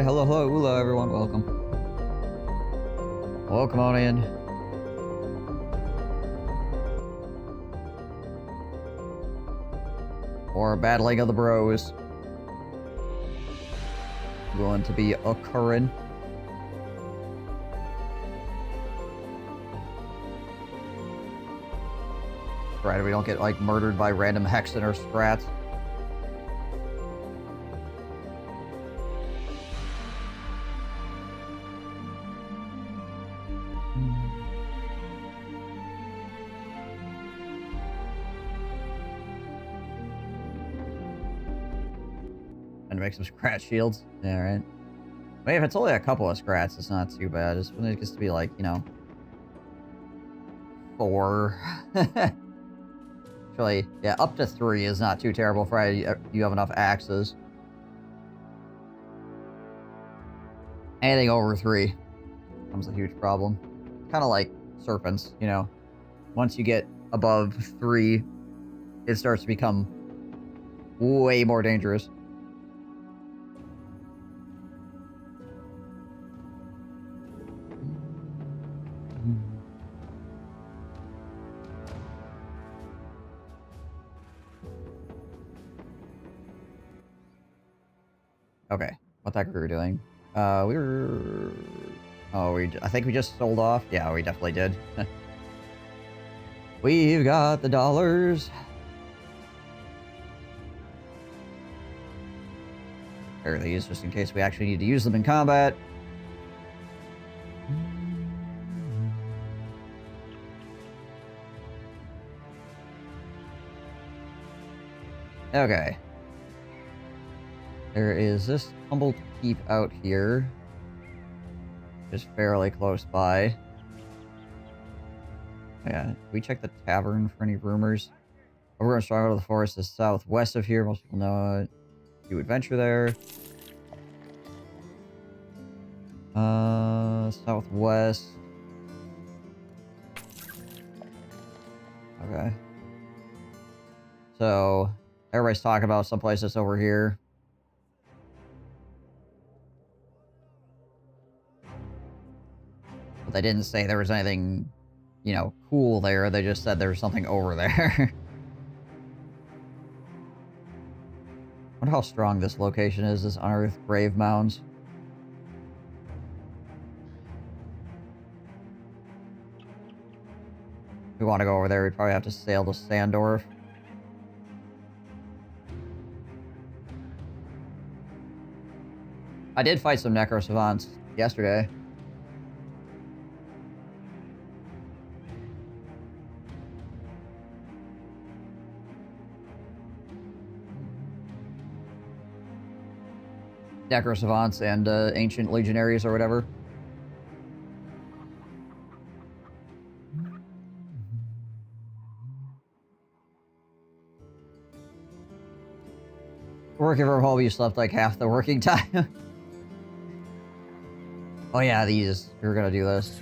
hello, hello, hello, everyone. Welcome. Welcome on in. More battling of the bros. Going to be occurring. Right, we don't get, like, murdered by random hexen or strats. And make some scratch shields. Yeah, right. I mean, if it's only a couple of scrats, it's not too bad. It's when it gets to be, like, you know, 4. Actually, yeah, up to 3 is not too terrible for you have enough axes. Anything over 3 becomes a huge problem. Kind of like serpents, you know. Once you get above 3, it starts to become way more dangerous. Okay, what the heck were we doing? We were... Oh, I think we just sold off. Yeah, we definitely did. We've got the dollars. Spare these just in case we actually need to use them in combat. Okay. There is this tumbled keep out here. Just fairly close by. Yeah, we check the tavern for any rumors. We're going to start out of the forest is southwest of here. Most people know it. You would venture there. Southwest. Okay. So, everybody's talking about some places over here. But they didn't say there was anything, you know, cool there. They just said there was something over there. Wonder how strong this location is, this unearthed grave mounds. If we want to go over there, we'd probably have to sail to Sandorf. I did fight some Necro Savants yesterday. Necro Savants and Ancient Legionaries or whatever. Working from home, you slept like half the working time. Oh yeah, you're gonna do this.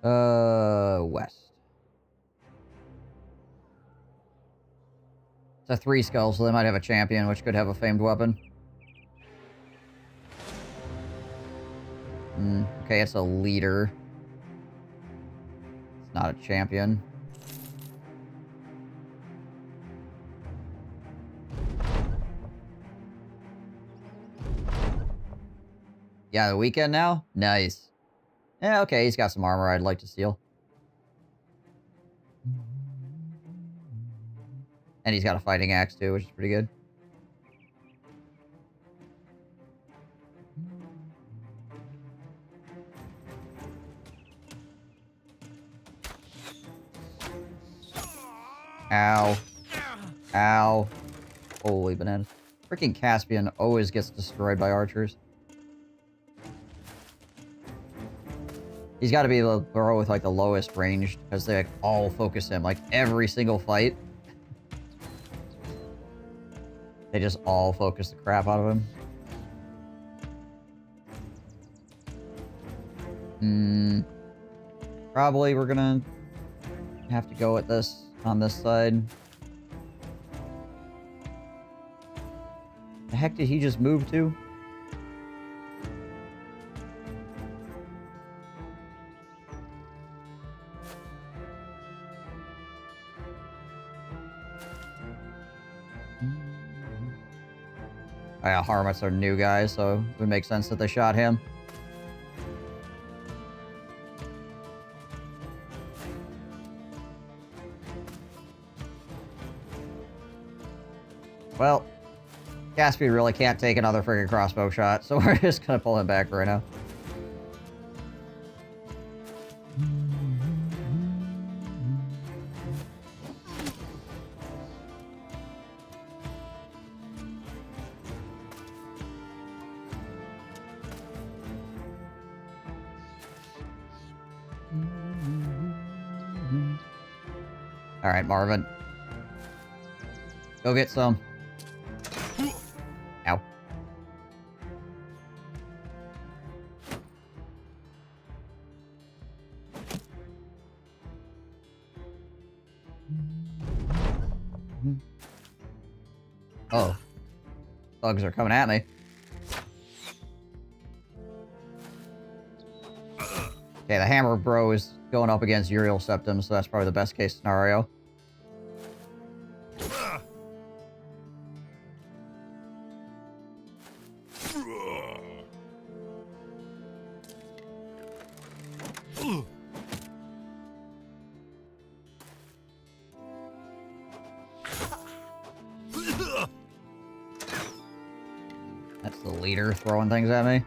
West. It's a 3 skull, so they might have a champion, which could have a famed weapon. Okay, it's a leader. It's not a champion. Yeah, the weekend now? Nice. Yeah, okay, he's got some armor I'd like to steal. And he's got a fighting axe too, which is pretty good. Ow. Ow. Holy bananas. Freaking Caspian always gets destroyed by archers. He's got to be the bro with, like, the lowest range, because they, like, all focus him. Like, every single fight. They just all focus the crap out of him. Probably we're gonna have to go with this on this side. The heck did he just move to? Oh yeah, Harmut's our new guy, so it would make sense that they shot him. Well, Gatsby really can't take another friggin' crossbow shot, so we're just gonna pull him back right now. Alright, Marvin. Go get some. Ow. Oh. Bugs are coming at me. Okay, the Hammer Bro is going up against Uriel Septum, so that's probably the best case scenario. That's the leader throwing things at me.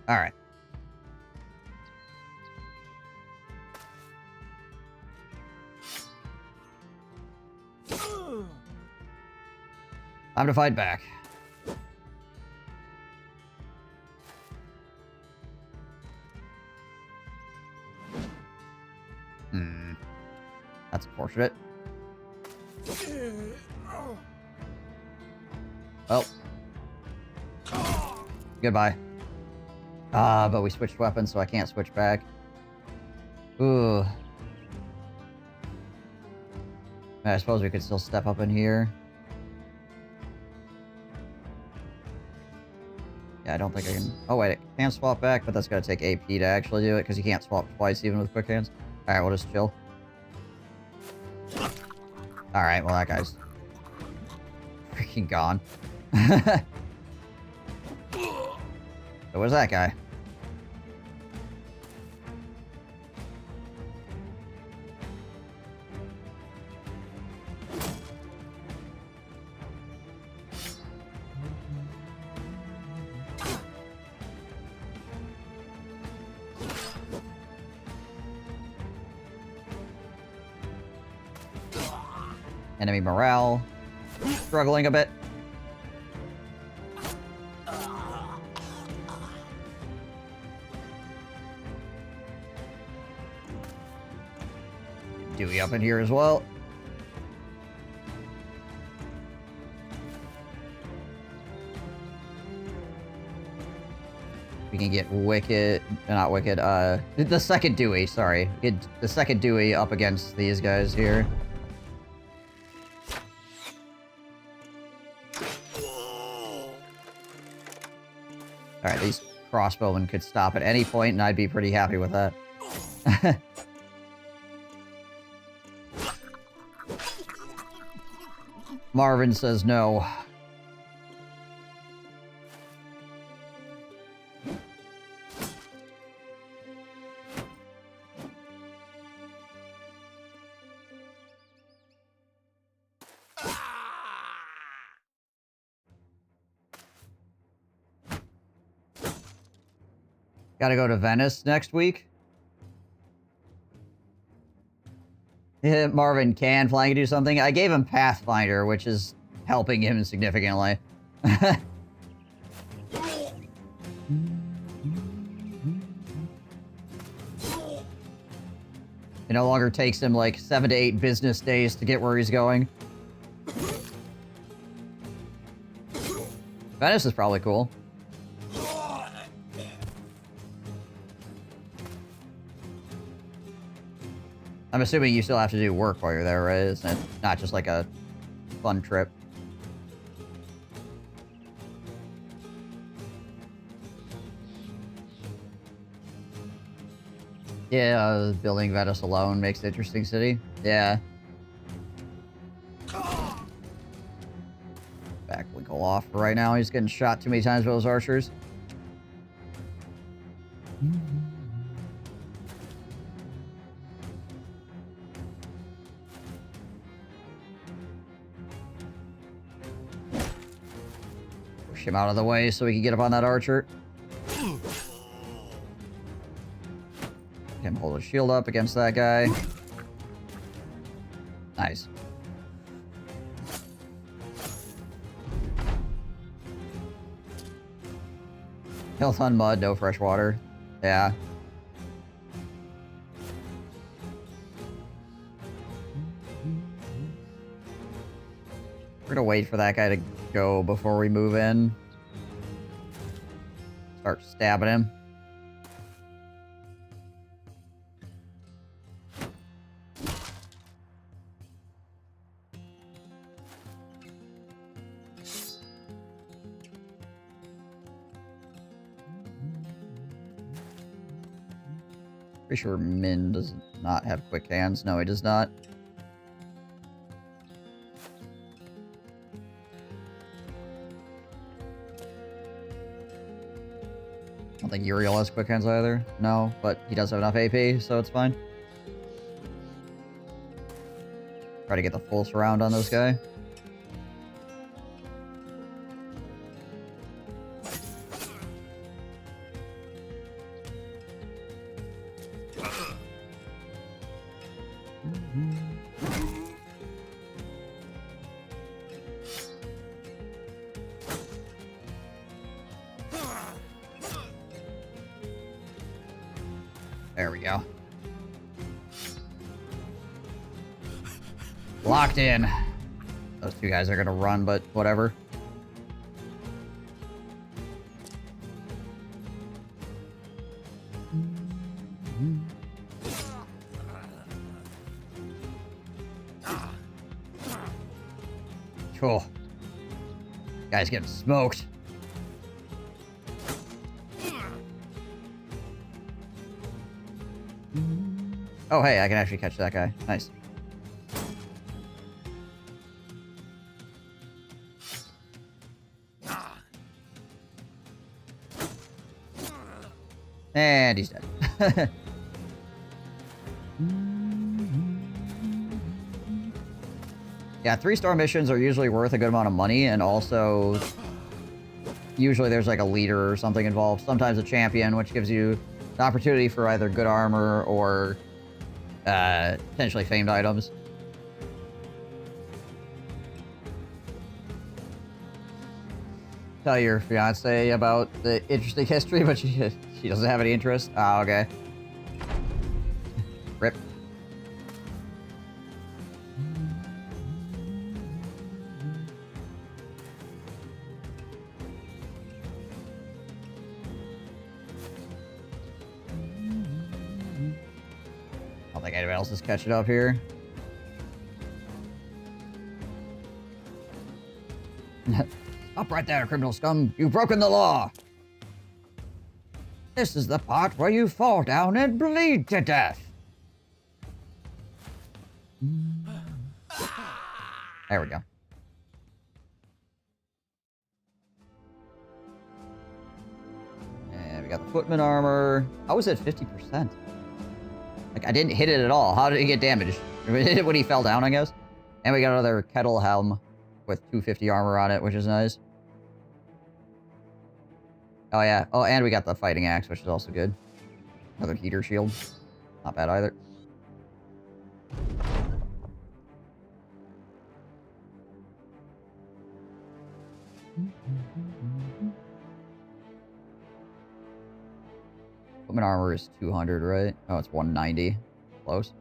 Alright. Time to fight back. That's unfortunate. Well. Goodbye. But we switched weapons, so I can't switch back. Ooh. I suppose we could still step up in here. Yeah, I don't think I can... Oh, wait, I can swap back, but that's gonna take AP to actually do it, because you can't swap twice even with quick hands. Alright, we'll just chill. Alright, well, that guy's... freaking gone. So where's that guy? Enemy morale struggling a bit. Dewey up in here as well. We can get Wicked, not Wicked, the second Dewey, sorry. Get the second Dewey up against these guys here. Alright, these crossbowmen could stop at any point, and I'd be pretty happy with that. Marvin says no. Gotta go to Venice next week. Marvin can flying do something. I gave him Pathfinder, which is helping him significantly. It no longer takes him like 7 to 8 business days to get where he's going. Venice is probably cool. I'm assuming you still have to do work while you're there, right? Isn't it not just like a fun trip? Yeah, building Venice alone makes an interesting city. Yeah. Back we go off for right now. He's getting shot too many times by those archers. Push him out of the way so we can get up on that archer. Him hold his shield up against that guy. Nice. Health on mud, no fresh water. Yeah. We're gonna wait for that guy to go before we move in. Start stabbing him. Pretty sure Min does not have quick hands. No, he does not. I don't think Uriel has quick hands either. No, but he does have enough AP, so it's fine. Try to get the full surround on this guy. There we go. Locked in. Those two guys are gonna run, but whatever. Cool. Guy's getting smoked. Oh, hey, I can actually catch that guy. Nice. And he's dead. Yeah, 3-star missions are usually worth a good amount of money, and also usually there's like a leader or something involved. Sometimes a champion, which gives you an opportunity for either good armor or potentially famed items. Tell your fiance about the interesting history, but she doesn't have any interest. Ah, okay. Rip. I don't think anybody else is catching up here. Up right there, criminal scum. You've broken the law. This is the part where you fall down and bleed to death. There we go. And we got the footman armor. How was it 50%? Like, I didn't hit it at all. How did he get damaged? Hit it when he fell down, I guess. And we got another kettle helm with 250 armor on it, which is nice. Oh, yeah. Oh, and we got the fighting axe, which is also good. Another heater shield. Not bad either. Equipment armor is 200, right? Oh, it's 190. Close.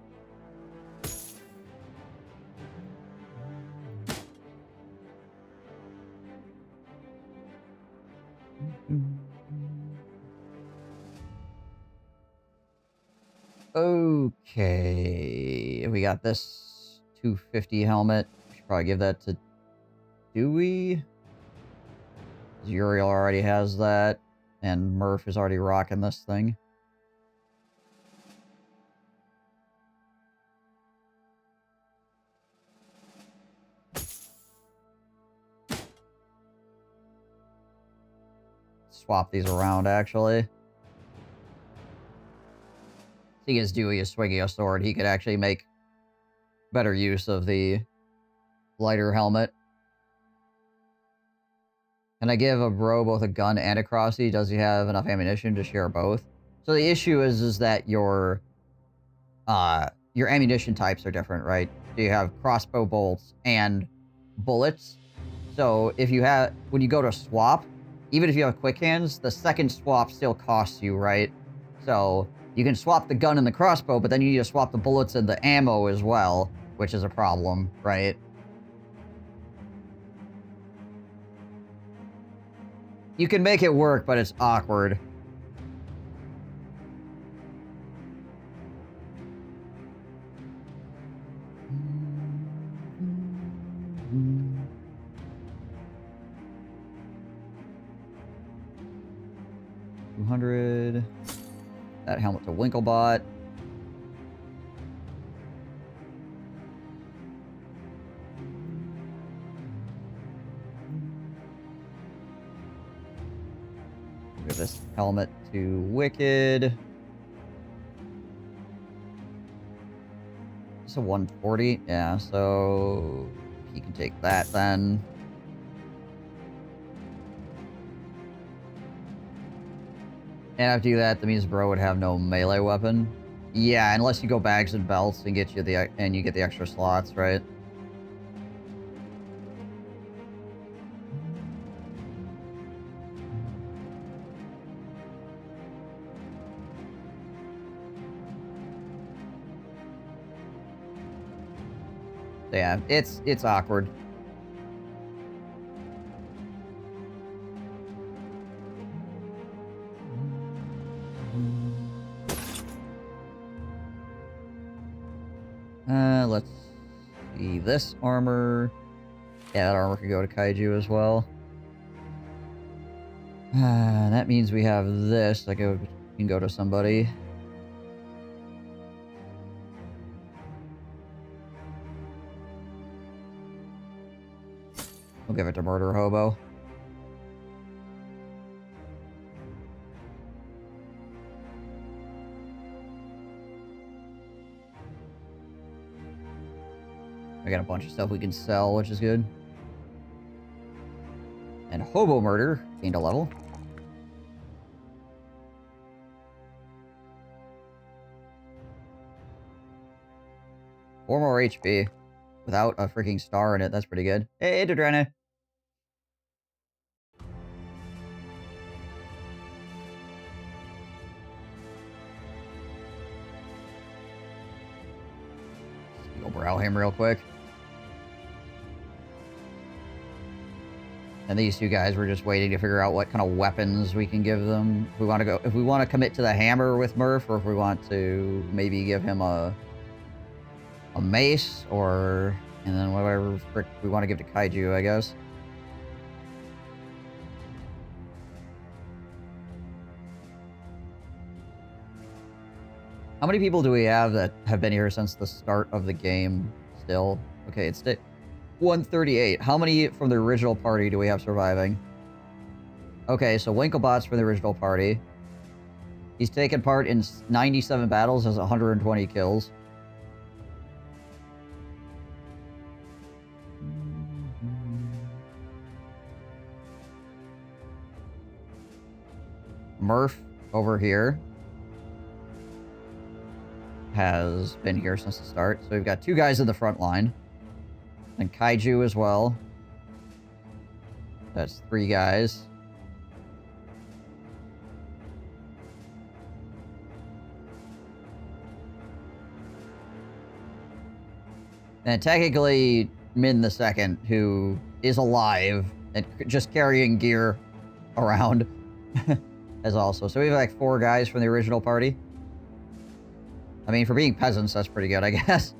Okay. We got this 250 helmet. We should probably give that to Dewey. Uriel already has that. And Murph is already rocking this thing. Swap these around, actually. Seeing as Dewey is swinging a sword, he could actually make better use of the lighter helmet. Can I give a bro both a gun and a crossy? Does he have enough ammunition to share both? So the issue is that your ammunition types are different, right? So you have crossbow bolts and bullets. So if you have, when you go to swap, even if you have quick hands, the second swap still costs you, right? So you can swap the gun and the crossbow, but then you need to swap the bullets and the ammo as well, which is a problem, right? You can make it work, but it's awkward. $200. That helmet to Winklebot. Give this helmet to Wicked. It's a 140. Yeah, so he can take that then. And after that means bro would have no melee weapon. Yeah, unless you go bags and belts and get you the you get the extra slots, right? Yeah, it's awkward. Let's see this armor. Yeah, that armor could go to Kaiju as well. That means we have this that can go to somebody. We'll give it to Murder Hobo. I got a bunch of stuff we can sell, which is good. And Hobo Murder gained a level. Four more HP without a freaking star in it. That's pretty good. Hey, Dodrena. Go brow him real quick. And these two guys were just waiting to figure out what kind of weapons we can give them. If we want to commit to the hammer with Murph, or if we want to maybe give him a mace, and then whatever frick we want to give to Kaiju, I guess. How many people do we have that have been here since the start of the game still? Okay, it's 138. How many from the original party do we have surviving? Okay, so Winklebot's from the original party. He's taken part in 97 battles, has 120 kills. Murph over here has been here since the start. So we've got two guys in the front line. And Kaiju as well. That's three guys. And technically, Min the Second, who is alive and just carrying gear around, as also. So we have like four guys from the original party. I mean, for being peasants, that's pretty good, I guess.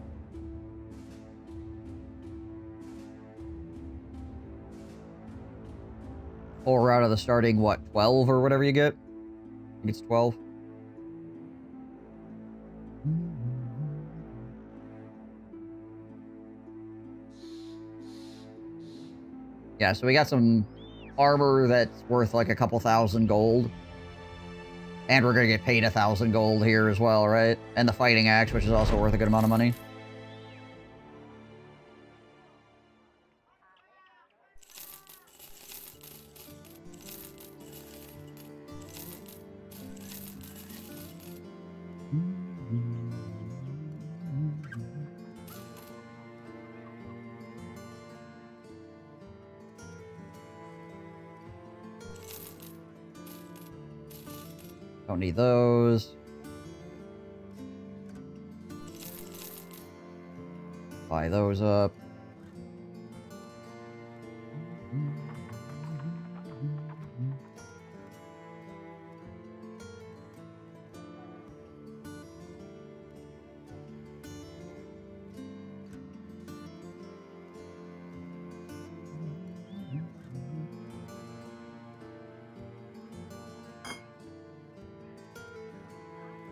Four out of the starting, what, 12 or whatever you get? I think it's 12. Yeah, so we got some armor that's worth like a couple thousand gold. And we're gonna get paid 1,000 gold here as well, right? And the fighting axe, which is also worth a good amount of money. Don't need those. Buy those up.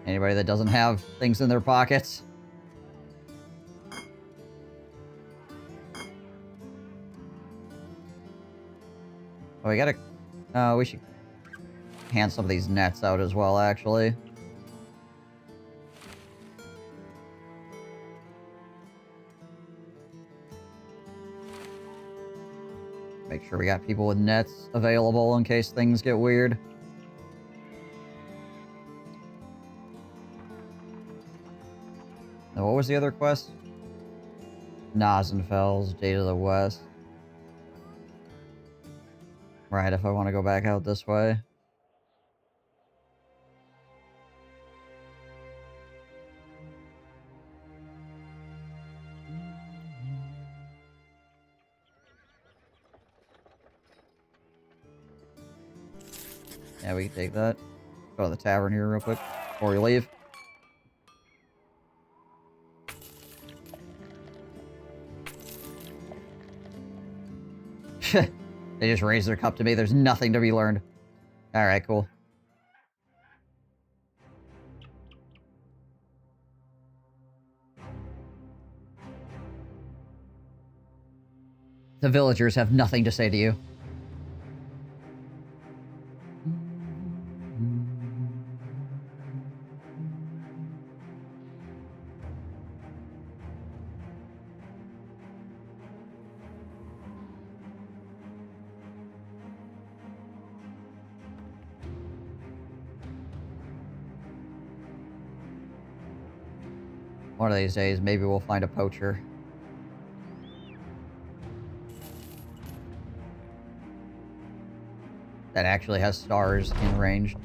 Anybody that doesn't have things in their pockets. Oh, we gotta... we should hand some of these nets out as well, actually. Make sure we got people with nets available in case things get weird. Now, what was the other quest? Nazenfels, Jade of the West. Right, if I want to go back out this way. Yeah, we can take that. Go to the tavern here real quick before we leave. They just raised their cup to me. There's nothing to be learned. Alright, cool. The villagers have nothing to say to you. One of these days, maybe we'll find a poacher. That actually has stars in range.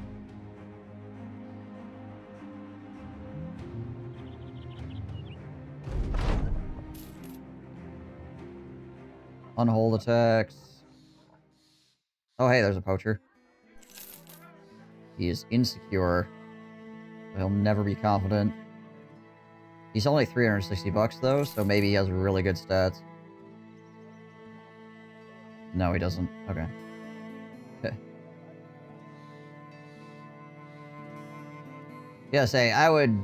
Unhold attacks. Oh, hey, there's a poacher. He is insecure. He'll never be confident. He's only 360 bucks, though, so maybe he has really good stats. No, he doesn't. Okay. Okay. Yeah, say, I would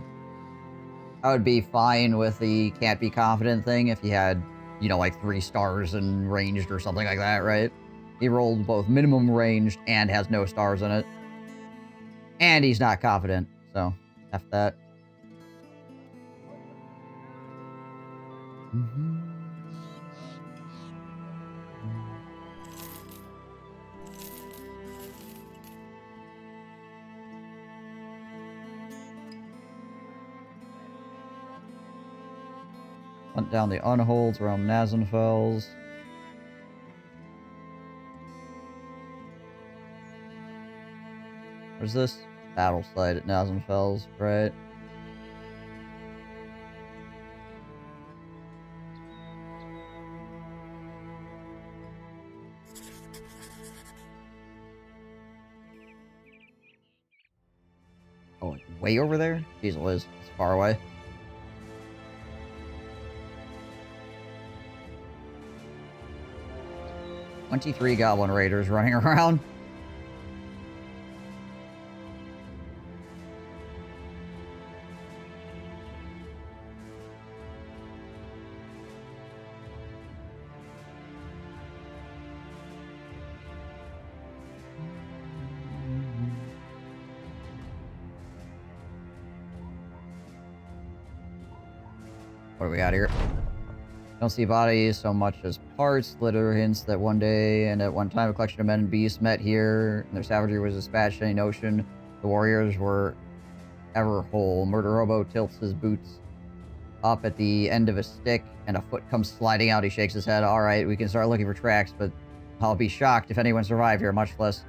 be fine with the can't be confident thing if he had, you know, like 3 stars in ranged or something like that, right? He rolled both minimum ranged and has no stars in it. And he's not confident, so F that. Hunt down the unholds around Nazenfels. What is this? Battle site at Nazenfels, right? Oh, like way over there? Jeez, Liz. It's far away. "23 Goblin Raiders running around. What do we got here? Don't see bodies so much as parts. Litter hints that one day and at one time a collection of men and beasts met here, and their savagery was dispatched in an ocean. The warriors were ever whole. Murder Hobo tilts his boots up at the end of a stick, and a foot comes sliding out. He shakes his head. All right, we can start looking for tracks, but I'll be shocked if anyone survived here, much less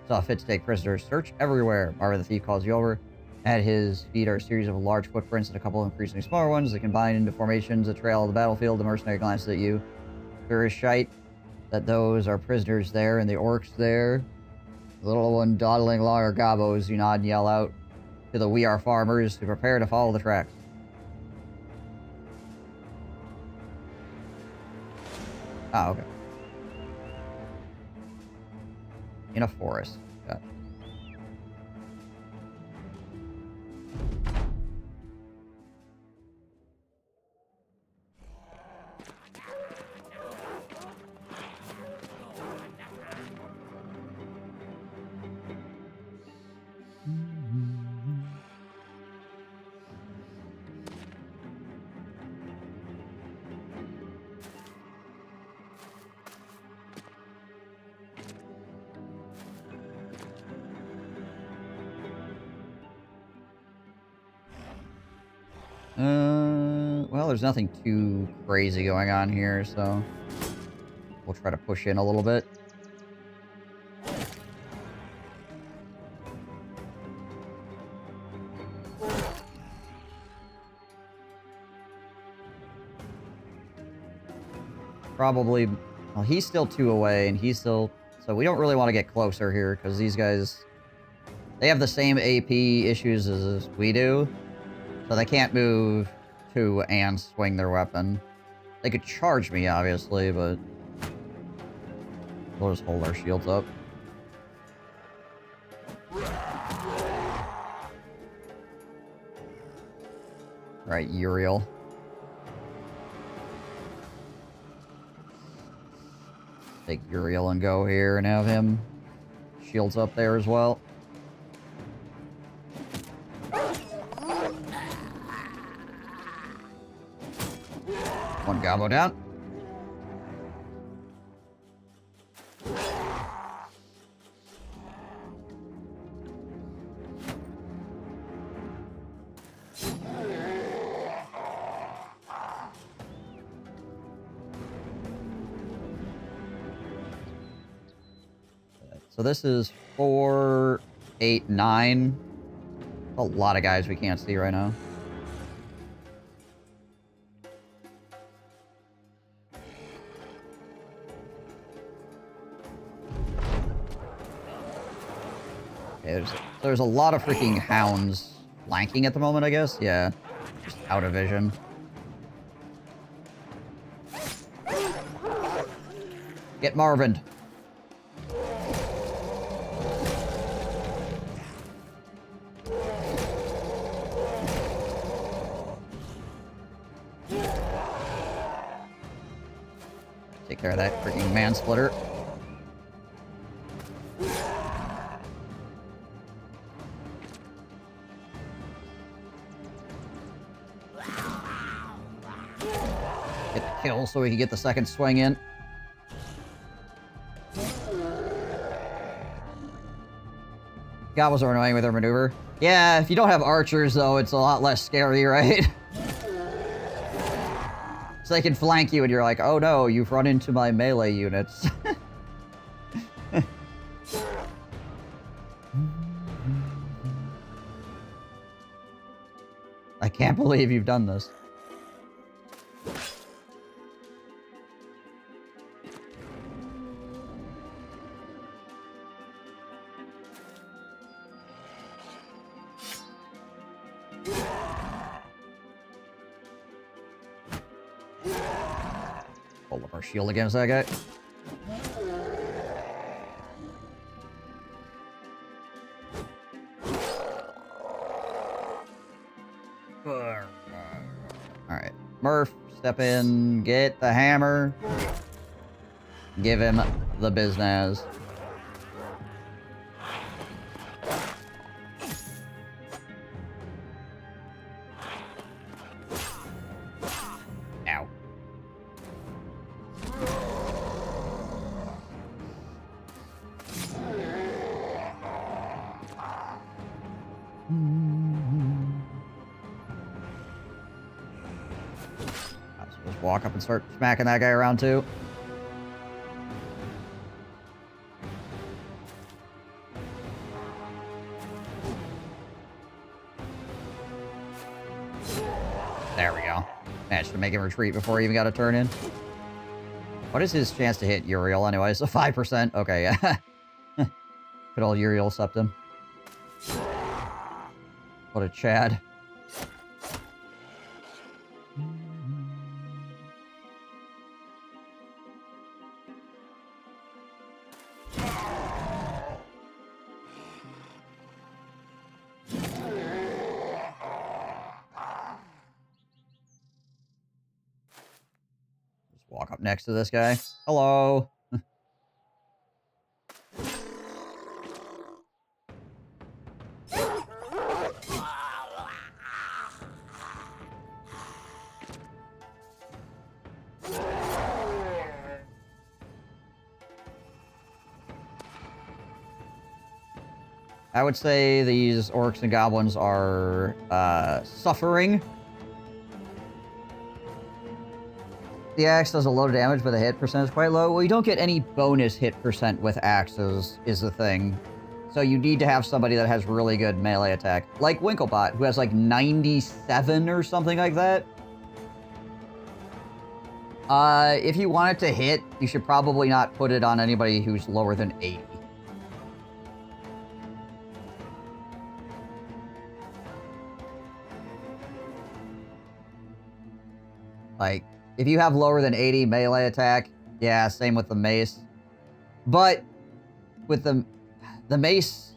saw fit to take prisoners. Search everywhere. Marvin the Thief calls you over. At his feet are a series of large footprints and a couple of increasingly smaller ones that combine into formations that trail the battlefield. The mercenary glances at you. There is shite that those are prisoners there and the orcs there. The little one dawdling along her gobos, you nod and yell out to the "We Are Farmers" to prepare to follow the tracks. Oh, okay. In a forest. Got it. Well, there's nothing too crazy going on here, so we'll try to push in a little bit. Probably, well, he's still 2 away, and he's still, so we don't really want to get closer here, because these guys, they have the same AP issues as we do, so they can't move 2 and swing their weapon. They could charge me, obviously, but we'll just hold our shields up. Alright, Uriel. Take Uriel and go here and have him shields up there as well. One gobbo down. So this is 4, 8, 9. A lot of guys we can't see right now. Okay, there's a lot of freaking hounds flanking at the moment, I guess. Yeah, just out of vision. Get Marvin. Take care of that freaking man-splitter. Get the kill so we can get the second swing in. Gobbles are annoying with their maneuver. Yeah, if you don't have archers, though, it's a lot less scary, right? So they can flank you and you're like, oh no, you've run into my melee units. I can't believe you've done this. Hold up our shield against that guy. Alright. Murph, step in, get the hammer. Give him the business. Ow. Just walk up and start smacking that guy around too. There we go. Managed to make him retreat before he even got a turn in. What is his chance to hit Uriel anyway? So 5%? Okay, yeah. Good old Uriel septum. What a Chad. Walk up next to this guy. Hello. I would say these orcs and goblins are suffering. The axe does a load of damage, but the hit percent is quite low. Well, you don't get any bonus hit percent with axes, is the thing. So you need to have somebody that has really good melee attack. Like Winklebot, who has like 97 or something like that. If you want it to hit, you should probably not put it on anybody who's lower than 80. Like, if you have lower than 80 melee attack, yeah, same with the mace. But with the mace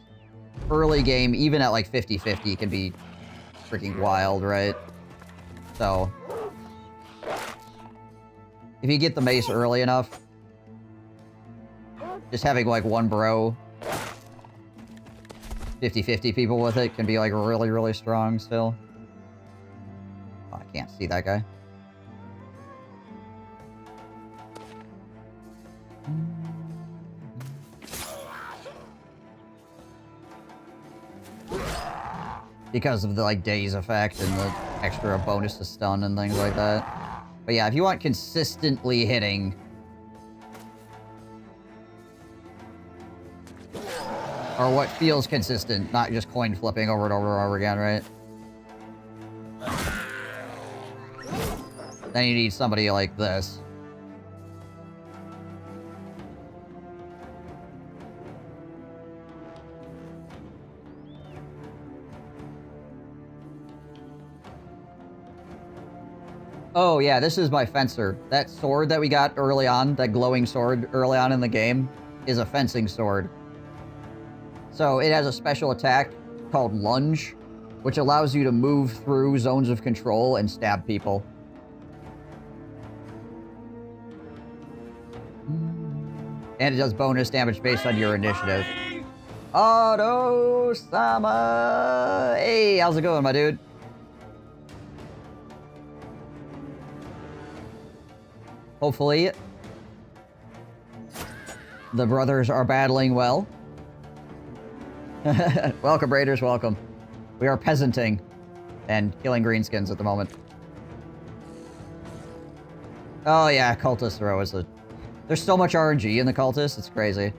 early game, even at like 50-50, can be freaking wild, right? So, if you get the mace early enough, just having like one bro, 50-50 people with it can be like really, really strong still. Oh, I can't see that guy. Because of the, like, daze effect and the extra bonus to stun and things like that. But yeah, if you want consistently hitting... Or what feels consistent, not just coin flipping over and over and over again, right? Then you need somebody like this. Oh, yeah, this is my fencer. That sword that we got early on, that glowing sword early on in the game, is a fencing sword. So it has a special attack called Lunge, which allows you to move through zones of control and stab people. And it does bonus damage based on your initiative. Auto-sama! Hey, how's it going, my dude? Hopefully, the brothers are battling well. Welcome, Raiders, welcome. We are peasanting and killing greenskins at the moment. Oh yeah, cultist throw is a... There's so much RNG in the cultist, it's crazy.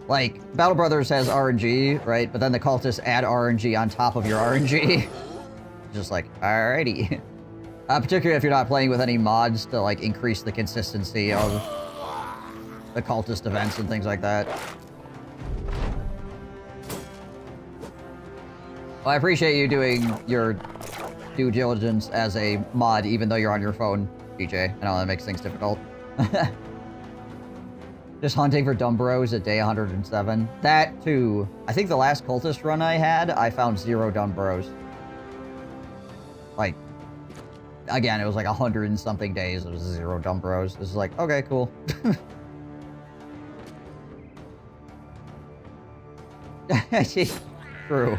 Like, Battle Brothers has RNG, right? But then the cultists add RNG on top of your RNG. Just like, alrighty. Particularly if you're not playing with any mods to, like, increase the consistency of the cultist events and things like that. Well, I appreciate you doing your due diligence as a mod, even though you're on your phone. PJ. I know that makes things difficult. Just hunting for dumb bros at day 107. That, too. I think the last cultist run I had, I found 0 dumb bros. Like, again, it was like 100 and something days. It was 0 dumb bros. This is like, okay, cool. True.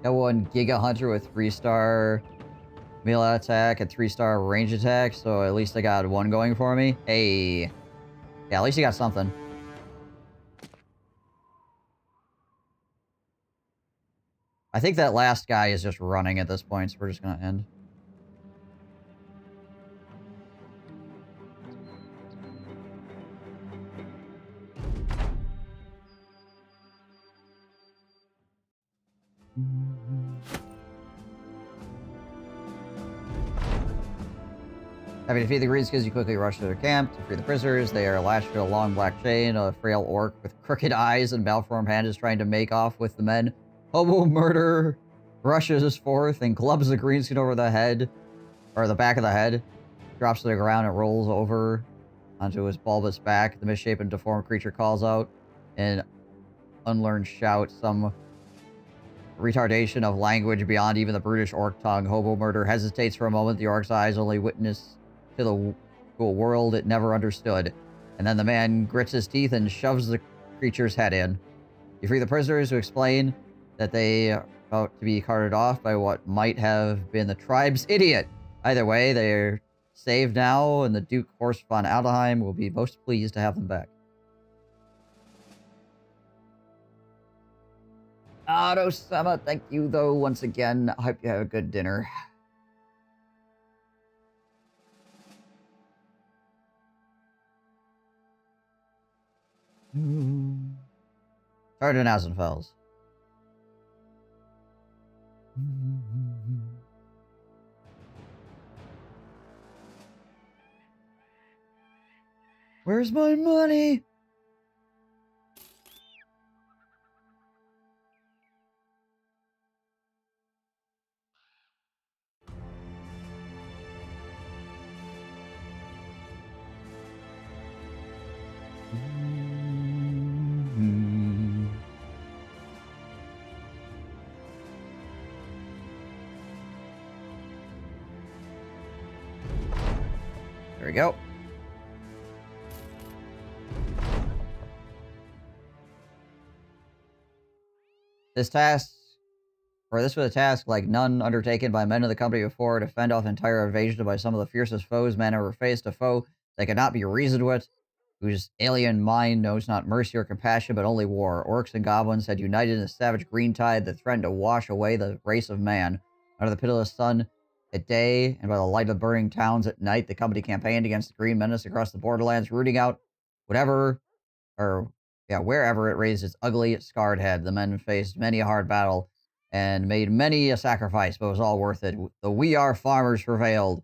Got one Giga Hunter with 3-star melee attack and 3-star range attack, so at least I got one going for me. Hey. Yeah, at least you got something. I think that last guy is just running at this point, so we're just gonna end. Having defeated the Greenskins, you quickly rush to their camp to free the prisoners. They are lashed to a long black chain. A frail orc with crooked eyes and malformed hand is trying to make off with the men. Hobo murder rushes forth and clubs the Greenskin over the head, or the back of the head. Drops to the ground and rolls over onto his bulbous back. The misshapen, deformed creature calls out in unlearned shout, some retardation of language beyond even the brutish orc tongue. Hobo murder hesitates for a moment. The orc's eyes only witness to a world it never understood. And then the man grits his teeth and shoves the creature's head in. You free the prisoners, who explain that they are about to be carted off by what might have been the tribe's idiot. Either way, they're saved now, and the Duke Horst von Aldenheim will be most pleased to have them back. Otto-sama, thank you, though, once again. I hope you have a good dinner. Sergeant Assenfels. Where's my money? There we go. This was a task like none undertaken by men of the company before, to fend off entire invasion by some of the fiercest foes man ever faced, a foe that could not be reasoned with, whose alien mind knows not mercy or compassion, but only war. Orcs and goblins had united in a savage green tide that threatened to wash away the race of man. Under the pitiless sun at day, and by the light of burning towns at night, the company campaigned against the green menace across the borderlands, rooting out wherever it raised its ugly, scarred head. The men faced many a hard battle and made many a sacrifice, but it was all worth it. The We Are Farmers prevailed.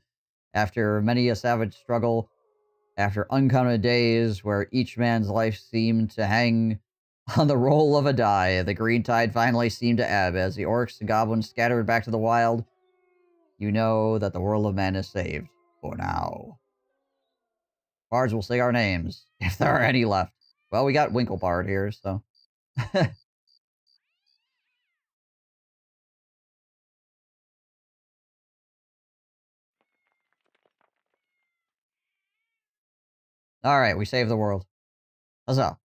After many a savage struggle, after uncounted days where each man's life seemed to hang on the roll of a die, the green tide finally seemed to ebb. As the orcs and goblins scattered back to the wild, you know that the world of man is saved. For now. Bards will say our names, if there are any left. Well, we got Winklebard here, so. Alright, we saved the world. Huzzah.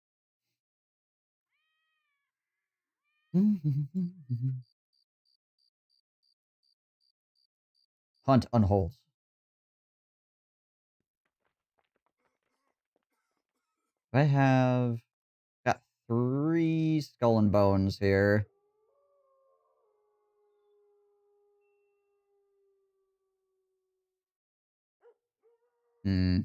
Hunt unholds. I have got 3 skull and bones here. Hmm.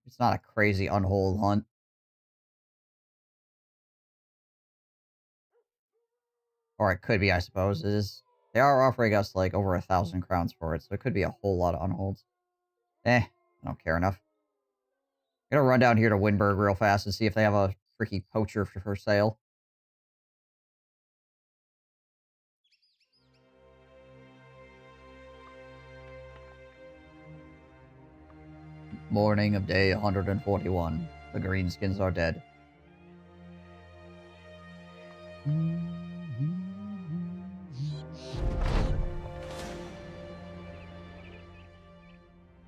It's not a crazy unhold hunt. Or it could be, I suppose. They are offering us like over 1,000 crowns for it, so it could be a whole lot of unholds. I don't care enough. I'm gonna run down here to Winburg real fast and see if they have a freaky poacher for sale. Morning of day 141. The greenskins are dead.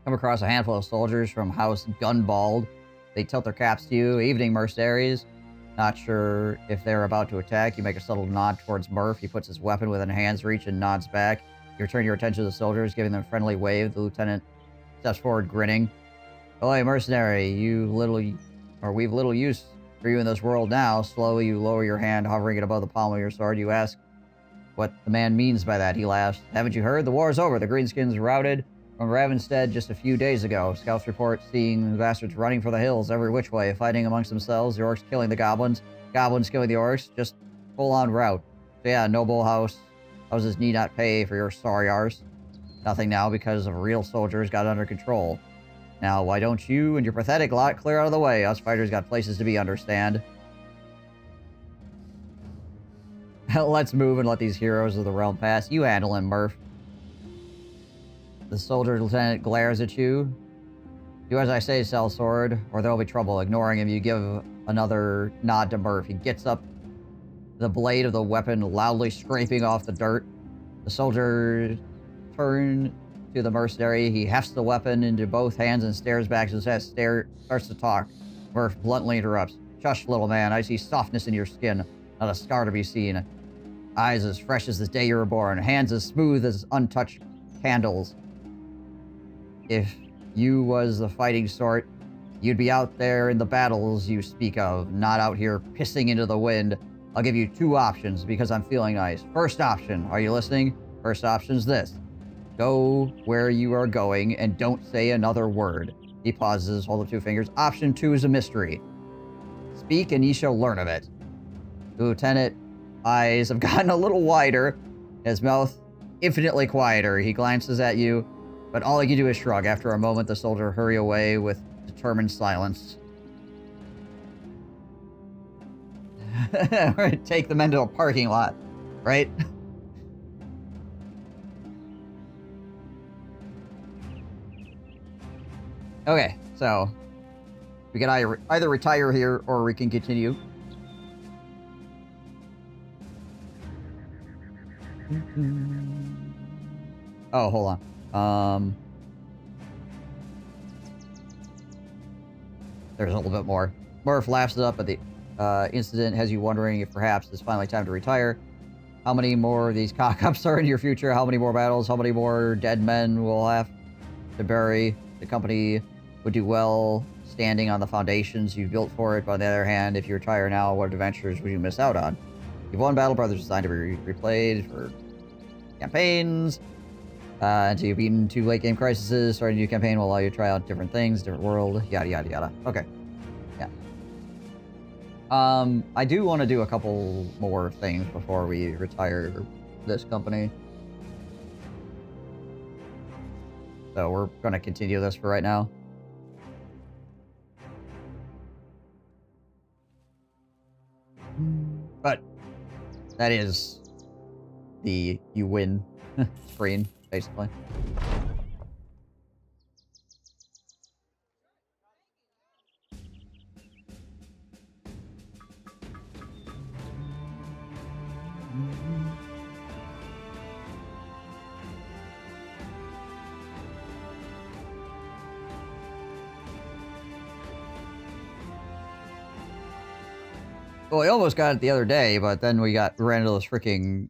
Come across a handful of soldiers from House Gunbald. They tilt their caps to you. Evening, mercenaries. Not sure if they're about to attack. You make a subtle nod towards Murph. He puts his weapon within hand's reach and nods back. You return your attention to the soldiers, giving them a friendly wave. The lieutenant steps forward, grinning. Oh, hey, mercenary, we've little use for you in this world now. Slowly, you lower your hand, hovering it above the palm of your sword. You ask what the man means by that. He laughs. Haven't you heard? The war is over. The greenskins routed from Ravenstead just a few days ago. Scouts report seeing the bastards running for the hills every which way, fighting amongst themselves. The orcs killing the goblins. Goblins killing the orcs. Just full-on rout. So yeah, noble houses need not pay for your sorry arse. Nothing now because of real soldiers got under control. Now, why don't you and your pathetic lot clear out of the way? Us fighters got places to be, understand? Let's move and let these heroes of the realm pass. You handle him, Murph. The soldier lieutenant glares at you. Do as I say, sellsword, or there'll be trouble. Ignoring him, you give another nod to Murph. He gets up, the blade of the weapon loudly scraping off the dirt. The soldier turns to the mercenary. He hefts the weapon into both hands and stares back as he starts to talk. Murph bluntly interrupts. Shush, little man. I see softness in your skin, not a scar to be seen. Eyes as fresh as the day you were born. Hands as smooth as untouched candles. If you was the fighting sort, you'd be out there in the battles you speak of, not out here pissing into the wind. I'll give you two options because I'm feeling nice. First option, are you listening? First option's this. Go where you are going and don't say another word. He pauses, hold up two fingers. Option 2 is a mystery. Speak and ye shall learn of it. The lieutenant's eyes have gotten a little wider, his mouth infinitely quieter. He glances at you, but all he can do is shrug. After a moment, the soldier hurry away with determined silence. We're gonna take them into a parking lot, right? Okay, so we can either retire here or we can continue. Oh, hold on. There's a little bit more. Murph laughs it up at the incident, has you wondering if perhaps it's finally time to retire. How many more of these cock-ups are in your future? How many more battles? How many more dead men we'll have to bury? The company would do well standing on the foundations you built for it. But on the other hand, if you retire now, what adventures would you miss out on? You've won Battle Brothers designed to be replayed for campaigns. Until you've beaten 2 late game crises, starting a new campaign will allow you to try out different things, different world, yada yada yada. Okay. Yeah. I do want to do a couple more things before we retire this company. So we're going to continue this for right now. But that is the you win screen, basically. Well, we almost got it the other day, but then we ran into those freaking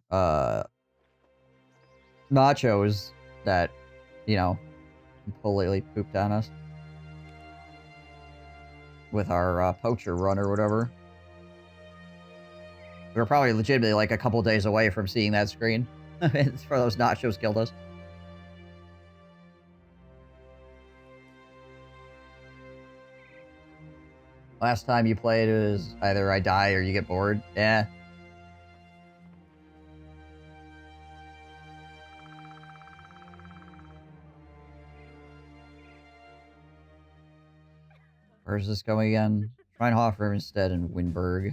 nachos that, you know, completely pooped on us with our poacher run or whatever. We were probably legitimately like a couple days away from seeing that screen. It's for those nachos killed us. Last time you played, it was either I die or you get bored. Yeah. Where's this going again? Schweinhofer instead and Winberg.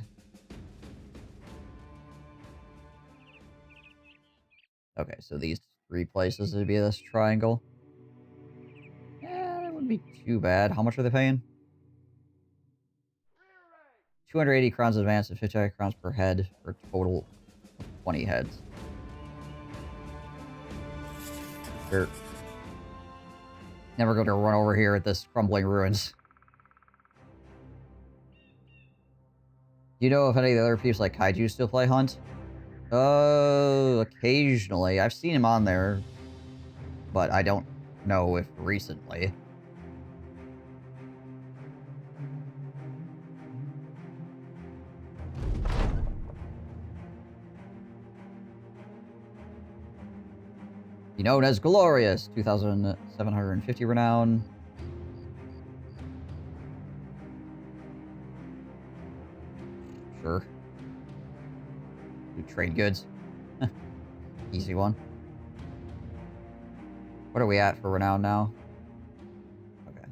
Okay, so these 3 places would be this triangle. Yeah, that wouldn't be too bad. How much are they paying? 280 crowns advance and 50 crowns per head for a total of 20 heads. Sure. Never going to run over here at this crumbling ruins. Do you know if any of the other peeps like Kaiju still play Hunt? Occasionally. I've seen him on there, but I don't know if recently. Be known as Glorious, 2,750 renown. Sure. Do trade goods. Easy one. What are we at for renown now? Okay.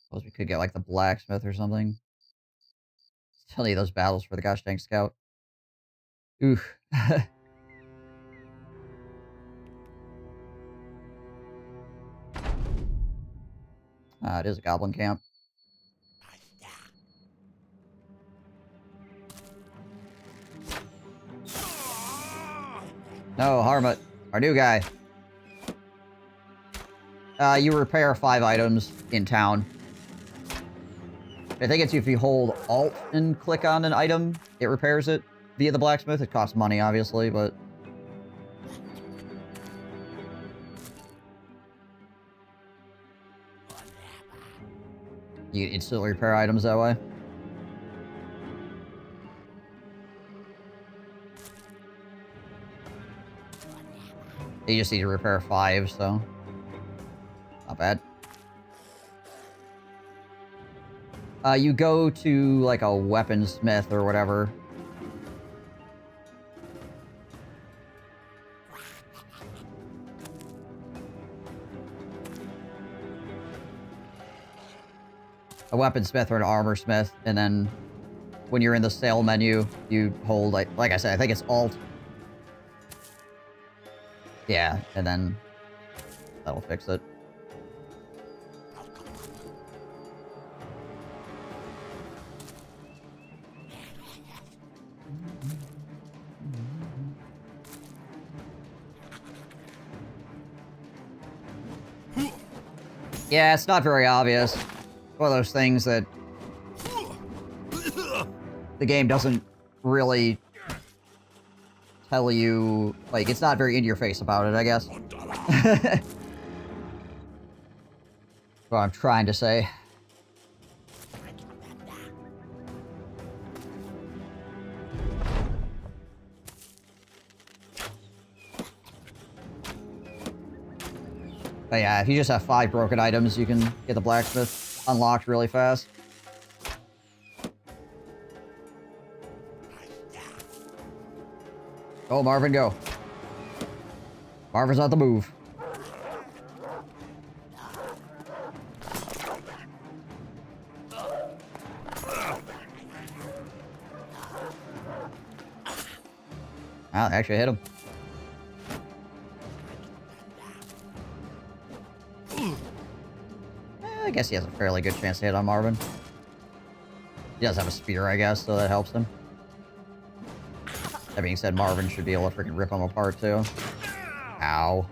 Suppose we could get like the blacksmith or something. Tell you those battles for the gosh dang scout. Oof. It is a goblin camp. No, Harmut, our new guy. You repair 5 items in town. I think it's if you hold Alt and click on an item, it repairs it via the blacksmith. It costs money, obviously, but... you can instantly repair items that way. You just need to repair 5, so... not bad. You go to, like, a weaponsmith or whatever. A weaponsmith or an armorsmith, and then when you're in the sale menu, you hold, like I said, I think it's Alt. Yeah, and then that'll fix it. Yeah, it's not very obvious. One of those things that the game doesn't really tell you, like, it's not very in your face about it, I guess. What I'm trying to say. But yeah, if you just have 5 broken items, you can get the blacksmith unlocked really fast. Go, Marvin, go. Marvin's on the move. Wow, they actually hit him. I guess he has a fairly good chance to hit on Marvin. He does have a spear, I guess, so that helps him. That being said, Marvin should be able to freaking rip him apart, too. Ow.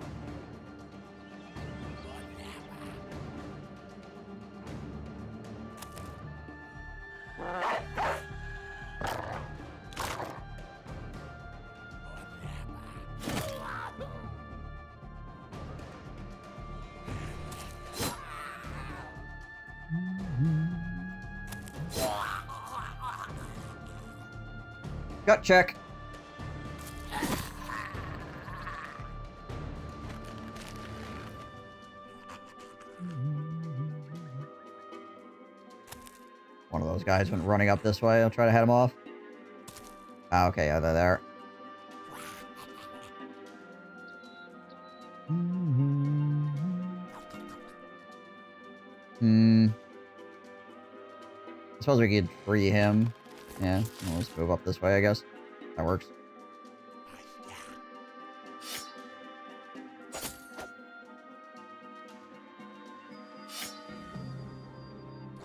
Gut check. those guys went running up this way. I'll try to head them off. Ah, okay, yeah, they're there. I suppose we could free him. Yeah, well, let's move up this way, I guess. That works.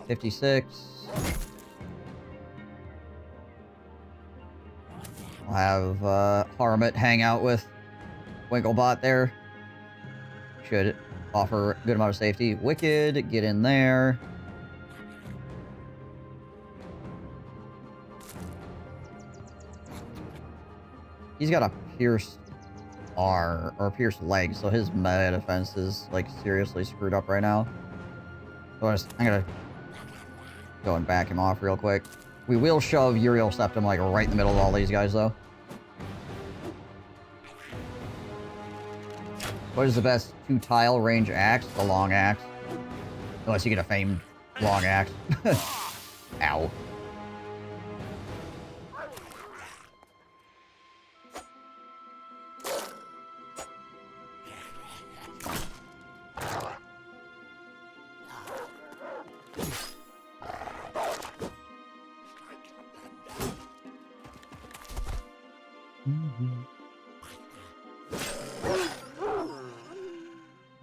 $56. I'll have Harmut hang out with Winklebot there. Should offer a good amount of safety. Wicked, get in there. He's got a pierced arm, or pierced leg, so his melee defense is, like, seriously screwed up right now. So I'm gonna go and back him off real quick. We will shove Uriel Septum, like, right in the middle of all these guys, though. What is the best 2-tile range axe? The long axe. Unless you get a famed long axe. Ow.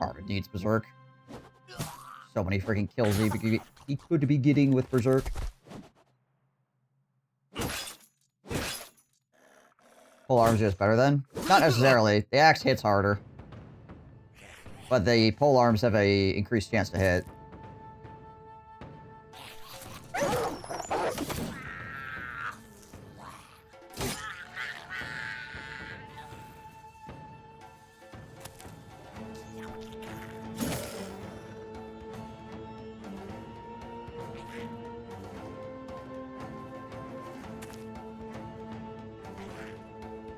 Arvid needs Berserk. So many freaking kills he could be getting with Berserk. Pole arms just better then? Not necessarily. The axe hits harder. But the pole arms have a increased chance to hit.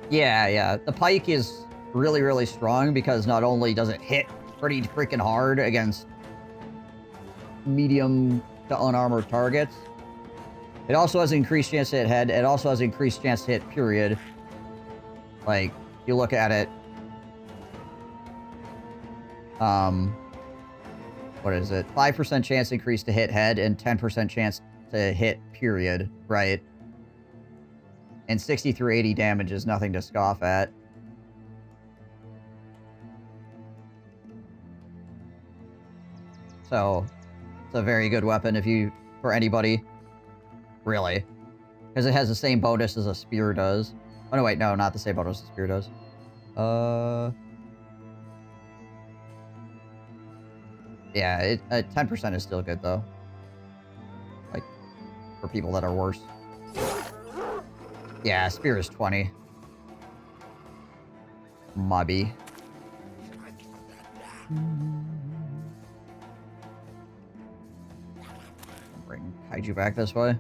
Yeah. The pike is really, really strong because not only does it hit pretty freaking hard against medium to unarmored targets, it also has an increased chance to hit head. It also has an increased chance to hit period. Like, you look at it. What is it? 5% chance increase to hit head and 10% chance to hit period, right? And 60 through 80 damage is nothing to scoff at. So, it's a very good weapon for anybody. Really. Because it has the same bonus as a spear does. Oh, no, wait, no, not the same bonus as a spear does. Yeah, 10% is still good, though. Like, for people that are worse. Yeah, spear is 20. Mobby. Bring Kaiju back this way.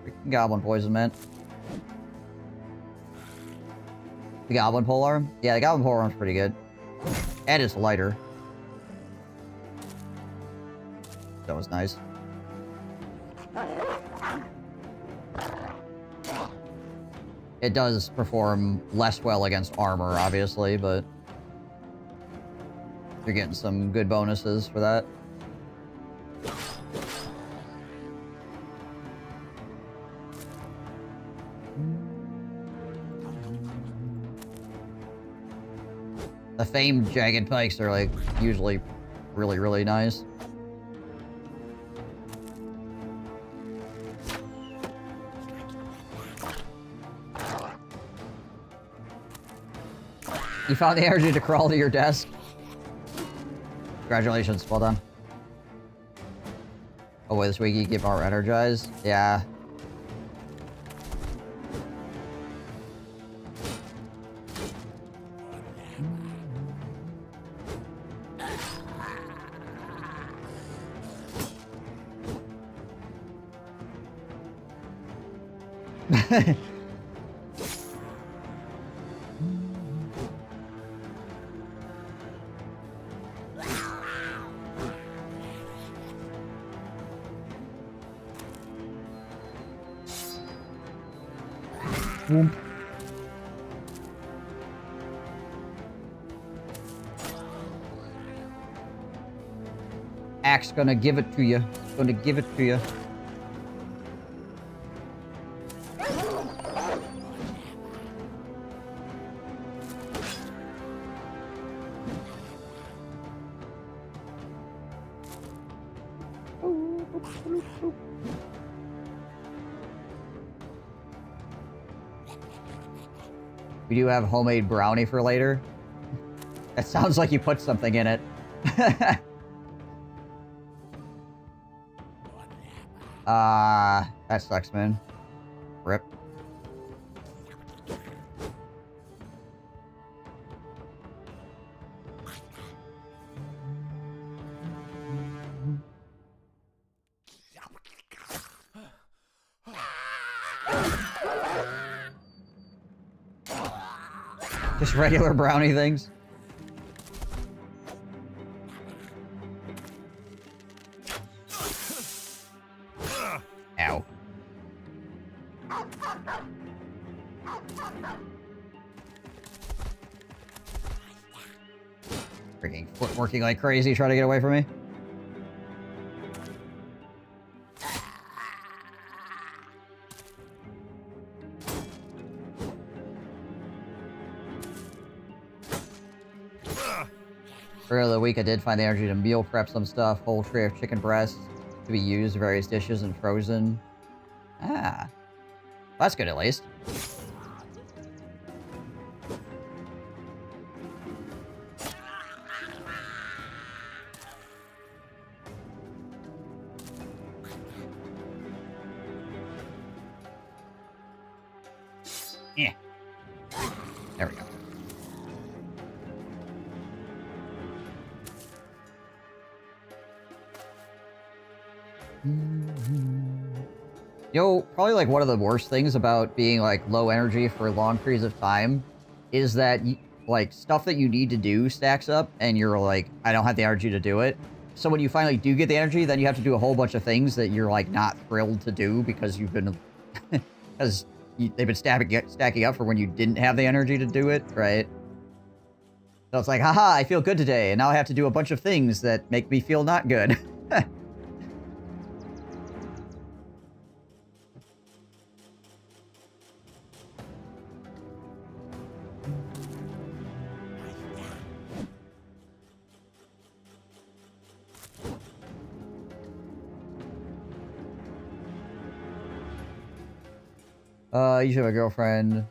Freaking Goblin Poison, man. The Goblin Polearm? Yeah, the Goblin Polearm's pretty good. And it's lighter. That was nice. It does perform less well against armor, obviously, but you're getting some good bonuses for that. The famed jagged pikes are, like, usually really, really nice. You found the energy to crawl to your desk. Congratulations, well done. Oh wait, this week you get more energized? Yeah. Whoomp. Axe gonna give it to you. Gonna give it to you. We do have homemade brownie for later. That sounds like you put something in it. That sucks, man. Rip. Just regular brownie things. Ow. Freaking foot working like crazy, trying to get away from me. Earlier in the week, I did find the energy to meal prep some stuff. Whole tray of chicken breasts to be used in various dishes and frozen. Ah. That's good, at least. Yeah. There we go. Yo, probably like one of the worst things about being like low energy for long periods of time is that like stuff that you need to do stacks up and you're like, I don't have the energy to do it. So when you finally do get the energy, then you have to do a whole bunch of things that you're like not thrilled to do because you've been, because they've been stacking up for when you didn't have the energy to do it, right? So it's like, haha, I feel good today, and now I have to do a bunch of things that make me feel not good. You should have a girlfriend.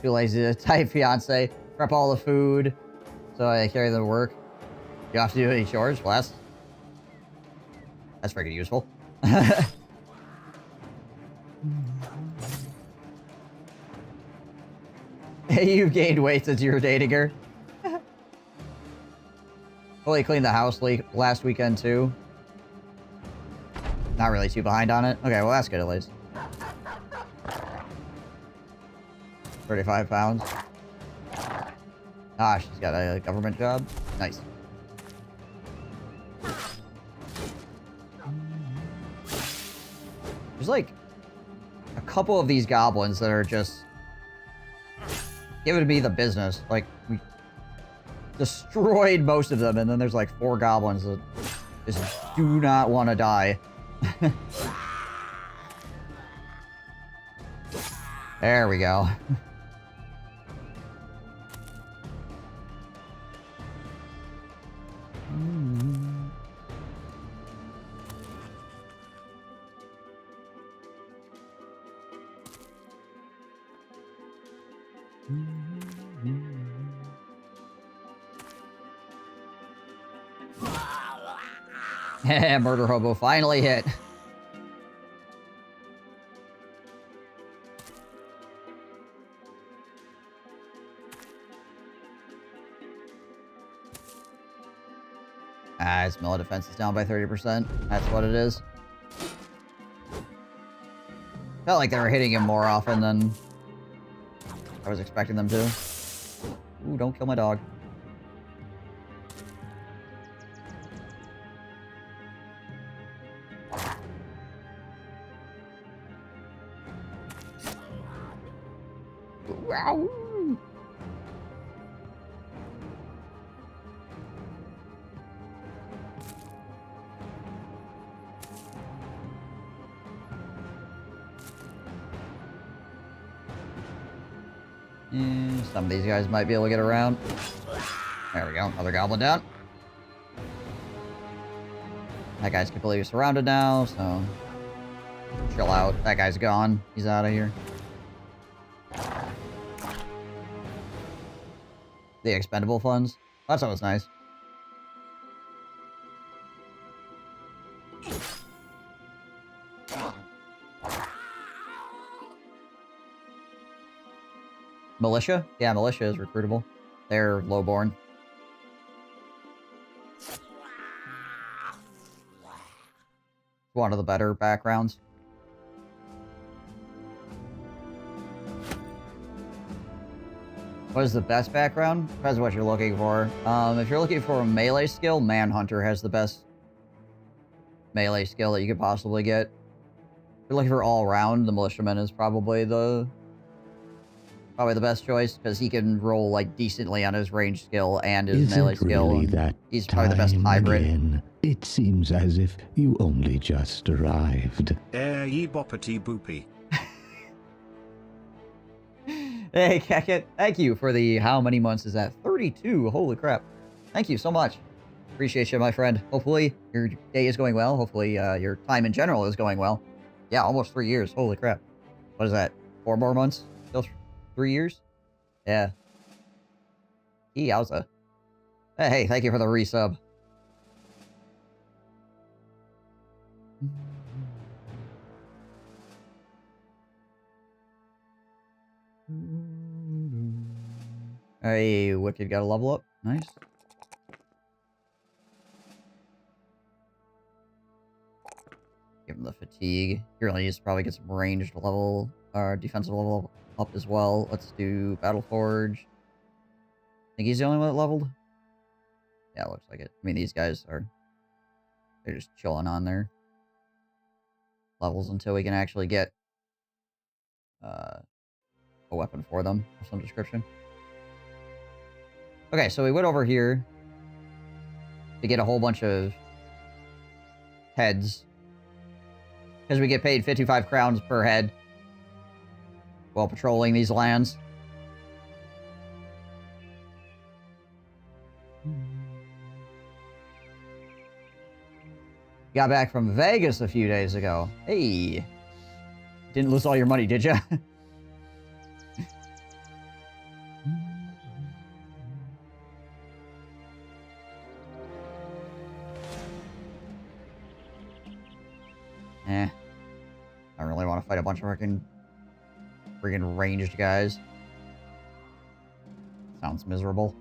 Too lazy to type fiance. Prep all the food. So I carry them to work. You have to do any chores? Well, that's freaking useful. Hey, you gained weight since you were dating her. Fully cleaned the house last weekend, too. Not really too behind on it. Okay, well, that's good at least. 35 pounds. Ah, she's got a government job. Nice. There's like a couple of these goblins that are just giving me the business. Like, we destroyed most of them, and then there's like 4 goblins that just do not want to die. There we go. Murder hobo finally hit. Ah, his melee defense is down by 30%. That's what it is. Felt like they were hitting him more often than I was expecting them to. Ooh, don't kill my dog. Wow. Some of these guys might be able to get around. There we go. Another goblin down. That guy's completely surrounded now, so chill out. That guy's gone. He's out of here. The expendable funds. That's always nice. Militia? Yeah, militia is recruitable. They're lowborn. One of the better backgrounds. What is the best background? Depends what you're looking for. If you're looking for a melee skill, Manhunter has the best melee skill that you could possibly get. If you're looking for all-round, the Militiaman is probably the best choice, because he can roll, like, decently on his range skill and his melee skill. Really that he's probably the best hybrid. Again? It seems as if you only just arrived. Ye boppity boopy. Hey, Keket, thank you for the... How many months is that? 32. Holy crap. Thank you so much. Appreciate you, my friend. Hopefully your day is going well. Hopefully your time in general is going well. Yeah, almost 3 years. Holy crap. What is that? 4 more months? Still 3 years? Yeah. Yowza. Hey, thank you for the resub. Hey, Wicked got a level up. Nice. Give him the fatigue. He really needs to probably get some ranged level, or defensive level up as well. Let's do Battle Forge. Think he's the only one that leveled? Yeah, looks like it. I mean, these guys are... They're just chilling on their levels until we can actually get a weapon for them of some description. Okay, so we went over here to get a whole bunch of heads, because we get paid 55 crowns per head while patrolling these lands. Got back from Vegas a few days ago. Hey. Didn't lose all your money, did ya? I don't really want to fight a bunch of freaking ranged guys. Sounds miserable.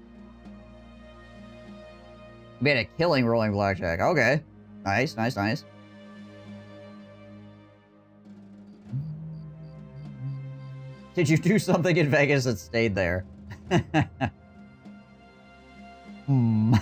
Made a killing rolling blackjack. Okay. Nice, nice, nice. Did you do something in Vegas that stayed there? Hmm.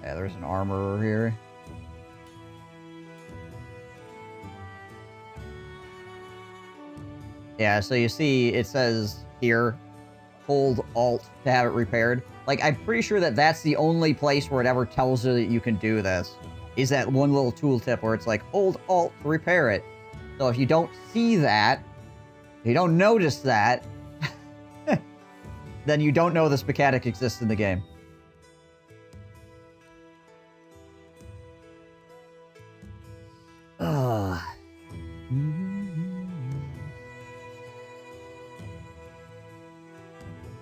Yeah, there's an armorer here. Yeah, so you see, it says here, hold Alt to have it repaired. Like, I'm pretty sure that that's the only place where it ever tells you that you can do this. Is that one little tooltip where it's like, hold Alt to repair it. So if you don't see that, if you don't notice that, then you don't know this mechanic exists in the game.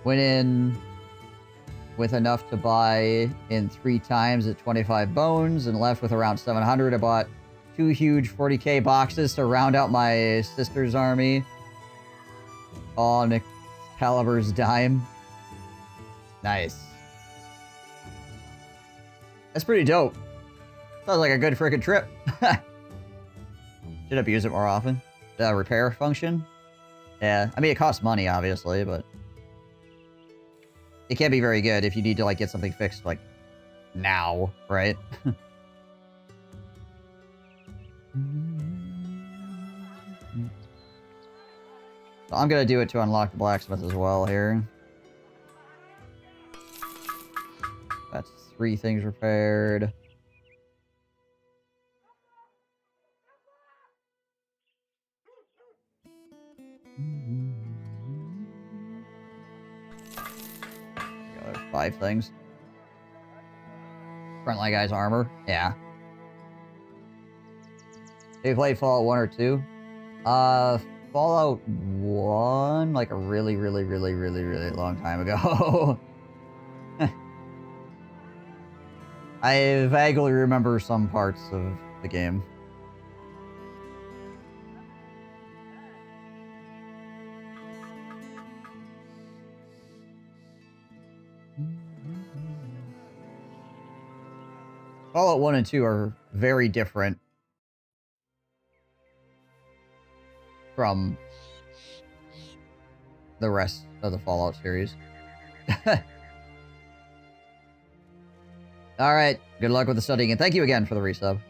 Went in with enough to buy in 3 times at 25 bones and left with around 700. I bought 2 huge 40k boxes to round out my sister's army. On Caliber's dime. Nice. That's pretty dope. Sounds like a good freaking trip. Should abuse it more often. The repair function? Yeah. I mean, it costs money, obviously, but... It can be very good if you need to, like, get something fixed, like, now, right? So I'm gonna do it to unlock the blacksmith as well here. That's 3 things repaired. Yeah, there's 5 things. Frontline guy's armor. Yeah. Have you played Fallout 1 or 2? Fallout 1, like a really long time ago. I vaguely remember some parts of the game. Fallout 1 and 2 are very different from the rest of the Fallout series. Alright, good luck with the studying, and thank you again for the resub.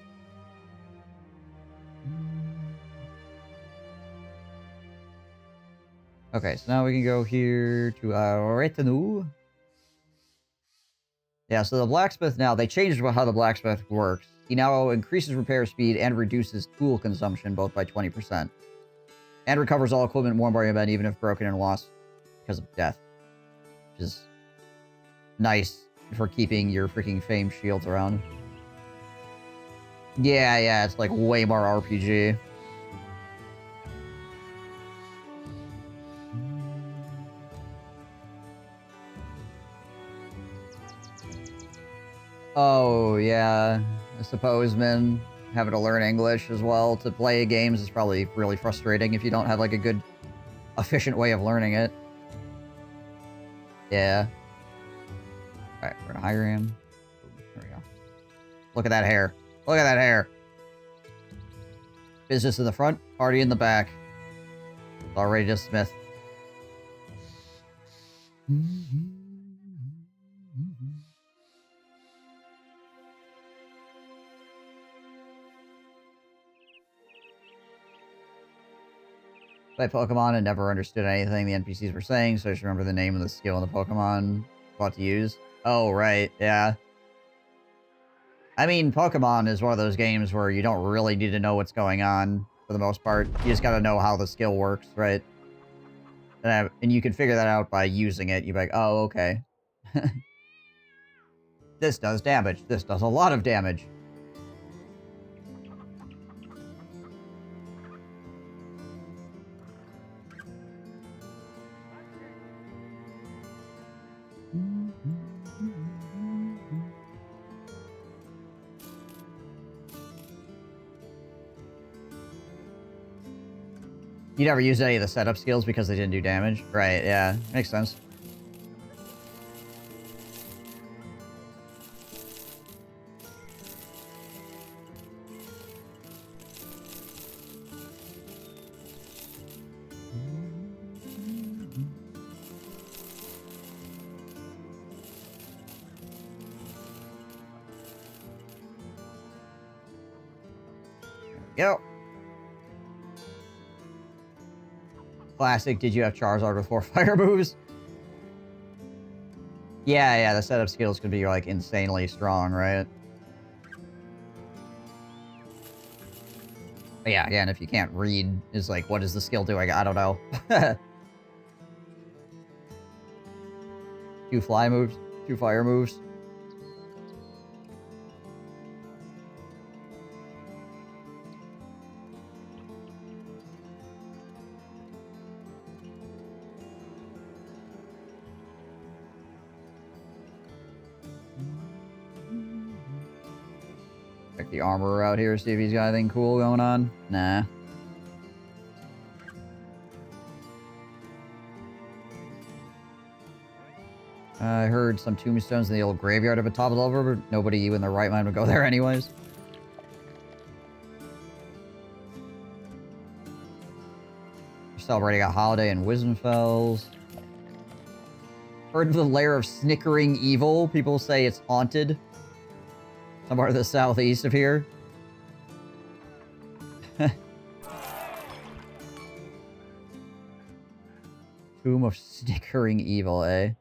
Okay, so now we can go here to our retinue. Yeah, so the blacksmith now, they changed how the blacksmith works. He now increases repair speed and reduces tool consumption both by 20%. And recovers all equipment worn by your men, even if broken and lost because of death. Which is nice for keeping your freaking fame shields around. Yeah, it's like way more RPG. Oh, yeah. I suppose, man, having to learn English as well to play games is probably really frustrating if you don't have, like, a good, efficient way of learning it. Yeah. Alright, we're gonna hire him. There we go. Look at that hair. Look at that hair. Business in the front, party in the back. Already just Smith. Played Pokemon and never understood anything the NPCs were saying, so I just remember the name of the skill in the Pokemon about to use. Oh, right, yeah. I mean, Pokemon is one of those games where you don't really need to know what's going on, for the most part. You just gotta know how the skill works, right? And you can figure that out by using it. You're like, oh, okay. This does damage. This does a lot of damage. You never used any of the setup skills because they didn't do damage? Right, yeah. Makes sense. There we go. Classic, did you have Charizard with 4 fire moves? Yeah, the setup skills could be, like, insanely strong, right? But yeah, again, if you can't read, is like, what does the skill do? I don't know. 2 fly moves, 2 fire moves. Check the armorer out here, see if he's got anything cool going on. Nah. I heard some tombstones in the old graveyard of a top level, but nobody in their right mind would go there anyways. We're celebrating a holiday in Wisdenfels. Heard of the lair of snickering evil. People say it's haunted. Somewhere to the southeast of here. Tomb of snickering evil, eh?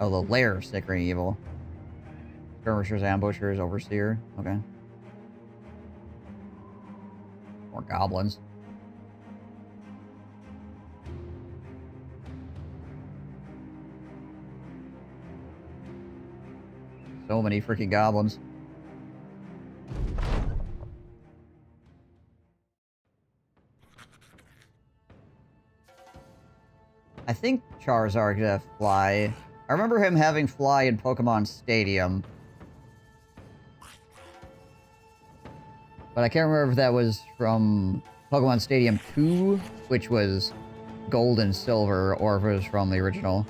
Oh, the lair of snickering evil. Skirmishers, ambushers, overseer. Okay. More goblins. So many freaking goblins. I think Charizard could have fly. I remember him having fly in Pokemon Stadium. But I can't remember if that was from Pokemon Stadium 2, which was gold and silver, or if it was from the original.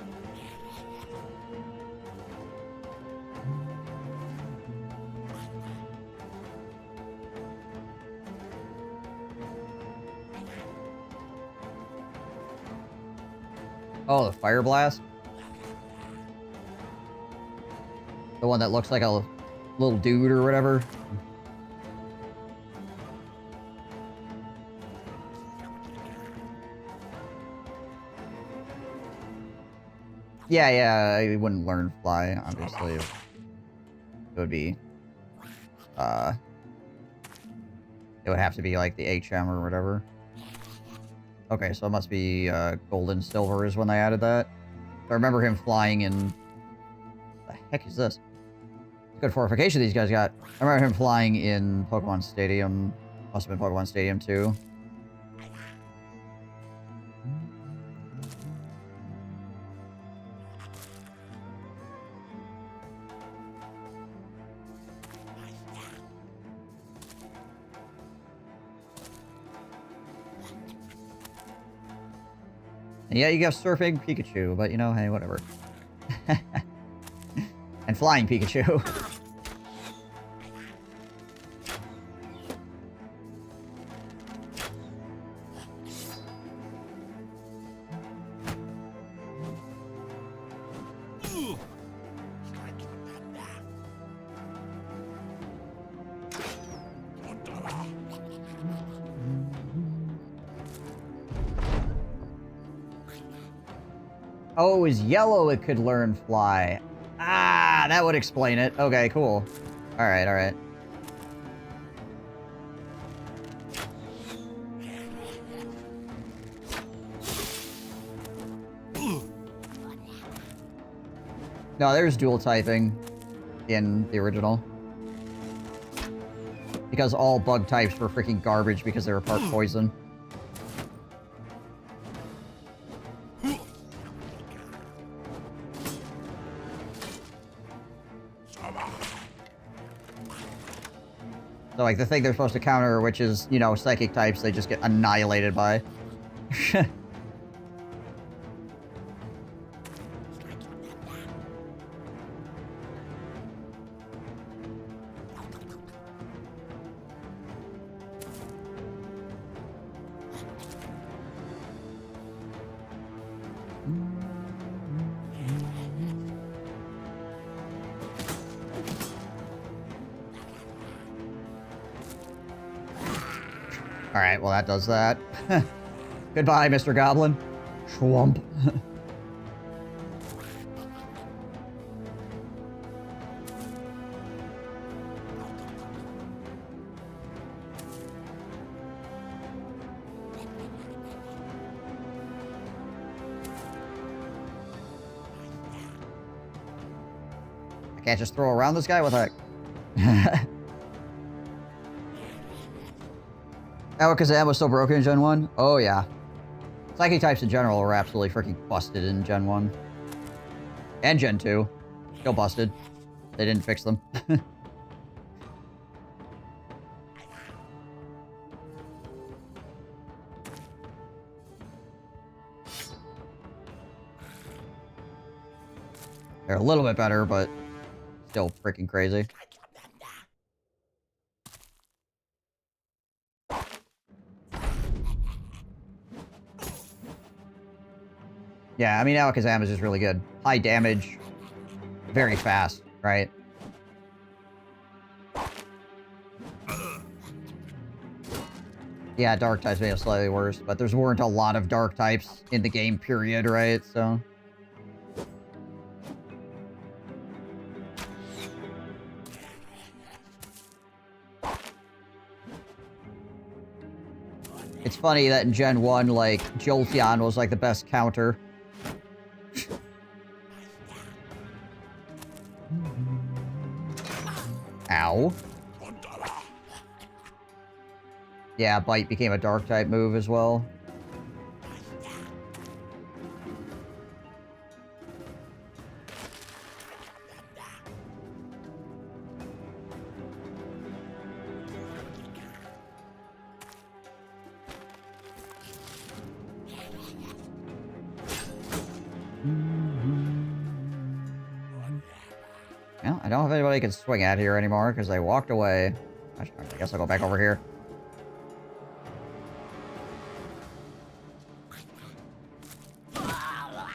Oh, the Fire Blast? The one that looks like a little dude or whatever? Yeah, I wouldn't learn fly, obviously. It would be, it would have to be like the HM or whatever. Okay, so it must be, gold and silver is when they added that. I remember him flying in... What the heck is this? Good fortification these guys got. I remember him flying in Pokemon Stadium. Must have been Pokemon Stadium 2. And yeah, you have Surfing Pikachu, but you know, hey, whatever. And Flying Pikachu. Oh, it was yellow it could learn fly. Ah, that would explain it. Okay, cool. Alright, alright. No, there's dual typing in the original. Because all bug types were freaking garbage because they were part poison. So, like, the thing they're supposed to counter, which is, you know, psychic types, they just get annihilated by. Alright, well that does that. Goodbye, Mr. Goblin. Schwump. I can't just throw around this guy? What the heck? Alakazam was so broken in Gen 1? Oh, yeah. Psychic types in general are absolutely freaking busted in Gen 1. And Gen 2. Still busted. They didn't fix them. They're a little bit better, but still freaking crazy. Yeah, I mean, Alakazam is just really good. High damage, very fast, right? Yeah, dark types may have slightly worse, but there weren't a lot of dark types in the game, period, right? So... It's funny that in Gen 1, like, Jolteon was, like, the best counter. Ow. Yeah, Bite became a Dark-type move as well. Well, I don't have anybody I can swing at here anymore, because they walked away. I guess I'll go back over here.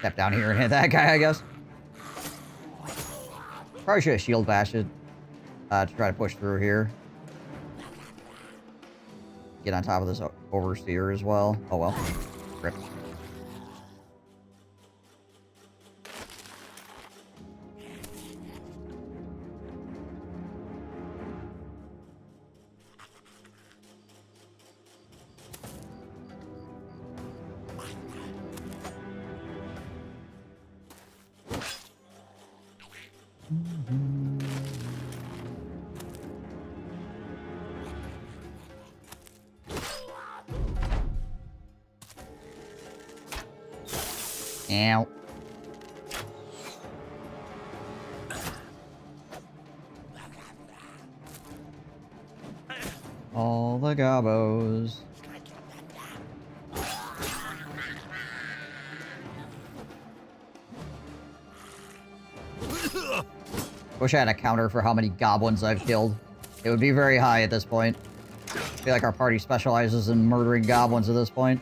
Step down here and hit that guy, I guess. Probably should have shield bashed it, to try to push through here. Get on top of this overseer as well. Oh well. Rip. Ow. All the gobos. Wish I had a counter for how many goblins I've killed. It would be very high at this point. I feel like our party specializes in murdering goblins at this point.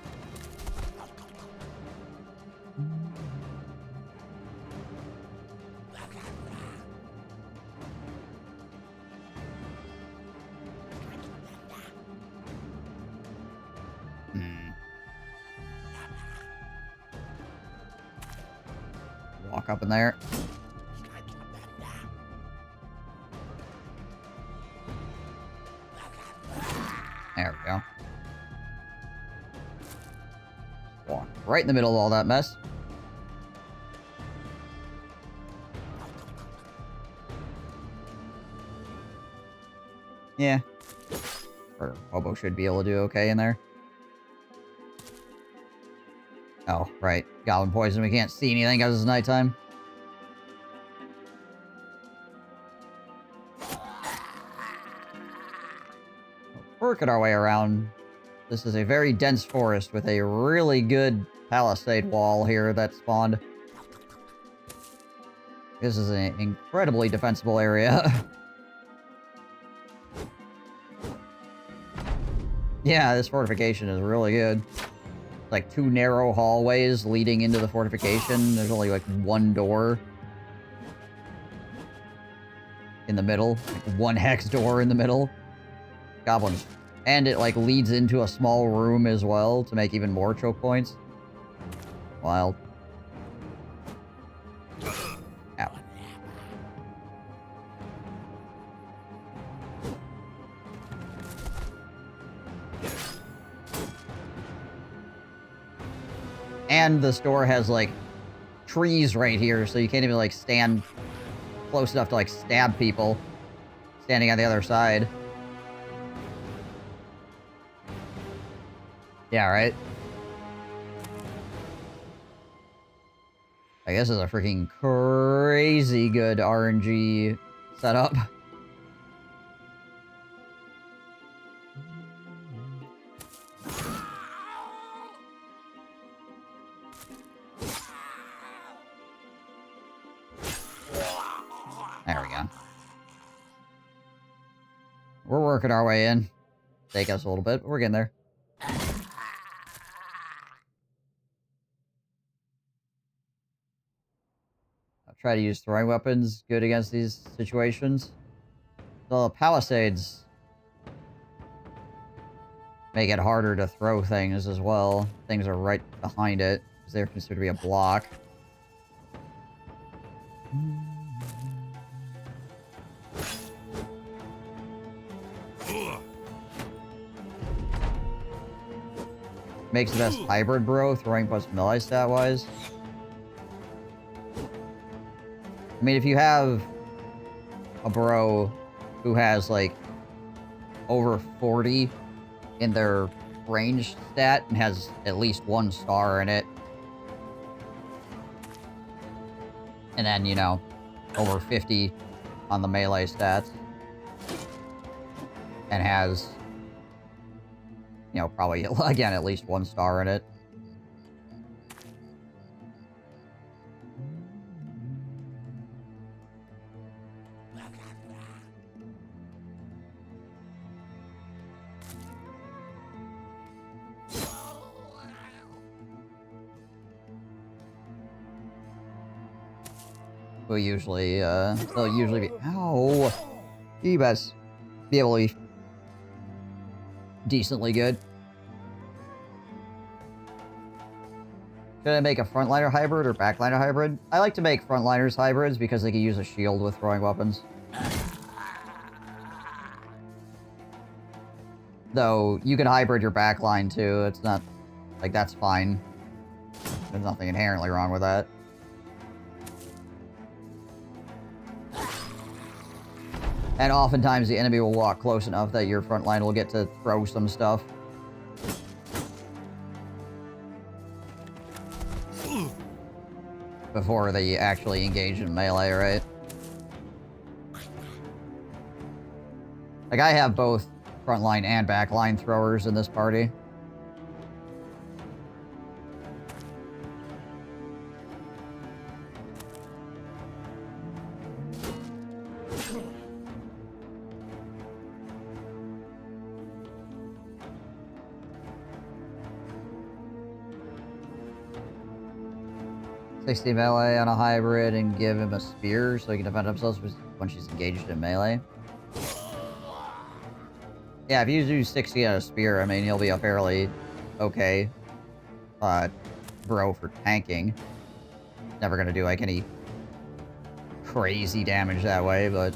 Walk up in there. There we go. Walk right in the middle of all that mess. Yeah. Or Hobo should be able to do okay in there. Oh, right. Goblin poison. We can't see anything because it's nighttime. Working our way around. This is a very dense forest with a really good palisade wall here that spawned. This is an incredibly defensible area. Yeah, this fortification is really good. Like 2 narrow hallways leading into the fortification. There's only like 1 door in the middle. Like 1 hex door in the middle. Goblins. And it like leads into a small room as well to make even more choke points. Wild. Ow. And the store has like trees right here, so you can't even like stand close enough to like stab people standing on the other side. Yeah, right? I guess it's a freaking crazy good RNG setup. There we go. We're working our way in. Take us a little bit, but we're getting there. I'll try to use throwing weapons good against these situations. The palisades make it harder to throw things as well. Things are right behind it, because they're considered to be a block. Makes the best hybrid bro, throwing plus melee stat-wise. I mean, if you have a bro who has, like, over 40 in their range stat and has at least 1 star in it, and then, you know, over 50 on the melee stats, and has, you know, probably, again, at least 1 star in it. Will usually, they'll usually be, ow! You best be able to be decently good. Should I make a frontliner hybrid or backliner hybrid? I like to make frontliners hybrids because they can use a shield with throwing weapons. Though, you can hybrid your backline too, it's not, like, that's fine. There's nothing inherently wrong with that. And oftentimes the enemy will walk close enough that your front line will get to throw some stuff. Before they actually engage in melee, right? Like, I have both frontline and backline throwers in this party. "60 melee on a hybrid and give him a spear so he can defend himself when she's engaged in melee." Yeah, if you do 60 on a spear, I mean, he'll be a fairly okay bro for tanking. Never gonna do, like, any crazy damage that way, but...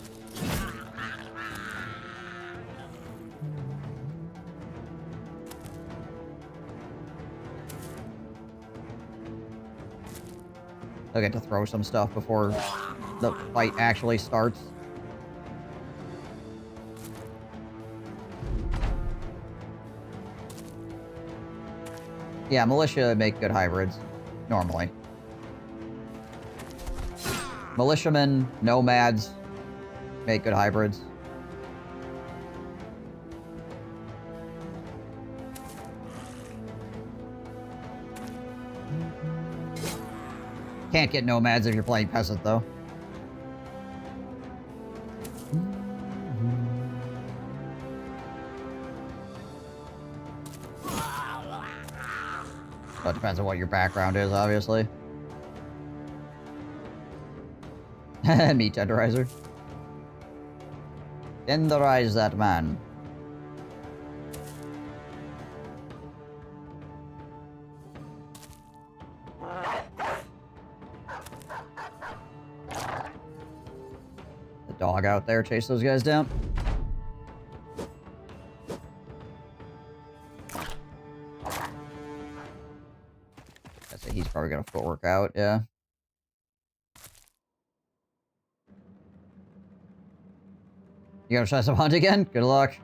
They'll get to throw some stuff before the fight actually starts. Yeah, militia make good hybrids, normally. Militiamen, nomads, make good hybrids. Can't get nomads if you're playing peasant, though. Well, it depends on what your background is, obviously. Meat tenderizer. Tenderize that man. The dog out there chase those guys down. I say he's probably got a footwork out, yeah. You gonna try some hunt again? Good luck.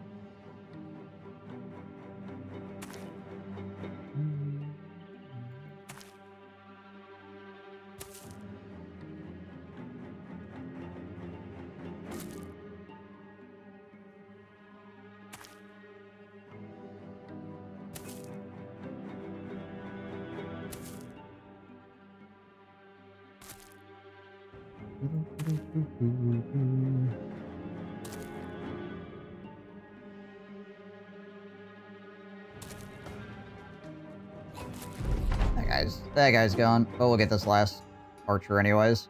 That guy's gone. But we'll get this last archer anyways.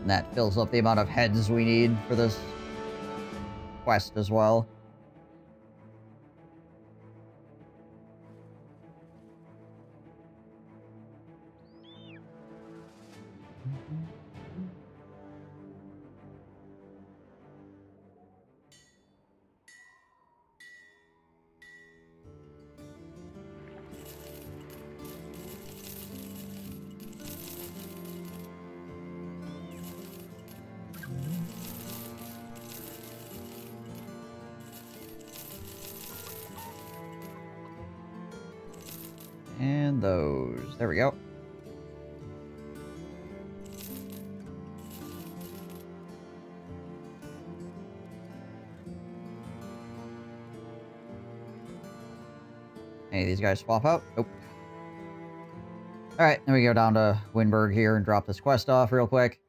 And that fills up the amount of heads we need for this quest as well. And those. There we go. Any of these guys swap out? Nope. Alright, then we go down to Winburg here and drop this quest off real quick.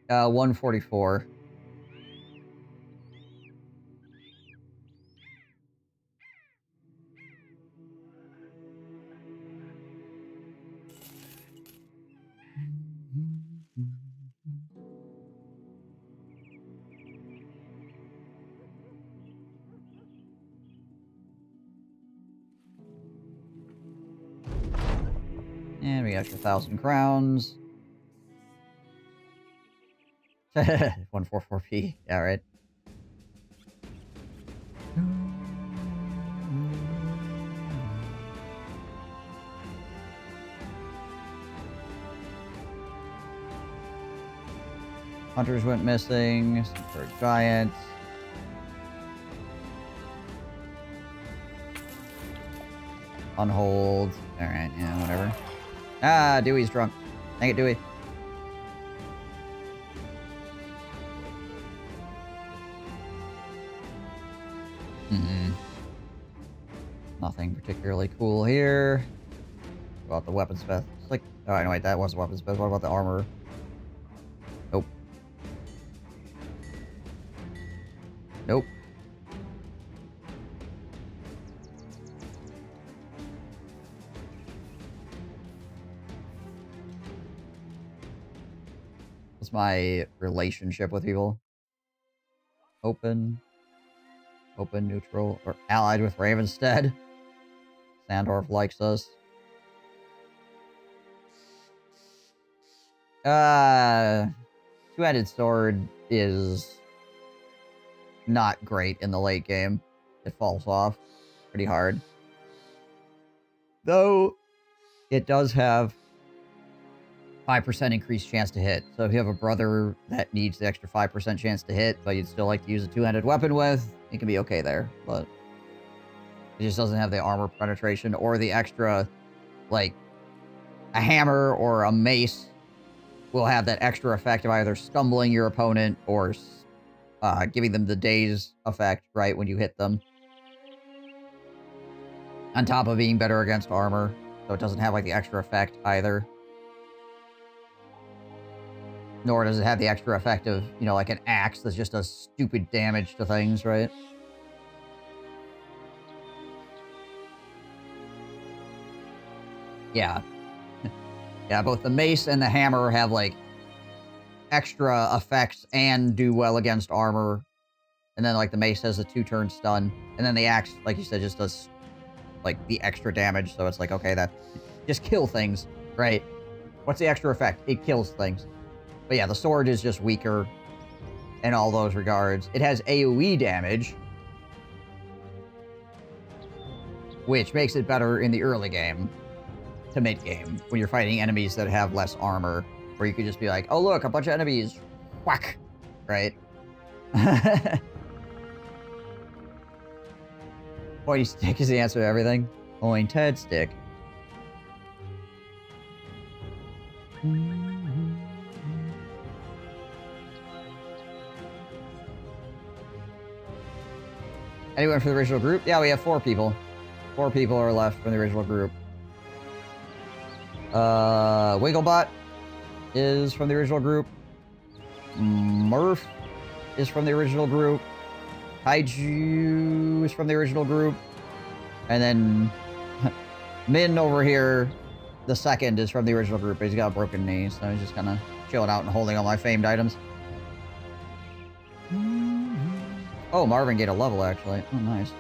144. And we got your 1,000 crowns. 144p. Yeah, right. Hunters went missing. Super giants. On hold. Alright, yeah, whatever. Ah, Dewey's drunk. Dang it, Dewey. Nothing particularly cool here. What about the weaponsmith? It's like, oh, no, wait, that was weaponsmith. What about the armor? Nope. Nope. What's my relationship with people? Open, neutral, or allied with Ravenstead. Sandorf likes us. Two-handed sword is not great in the late game. It falls off pretty hard. Though, it does have 5% increased chance to hit. So if you have a brother that needs the extra 5% chance to hit, but you'd still like to use a two-handed weapon with, it can be okay there. But it just doesn't have the armor penetration or the extra, like, a hammer or a mace will have that extra effect of either stumbling your opponent or giving them the daze effect, right, when you hit them. On top of being better against armor. So it doesn't have, like, the extra effect either. Nor does it have the extra effect of, you know, like an axe that just does stupid damage to things, right? Yeah. Yeah, both the mace and the hammer have, like, extra effects and do well against armor. And then, like, the mace has a 2-turn stun. And then the axe, like you said, just does, like, the extra damage. So it's like, okay, that... just kill things, right? What's the extra effect? It kills things. But yeah, the sword is just weaker in all those regards. It has AoE damage, which makes it better in the early game to mid-game, when you're fighting enemies that have less armor, where you could just be like, oh look, a bunch of enemies, whack, right? Pointy stick is the answer to everything. Pointed stick. Anyone from the original group? Yeah, we have 4 people. 4 people are left from the original group. Wigglebot is from the original group. Murph is from the original group. Kaiju is from the original group. And then Min over here, the second, is from the original group. But he's got a broken knee, so he's just kind of chilling out and holding all my famed items. Oh, Marvin gained a level, actually. Oh, nice.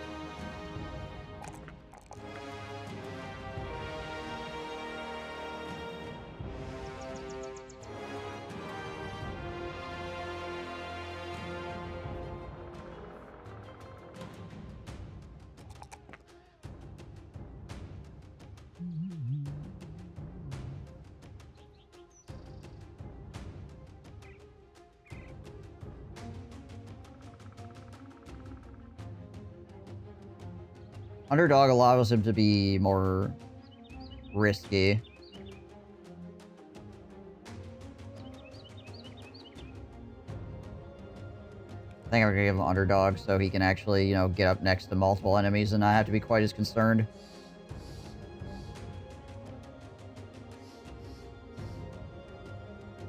Underdog allows him to be more risky. I think I'm gonna give him underdog so he can actually, you know, get up next to multiple enemies and not have to be quite as concerned.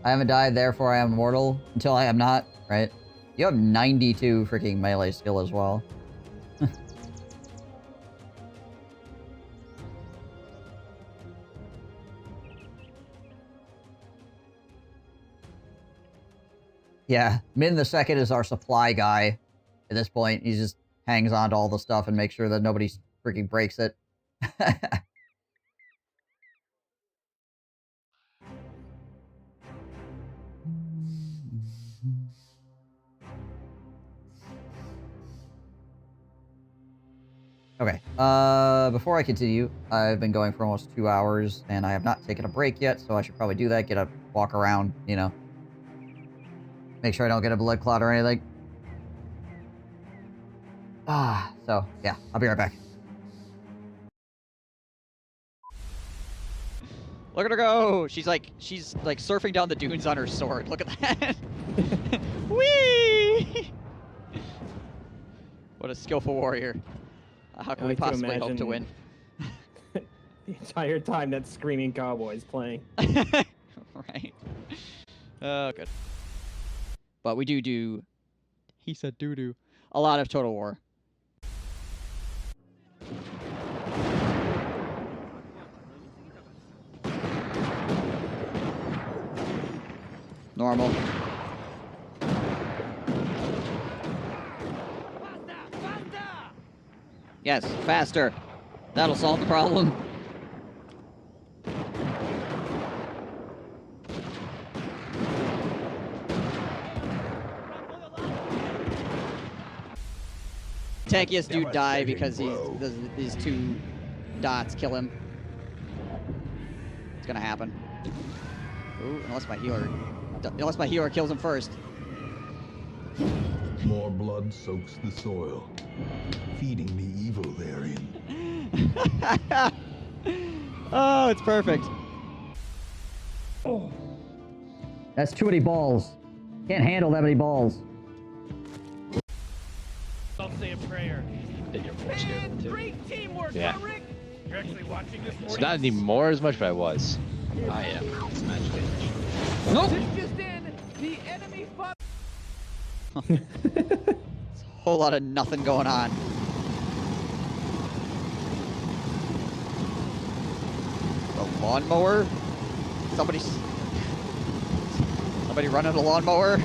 I haven't died, therefore I am immortal until I am not, right? You have 92 freaking melee skill as well. Yeah, Min the second is our supply guy at this point. He just hangs on to all the stuff and makes sure that nobody freaking breaks it. Okay, before I continue, I've been going for almost 2 hours, and I have not taken a break yet, so I should probably do that, get up, walk around, you know. Make sure I don't get a blood clot or anything. So, yeah, I'll be right back. Look at her go! She's like surfing down the dunes on her sword. Look at that! Whee! What a skillful warrior. How can we possibly hope to win? The entire time that Screaming Cowboy's playing. Right. Oh, good. But we do... He said doo-doo. A lot of Total War. Normal. Yes, faster. That'll solve the problem. Tankiest dude die because these 2 dots kill him. It's gonna happen. Ooh, unless my healer kills him first. More blood soaks the soil, feeding the evil therein. Oh, it's perfect. Oh. That's too many balls. Can't handle that many balls. I'll say a prayer. Man, great teamwork, Rick. You're actually watching this morning. It's not anymore as much, but I was. I am. Smash damage. Nope. This just in, the enemy fought. It's a whole lot of nothing going on. The lawnmower? Somebody running a lawnmower?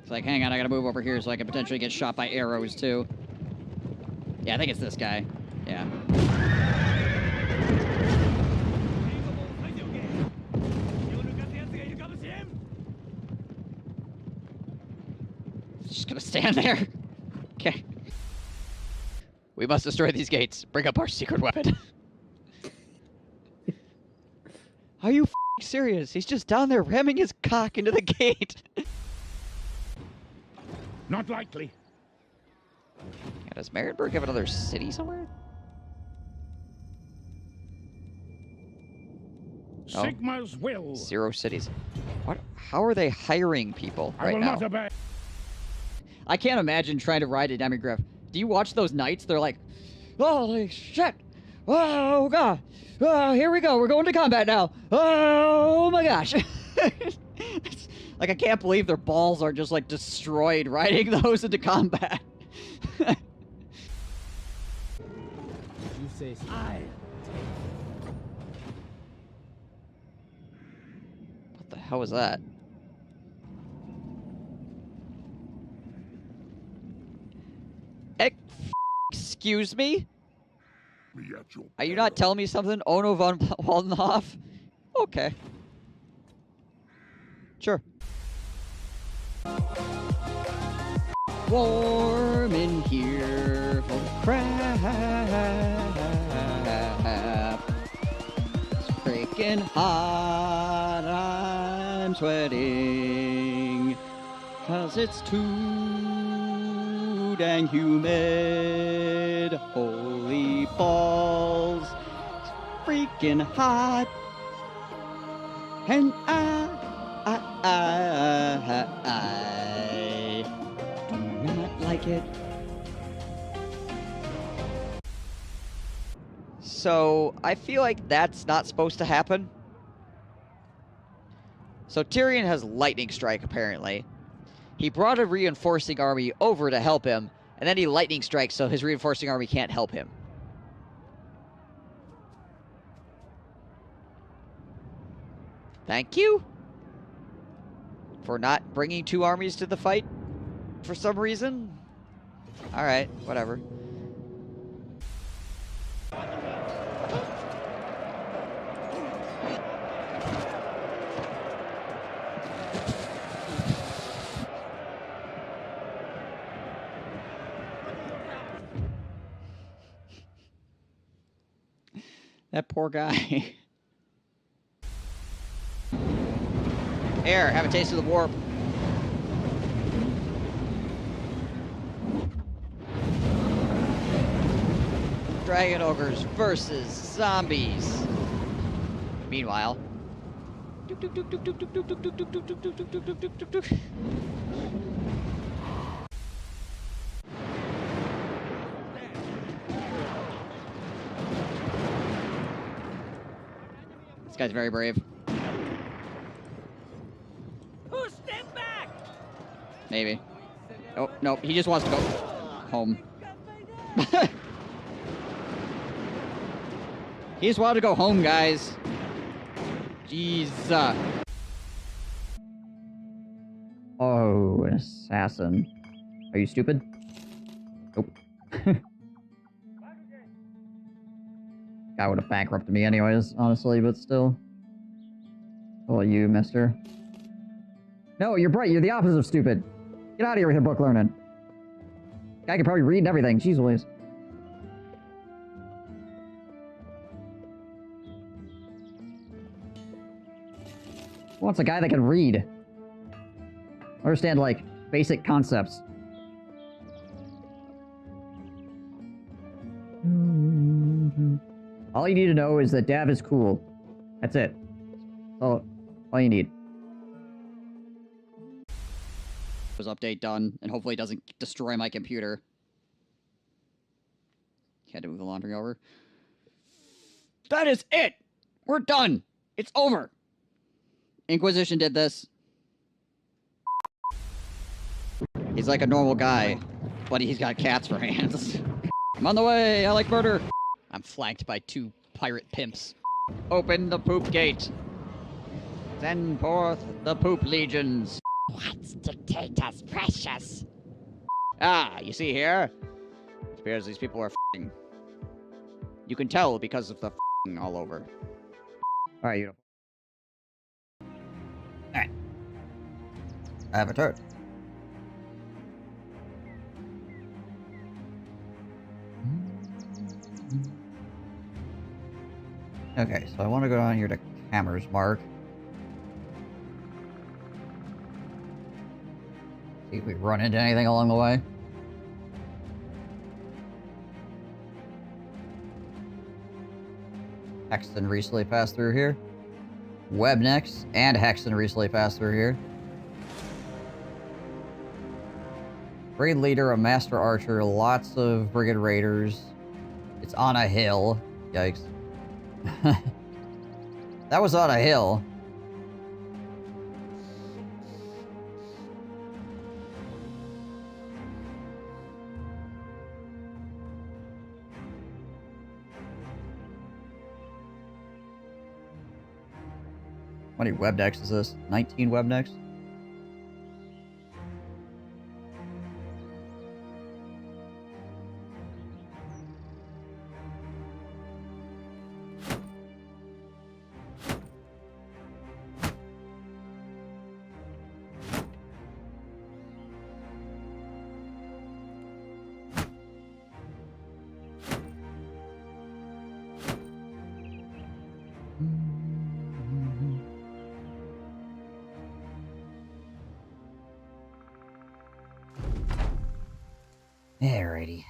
It's like, hang on, I gotta move over here so I can potentially get shot by arrows, too. Yeah, I think it's this guy. Yeah. Just gonna stand there. Okay. We must destroy these gates. Bring up our secret weapon. Are you f***ing serious? He's just down there ramming his cock into the gate. Not likely. Yeah, does Marienburg have another city somewhere? Oh. Sigma's will. 0 cities. What? How are they hiring people I right will now? not obey. I can't imagine trying to ride a demigryph. Do you watch those knights? They're like, holy shit! Oh god! Oh, here we go. We're going to combat now. Oh my gosh! It's like I can't believe their balls are just like destroyed riding those into combat. You say What the hell was that? Excuse me? Are you not telling me something? Ono von Waldenhof? Okay. Sure. Warm in here. Holy crap. It's freaking hot. I'm sweating. 'Cause it's too dang humid. Holy balls. It's freaking hot. And I do not like it. So, I feel like that's not supposed to happen. So Tyrion has lightning strike, apparently. He brought a reinforcing army over to help him, and then he lightning strikes, so his reinforcing army can't help him. Thank you for not bringing 2 armies to the fight for some reason. Alright, whatever. That poor guy. Here, have a taste of the warp. Dragon ogres versus zombies. Meanwhile. This guy's very brave. Maybe. Oh, no, he just wants to go home. He just wanted to go home, guys. Jeez. Oh, an assassin. Are you stupid? Nope. Guy would have bankrupted me anyways, honestly, but still. Oh, you, mister. No, you're bright. You're the opposite of stupid. Get out of here with your book learning. Guy can probably read and everything. Jeez Louise. Who wants a guy that can read? Understand, like, basic concepts. All you need to know is that Dav is cool. That's it. All you need. Update done, and hopefully it doesn't destroy my computer. Had to move the laundry over. That is it! We're done! It's over! Inquisition did this. He's like a normal guy, but he's got cats for hands. I'm on the way! I like murder! I'm flanked by 2 pirate pimps. Open the poop gate! Send forth the poop legions! What's dictators precious? Ah, you see here? It appears these people are f***ing. You can tell because of the f***ing all over. Alright, you. Alright. I have a turret. Okay, so I want to go down here to Hammer's Mark. See if we run into anything along the way. Hexton recently passed through here. Webnecks and Hexen recently passed through here. Brigade leader, a master archer, lots of brigade raiders. It's on a hill. Yikes. That was on a hill. How many web decks is this? 19 web decks? Alrighty.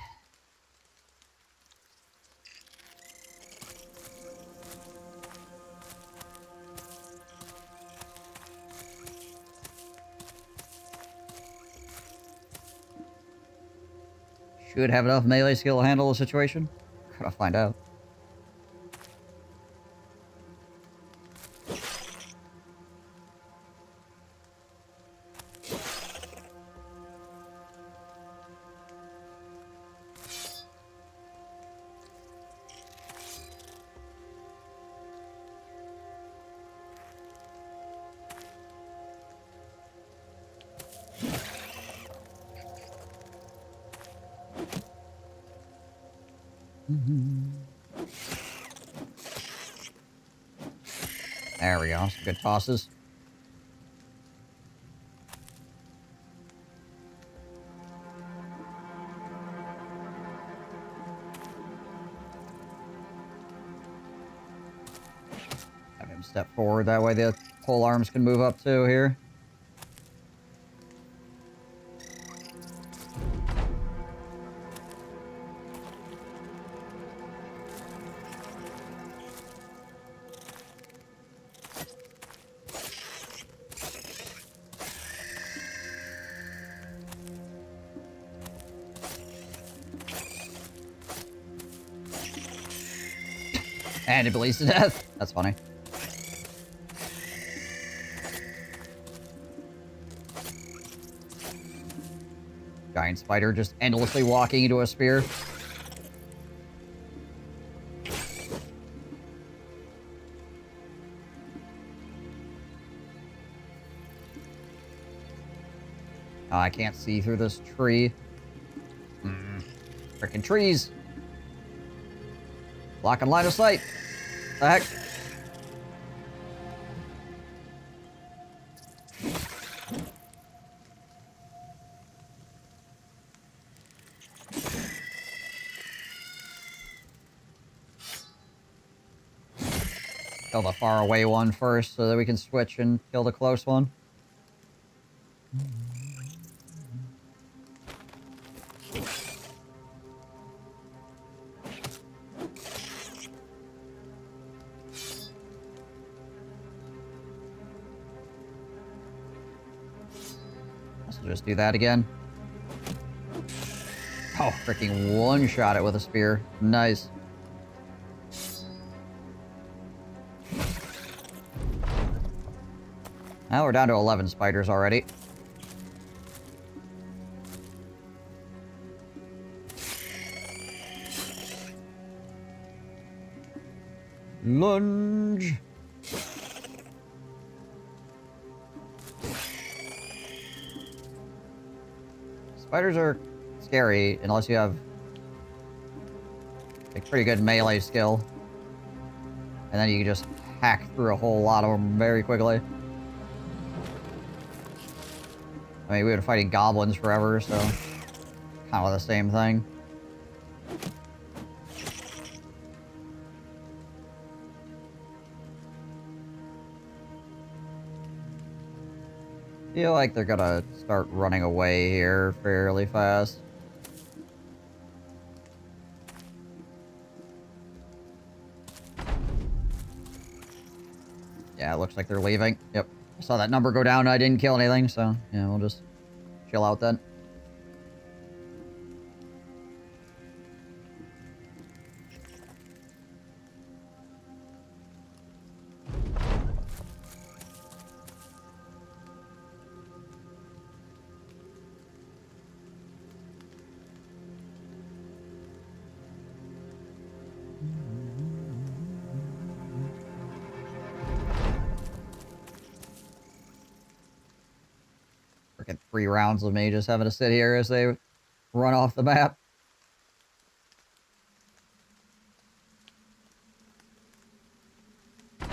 Should have enough melee skill to handle the situation. Gotta find out. There we go. Some good tosses. Have him step forward. That way the pole arms can move up too here. And it bleeds to death. That's funny. Giant spider just endlessly walking into a spear. Oh, I can't see through this tree. Frickin' trees. Blocking line of sight. The heck? Kill the far away one first so that we can switch and kill the close one. Just do that again. Oh, freaking one-shot it with a spear. Nice. Now we're down to 11 spiders already. Lunge. Spiders are scary unless you have a pretty good melee skill. And then you can just hack through a whole lot of them very quickly. I mean, we've been fighting goblins forever, so kind of the same thing. Feel like they're gonna start running away here fairly fast. Yeah, it looks like they're leaving. Yep. I saw that number go down and I didn't kill anything, so yeah, we'll just chill out then. Freaking 3 rounds of me just having to sit here as they run off the map. I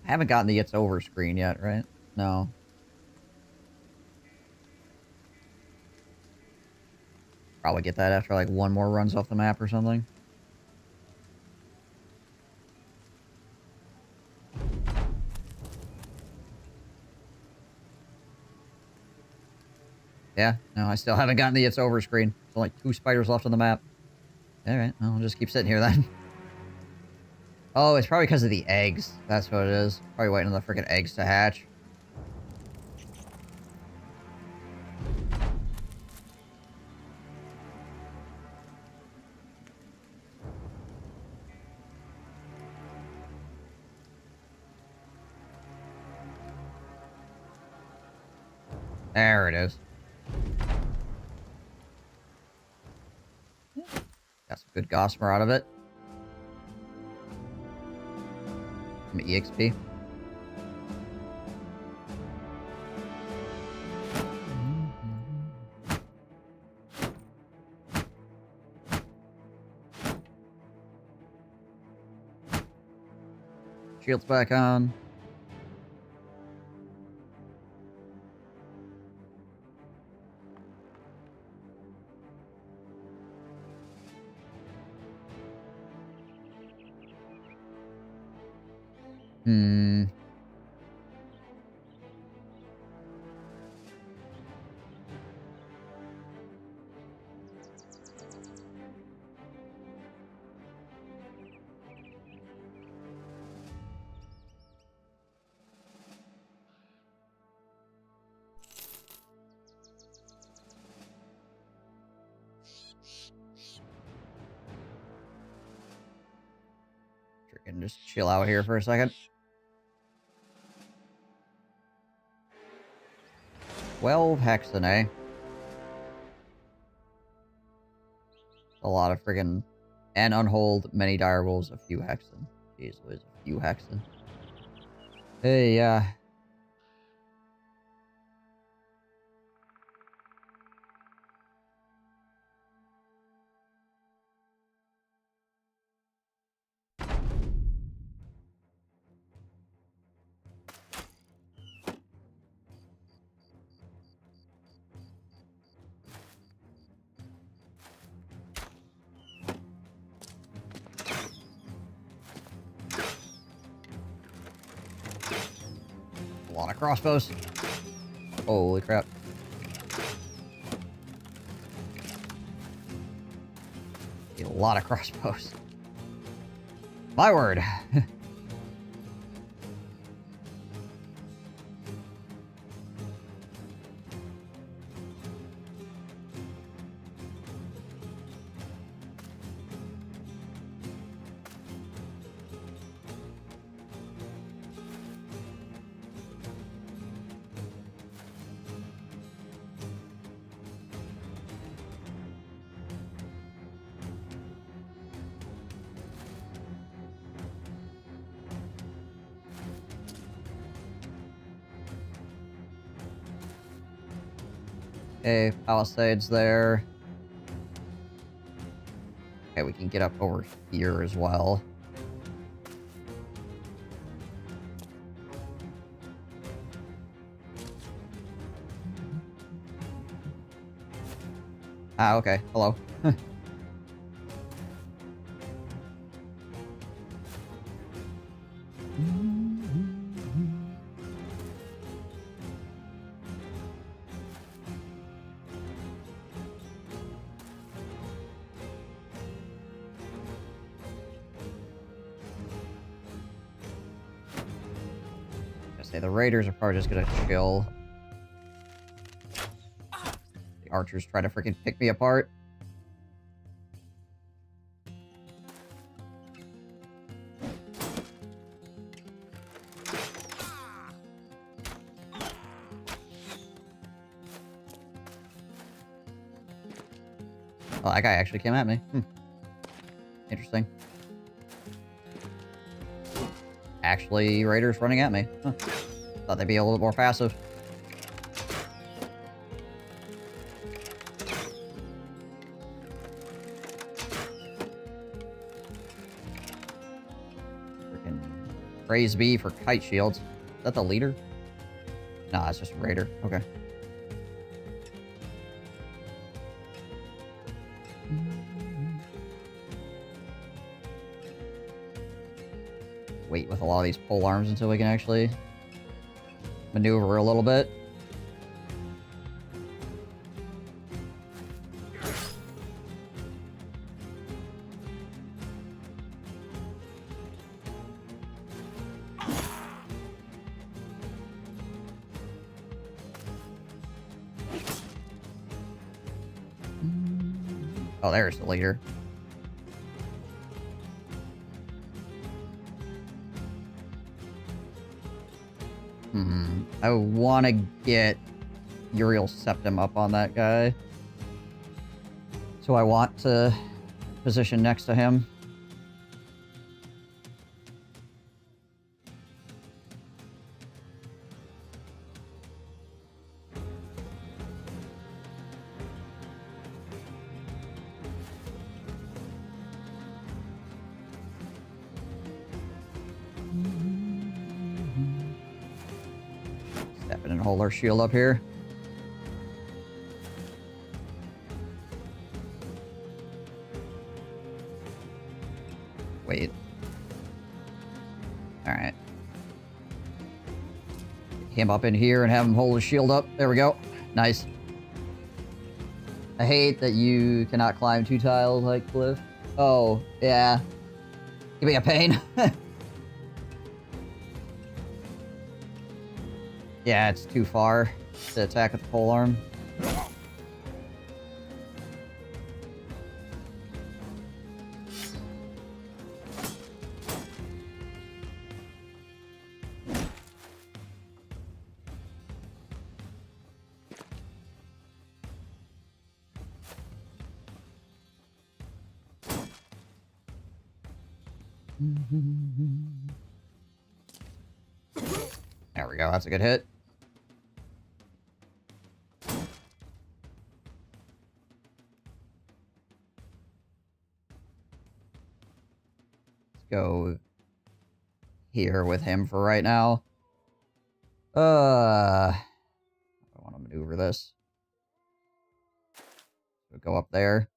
haven't gotten the It's Over screen yet, right? No. Probably get that after like 1 more runs off the map or something. Yeah, no, I still haven't gotten the It's Over screen. There's only 2 spiders left on the map. Alright, well, I'll just keep sitting here then. Oh, it's probably because of the eggs. That's what it is. Probably waiting on the freaking eggs to hatch. There it is. Got some good Gossamer out of it. Some EXP. Shields back on. Hmm. Freaking just chill out here for a second. 12 hexen, eh? A lot of friggin' and unhold many dire wolves, a few hexen. Jeez, Liz, a few hexen. Hey, a lot of crossbows. Holy crap. A lot of crossbows. My word. Okay, palisades there. Okay, we can get up over here as well. Ah, okay. Hello. say the raiders are probably just gonna chill. The archers try to freaking pick me apart. Oh, that guy actually came at me. Interesting. Actually, raiders running at me. Huh. Thought they'd be a little more passive. Freaking praise be for kite shields. Is that the leader? No, it's just a raider. Okay. Wait with a lot of these pole arms until we can actually maneuver a little bit. Oh, there's the leader. I want to get Uriel Septim up on that guy. So I want to position next to him. Step in and hold our shield up here. Wait. Alright. Him up in here and have him hold his shield up. There we go. Nice. I hate that you cannot climb 2 tile like Cliff. Oh, yeah. Give me a pain. Yeah, it's too far to attack with the polearm. There we go, that's a good hit. Let's go here with him for right now. I want to maneuver this. We'll go up there.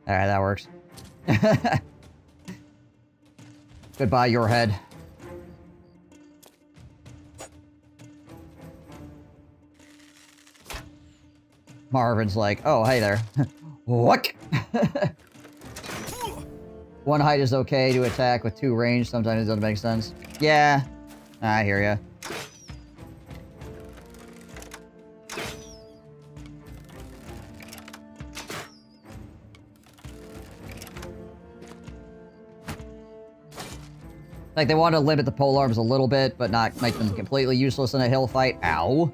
Alright, that works. Goodbye, your head. Marvin's like, oh, hey there. What? One height is okay to attack with 2 range. Sometimes it doesn't make sense. Yeah, I hear ya. Like, they want to limit the polearms a little bit, but not make them completely useless in a hill fight. Ow.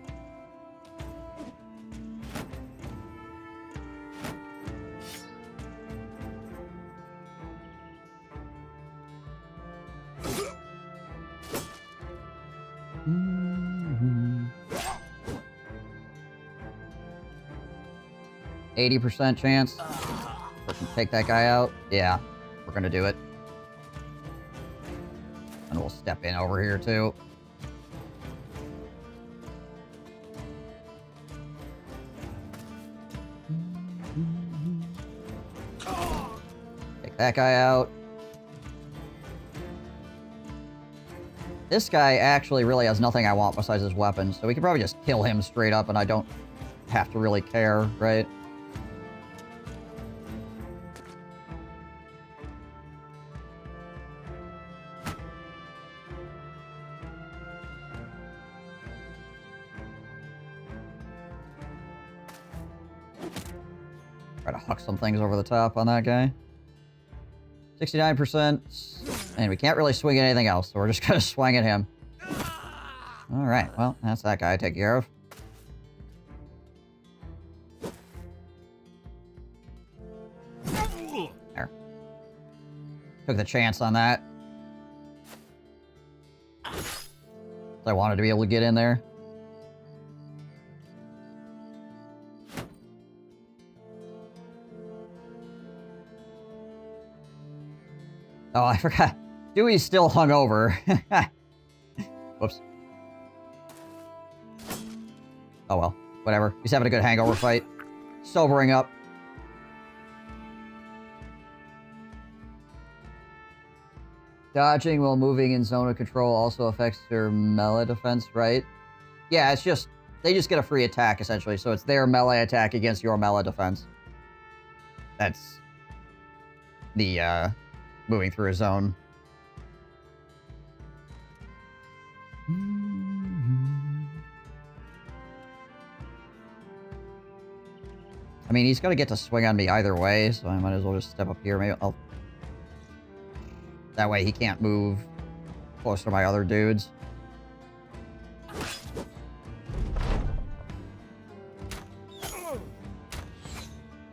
Mm-hmm. 80% chance. We can take that guy out. Yeah, we're gonna do it. And we'll step in over here, too. Take that guy out. This guy actually really has nothing I want besides his weapons, so we can probably just kill him straight up and I don't have to really care, right? Try to huck some things over the top on that guy. 69%. And we can't really swing at anything else, so we're just gonna swing at him. Alright, well, that's that guy taken care of. There. Took the chance on that. I wanted to be able to get in there. Oh, I forgot. Dewey's still hungover. Whoops. Oh well, whatever. He's having a good hangover fight. Sobering up. Dodging while moving in zone of control also affects their melee defense, right? Yeah, it's just... They just get a free attack, essentially. So it's their melee attack against your melee defense. That's... the, moving through a zone. I mean, he's gonna get to swing on me either way, so I might as well just step up here. Maybe I'll... That way he can't move close to my other dudes.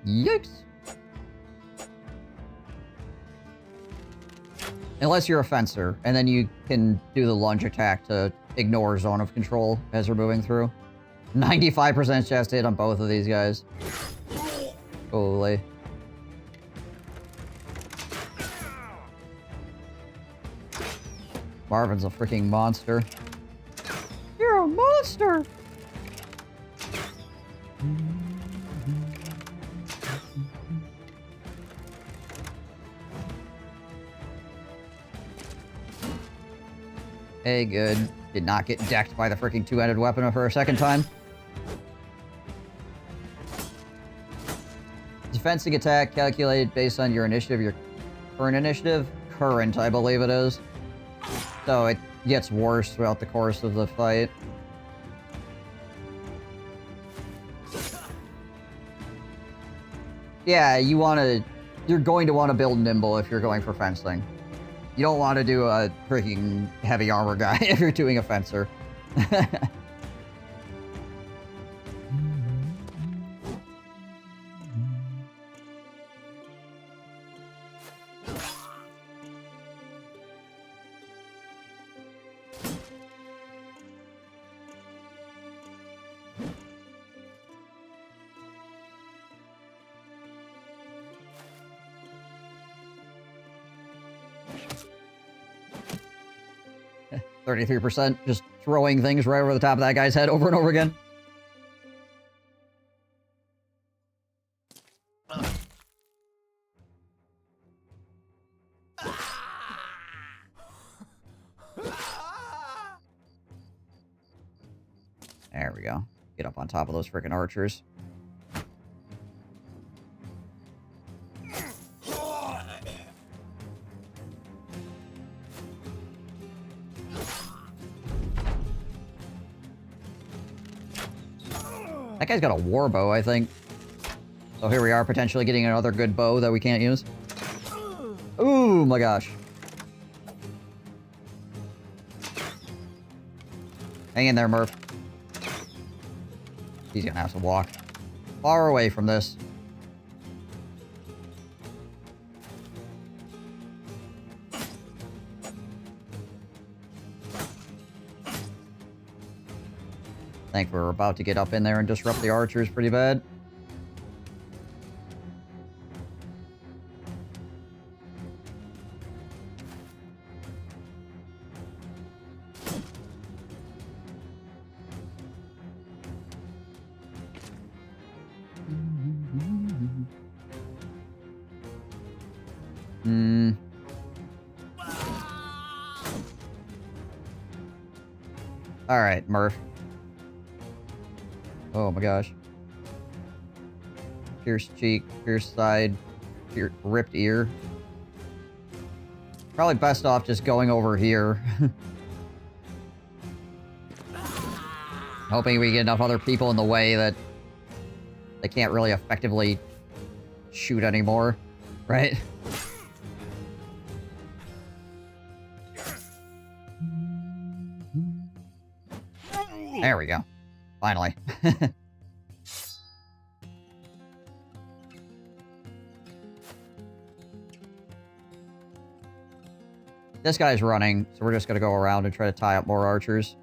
Yikes! Unless you're a fencer, and then you can do the lunge attack to ignore zone of control as we're moving through. 95% chest hit on both of these guys. Holy. Marvin's a freaking monster. You're a monster! Hey, good. Did not get decked by the freaking two-handed weapon for a second time. Defensing attack calculated based on your initiative, your current initiative? Current, I believe it is. So it gets worse throughout the course of the fight. Yeah, you're going to want to build nimble if you're going for fencing. You don't want to do a freaking heavy armor guy if you're doing a fencer. %, just throwing things right over the top of that guy's head over and over again. There we go. Get up on top of those freaking archers. That guy's got a war bow, I think. So here we are, potentially getting another good bow that we can't use. Ooh, my gosh. Hang in there, Murph. He's gonna have to walk far away from this. I think we're about to get up in there and disrupt the archers pretty bad. Alright, Murph. Oh my gosh. Pierced cheek, pierced side, ripped ear. Probably best off just going over here. Hoping we get enough other people in the way that they can't really effectively shoot anymore, right? There we go. Finally. This guy's running, so we're just gonna go around and try to tie up more archers.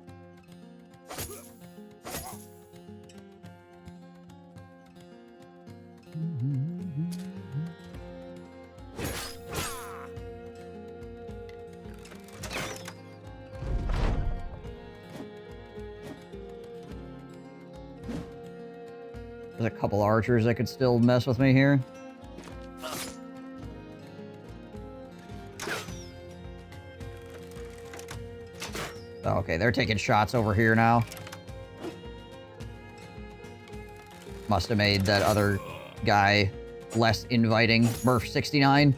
There's a couple archers that could still mess with me here. Oh, okay, they're taking shots over here now. Must have made that other guy less inviting. Murph 69.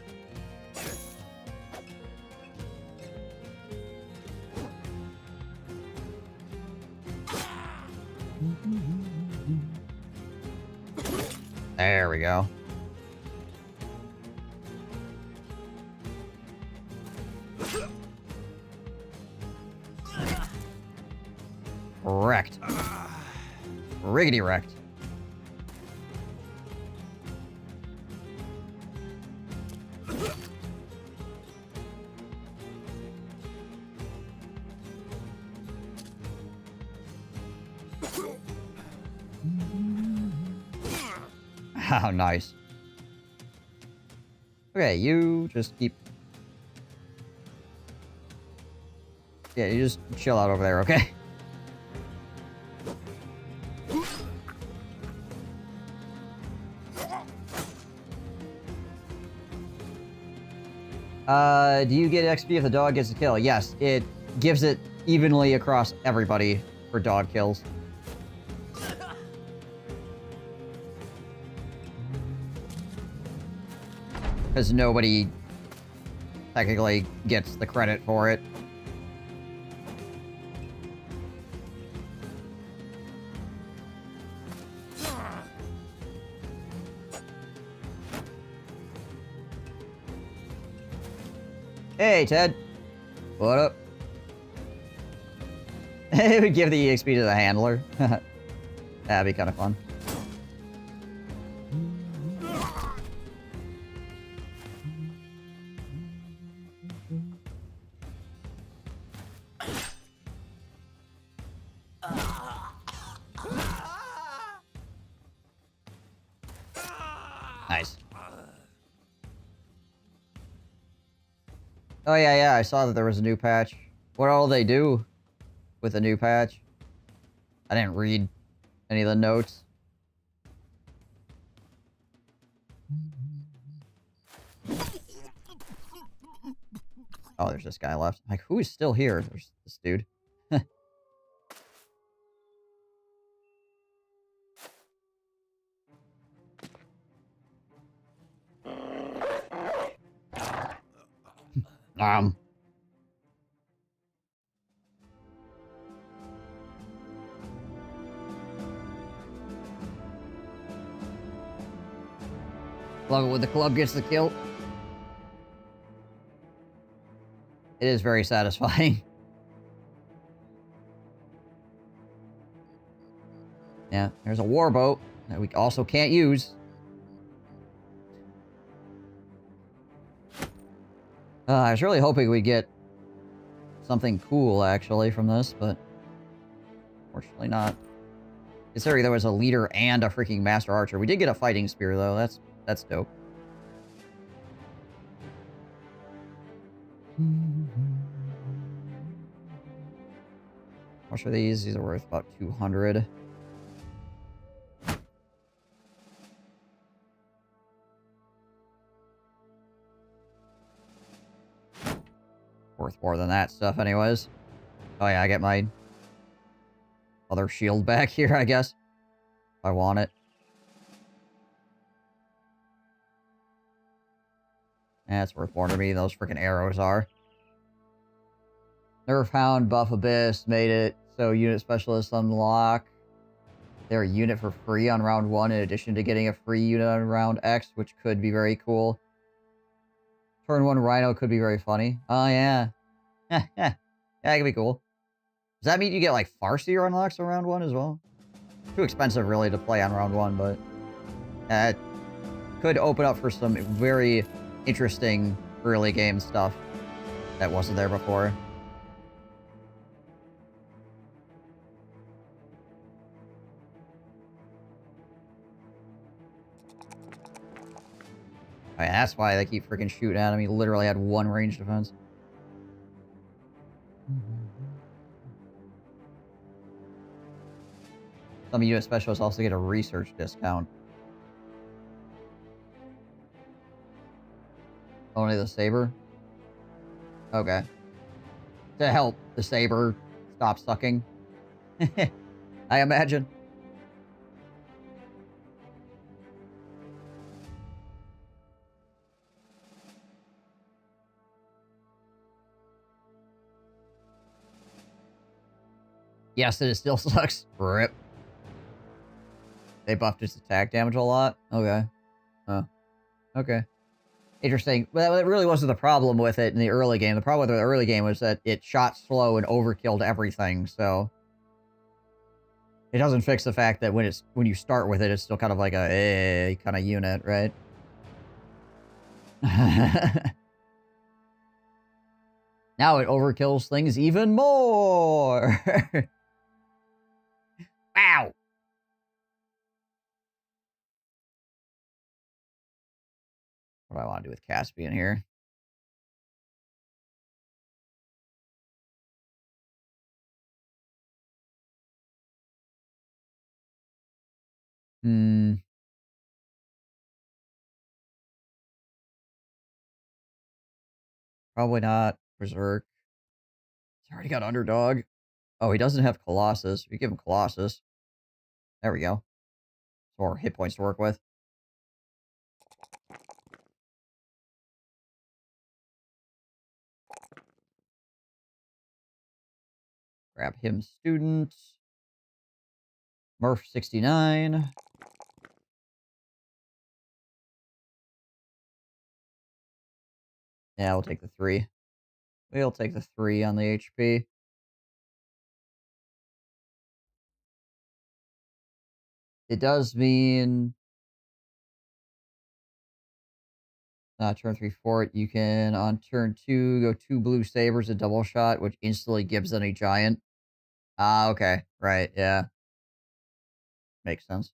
There we go. Wrecked. Riggedy wrecked. How nice. Okay, you just keep... Yeah, you just chill out over there, okay? Do you get XP if the dog gets a kill? Yes, it gives it evenly across everybody for dog kills. Because nobody technically gets the credit for it. Hey, Ted. What up? It would give the EXP to the handler. That'd be kind of fun. Nice. Oh, yeah, I saw that there was a new patch. What all they do with the new patch? I didn't read any of the notes. Oh, there's this guy left. Like, who is still here? There's this dude. Love it when the club gets the kill. It is very satisfying. Yeah, there's a warboat that we also can't use. I was really hoping we'd get something cool, actually, from this, but unfortunately not. Considering there was a leader and a freaking master archer. We did get a fighting spear, though. That's dope. How much are these? These are worth about 200. Worth more than that stuff anyways. Oh yeah, I get my other shield back here, I guess. If I want it. That's worth more to me, those freaking arrows are. Nerf Hound, Buff Abyss, made it so unit specialists unlock their unit for free on round 1 in addition to getting a free unit on round X, which could be very cool. Turn 1 Rhino could be very funny. Oh, yeah. Yeah, that could be cool. Does that mean you get, like, Farseer unlocks on round 1 as well? Too expensive, really, to play on round 1, but... it could open up for some very interesting early game stuff that wasn't there before. I mean, that's why they keep freaking shooting at him. He literally had 1 range defense. Some unit specialists also get a research discount. Only the saber? Okay. To help the saber stop sucking. I imagine. Yes, it still sucks. Rip. They buffed its attack damage a lot? Okay. Huh. Okay. Interesting. Well, it really wasn't the problem with it in the early game. The problem with the early game was that it shot slow and overkilled everything, so... It doesn't fix the fact that when you start with it, it's still kind of like a kind of unit, right? Now it overkills things even more! Wow! What do I want to do with Caspian here? Probably not. Berserk. He's already got Underdog. Oh, he doesn't have Colossus. We give him Colossus. There we go. More hit points to work with. Grab him student. Murph 69. Yeah, we'll take the 3. We'll take the 3 on the HP. It does mean... turn 3 fort. You can, on turn 2, go 2 blue sabers, a double shot, which instantly gives any giant. Ah, okay. Right, yeah. Makes sense.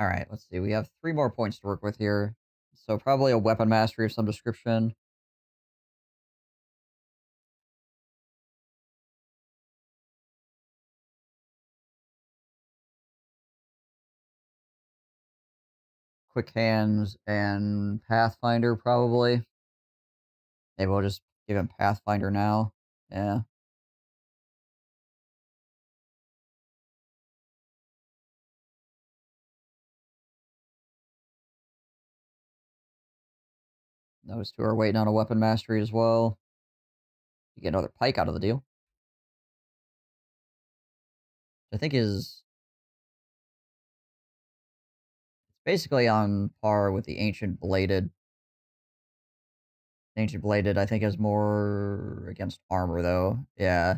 Alright, let's see. We have 3 more points to work with here. So probably a weapon mastery of some description. Quick hands and Pathfinder, probably. Maybe we'll just give him Pathfinder now. Yeah. Those 2 are waiting on a weapon mastery as well. You get another pike out of the deal. I think is... It's basically on par with the Ancient Bladed. Ancient Bladed, I think, is more against armor, though. Yeah.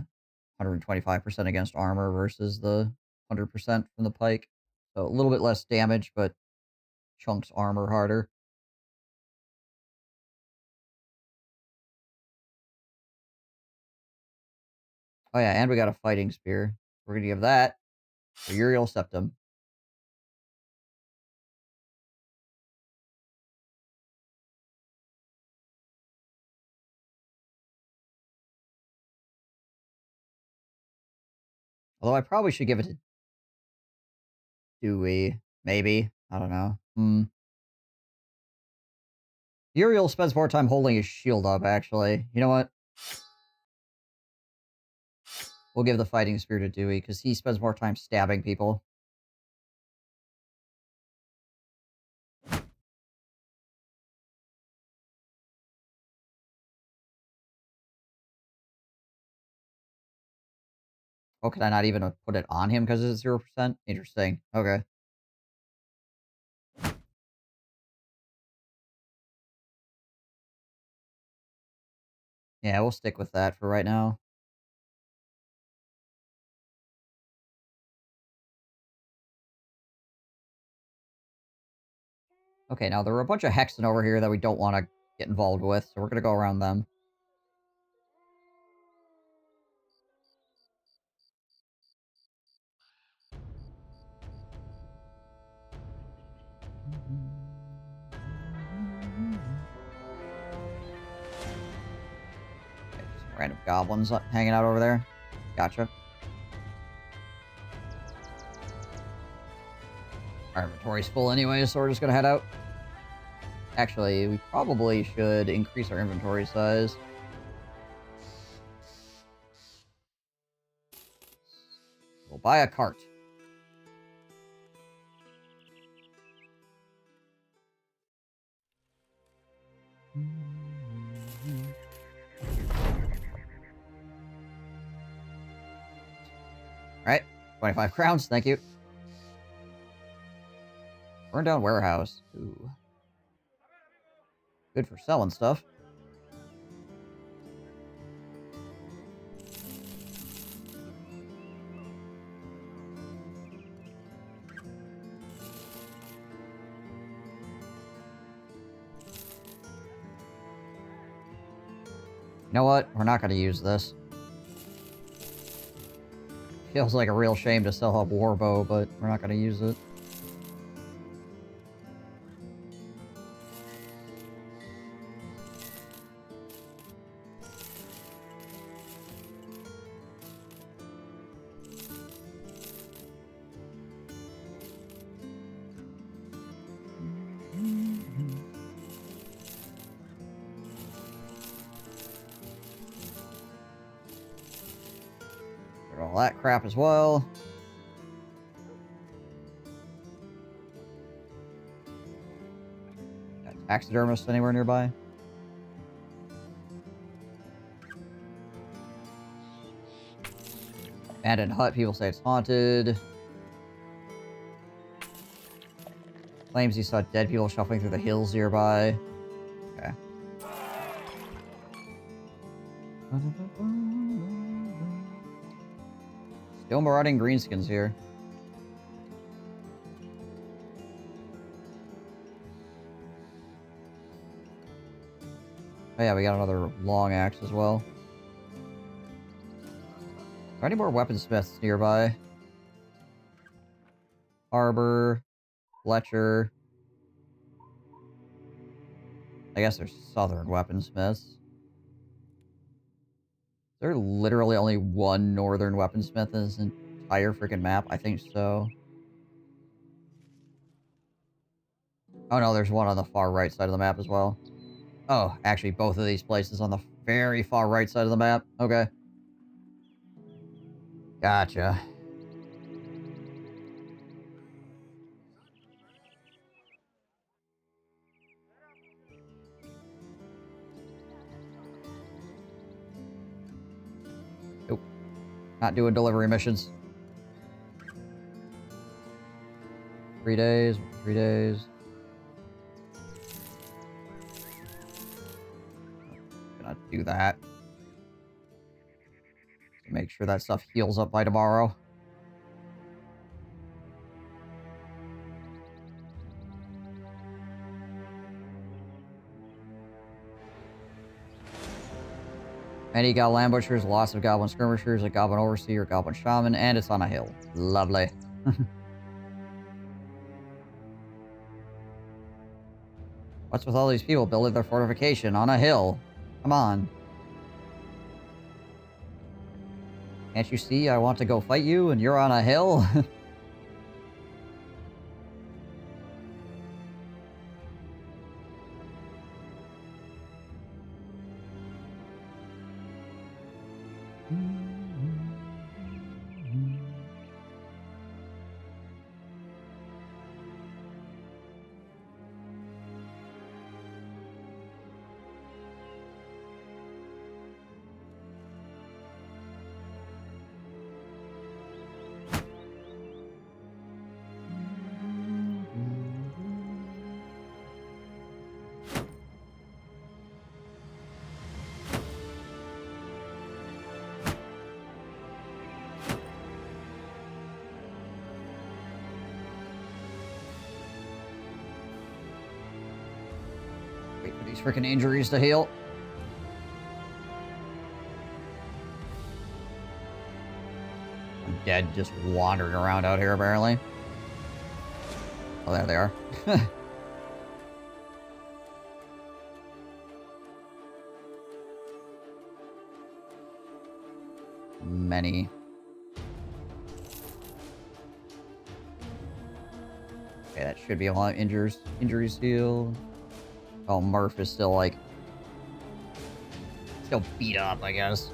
125% against armor versus the 100% from the pike. So a little bit less damage, but chunks armor harder. Oh yeah, and we got a fighting spear. We're gonna give that to Uriel Septum. Although I probably should give it to Do we? Maybe. I don't know. Uriel spends more time holding his shield up, actually. You know what? We'll give the fighting spear to Dewey, because he spends more time stabbing people. Oh, can I not even put it on him because it's 0%? Interesting. Okay. Yeah, we'll stick with that for right now. Okay, now there were a bunch of Hexen over here that we don't want to get involved with, so we're going to go around them. Okay, some random goblins hanging out over there. Gotcha. Our inventory's full anyway, so we're just going to head out. Actually, we probably should increase our inventory size. We'll buy a cart. Alright, 25 crowns, thank you. Burn down warehouse. Ooh. Good for selling stuff. You know what? We're not going to use this. Feels like a real shame to sell a warbow, but we're not going to use it. All that crap as well. Got taxidermist anywhere nearby? Abandoned hut, people say it's haunted. Claims he saw dead people shuffling through the hills nearby. Okay. Still marauding greenskins here. Oh yeah, we got another long axe as well. Are there any more weaponsmiths nearby? Harbor, Fletcher. I guess there's southern weaponsmiths. Is there literally only one northern weaponsmith in this entire freaking map? I think so. Oh no, there's one on the far right side of the map as well. Oh, actually both of these places on the very far right side of the map. Okay. Gotcha. Nope. Not doing delivery missions. 3 days, 3 days. Gonna do that. Make sure that stuff heals up by tomorrow. Many goblin ambushers, lots of goblin skirmishers, a goblin overseer, goblin shaman, and it's on a hill. Lovely. What's with all these people building their fortification on a hill? Come on. Can't you see I want to go fight you and you're on a hill? Wait for these freaking injuries to heal. I'm dead, just wandering around out here, apparently. Oh, there they are. Many. Okay, that should be a lot of injuries healed. Oh, Murph is still, like... still beat up, I guess.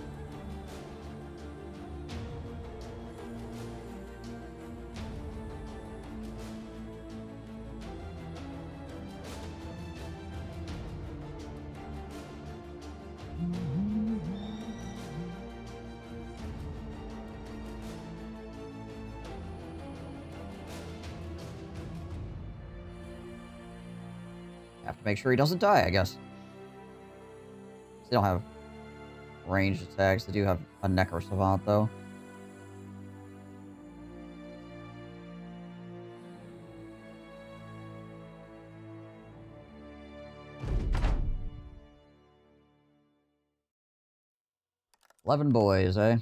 Have to make sure he doesn't die, I guess. They don't have ranged attacks. They do have a Necro Savant, though. "11 boys, eh?"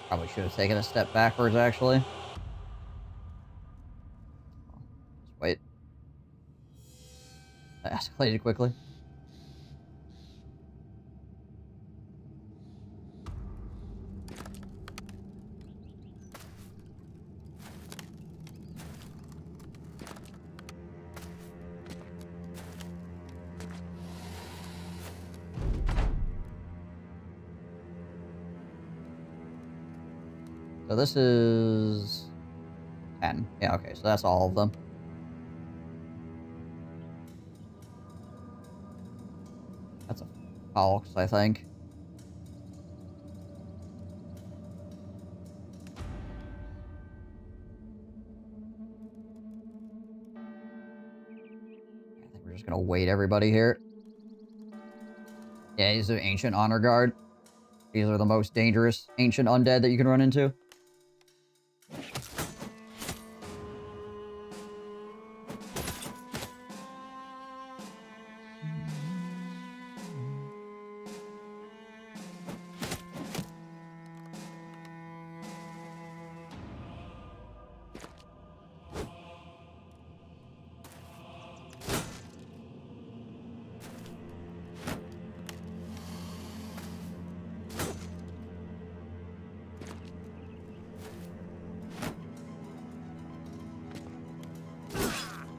Probably should have taken a step backwards, actually. Just wait. That escalated quickly. So this is 10. Yeah, okay, so that's all of them. That's a Fox, I think. I think we're just gonna wait everybody here. Yeah, he's an Ancient Honor Guard. These are the most dangerous Ancient Undead that you can run into.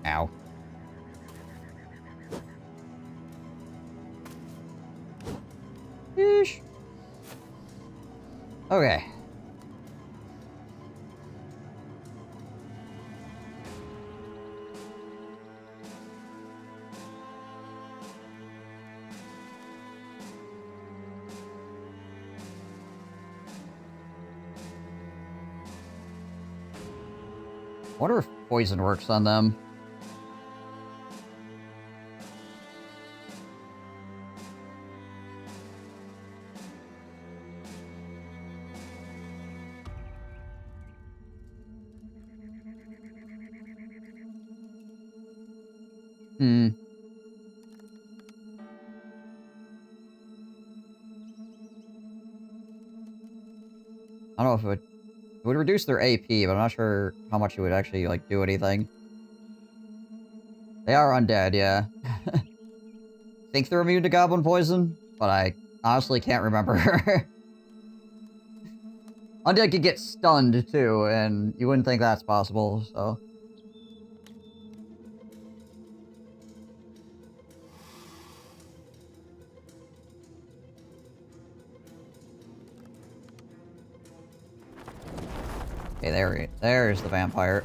Ow. Yeesh. Okay. Wonder if poison works on them. I don't know if it would reduce their AP, but I'm not sure how much it would actually, like, do anything. They are undead, yeah. Think they're immune to goblin poison, but I honestly can't remember. Undead could get stunned, too, and you wouldn't think that's possible, so... Okay, there's the vampire.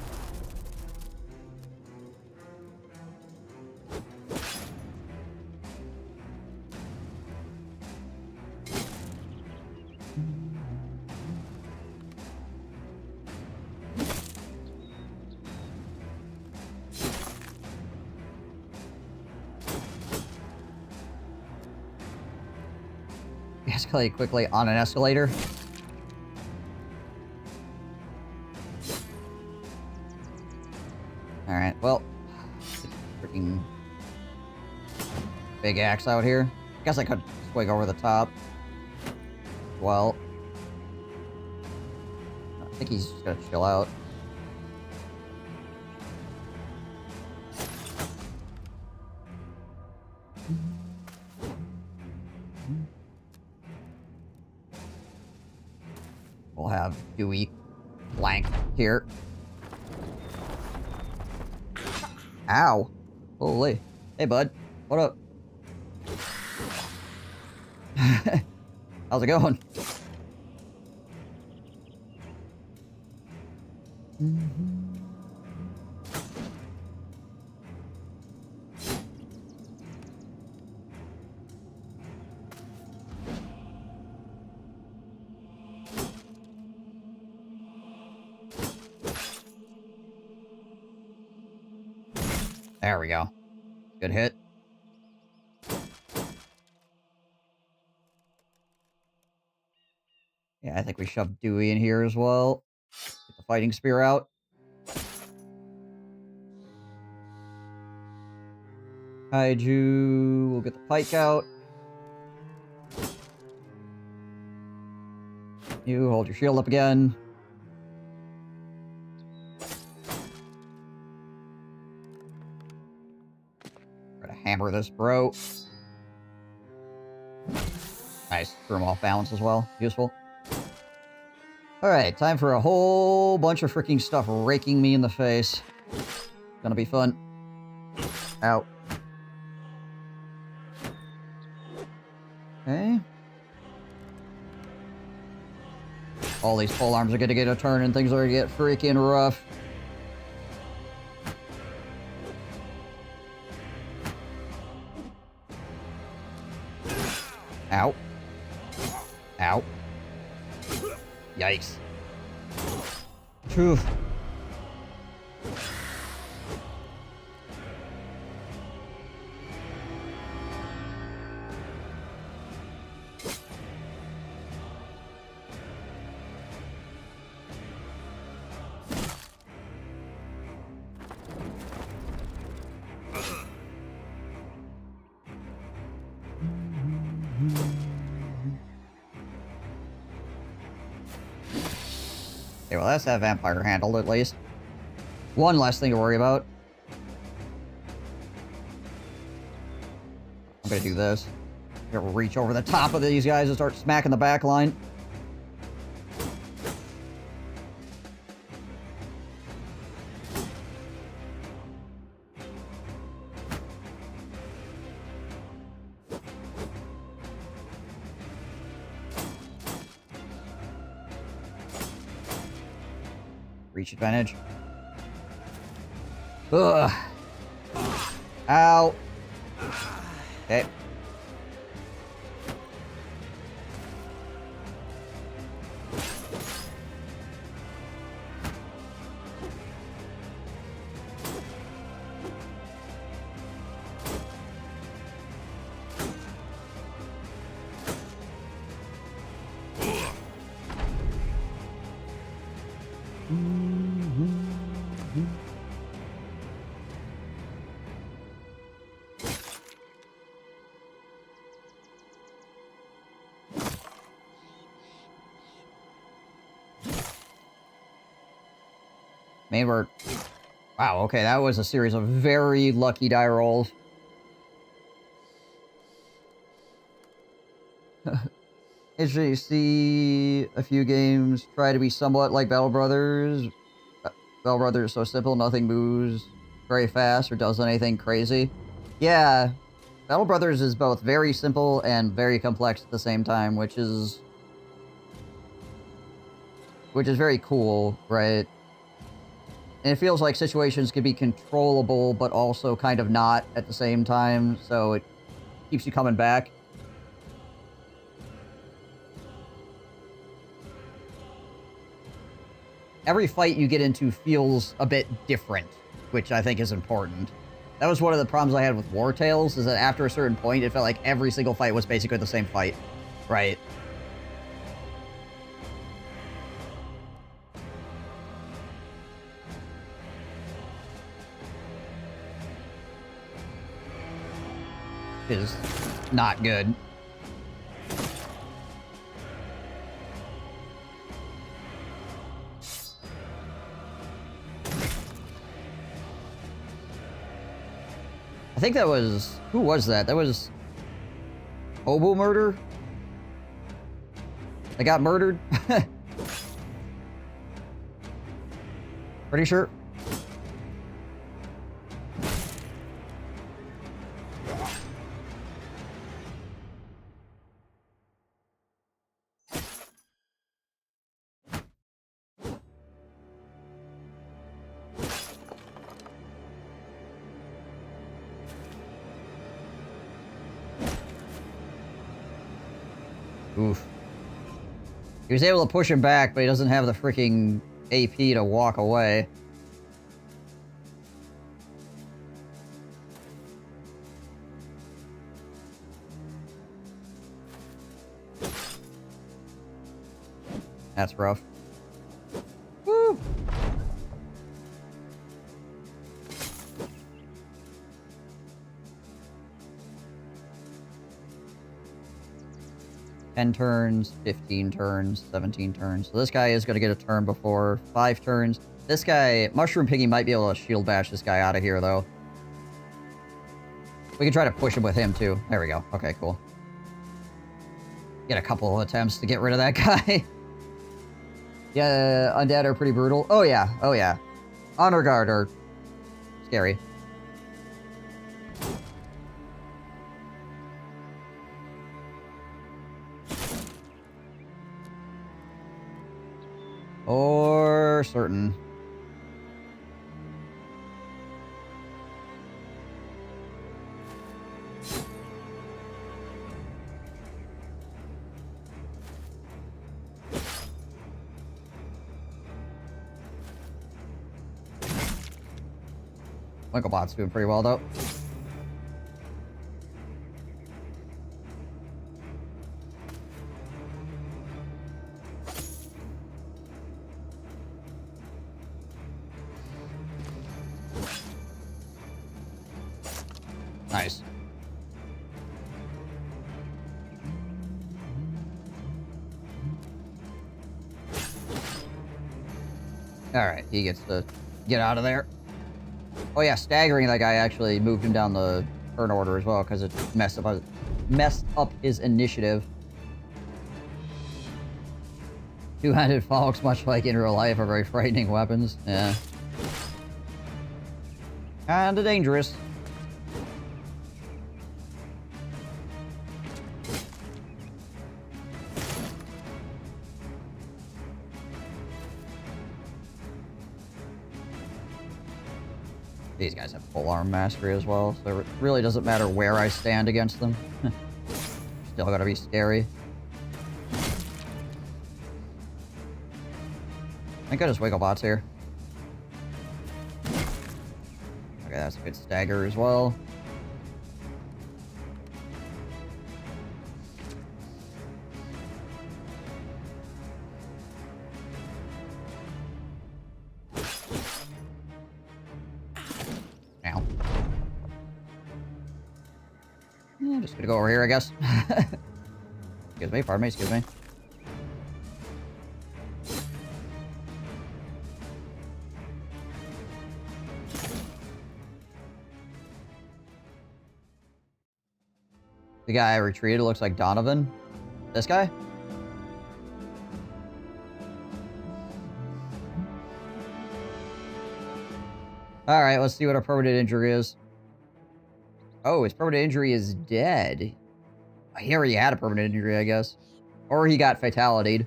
Escalate quickly on an escalator. Alright, well. Freaking big axe out here. Guess I could swing over the top. Well. I think he's just gonna chill out. We'll have Dewey flank here. Ow. Holy. Hey, bud. What up? How's it going? There we go. Good hit. Yeah, I think we shoved Dewey in here as well. Get the fighting spear out. Kaiju. We'll get the pike out. You hold your shield up again. Try to hammer this bro. Nice. Threw him off balance as well. Useful. Alright, time for a whole bunch of freaking stuff raking me in the face. Gonna be fun. Ow. Okay. All these pole arms are gonna get a turn and things are gonna get freaking rough. Ow. Ow. Yikes. Phew. Okay, well, that's that vampire handled, at least. One less thing to worry about. I'm gonna do this. I'm gonna reach over the top of these guys and start smacking the back line. Reach advantage. Ugh. Ow. Okay. Main word. Wow, okay, that was a series of very lucky die rolls. Interesting to see a few games try to be somewhat like Battle Brothers. Battle Brothers is so simple, nothing moves very fast or does anything crazy. Yeah, Battle Brothers is both very simple and very complex at the same time, which which is very cool, right? And it feels like situations can be controllable, but also kind of not at the same time, so it keeps you coming back. Every fight you get into feels a bit different, which I think is important. That was one of the problems I had with War Tales, is that after a certain point, it felt like every single fight was basically the same fight, right? Is not good. I think that was... Who was that? That was... Oboe Murder? They got murdered? Pretty sure. Oof. He was able to push him back, but he doesn't have the freaking AP to walk away. That's rough. Woo! $10 turns, 15 turns, 17 turns. So this guy is going to get a turn before 5 turns. This guy, Mushroom Piggy, might be able to shield bash this guy out of here, though. We can try to push him with him, too. There we go. Okay, cool. Get a couple of attempts to get rid of that guy. Yeah, undead are pretty brutal. Oh, yeah. Oh, yeah. Honor Guard are scary. Or certain. Winklebot's doing pretty well, though. Nice. Alright, he gets to get out of there. Oh yeah, staggering that guy actually moved him down the turn order as well, because it messed up his initiative. Two-handed fogs, much like in real life, are very frightening weapons. Yeah. Kinda dangerous. These guys have full arm mastery as well, so it really doesn't matter where I stand against them. Still gotta be scary. Thank goodness Wigglebot's here. Okay, that's a good stagger as well. Yeah, just gonna go over here, I guess. Excuse me, pardon me, excuse me. The guy I retreated looks like Donovan. This guy? Alright, let's see what our permanent injury is. Oh, his permanent injury is dead. He already had a permanent injury, I guess. Or he got fatality'd.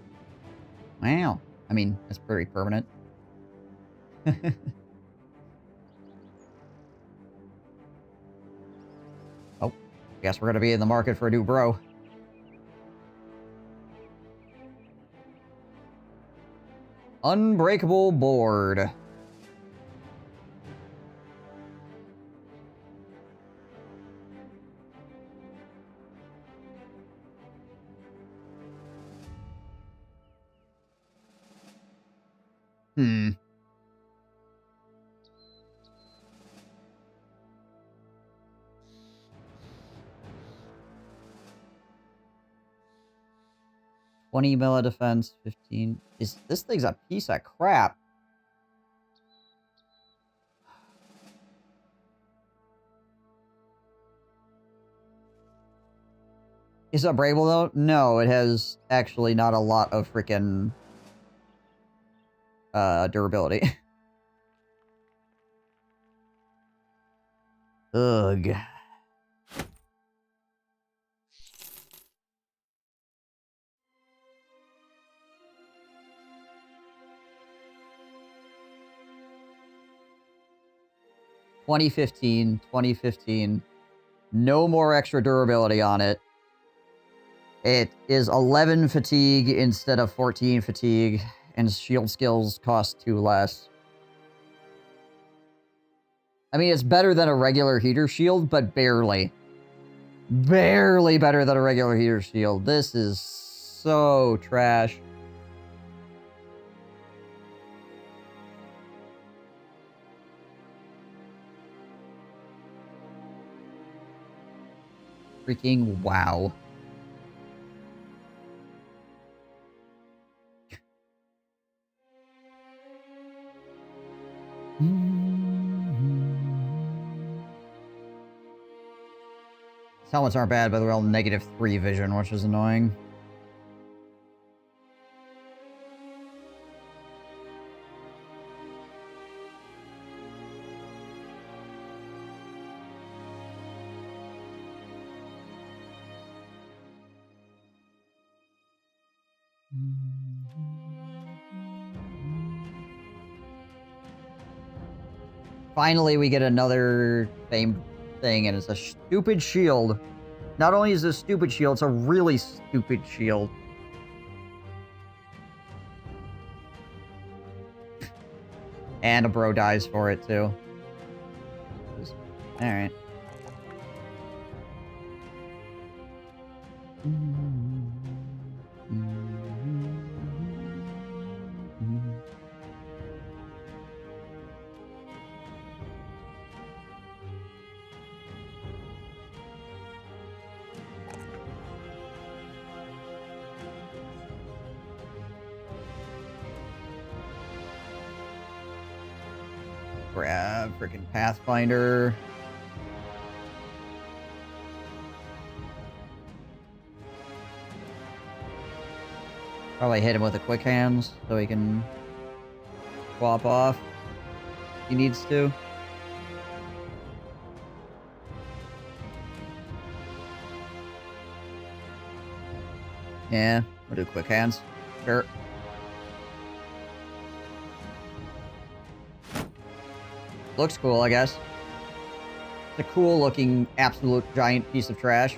Wow. I mean, it's pretty permanent. Oh, guess we're gonna be in the market for a new bro. Unbreakable board. Hmm. $20 mil defense, 15. This thing's a piece of crap. Is it breakable though? No, it has actually not a lot of freaking durability. Ugh. $2015. No more extra durability on it. It is 11 fatigue instead of 14 fatigue, and shield skills cost 2 less. I mean, it's better than a regular heater shield, but barely. Barely better than a regular heater shield. This is so trash. Freaking wow. Helmets aren't bad, but they're all -3 vision, which is annoying. Finally, we get another same thing, and it's a stupid shield. Not only is it a stupid shield, it's a really stupid shield. And a bro dies for it, too. Alright. Grab freaking Pathfinder. Probably hit him with the quick hands so he can swap off if he needs to. Yeah, we'll do quick hands. Sure. Looks cool, I guess. It's a cool looking absolute giant piece of trash.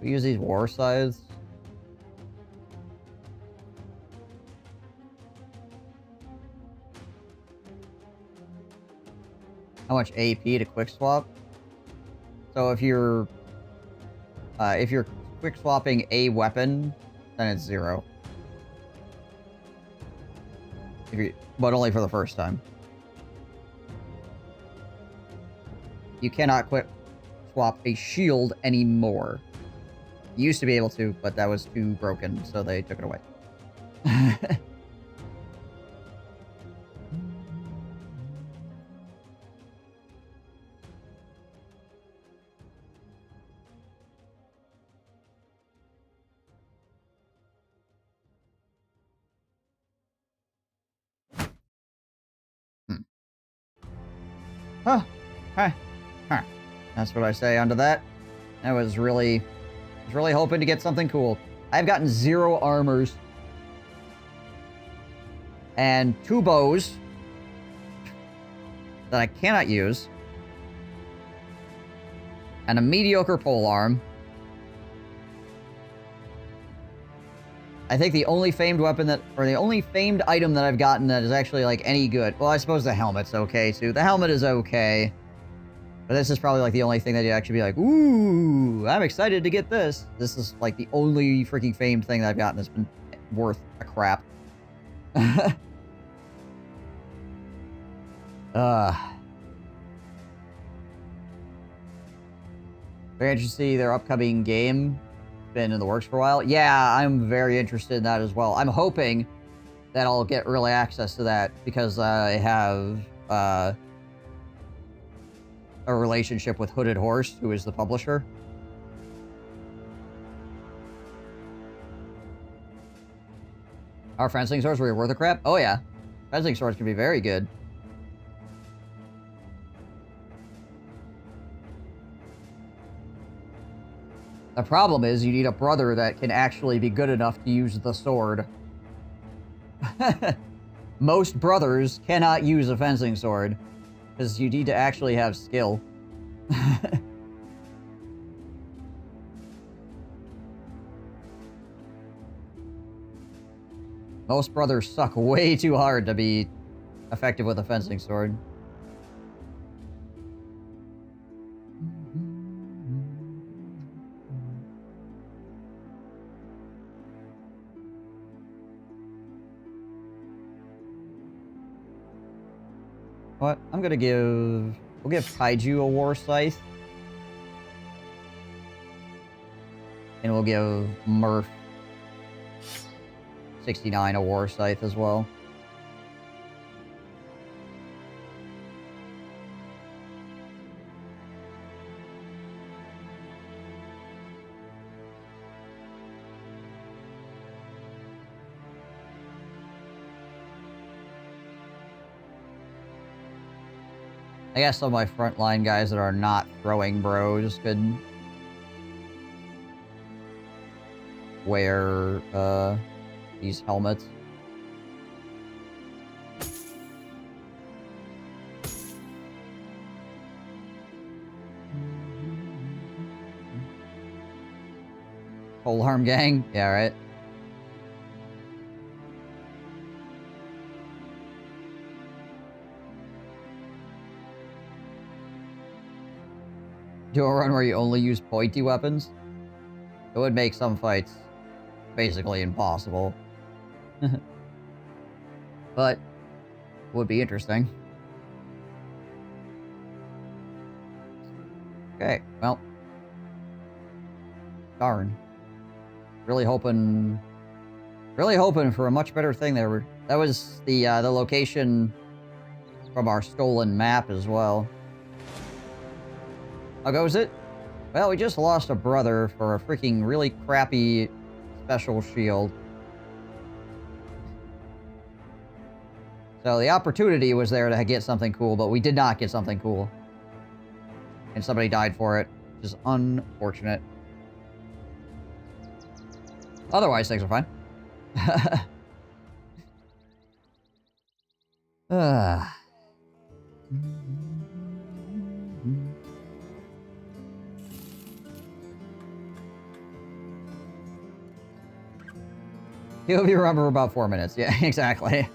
We use these war scythes. How much AP to quick swap? So if you're quick swapping a weapon, then it's 0. But only for the first time. You cannot quick swap a shield anymore. You used to be able to, but that was too broken, so they took it away. Huh. Huh. Huh. That's what I say onto that. I was really hoping to get something cool. I've gotten 0 armors. And 2 bows. That I cannot use. And a mediocre polearm. I think the only famed weapon that, or the only famed item that I've gotten that is actually, like, any good. Well, I suppose the helmet's okay, too. The helmet is okay. But this is probably, like, the only thing that you'd actually be like, ooh, I'm excited to get this. This is, like, the only freaking famed thing that I've gotten that's been worth a crap. Very interested to see their upcoming game. Been in the works for a while. Yeah, I'm very interested in that as well. I'm hoping that I'll get early access to that because I have a relationship with Hooded Horse, who is the publisher. Our fencing swords were worth a crap? Oh yeah. Fencing swords can be very good. The problem is you need a brother that can actually be good enough to use the sword. Most brothers cannot use a fencing sword because you need to actually have skill. Most brothers suck way too hard to be effective with a fencing sword. What? I'm gonna give... We'll give Kaiju a War Scythe. And we'll give Murph 69 a War Scythe as well. I guess some of my frontline guys that are not throwing bros could wear these helmets. Polearm gang? Yeah, right. Do a run where you only use pointy weapons? It would make some fights basically impossible. But would be interesting. Okay, well. Darn. Really hoping for a much better thing there. That was the location from our stolen map as well. How goes it? Well, we just lost a brother for a freaking really crappy special shield. So the opportunity was there to get something cool, but we did not get something cool. And somebody died for it, which is unfortunate. Otherwise, things are fine. He'll be around for about 4 minutes. Yeah, exactly.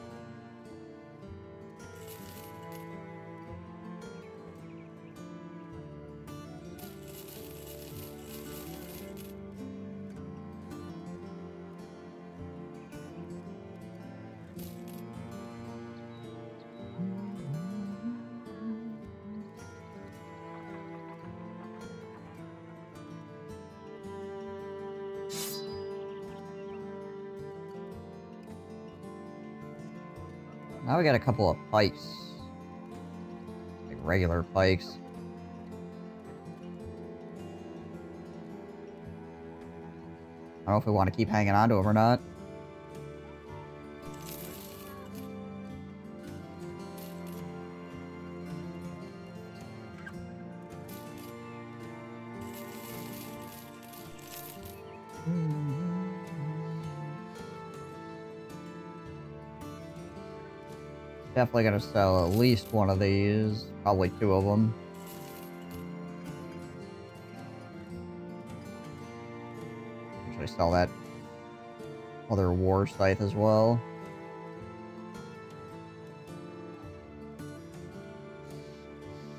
Now we got a couple of pikes. Like regular pikes. I don't know if we want to keep hanging on to them or not. Definitely gonna sell at least one of these. Probably two of them. Actually sell that other war scythe as well.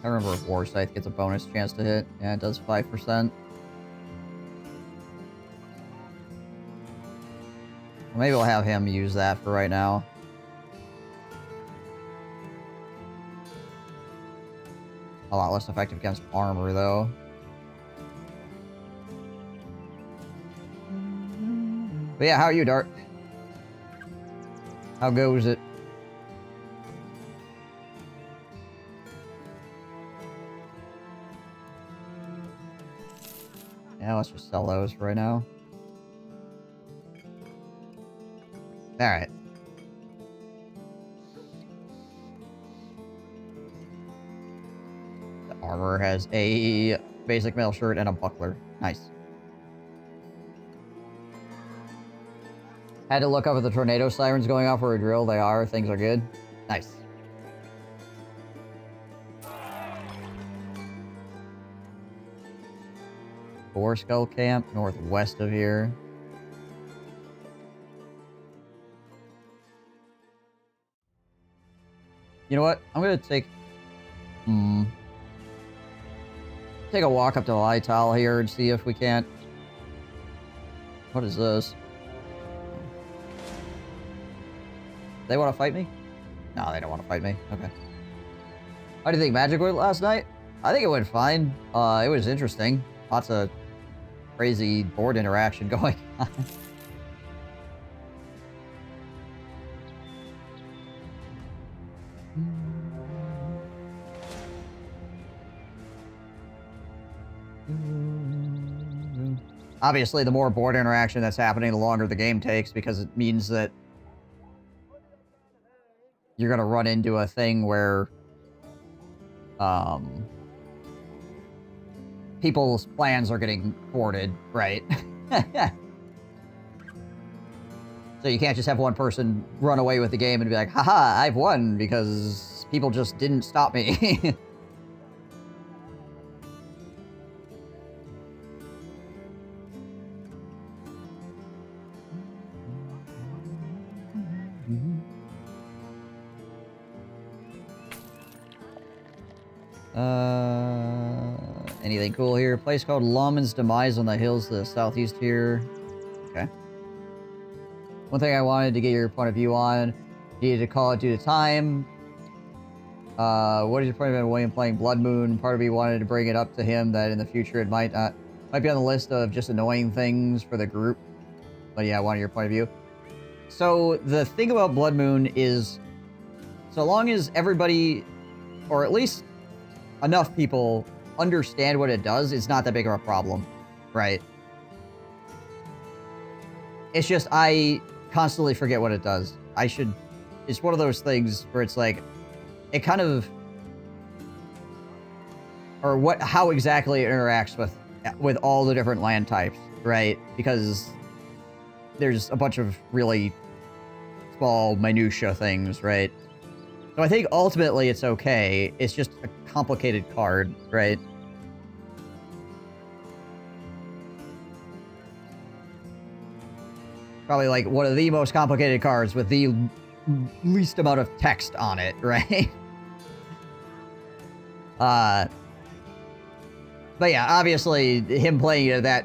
I don't remember if war scythe gets a bonus chance to hit. Yeah, it does 5%. Maybe we'll have him use that for right now. A lot less effective against armor, though. But yeah, how are you, Dart? How goes it? Yeah, let's just sell those for right now. Alright. The armor has a basic metal shirt and a buckler. Nice. Had to look up if the tornado sirens going off for a drill. They are. Things are good. Nice. Boar Skull Camp, northwest of here. You know what? I'm gonna take... take a walk up to Lytal here and see if we can't... What is this? They want to fight me? No, they don't want to fight me. Okay. How do you think Magic went last night? I think it went fine. It was interesting. Lots of crazy board interaction going on. Obviously, the more board interaction that's happening, the longer the game takes, because it means that you're gonna run into a thing where people's plans are getting thwarted, right? So you can't just have one person run away with the game and be like, haha, I've won because people just didn't stop me. Anything cool here? A place called Lawman's Demise on the hills to the southeast here. Okay. One thing I wanted to get your point of view on. Needed to call it due to time. What is your point of William playing Blood Moon? Part of me wanted to bring it up to him that in the future it might be on the list of just annoying things for the group. But yeah, I wanted your point of view. So the thing about Blood Moon is, so long as everybody, or at least enough people, understand what it does, it's not that big of a problem, right? It's just I constantly forget what it does. It's one of those things where it's like, it kind of, or how exactly it interacts with all the different land types, right? Because there's a bunch of really small minutia things, right? So I think ultimately it's okay. It's just a complicated card, right? Probably like one of the most complicated cards with the least amount of text on it, right? But yeah, obviously him playing it at that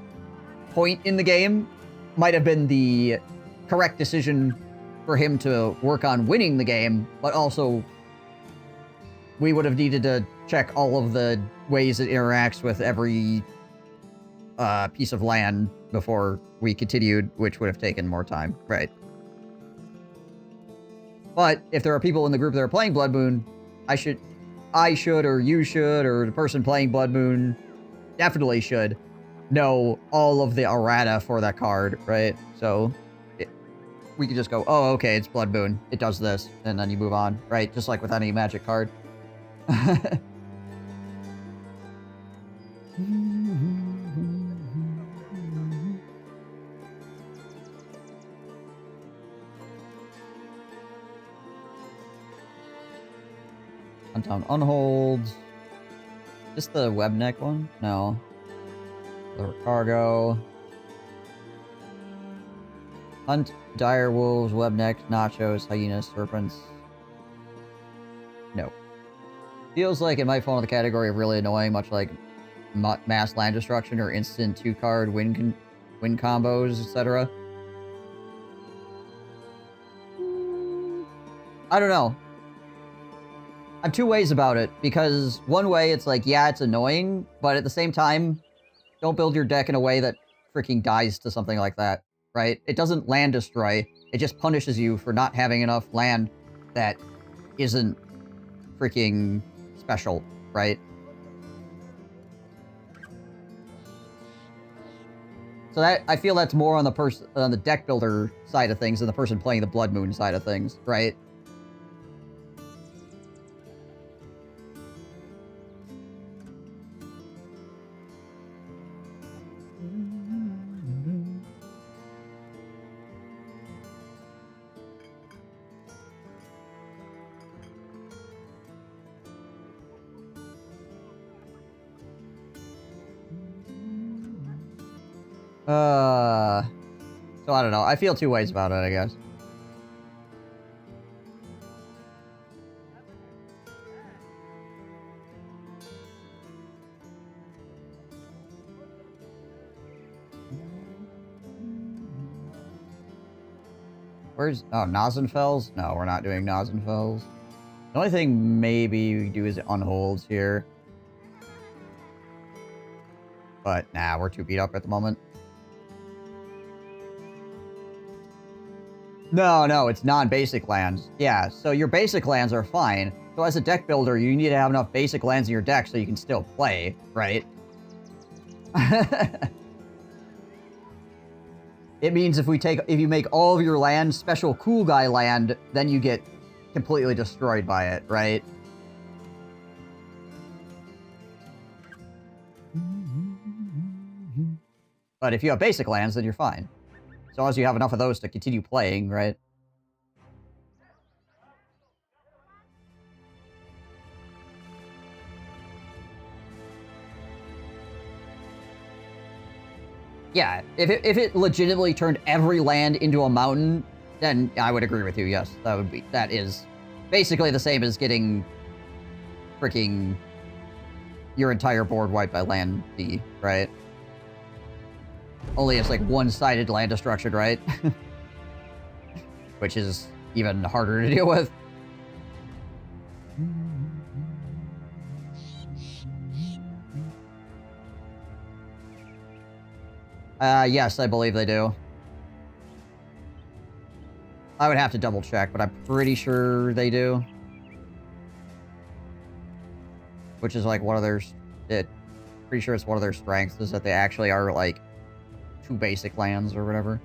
point in the game might have been the correct decision for him to work on winning the game, but also we would have needed to check all of the ways it interacts with every piece of land before we continued, which would have taken more time, right? But if there are people in the group that are playing Blood Moon, I should, or you should, or the person playing Blood Moon definitely should know all of the errata for that card, right? So we could just go, oh, okay, it's Blood Moon. It does this, and then you move on, right? Just like with any Magic card. Hunt down unholds. Just the web neck one? No. Deliver cargo. Hunt dire wolves, webneck, nachos, hyenas, serpents. No. Feels like it might fall in the category of really annoying, much like mass land destruction or instant 2-card win combos, etc. I don't know. I'm two ways about it, because one way it's like, yeah, it's annoying, but at the same time, don't build your deck in a way that freaking dies to something like that, right? It doesn't land destroy, it just punishes you for not having enough land that isn't freaking special, right? So that, I feel that's more on the deck builder side of things than the person playing the Blood Moon side of things, right? So I don't know. I feel two ways about it, I guess. Where's... Oh, Nazenfels? No, we're not doing Nazenfels. The only thing maybe we do is unholds here. But, nah, we're too beat up at the moment. No, it's non-basic lands. Yeah, so your basic lands are fine. So as a deck builder, you need to have enough basic lands in your deck so you can still play, right? It means if you make all of your lands special cool guy land, then you get completely destroyed by it, right? But if you have basic lands, then you're fine. As long as you have enough of those to continue playing, right? Yeah, if it legitimately turned every land into a mountain, then I would agree with you, yes. That is basically the same as getting freaking your entire board wiped by land D, right? Only it's like one-sided land destruction, right? Which is even harder to deal with. Yes, I believe they do. I would have to double check, but I'm pretty sure they do. Which is like one of their... pretty sure it's one of their strengths, is that they actually are like 2 basic lands or whatever.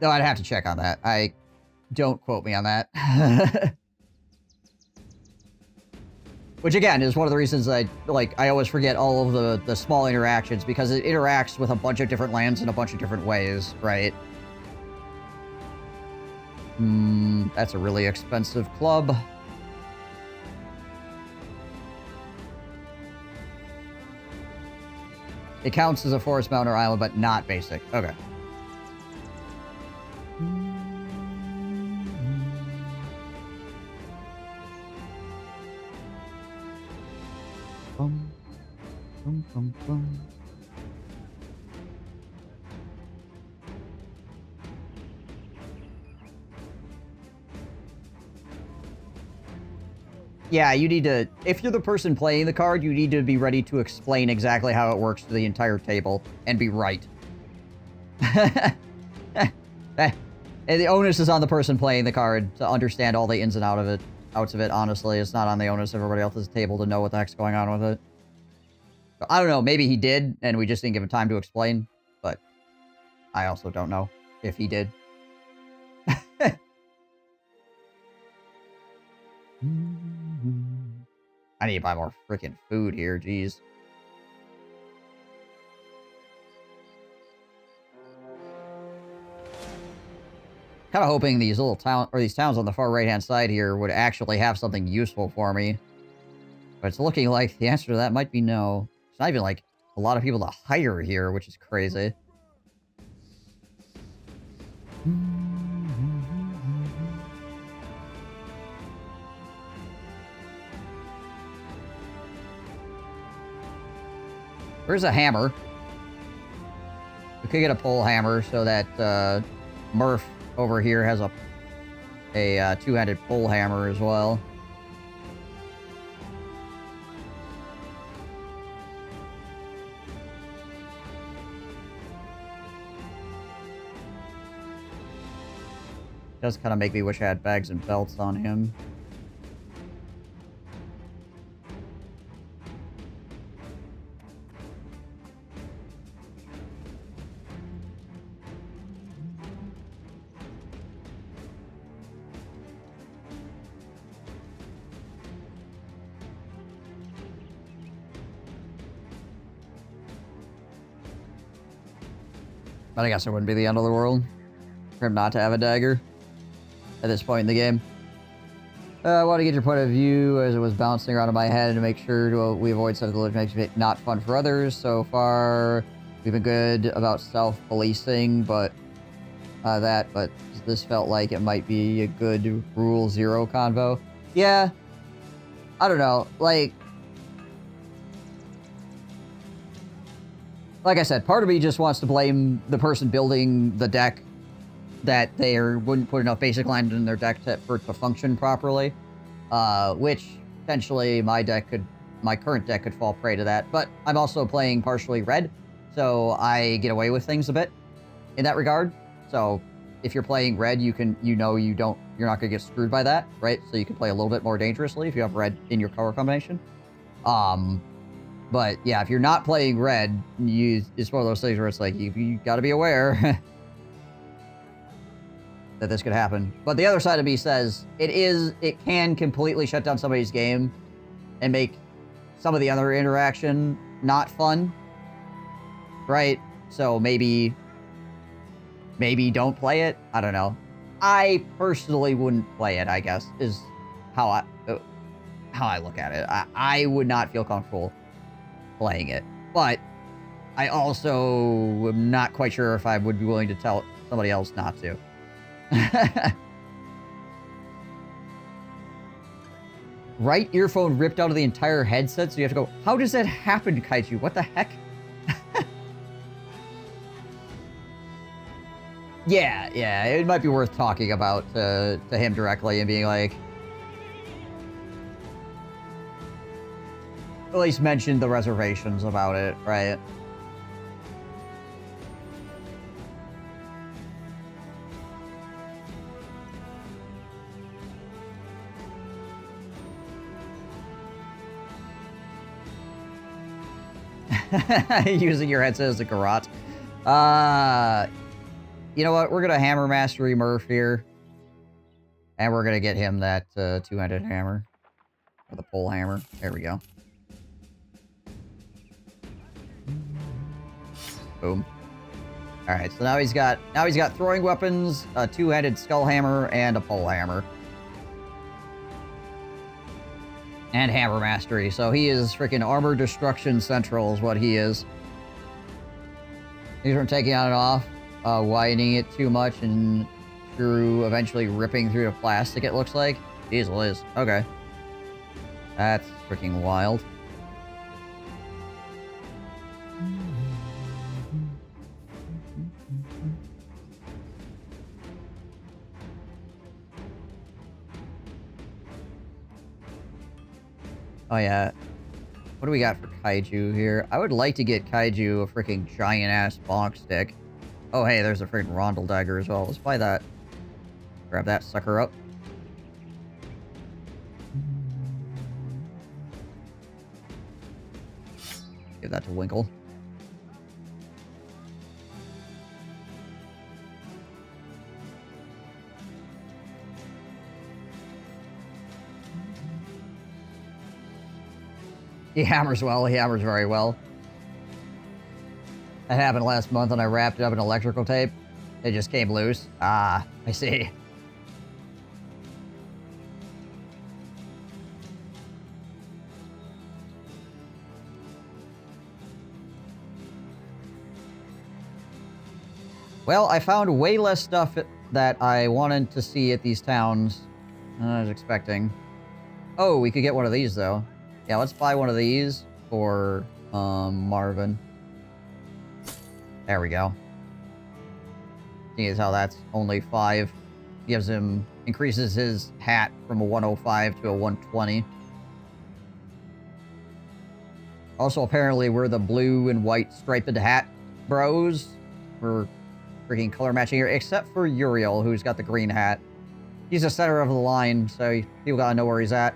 No, I'd have to check on that. Don't quote me on that. Which again is one of the reasons I always forget all of the small interactions, because it interacts with a bunch of different lands in a bunch of different ways, right? That's a really expensive club. It counts as a forest, mountain, or island, but not basic. Okay. Bum, bum, bum, bum. Yeah, you need to... If you're the person playing the card, you need to be ready to explain exactly how it works to the entire table, and be right. And the onus is on the person playing the card to understand all the ins and outs of it, honestly. It's not on the onus of everybody else's table to know what the heck's going on with it. So, I don't know, maybe he did, and we just didn't give him time to explain, but I also don't know if he did. I need to buy more freaking food here, jeez. kind of hoping these little these towns on the far right-hand side here would actually have something useful for me. But it's looking like the answer to that might be no. It's not even like a lot of people to hire here, which is crazy. Where's a hammer? We could get a pole hammer so that Murph over here has a two-handed pole hammer as well. Does kind of make me wish I had bags and belts on him. But I guess it wouldn't be the end of the world for him not to have a dagger at this point in the game. I want to get your point of view as it was bouncing around in my head to make sure we avoid something that makes it not fun for others. So far, we've been good about self-policing, but this felt like it might be a good Rule Zero convo. Yeah, I don't know. Like I said, part of me just wants to blame the person building the deck that they wouldn't put enough basic lines in their deck for it to function properly, which potentially my current deck could fall prey to that. But I'm also playing partially red, so I get away with things a bit in that regard. So if you're playing red, you're not gonna get screwed by that, right? So you can play a little bit more dangerously if you have red in your color combination. But yeah, if you're not playing red, it's one of those things where it's like, you gotta be aware that this could happen. But the other side of me says, it can completely shut down somebody's game and make some of the other interaction not fun, right? So maybe don't play it. I don't know. I personally wouldn't play it, I guess, is how I look at it. I would not feel comfortable playing it, but I also am not quite sure if I would be willing to tell somebody else not to. Right earphone ripped out of the entire headset, so you have to go, how does that happen, Kaiju? What the heck? Yeah, it might be worth talking about to him directly and being like, at least mention the reservations about it, right? Using your headset as a garrote. You know what? We're gonna hammer mastery Murph here. And we're gonna get him that two-handed hammer. Or the pole hammer. There we go. Boom. Alright, so now he's got throwing weapons, a two-handed skull hammer, and a pole hammer. And hammer mastery. So he is freaking armor destruction central is what he is. He's from taking on and off, widening it too much and through eventually ripping through the plastic, it looks like. Jeez Liz. Okay. That's freaking wild. Oh yeah. What do we got for Kaiju here? I would like to get Kaiju a freaking giant-ass bonk stick. Oh hey, there's a freaking Rondel dagger as well. Let's buy that. Grab that sucker up. Give that to Winkle. He hammers well. He hammers very well. That happened last month and I wrapped it up in electrical tape. They just came loose. Ah, I see. Well, I found way less stuff that I wanted to see at these towns than I was expecting. Oh, we could get one of these, though. Yeah, let's buy one of these for, Marvin. There we go. Seeing as how that's only 5. Gives him... increases his hat from a 105 to a 120. Also, apparently, we're the blue and white striped hat bros. We're freaking color matching here, except for Uriel, who's got the green hat. He's the center of the line, so people gotta know where he's at.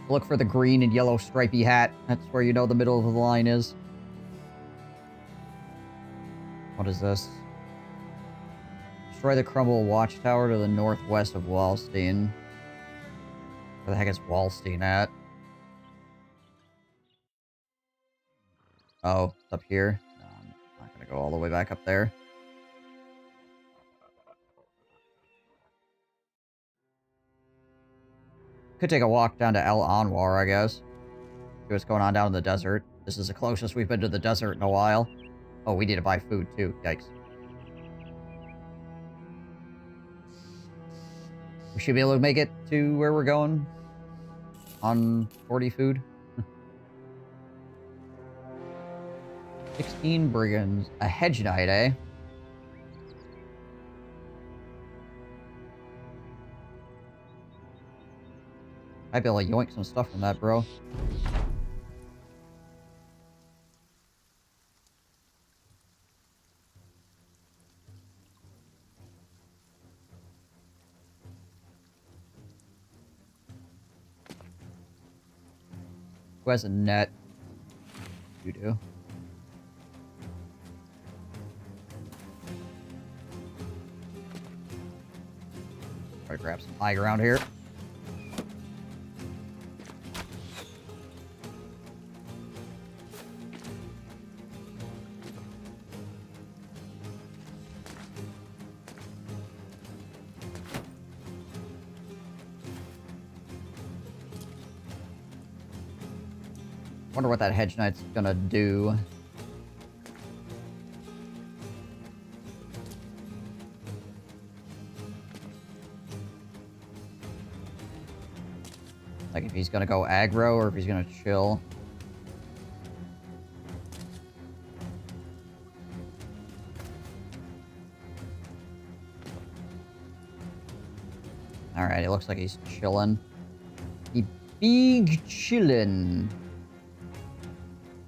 Look for the green and yellow stripy hat. That's where you know the middle of the line is. What is this? Destroy the Crumble Watchtower to the northwest of Wallstein. Where the heck is Wallstein at? Oh, it's up here. No, I'm not gonna go all the way back up there. Could take a walk down to El Anwar, I guess. See what's going on down in the desert. This is the closest we've been to the desert in a while. Oh, we need to buy food too. Yikes. We should be able to make it to where we're going on 40 food. 16 brigands. A hedge knight, eh? I'd be able to yoink some stuff from that, bro. Who has a net? You do. Try to grab some high ground here. Wonder what that hedge knight's gonna do. Like if he's gonna go aggro or if he's gonna chill. Alright, it looks like he's chilling. He big chillin'.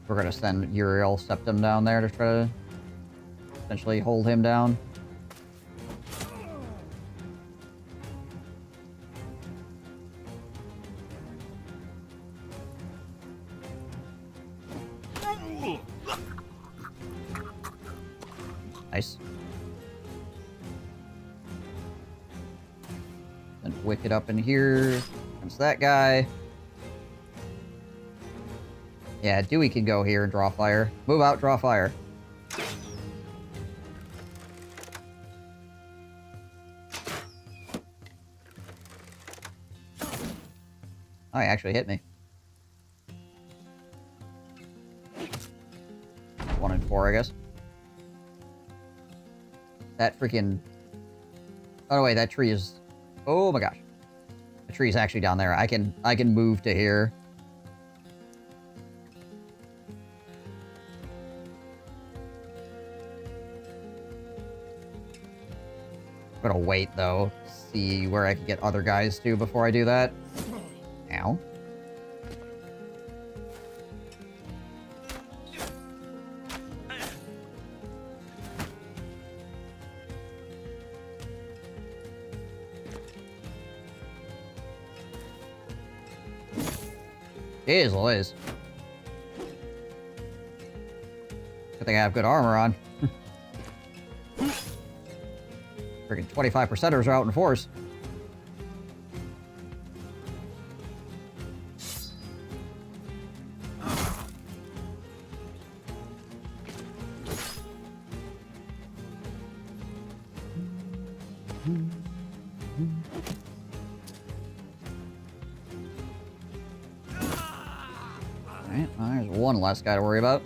We're gonna send Uriel Septim down there to try to essentially hold him down. Nice. Then Wicked up in here against that guy. Yeah, Dewey can go here and draw fire. Move out, draw fire. Oh, he actually hit me. 1 and 4, I guess. That freaking... Oh, wait, that tree is... Oh my gosh. The tree is actually down there. I can move to here. I'm gonna wait, though, see where I can get other guys to before I do that. Ow. Jeez Louise. Good thing I have good armor on. Freaking 25%ers are out in force. Alright, well, there's one less guy to worry about.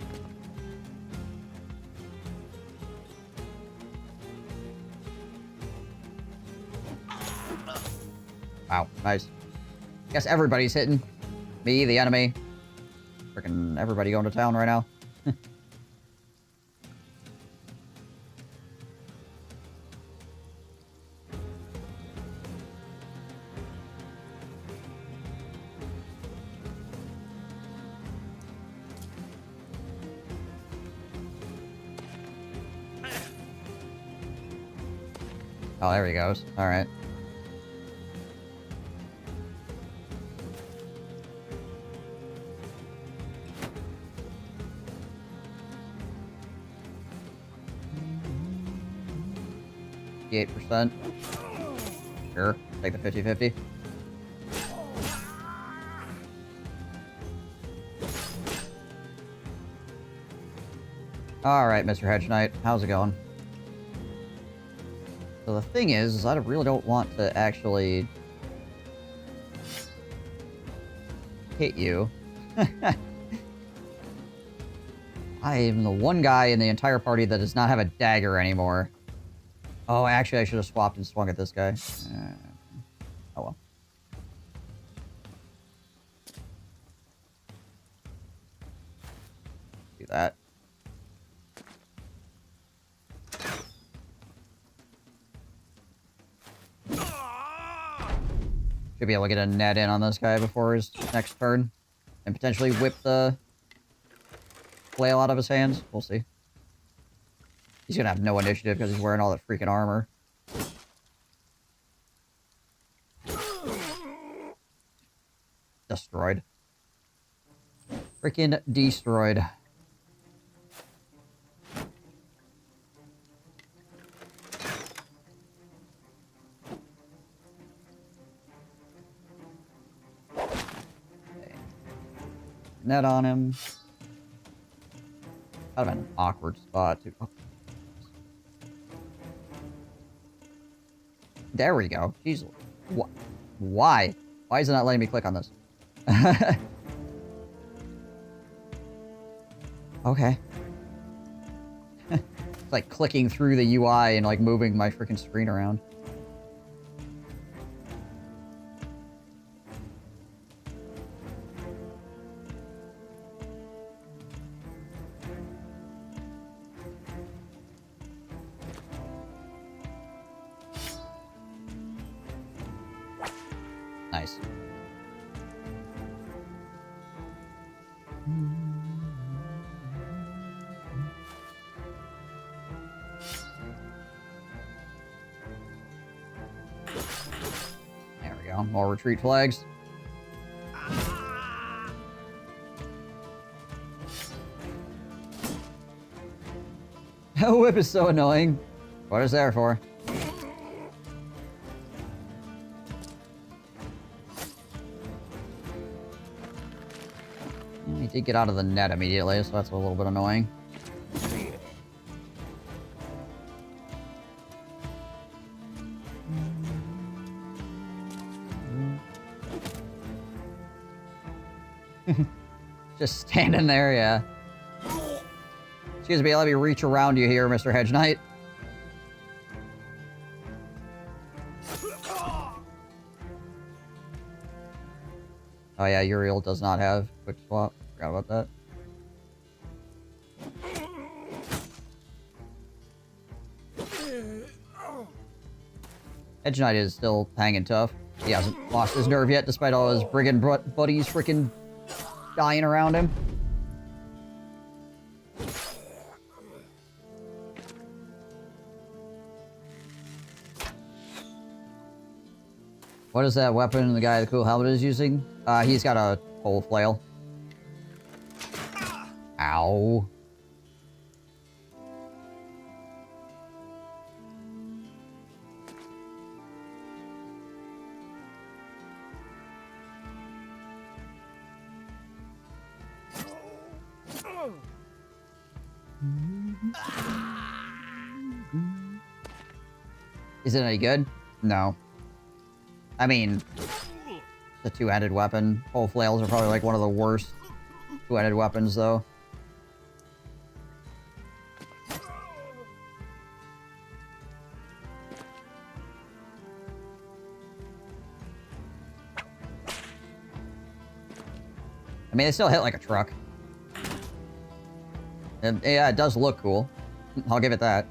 Wow, nice. Guess everybody's hitting. Me, the enemy. Freaking everybody going to town right now. Oh, there he goes. Alright. %. Sure. Take the 50-50. Alright, Mr. Hedge Knight. How's it going? So the thing is I really don't want to actually hit you. I am the one guy in the entire party that does not have a dagger anymore. Oh, actually, I should have swapped and swung at this guy. Oh well. Do that. Should be able to get a net in on this guy before his next turn. And potentially whip the flail out of his hands. We'll see. He's gonna have no initiative because he's wearing all that freaking armor. Destroyed. Freaking destroyed. Net on him. Kind of an awkward spot too. Oh. There we go. Jeez. Why? Why is it not letting me click on this? Okay. It's like clicking through the UI and like moving my freaking screen around. Nice. There we go. More retreat flags. The whip is so annoying. What is there for? He did get out of the net immediately, so that's a little bit annoying. Just standing there, yeah. Excuse me, let me reach around you here, Mr. Hedge Knight. Oh yeah, Uriel does not have quick swap. Forgot about that. Hedge Knight is still hanging tough. He hasn't lost his nerve yet, despite all his brigand buddies freaking dying around him. What is that weapon the guy with the cool helmet is using? He's got a pole flail. Ow. Is it any good? No. I mean, the two-handed weapon. Pole flails are probably like one of the worst two-handed weapons, though. I mean, they still hit like a truck. And, yeah, it does look cool. I'll give it that.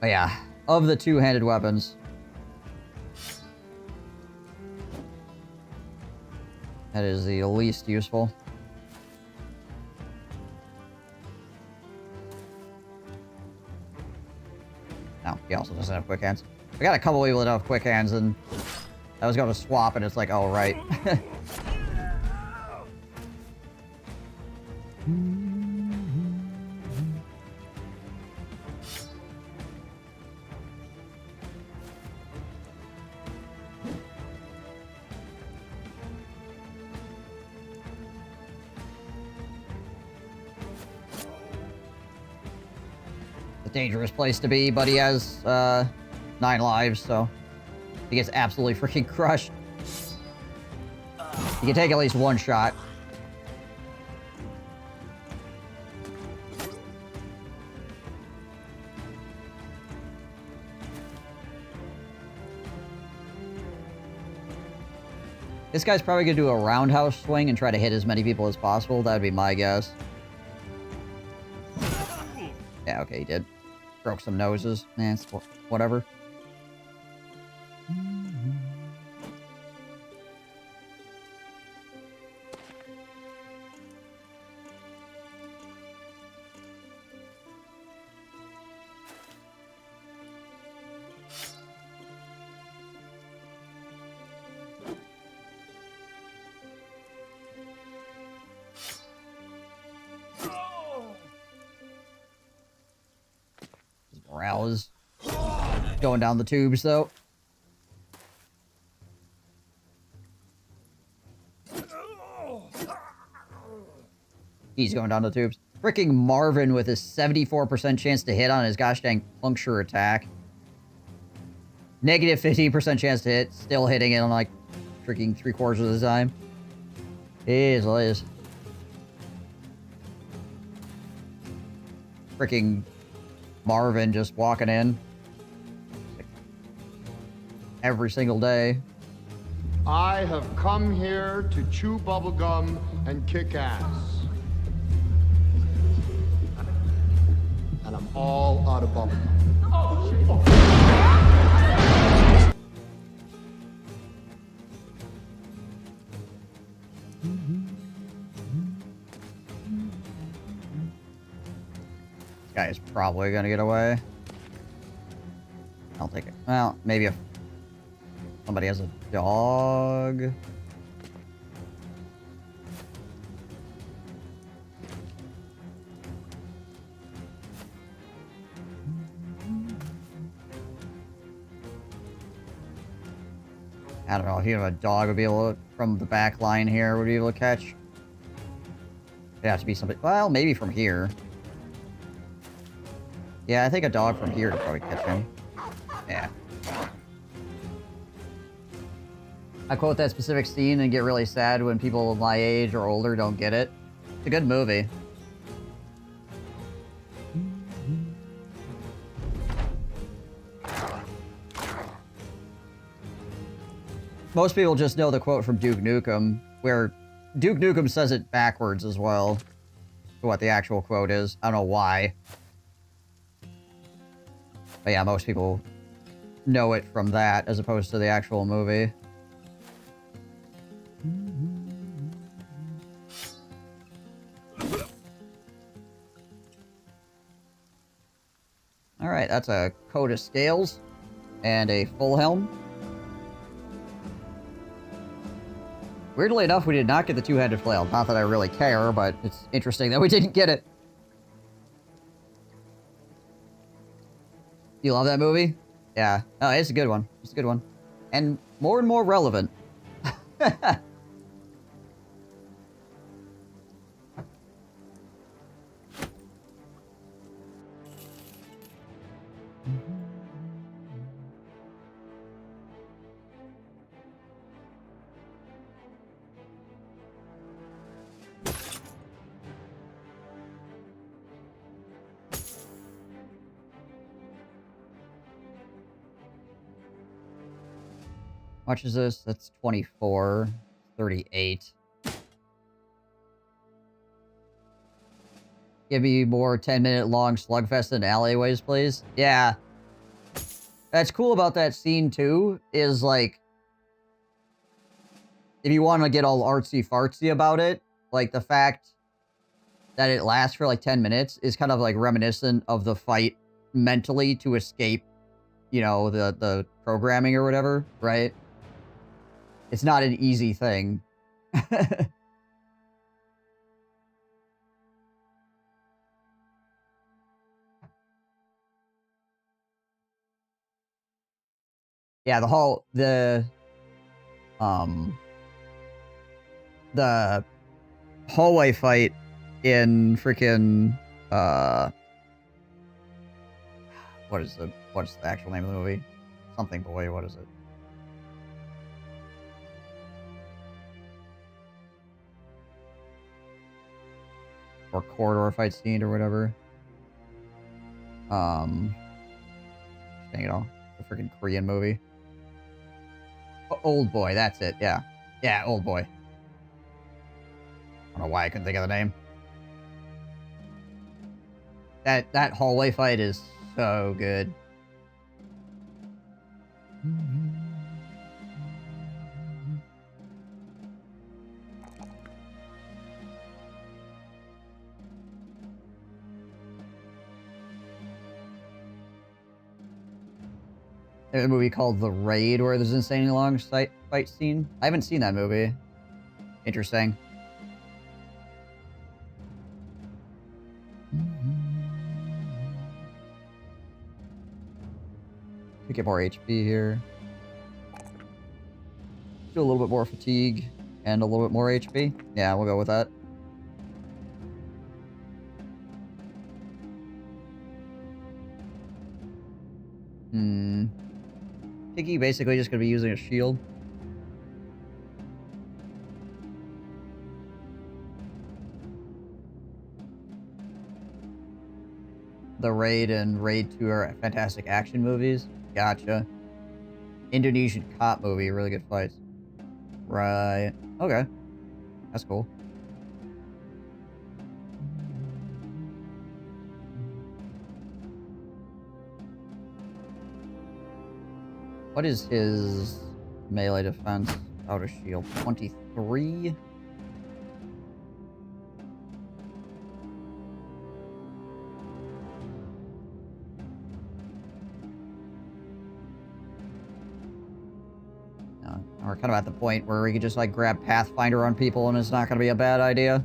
But yeah, of the two-handed weapons, that is the least useful. No, he also doesn't have quick hands. We got a couple people that have quick hands, and I was going to swap, and it's like, oh, right. A dangerous place to be, but he has 9 lives, so he gets absolutely freaking crushed. He can take at least one shot. This guy's probably gonna do a roundhouse swing and try to hit as many people as possible. That would be my guess. Yeah, okay, he did. Broke some noses. Eh, it's whatever. Morale is going down the tubes, though. He's going down the tubes. Freaking Marvin with his 74% chance to hit on his gosh dang puncture attack. Negative 15% chance to hit. Still hitting it on like freaking 3/4 of the time. It is what it is. Freaking Marvin just walking in every single day. I have come here to chew bubblegum and kick ass. And I'm all out of bubblegum. This guy is probably gonna get away. I don't think it. Well, maybe if somebody has a dog. I don't know if you have a dog would be able to, from the back line here, would be able to catch. It'd have to be somebody. Well, maybe from here. Yeah, I think a dog from here would probably catch him. Yeah. I quote that specific scene and get really sad when people my age or older don't get it. It's a good movie. Most people just know the quote from Duke Nukem, where Duke Nukem says it backwards as well. What the actual quote is. I don't know why. But yeah, most people know it from that as opposed to the actual movie. Alright, that's a coat of scales and a full helm. Weirdly enough, we did not get the two-handed flail. Not that I really care, but it's interesting that we didn't get it. You love that movie? Yeah. Oh, it's a good one. It's a good one. And more relevant. much is this? That's 24. 38. Give me more 10-minute long slugfest in alleyways, please. Yeah. That's cool about that scene, too, is, like, if you want to get all artsy-fartsy about it, like, the fact that it lasts for, like, 10 minutes is kind of, like, reminiscent of the fight mentally to escape, you know, the programming or whatever, right? It's not an easy thing. Yeah, the hallway fight in freaking what's the actual name of the movie? Something Boy, what is it? Or corridor fight scene or whatever. You know, the freaking Korean movie. Old Boy, that's it, yeah. Yeah, Old Boy. I don't know why I couldn't think of the name. That hallway fight is so good. There's a movie called The Raid where there's an insanely long fight scene. I haven't seen that movie. Interesting. Could get more HP here. Do a little bit more fatigue and a little bit more HP. Yeah, we'll go with that. Piggy basically just gonna be using a shield. The Raid and Raid 2 are fantastic action movies. Gotcha. Indonesian cop movie, really good fights. Right. Okay. That's cool. What is his melee defense out of shield? 23? No, we're kind of at the point where we can just like grab Pathfinder on people and it's not going to be a bad idea.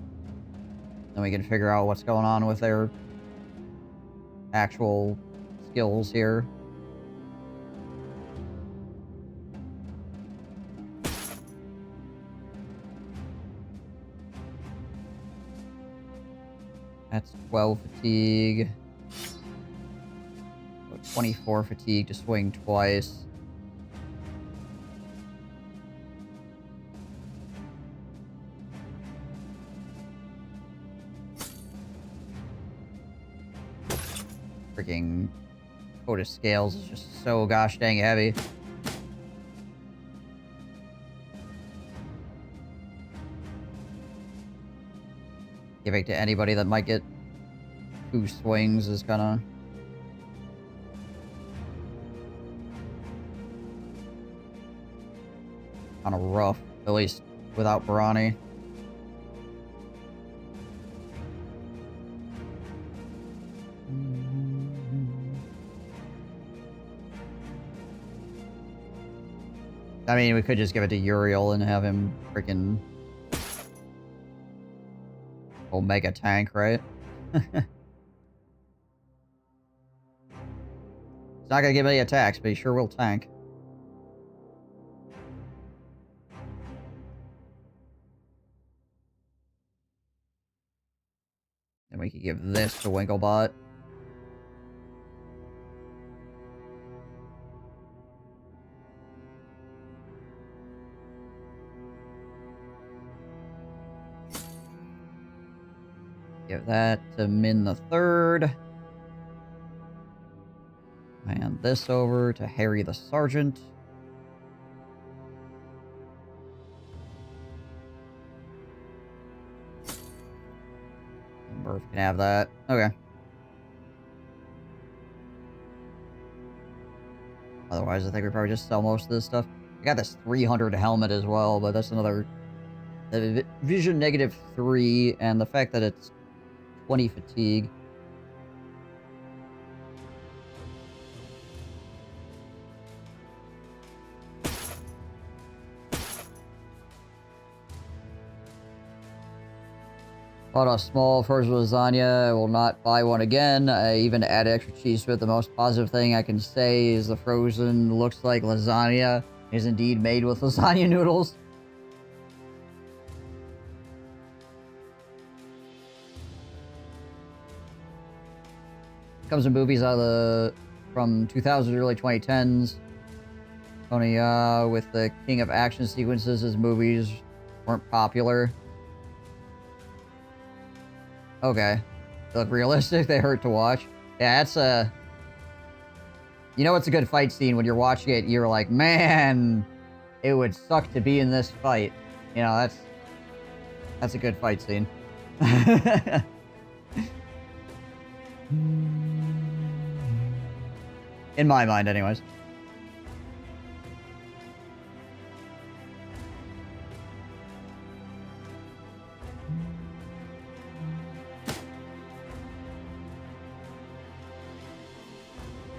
Then we can figure out what's going on with their actual skills here. That's 12 fatigue. 24 fatigue to swing twice. Freaking coat of scales is just so gosh dang heavy. Giving to anybody that might get 2 swings is kind of rough, at least without Barani. I mean, we could just give it to Uriel and have him freaking Omega tank, right? It's not gonna give any attacks, but he sure will tank. And we could give this to Winklebot. Give that to Min the Third. And this over to Harry the Sergeant. Or if you can have that. Okay. Otherwise, I think we probably just sell most of this stuff. I got this 300 helmet as well, but that's another... Vision -3, and the fact that it's 20 fatigue. Bought a small frozen lasagna. I will not buy one again. I even add extra cheese to it. The most positive thing I can say is the frozen looks like lasagna is indeed made with lasagna noodles. Comes in movies out of from 2000s, early 2010s. Tony, with the king of action sequences, his movies weren't popular. Okay. They look realistic, they hurt to watch. Yeah, that's a... You know it's a good fight scene when you're watching it, you're like, man, it would suck to be in this fight. You know, that's a good fight scene. In my mind, anyways.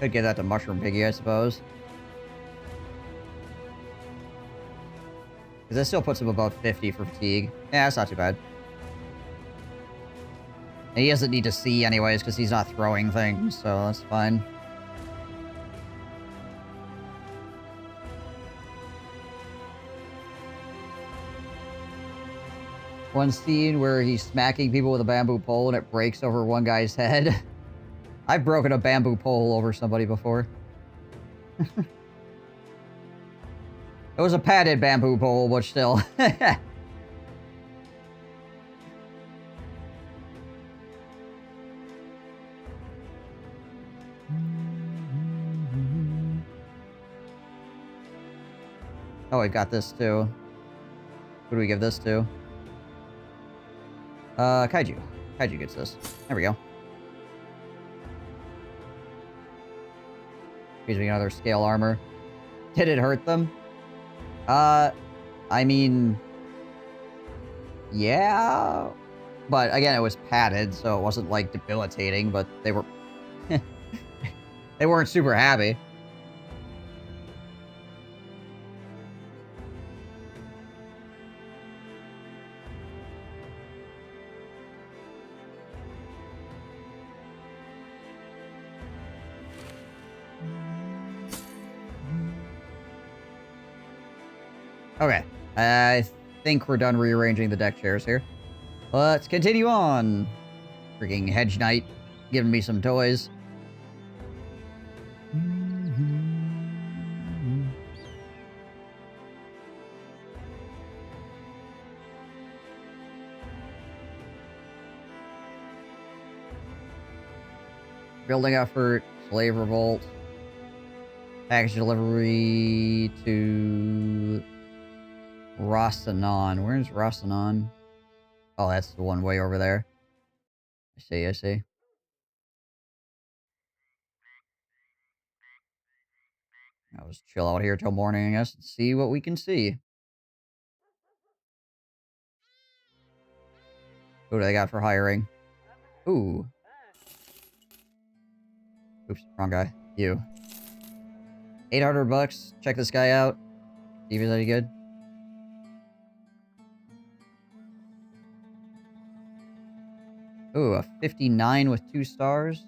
Could give that to Mushroom Piggy, I suppose. Because that still puts him above 50 for fatigue. Yeah, that's not too bad. And he doesn't need to see anyways, because he's not throwing things, so that's fine. One scene where he's smacking people with a bamboo pole and it breaks over one guy's head. I've broken a bamboo pole over somebody before. It was a padded bamboo pole, but still. Oh, we've got this too. Who do we give this to? Kaiju. Kaiju gets this. There we go. Gives me another scale armor. Did it hurt them? I mean... Yeah... But, again, it was padded, so it wasn't, like, debilitating, but they were... They weren't super happy. Okay, I think we're done rearranging the deck chairs here. Let's continue on. Freaking Hedge Knight giving me some toys. Building effort, slave revolt, package delivery to Rasanon. Where's Rasanon? Oh, that's the one way over there. I see, I see. I'll just chill out here till morning, I guess, and see what we can see. Who do they got for hiring? Ooh. Oops, wrong guy. You. 800 bucks. Check this guy out. See if he's any good. Ooh, a 59 with 2 stars.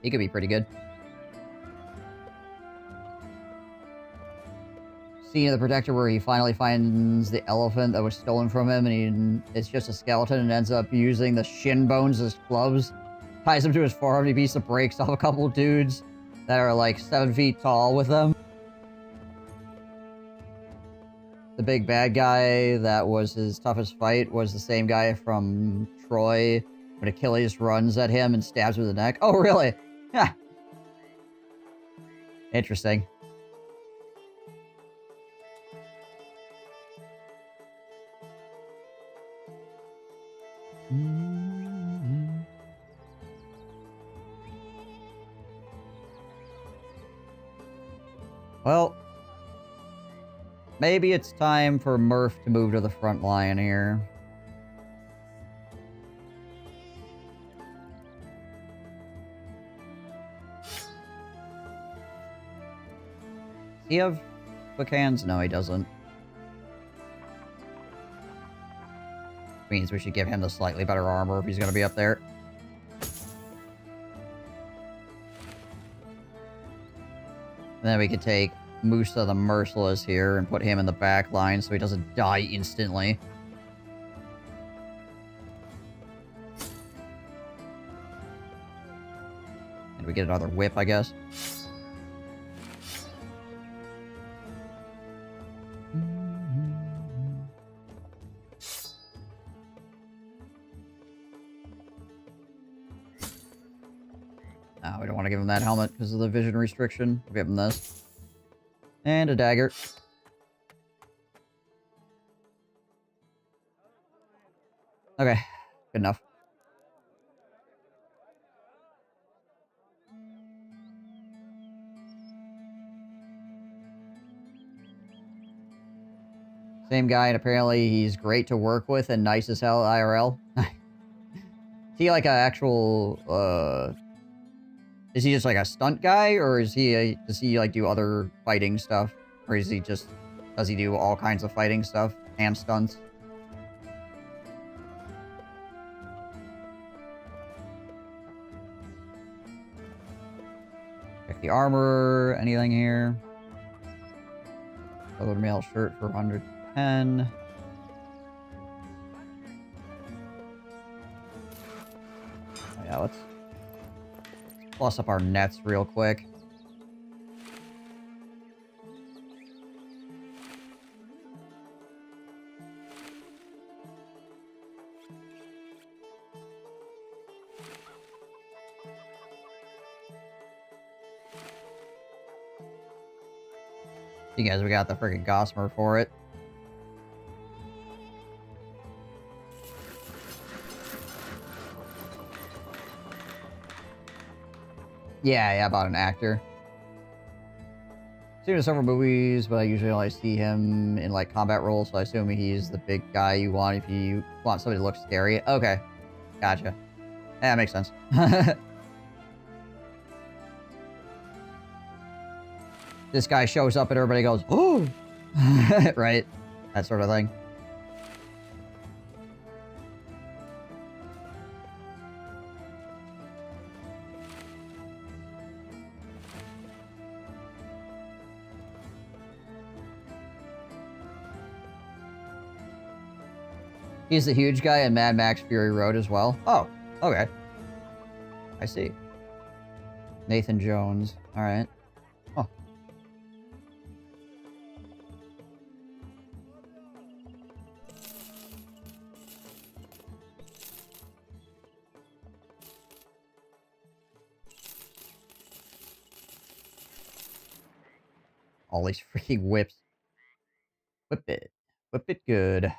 He could be pretty good. Scene of the Protector where he finally finds the elephant that was stolen from him, and it's just a skeleton and ends up using the shin bones as clubs. Ties them to his forearm, he beats the brakes off a couple dudes that are like 7 feet tall with them. The big bad guy that was his toughest fight was the same guy from Troy when Achilles runs at him and stabs him in the neck. Oh, really? Yeah. Interesting. Well, maybe it's time for Murph to move to the front line here. Does he have quick hands? No, he doesn't. Means we should give him the slightly better armor if he's going to be up there. And then we could take Musa the Merciless here and put him in the back line so he doesn't die instantly. And we get another whip, I guess. No, we don't want to give him that helmet because of the vision restriction. We'll give him this. And a dagger. Okay, good enough. Same guy, and apparently he's great to work with and nice as hell IRL. Is he like an actual, is he just like a stunt guy, or is he does he like do other fighting stuff? Or is he just, does he do all kinds of fighting stuff and stunts? Check the armor, anything here? Colored mail shirt for 110. Oh yeah, let's plus up our nets real quick. You guys, we got the freaking Gossamer for it. Yeah, about an actor. Seen in several movies, but I usually only see him in like combat roles, so I assume he's the big guy you want if you want somebody to look scary. Okay, gotcha. Yeah, that makes sense. This guy shows up and everybody goes, "Oh!" Right? That sort of thing. He's the huge guy in Mad Max Fury Road as well. Oh, okay. I see. Nathan Jones. All right. Oh. All these freaking whips. Whip it. Whip it good.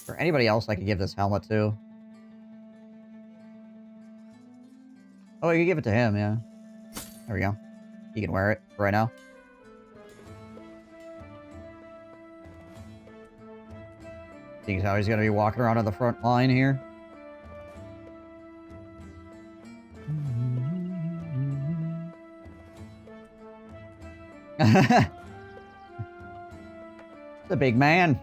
For anybody else I could give this helmet to. Oh, you can give it to him, yeah. There we go. He can wear it right now. Seeing how he's going to be walking around on the front line here. The big man.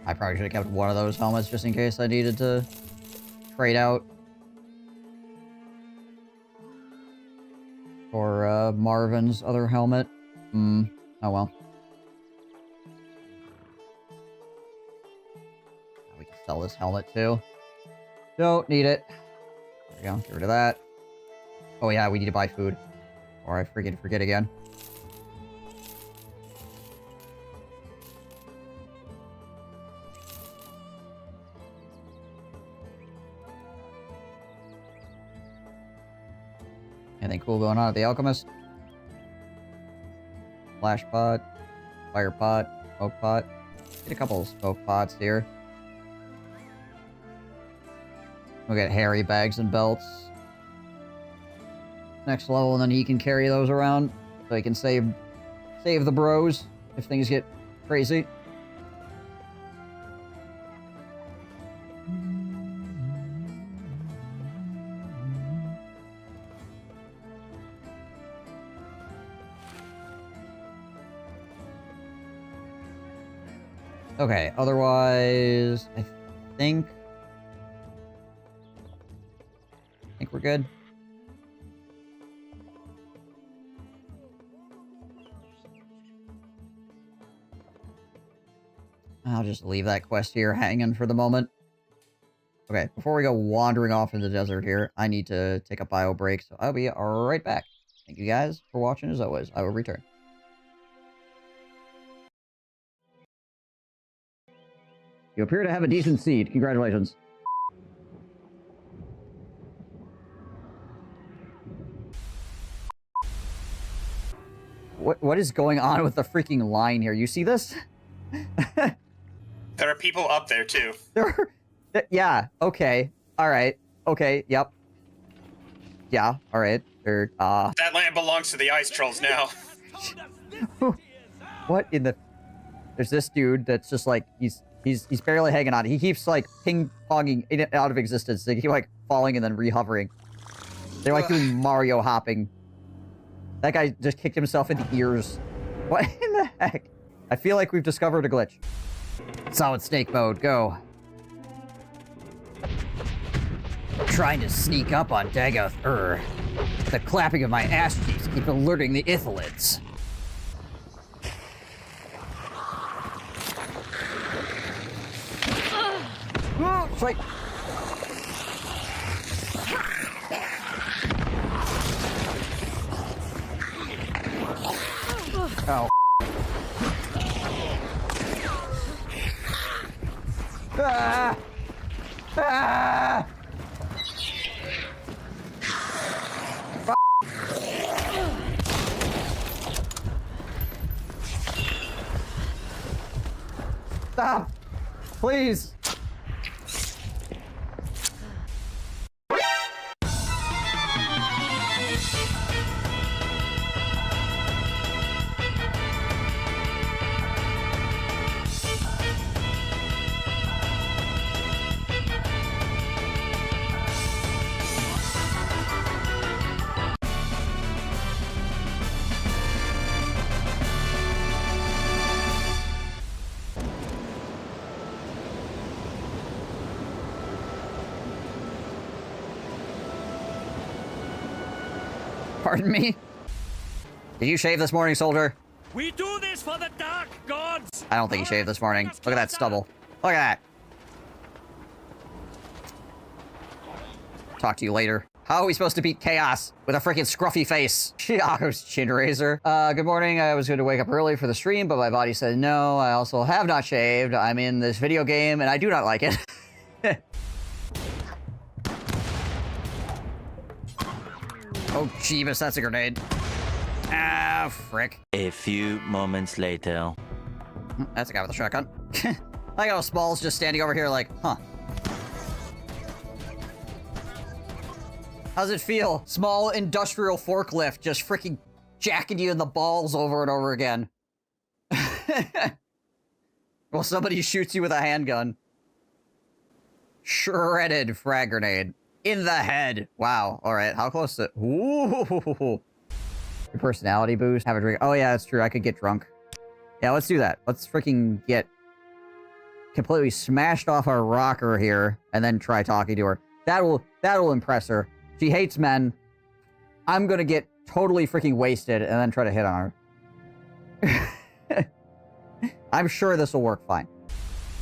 I probably should have kept one of those helmets just in case I needed to trade out for Marvin's other helmet. Oh well. We can sell this helmet too. Don't need it. There we go. Get rid of that. Oh yeah, we need to buy food. Or I forget again. Anything cool going on at the Alchemist? Flash pot. Fire pot. smoke pot. Get a couple of smoke pots here. We'll get hairy bags and belts. Next level, and then he can carry those around. So he can save the bros if things get crazy. Okay, otherwise, I think we're good. I'll just leave that quest here hanging for the moment. Okay, before we go wandering off into the desert here, I need to take a bio break, so I'll be right back. Thank you guys for watching as always. I will return. You appear to have a decent seed. Congratulations. What is going on with the freaking line here? You see this? There are people up there too. Yeah, okay. Alright. Okay, yep. Yeah, alright. That land belongs to the ice trolls now. What in the... There's this dude that's just like, he's barely hanging on. He keeps like ping-ponging in and out of existence. They keep like falling and then re-hovering. They're like doing Mario hopping. That guy just kicked himself in the ears. What in the heck? I feel like we've discovered a glitch. Solid snake mode, go. Trying to sneak up on Dagoth The clapping of my ass cheeks keep alerting the Ithalids. Strike. Oh. Ah! Ah! Stop! Please! Pardon me? Did you shave this morning, soldier? We do this for the dark gods! I don't think he shaved this morning. Look at that stubble. Look at that. Talk to you later. How are we supposed to beat chaos with a freaking scruffy face? Chiago's chin razor. Good morning. I was going to wake up early for the stream, but my body said no. I also have not shaved. I'm in this video game, and I do not like it. Oh, Jeebus, that's a grenade. Ah, frick. A few moments later. That's a guy with a shotgun. I got Small's just standing over here like, huh. How's it feel? Small industrial forklift just freaking jacking you in the balls over and over again. Well, somebody shoots you with a handgun. Shredded frag grenade. In the head. Wow. All right. How close to... Ooh. Your personality boost. Have a drink. Oh, yeah, that's true. I could get drunk. Yeah, let's do that. Let's freaking get completely smashed off our rocker here and then try talking to her. That'll impress her. She hates men. I'm gonna get totally freaking wasted and then try to hit on her. I'm sure this will work fine.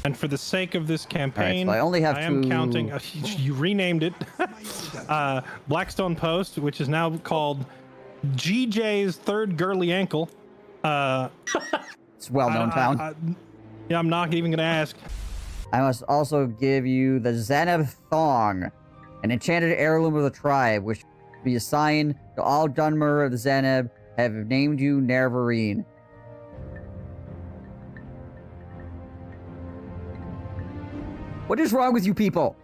And for the sake of this campaign, right, so I only have am counting. You renamed it Blackstone Post, which is now called GJ's Third Girly Ankle. It's a well-known town. Yeah, I'm not even going to ask. I must also give you the Zeneb Thong, an enchanted heirloom of the tribe, which will be assigned to all Dunmer of the Zeneb have named you Nervarine. What is wrong with you people?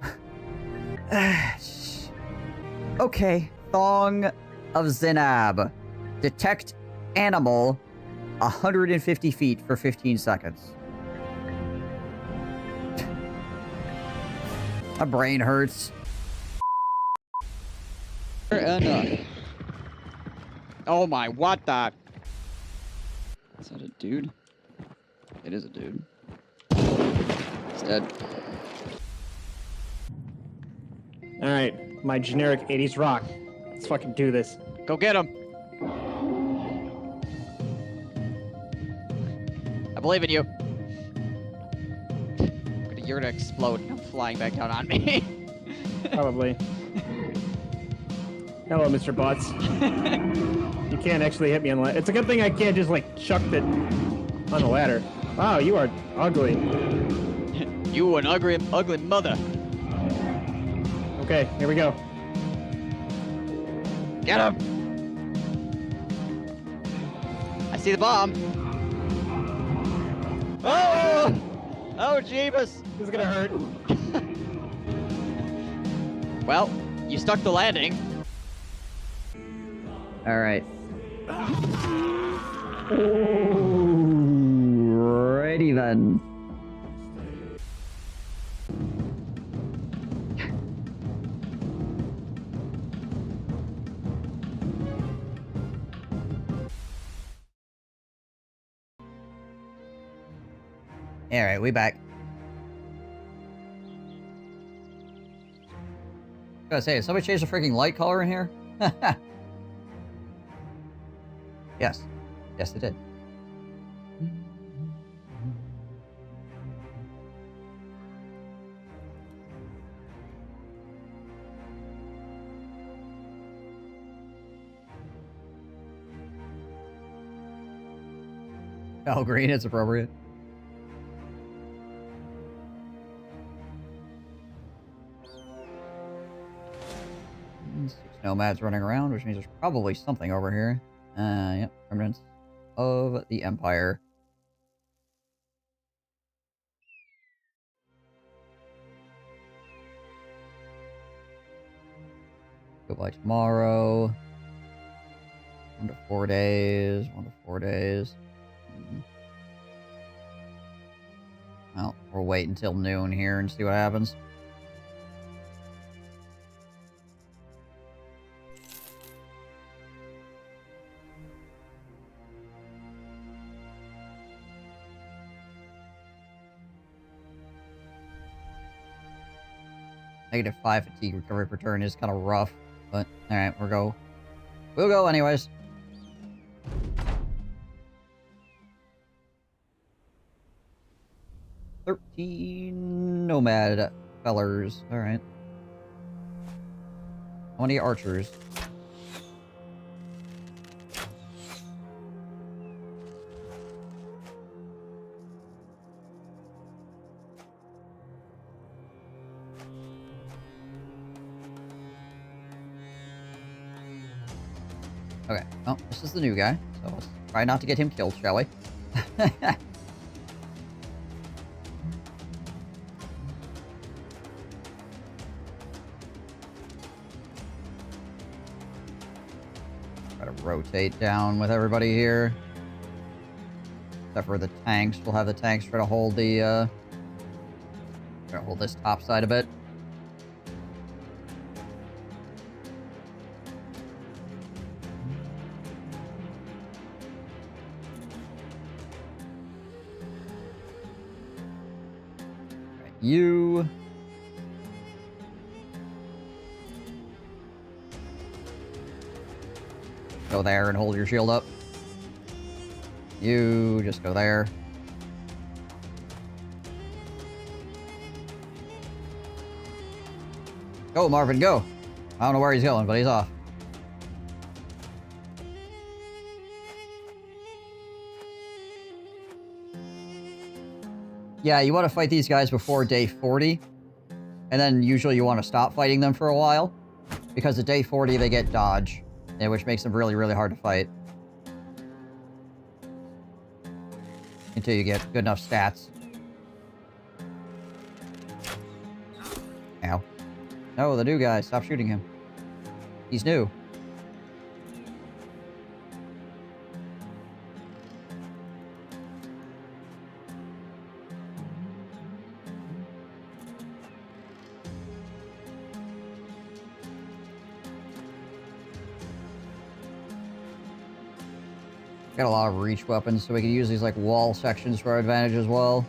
Okay. Thong of Zinab. Detect animal 150 feet for 15 seconds. My brain hurts. Enough. Oh my, what the? Is that a dude? It is a dude. It's dead. Alright, my generic 80s rock. Let's fucking do this. Go get him. I believe in you. You're gonna explode and come flying back down on me. Probably. Hello, Mr. Butts. You can't actually hit me on the ladder. It's a good thing I can't just, like, chuck it on the ladder. Wow, you are ugly. You an ugly mother. Okay, here we go. Get him! I see the bomb. Oh! Oh, Jeebus! This is gonna hurt. Well, you stuck the landing. Alright. Alrighty then. Alright, we back. I gotta say, did somebody change the freaking light color in here? Yes. Yes, it did. Oh, green, it's appropriate. Six nomads running around, which means there's probably something over here. Yep, remnants of the Empire. Goodbye tomorrow. 1 to 4 days. 1 to 4 days. Well, we'll wait until noon here and see what happens. -5 fatigue recovery per turn is kind of rough, but alright, we'll go anyways. $13 nomad fellers. Alright. How many archers? Okay, well, this is the new guy, so let's try not to get him killed, shall we? Try to rotate down with everybody here. Except for the tanks. We'll have the tanks try to hold the, try to hold this top side a bit. You. Go there and hold your shield up. You just go there. Go, Marvin, go. I don't know where he's going, but he's off. Yeah, you want to fight these guys before day 40. And then usually you want to stop fighting them for a while. Because at day 40 they get dodge. Which makes them really, really hard to fight. Until you get good enough stats. No, the new guy. Stop shooting him. He's new. Got a lot of reach weapons, so we can use these like wall sections for our advantage as well.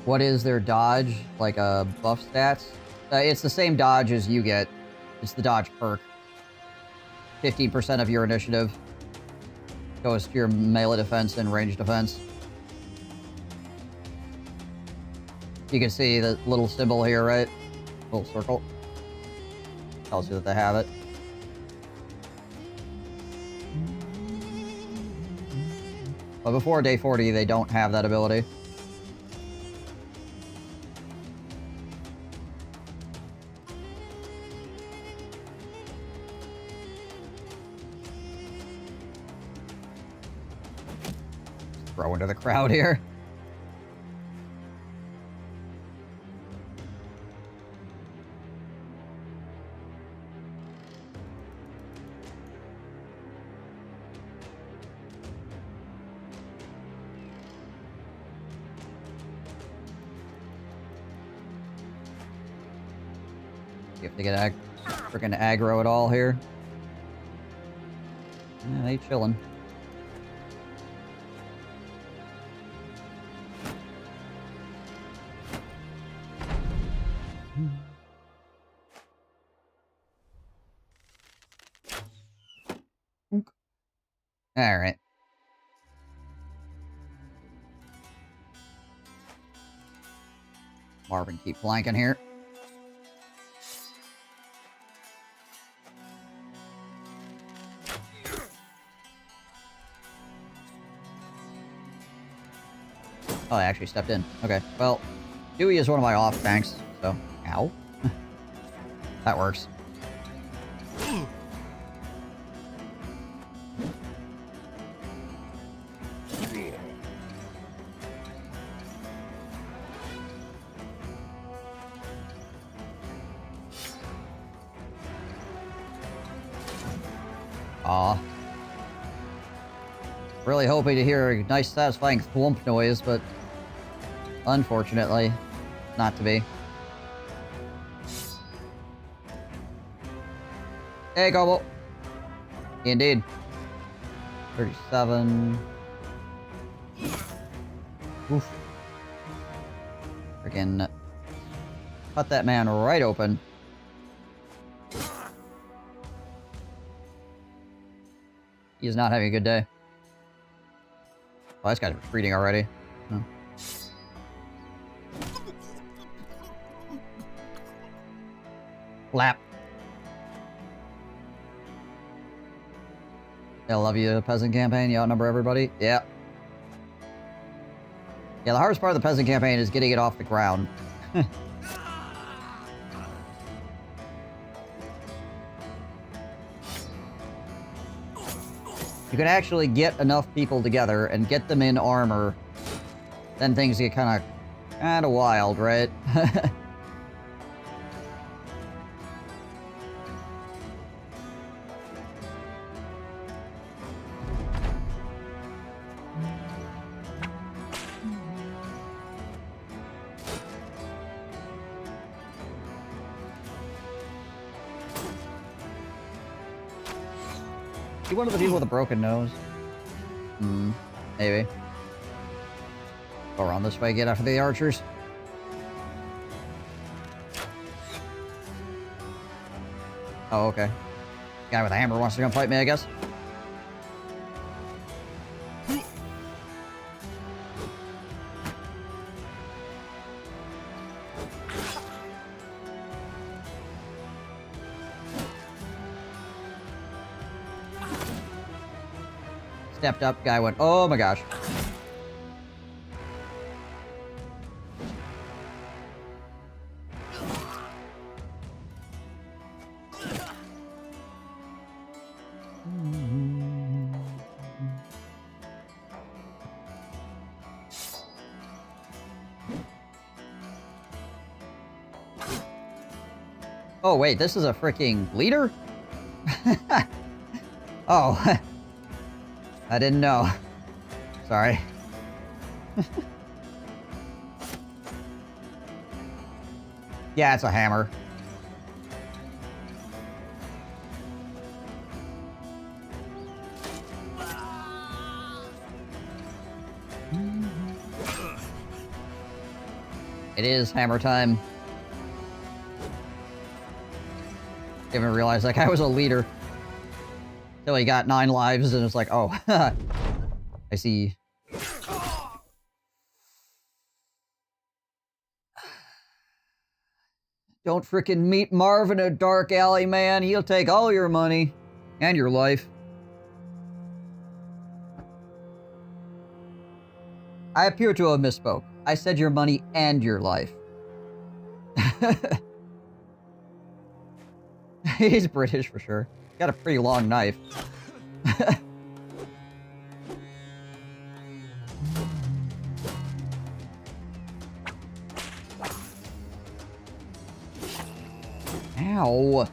What is their dodge? Like buff stats? It's the same dodge as you get. It's the dodge perk. 15% of your initiative goes to your melee defense and range defense. You can see the little symbol here, right? Little circle. Tells you that they have it. But before day 40, they don't have that ability. Throw into the crowd here. You have to get freaking aggro at all here. Yeah, they chilling. All right. Marvin, keep flanking here. Oh, I actually stepped in. Okay, well, Dewey is one of my off tanks, so... Ow. That works. Aw. Really hoping to hear a nice satisfying thwomp noise, but... unfortunately, not to be. Hey, Gobble! Indeed. 37... Oof. Freaking... cut that man right open. He's not having a good day. Oh, this guy's retreating already. Huh. Lap. I love you, peasant campaign. You outnumber everybody. Yeah. Yeah, the hardest part of the peasant campaign is getting it off the ground. You can actually get enough people together and get them in armor, then things get kind of wild, right? You one of the people with a broken nose? Hmm, maybe. Go around this way, get after the archers. Oh, okay. Guy with a hammer wants to come fight me, I guess. Stepped up, guy went, oh my gosh. Oh, wait, this is a freaking leader? Oh. I didn't know. Sorry. Yeah, it's a hammer. It is hammer time. Didn't realize that guy was a leader. Till he got 9 lives and it's like, oh, I see. Don't frickin' meet Marv in a dark alley, man. He'll take all your money. And your life. I appear to have misspoke. I said your money and your life. He's British for sure. Got a pretty long knife. Ow.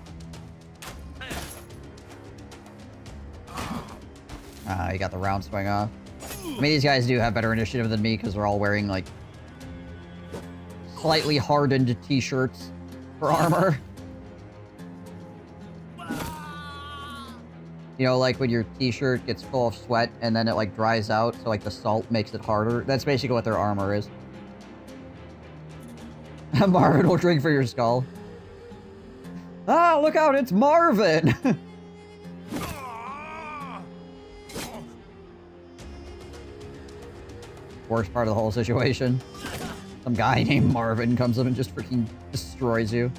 Ah, you got the round swing off. I mean, these guys do have better initiative than me because they're all wearing, like, slightly hardened t-shirts for armor. You know, like when your t-shirt gets full of sweat and then it, like, dries out, so, like, the salt makes it harder. That's basically what their armor is. Marvin will drink for your skull. Ah, look out, it's Marvin! Worst part of the whole situation. Some guy named Marvin comes up and just freaking destroys you.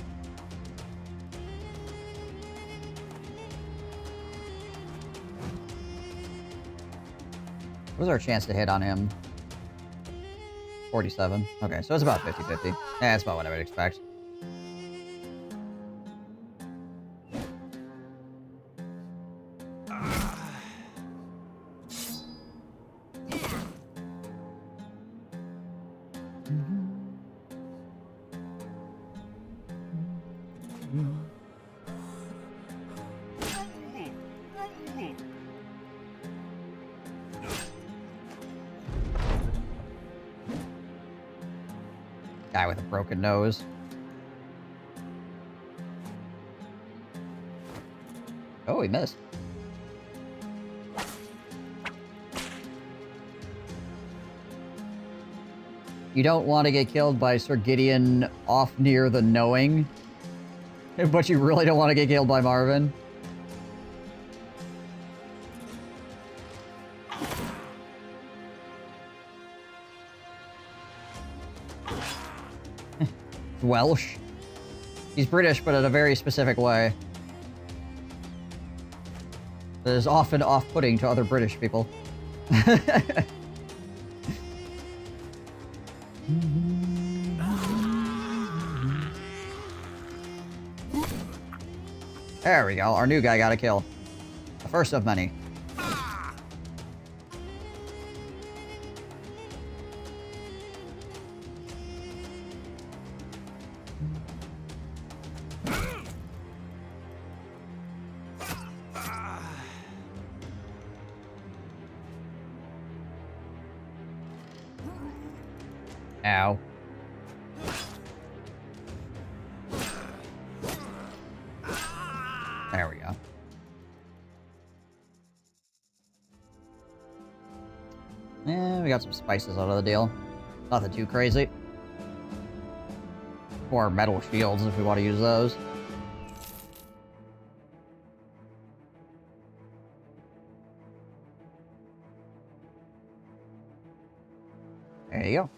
What was our chance to hit on him? 47. Okay, so it's about 50-50. Yeah, that's about what I would expect. Guy with a broken nose. Oh, he missed. You don't want to get killed by Sir Gideon off near the knowing, but you really don't want to get killed by Marvin. Welsh. He's British, but in a very specific way. That is often off-putting to other British people. There we go. Our new guy got a kill. The first of many. Ow. There we go. Yeah, we got some spices out of the deal. Nothing too crazy. More metal shields if we want to use those. There you go.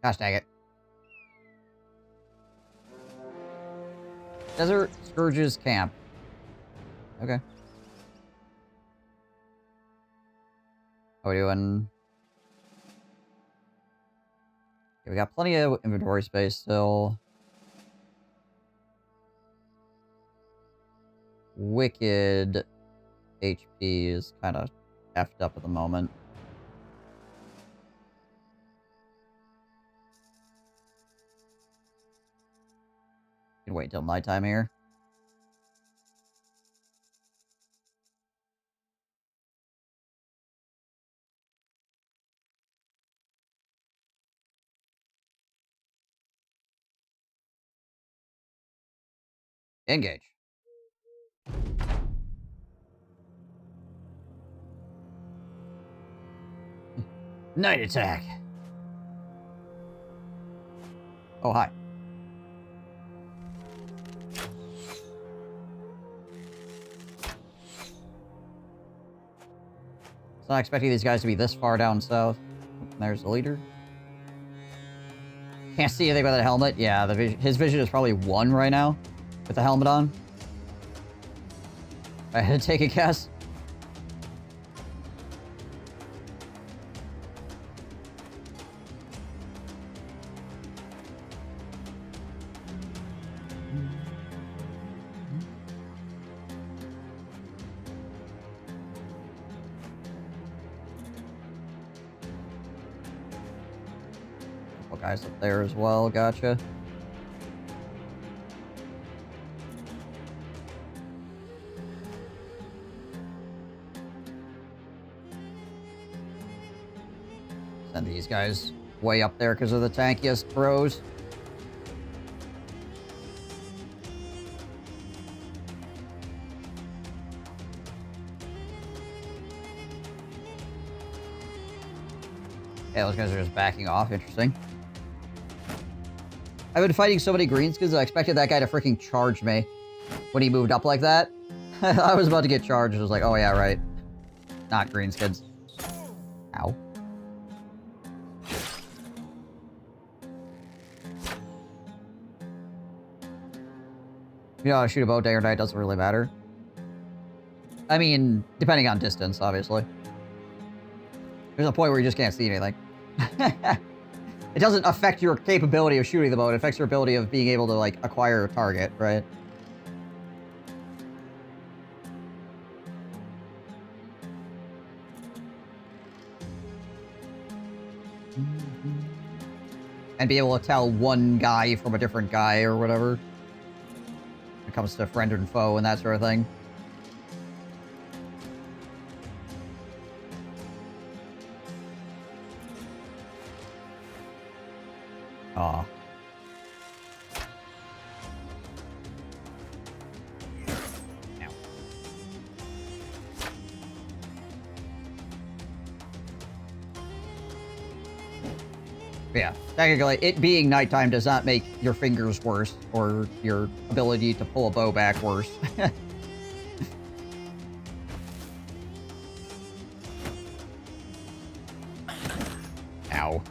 Gosh dang it. Desert Scourge's camp. Okay. How are we doing? Okay, we got plenty of inventory space still. Wicked HP is kind of effed up at the moment. Can wait till nighttime here. Engage. Night attack. Oh, hi. It's not expecting these guys to be this far down south. There's the leader. Can't see anything by the helmet. Yeah, his vision is probably 1 right now with the helmet on. I had to take a guess. Guys up there as well, gotcha. Send these guys way up there because of the tankiest bros. Yeah, those guys are just backing off, interesting. I've been fighting so many greenskins, I expected that guy to freaking charge me when he moved up like that. I was about to get charged. I was like, oh yeah, right. Not greenskins. Ow. You know how to shoot a bow day or night doesn't really matter. I mean, depending on distance, obviously. There's a point where you just can't see anything. It doesn't affect your capability of shooting the bow. It affects your ability of being able to, like, acquire a target, right? And be able to tell one guy from a different guy or whatever. When it comes to friend and foe and that sort of thing. Aw. Yeah, technically, it being nighttime does not make your fingers worse or your ability to pull a bow back worse. Ow.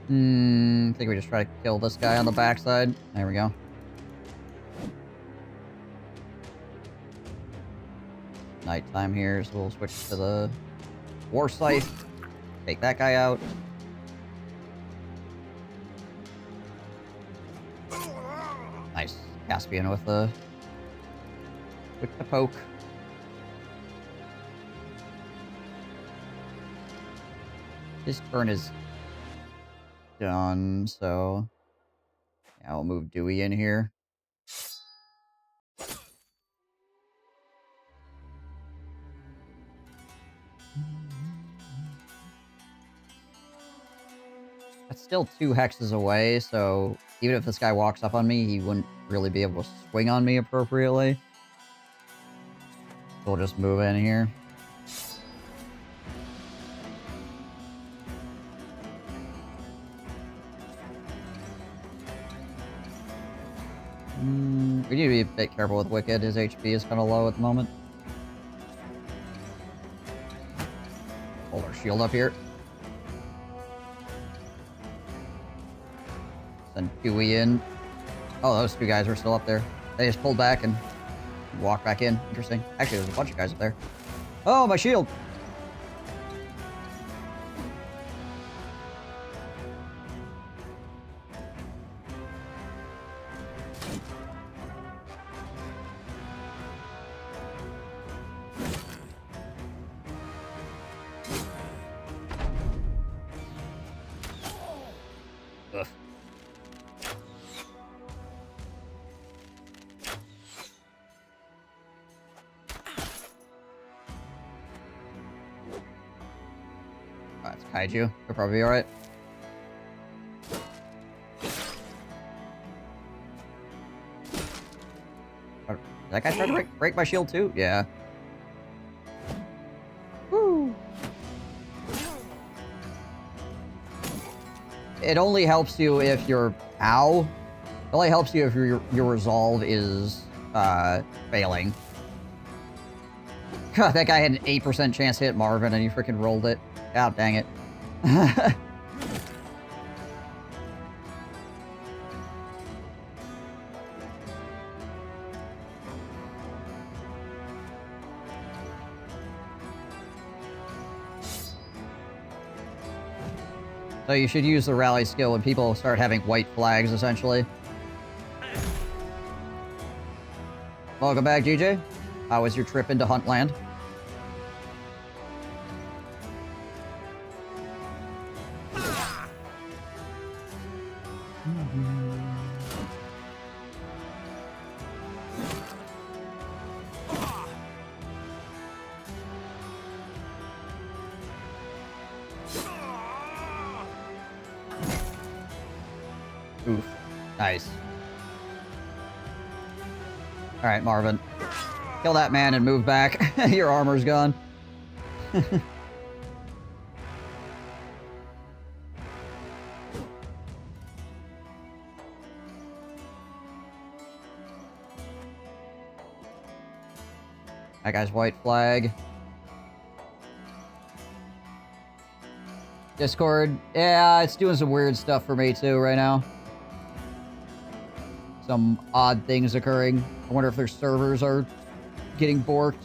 I think we just try to kill this guy on the backside. There we go. Nighttime here, so we'll switch to the war scythe. Take that guy out. Nice. Caspian with the poke. His turn is done, so yeah, I'll move Dewey in here. That's still 2 hexes away, so even if this guy walks up on me, he wouldn't really be able to swing on me appropriately. So we'll just move in here. We need to be a bit careful with Wicked. His HP is kind of low at the moment. Hold our shield up here. Send Huey in. Oh, those two guys are still up there. They just pulled back and walked back in. Interesting. Actually, there's a bunch of guys up there. Oh, my shield! Ugh. Oh, it's Kaiju. They'll probably be alright. That guy tried to break my shield too? Yeah. Woo! It only helps you if your ow. It only helps you if your resolve is failing. God, that guy had an 8% chance to hit Marvin and he freaking rolled it. God dang it. So you should use the rally skill when people start having white flags, essentially. Welcome back, GJ. How was your trip into Huntland? Oof. Nice. Alright, Marvin. Kill that man and move back. Your armor's gone. That guy's white flag. Discord. Yeah, it's doing some weird stuff for me too right now. Some odd things occurring. I wonder if their servers are getting borked.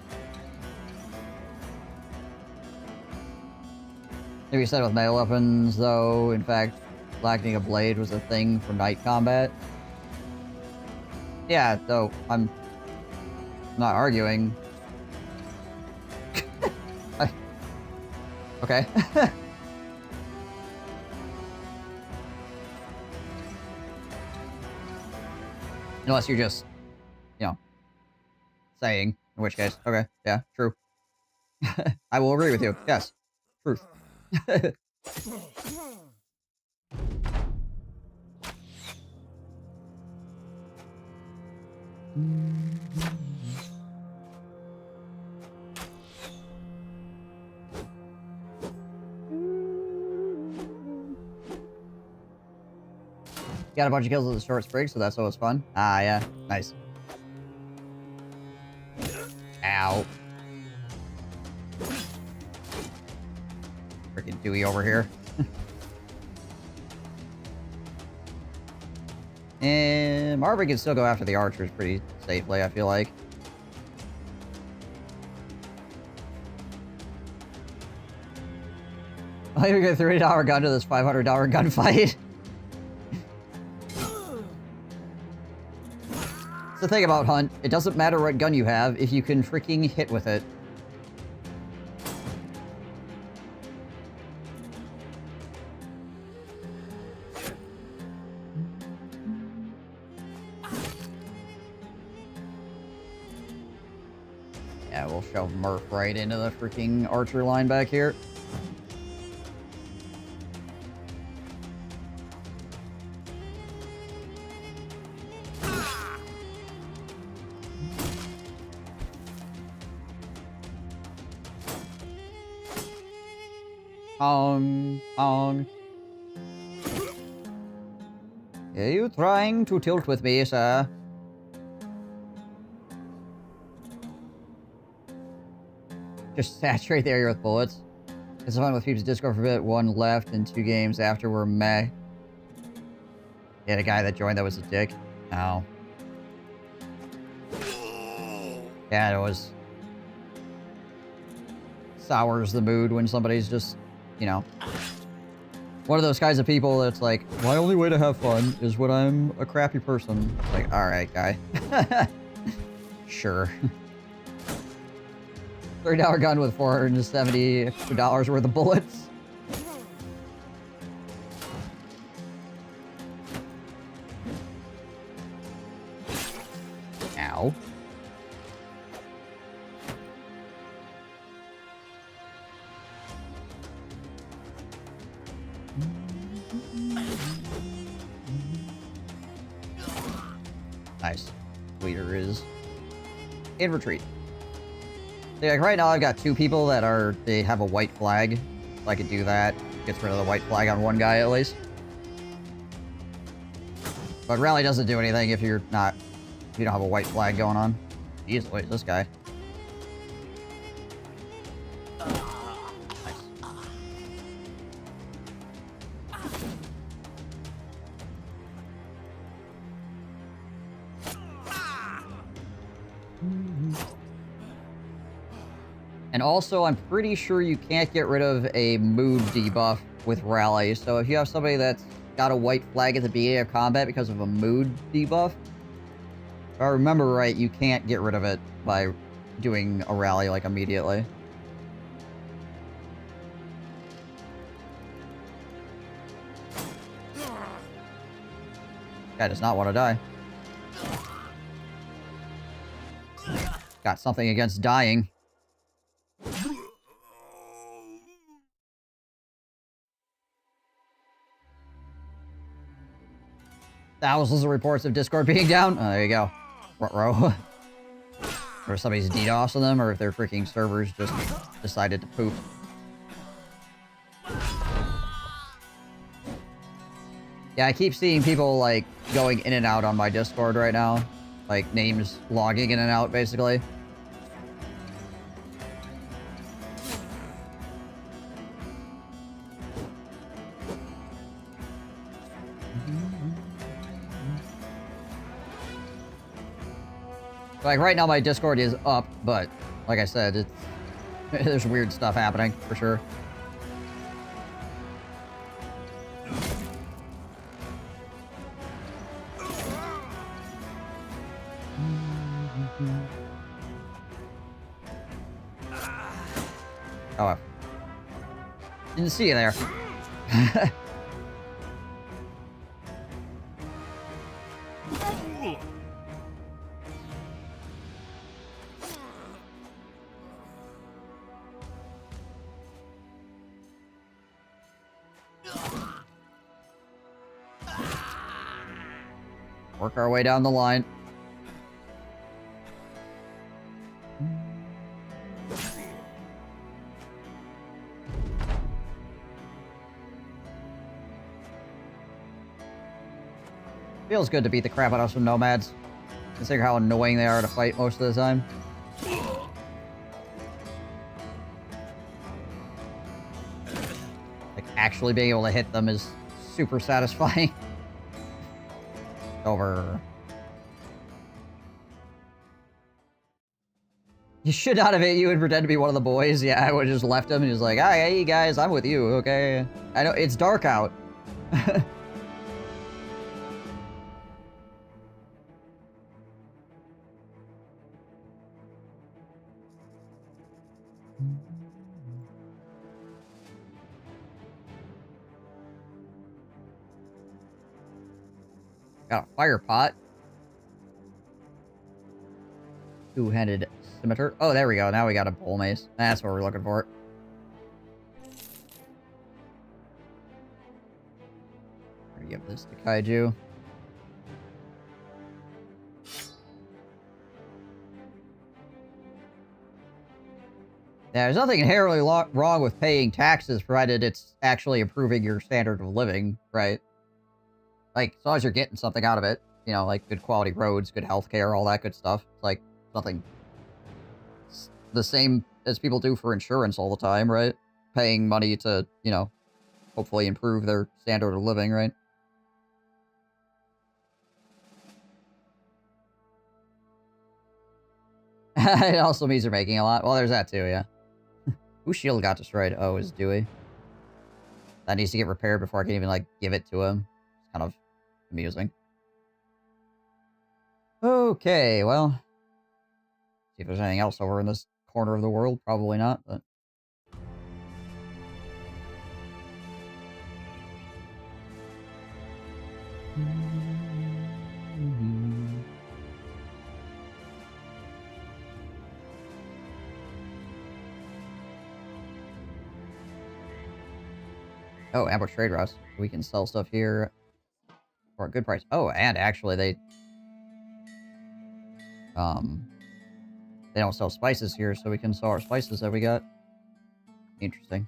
Maybe said with melee weapons, though, in fact, lacking a blade was a thing for night combat. Yeah, though, I'm not arguing. Okay. Unless you're just, you know, saying, in which case, okay, yeah, true. I will agree with you, yes, truth. Got a bunch of kills with the short sprig, so that's always fun. Ah, yeah. Nice. Ow. Freaking Dewey over here. And Marvin can still go after the archers pretty safely, I feel like. I even get a $30 gun to this $500 gunfight. The thing about Hunt, it doesn't matter what gun you have if you can freaking hit with it. Yeah, we'll shove Murph right into the freaking archer line back here. Ong. Are you trying to tilt with me, sir? Just saturate the area with bullets. It's fun with people's Discord for a bit. 1 left and 2 games after were meh. Yeah, the guy that joined that was a dick. Oh. Yeah, it was. Sours the mood when somebody's just, you know, one of those kinds of people that's like, my only way to have fun is when I'm a crappy person. It's like, alright, guy. Sure. $30 gun with $470 worth of bullets. Ow. Nice. Leader is in retreat. Yeah, like right now I've got 2 people that they have a white flag. So I could do that. Gets rid of the white flag on 1 guy at least. But rally doesn't do anything if you don't have a white flag going on. Jeez, wait, this guy. Nice. And also, I'm pretty sure you can't get rid of a mood debuff with rally. So if you have somebody that's got a white flag at the beginning of combat because of a mood debuff, if I remember right, you can't get rid of it by doing a rally, like, immediately. Guy does not want to die. Got something against dying. Thousands of reports of Discord being down. Oh, there you go. Row. Or somebody's DDoS on them, or if their freaking servers just decided to poop. Yeah, I keep seeing people, like, going in and out on my Discord right now. Like, names logging in and out, basically. Like, right now my Discord is up, but, like I said, there's weird stuff happening, for sure. Oh, didn't see you there. Work our way down the line. Feels good to beat the crap out of some nomads. Consider how annoying they are to fight most of the time. Like, actually being able to hit them is super satisfying. Over. You should not have hit you and pretend to be one of the boys. Yeah, I would have just left him and he's like, ah, hey guys, I'm with you, okay? I know, it's dark out. Got a fire pot. Two-handed scimitar. Oh, there we go. Now we got a bull mace. That's what we're looking for. Give this to Kaiju. Yeah, there's nothing inherently wrong with paying taxes, provided it's actually improving your standard of living, right? Like, as long as you're getting something out of it, you know, like good quality roads, good healthcare, all that good stuff. It's like nothing. It's the same as people do for insurance all the time, right? Paying money to, you know, hopefully improve their standard of living, right? It also means they're making a lot. Well, there's that too, yeah. Whose shield got destroyed? Oh, it's Dewey. That needs to get repaired before I can even, like, give it to him. It's kind of amusing. Okay, well. See if there's anything else over in this corner of the world. Probably not, but... Oh, ambush trade routes. We can sell stuff here for a good price. Oh, and actually they don't sell spices here, so we can sell our spices that we got. Interesting.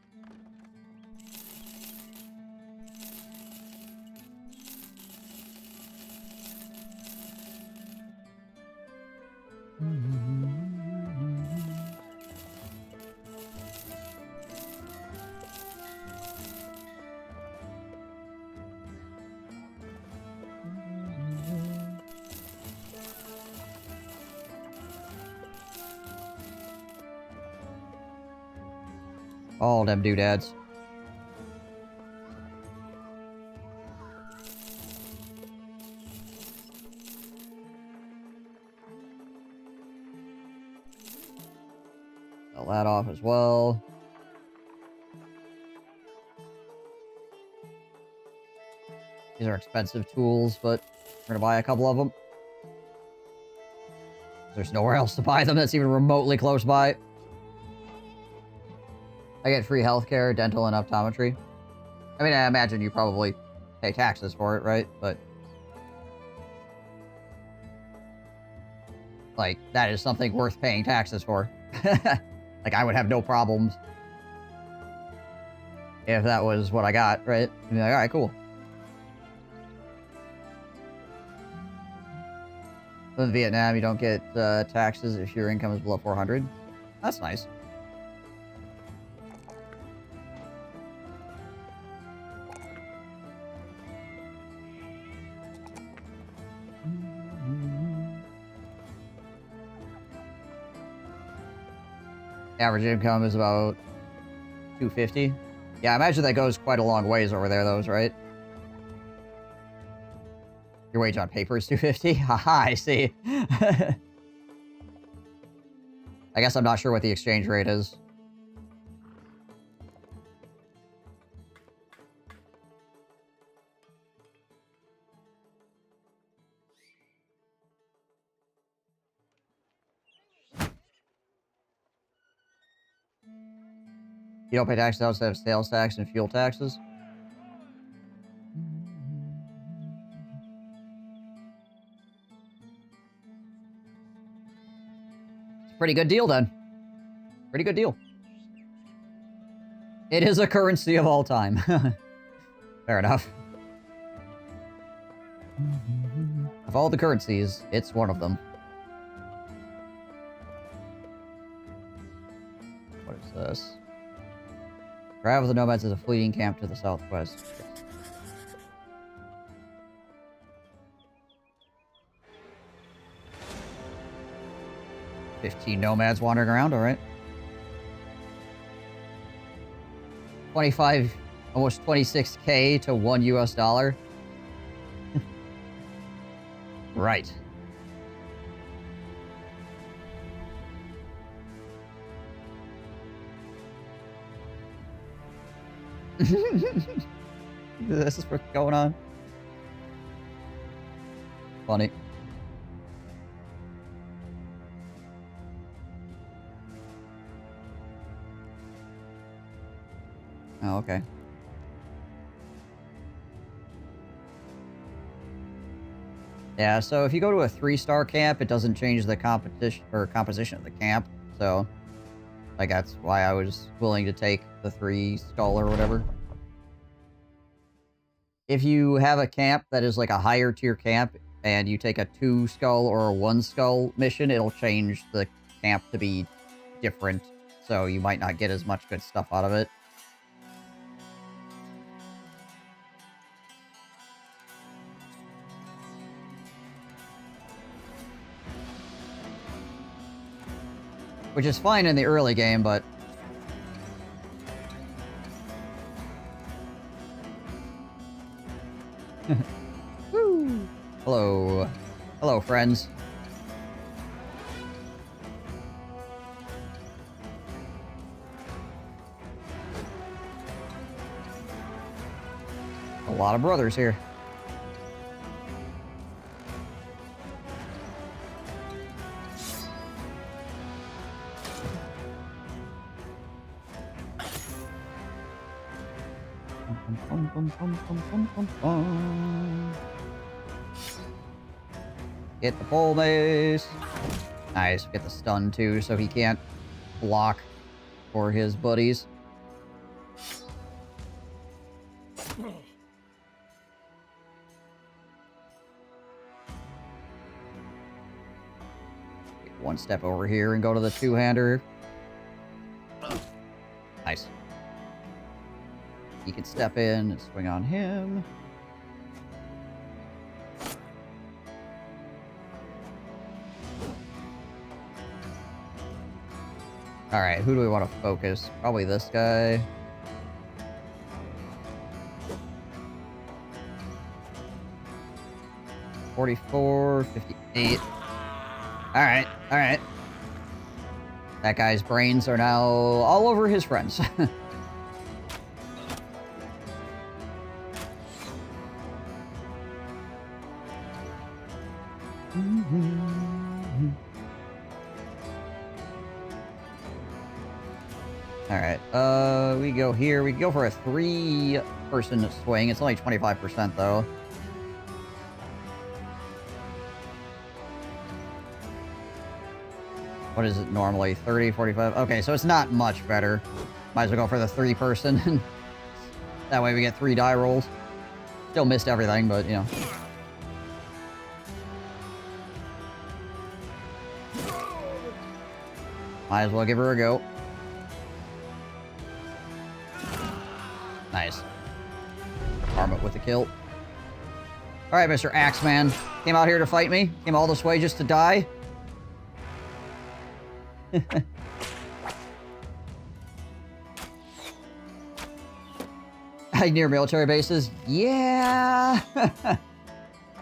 All them doodads. Sell that off as well. These are expensive tools, but we're gonna buy a couple of them. There's nowhere else to buy them that's even remotely close by. I get free healthcare, dental, and optometry. I mean, I imagine you probably pay taxes for it, right? But... like, that is something worth paying taxes for. Like, I would have no problems if that was what I got, right? I'd be like, alright, cool. In Vietnam, you don't get taxes if your income is below 400. That's nice. Average income is about 250. Yeah, I imagine that goes quite a long ways over there, those, right? Your wage on paper is 250? Haha, I see. I guess I'm not sure what the exchange rate is. You don't pay taxes outside of sales tax and fuel taxes? It's a pretty good deal, then. Pretty good deal. It is a currency of all time. Fair enough. Of all the currencies, it's one of them. What is this? Arrival of the Nomads is a fleeting camp to the southwest. 15 nomads wandering around, alright. 25, almost 26k to $1 US. Right. This is what's going on. Funny. Oh, okay. Yeah, so if you go to a 3-star camp, it doesn't change the competition or composition of the camp. So, like, that's why I was willing to take the 3 skull or whatever. If you have a camp that is like a higher tier camp and you take a 2 skull or a 1 skull mission, it'll change the camp to be different so you might not get as much good stuff out of it. Which is fine in the early game, but... Woo! Hello. Hello, friends. A lot of brothers here. Get the pole mace. Nice. Get the stun too, so he can't block for his buddies. One step over here and go to the two-hander. Nice. He can step in and swing on him. Alright, who do we want to focus? Probably this guy. $44, $58. Alright, alright. That guy's brains are now all over his friends. Alright, we go here. We go for a 3-person swing. It's only 25% though. What is it normally? 30, 45? Okay, so it's not much better. Might as well go for the 3-person. That way we get 3 die rolls. Still missed everything, but, you know. Might as well give her a go. Nice. Arm it with the kill. Alright, Mr. Axeman. Came out here to fight me? Came all this way just to die? Near military bases? Yeah!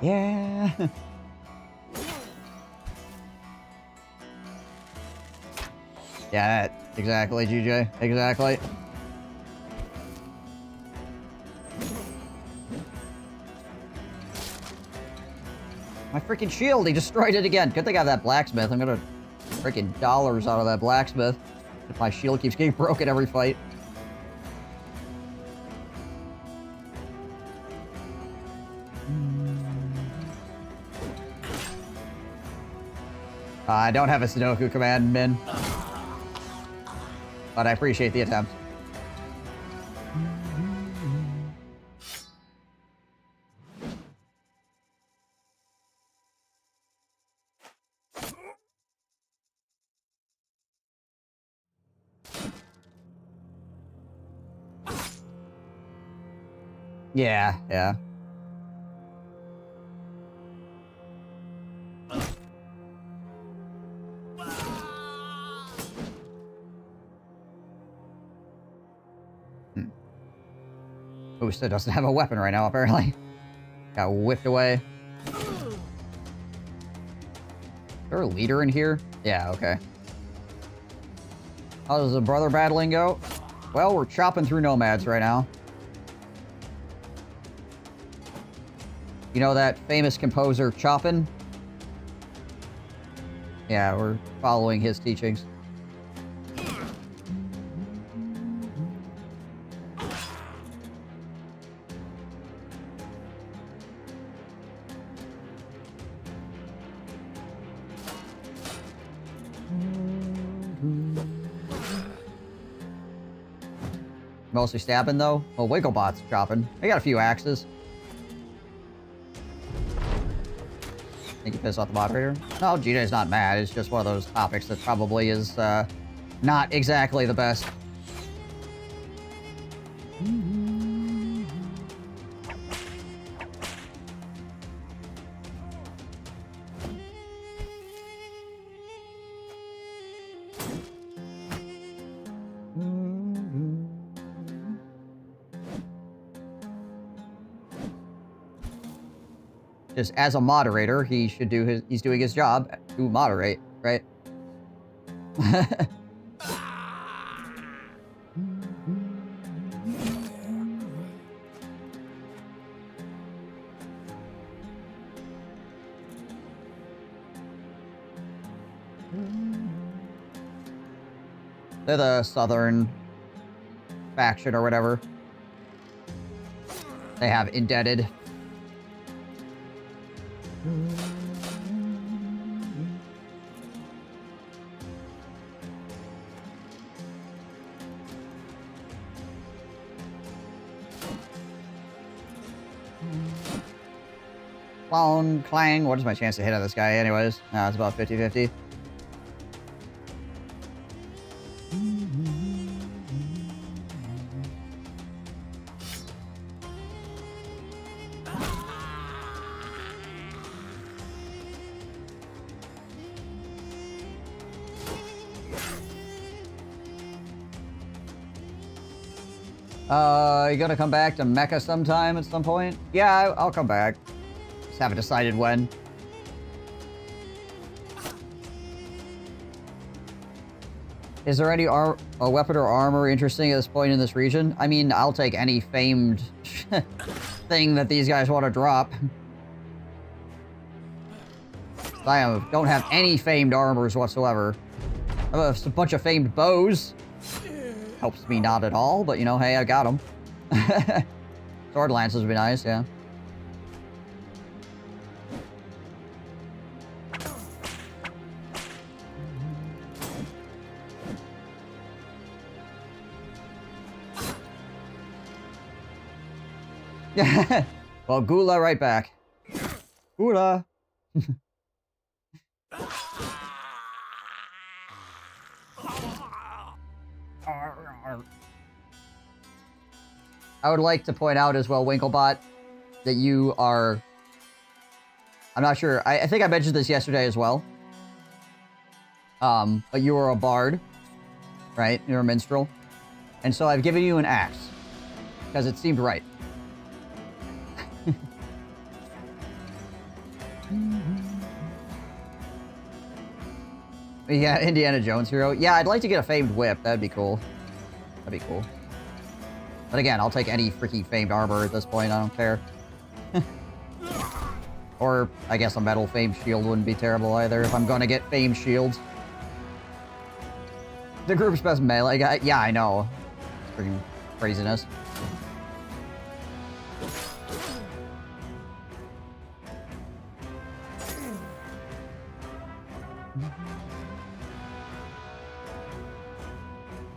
Yeah! Yeah, exactly, GJ. Exactly. My freaking shield! He destroyed it again! Good thing I have that blacksmith. I'm gonna freaking dollars out of that blacksmith if my shield keeps getting broken every fight. I don't have a Sudoku command, Min. But I appreciate the attempt. Yeah, yeah. Usta doesn't have a weapon right now, apparently. Got whipped away. Is there a leader in here? Yeah, okay. How does the brother battling go? Well, we're chopping through nomads right now. You know that famous composer Chopin? Yeah, we're following his teachings. Mostly stabbing, though? Well, Wigglebot's chopping. I got a few axes. Think you pissed off the moderator? No, GJ's not mad. It's just one of those topics that probably is, Not exactly the best. Just as a moderator, he should do he's doing his job to moderate, right? They're the Southern faction or whatever. They have indebted. Clown, clang. What is my chance to hit on this guy anyways? No, it's about 50-50. You gonna come back to Mecca sometime at some point? Yeah, I'll come back. Just haven't decided when. Is there any a weapon or armor interesting at this point in this region? I mean, I'll take any famed thing that these guys want to drop. I don't have any famed armors whatsoever. I have a bunch of famed bows. Helps me not at all, but you know, hey, I got them. Sword lances would be nice, yeah. Well, Gula right back. Gula. I would like to point out as well, Winklebot, that you are... I'm not sure. I think I mentioned this yesterday as well. But you are a bard, right? You're a minstrel. And so I've given you an axe. Because it seemed right. Yeah, Indiana Jones hero. Yeah, I'd like to get a famed whip. That'd be cool. That'd be cool. But again, I'll take any freaking famed armor at this point. I don't care. Or, I guess a metal famed shield wouldn't be terrible either if I'm gonna get famed shields. The group's best melee guy. Yeah, I know. Freaking craziness.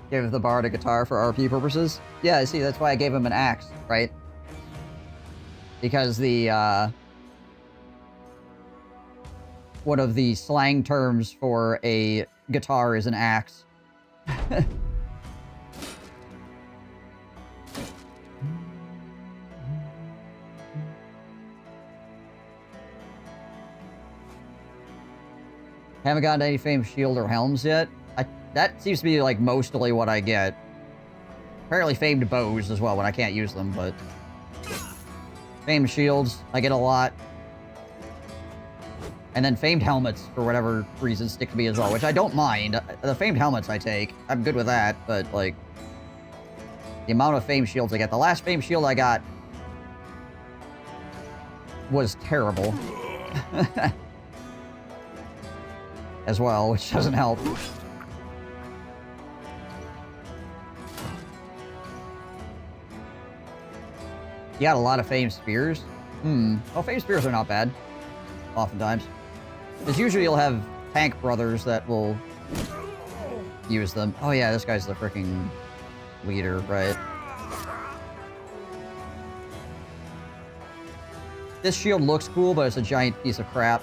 Give the bard a guitar for RP purposes. Yeah, I see, that's why I gave him an axe, right? Because the, one of the slang terms for a guitar is an axe. Haven't gotten any famed shield or helms yet. That seems to be, like, mostly what I get. Apparently famed bows as well when I can't use them, but... Famed shields, I get a lot. And then famed helmets, for whatever reason, stick to me as well, which I don't mind. The famed helmets I take, I'm good with that, but, like... The amount of famed shields I get. The last famed shield I got... was terrible. As well, which doesn't help. You got a lot of famed spears? Oh, famed spears are not bad. Oftentimes. Because usually you'll have tank brothers that will use them. Oh yeah, this guy's the freaking leader, right? This shield looks cool, but it's a giant piece of crap.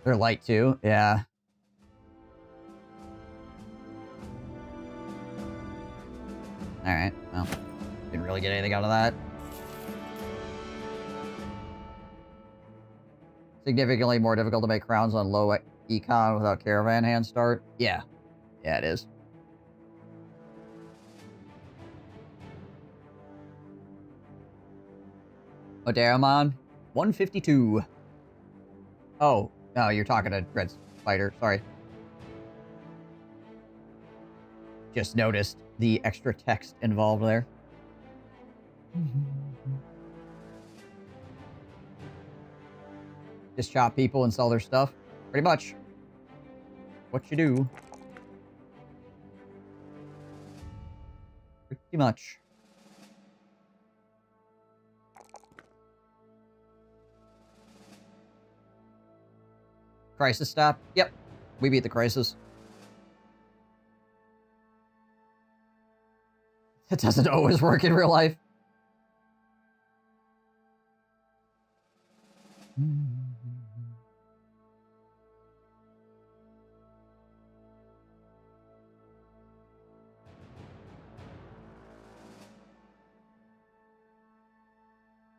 They're light too, yeah. Alright, well, didn't really get anything out of that. Significantly more difficult to make crowns on low econ without caravan hand start. Yeah. Yeah, it is. Odaramon, 152. Oh, no, you're talking to Red Spider. Sorry. Just noticed the extra text involved there. Just chop people and sell their stuff. Pretty much. What you do. Pretty much. Crisis stop? Yep. We beat the crisis. It doesn't always work in real life.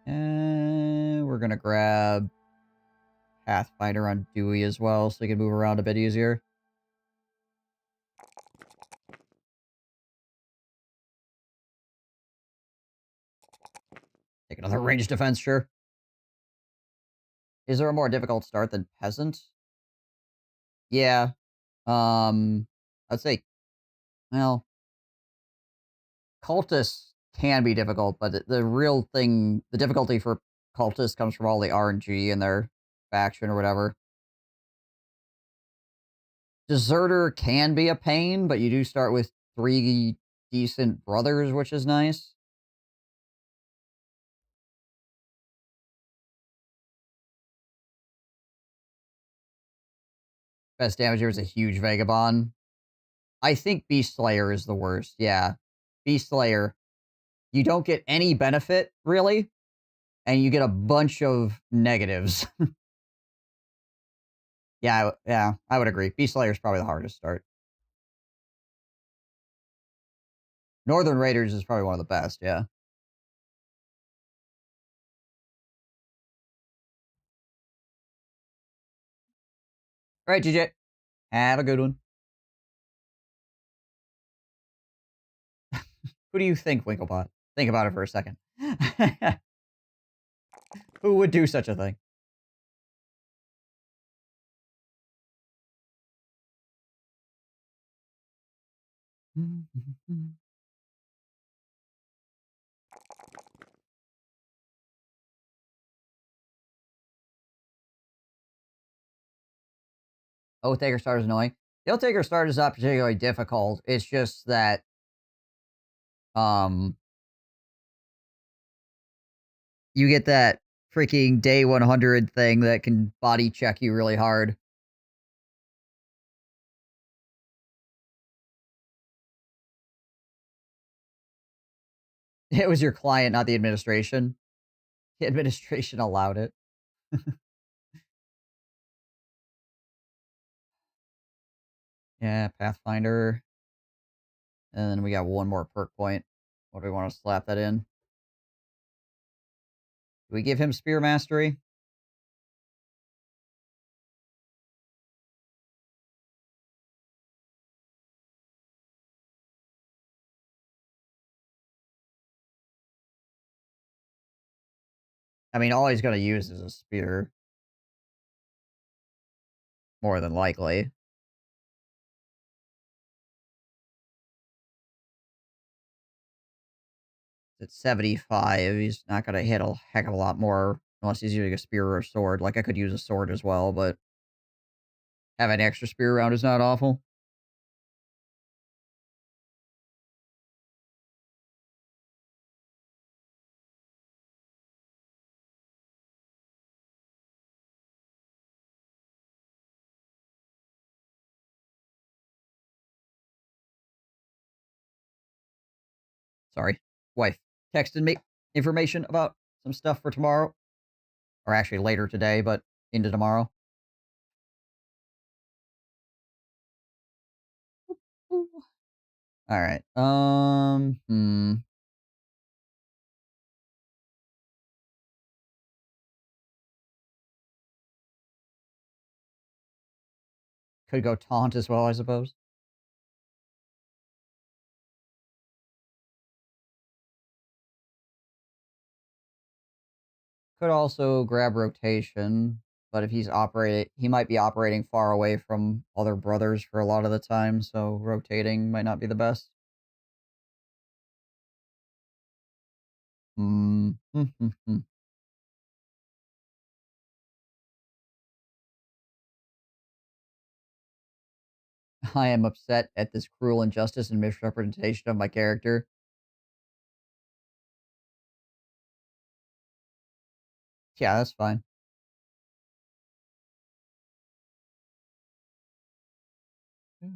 And we're gonna grab Pathfinder on Dewey as well, so he can move around a bit easier. Take another ranged defense, sure. Is there a more difficult start than Peasant? Yeah. I'd say, well, Cultists can be difficult, but the real thing, the difficulty for Cultists comes from all the RNG in their faction or whatever. Deserter can be a pain, but you do start with 3 decent brothers, which is nice. Best damage here is a huge Vagabond. I think Beast Slayer is the worst, yeah. Beast Slayer. You don't get any benefit, really, and you get a bunch of negatives. Yeah, I would agree. Beast Slayer is probably the hardest start. Northern Raiders is probably one of the best, yeah. All right, GJ. Have a good one. Who do you think, Winklebot? Think about it for a second. Who would do such a thing? Oath Taker Start is annoying. The Oath Taker Start is not particularly difficult. It's just that, you get that freaking day 100 thing that can body check you really hard. It was your client, not the administration. The administration allowed it. Yeah, Pathfinder. And then we got one more perk point. What do we want to slap that in? Do we give him Spear Mastery? I mean, all he's going to use is a spear. More than likely. At 75, he's not going to hit a heck of a lot more unless he's using a spear or a sword. Like, I could use a sword as well, but having an extra spear around is not awful. Sorry. Wife texted me information about some stuff for tomorrow. Or actually later today, but into tomorrow. All right. Could go taunt as well, I suppose. Could also grab rotation, but if he's operating, he might be operating far away from other brothers for a lot of the time, so rotating might not be the best. I am upset at this cruel injustice and misrepresentation of my character. Yeah, that's fine. It's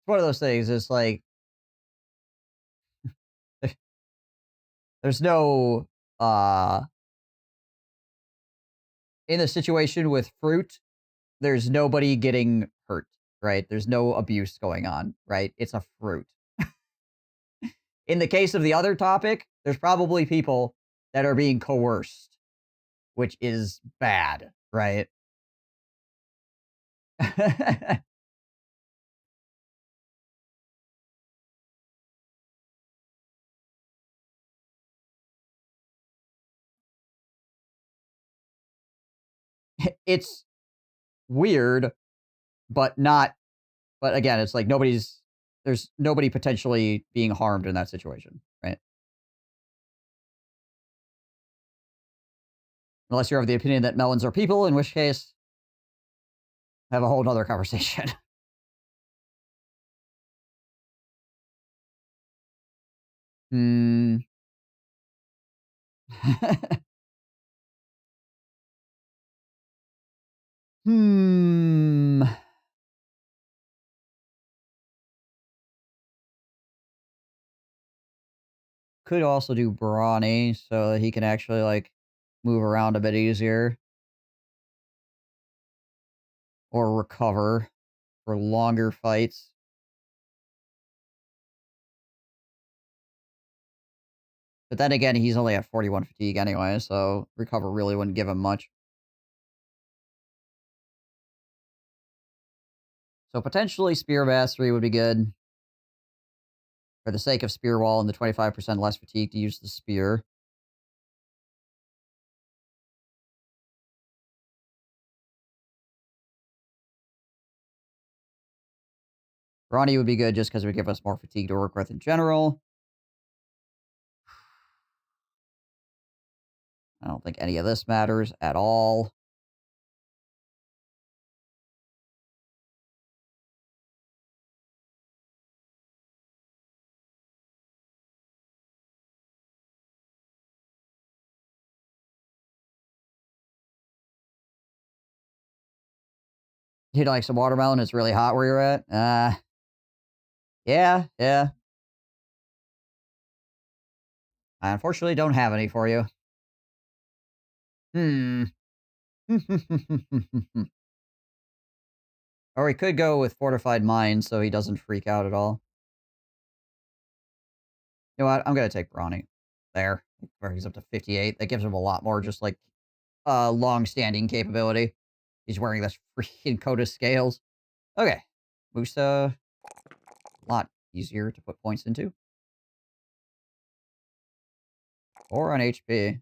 one of those things, it's like there's no in a situation with fruit, there's nobody getting hurt, right? There's no abuse going on, right? It's a fruit. In the case of the other topic, there's probably people that are being coerced, which is bad, right? It's weird, but not. But again, it's like there's nobody potentially being harmed in that situation, right? Unless you're of the opinion that melons are people, in which case, have a whole nother conversation. Hmm. Hmm. Could also do Brawny so that he can actually, like, move around a bit easier. Or recover for longer fights. But then again, he's only at 41 fatigue anyway, so recover really wouldn't give him much. So potentially Spear Mastery would be good. For the sake of Spear Wall and the 25% less fatigue to use the Spear. Ronnie would be good just because it would give us more fatigue to work with in general. I don't think any of this matters at all. You'd like some watermelon? It's really hot where you're at? Yeah. I unfortunately don't have any for you. Hmm. Or we could go with Fortified Mind so he doesn't freak out at all. You know what? I'm going to take Brawny. There. Where he's up to 58. That gives him a lot more just like long-standing capability. He's wearing this freaking coat of scales. Okay. Musa. A lot easier to put points into. 4 on HP.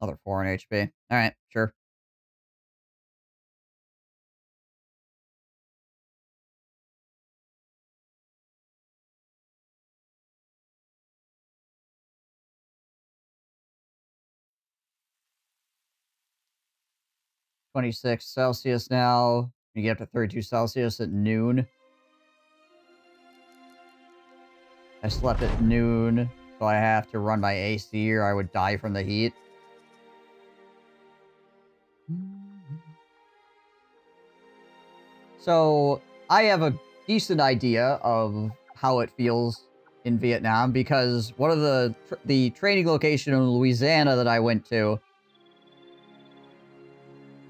Another 4 on HP. Alright, sure. $26 now. You get up to 32 Celsius at noon. I slept at noon, so I have to run my AC or I would die from the heat. So I have a decent idea of how it feels in Vietnam because one of the training location in Louisiana that I went to,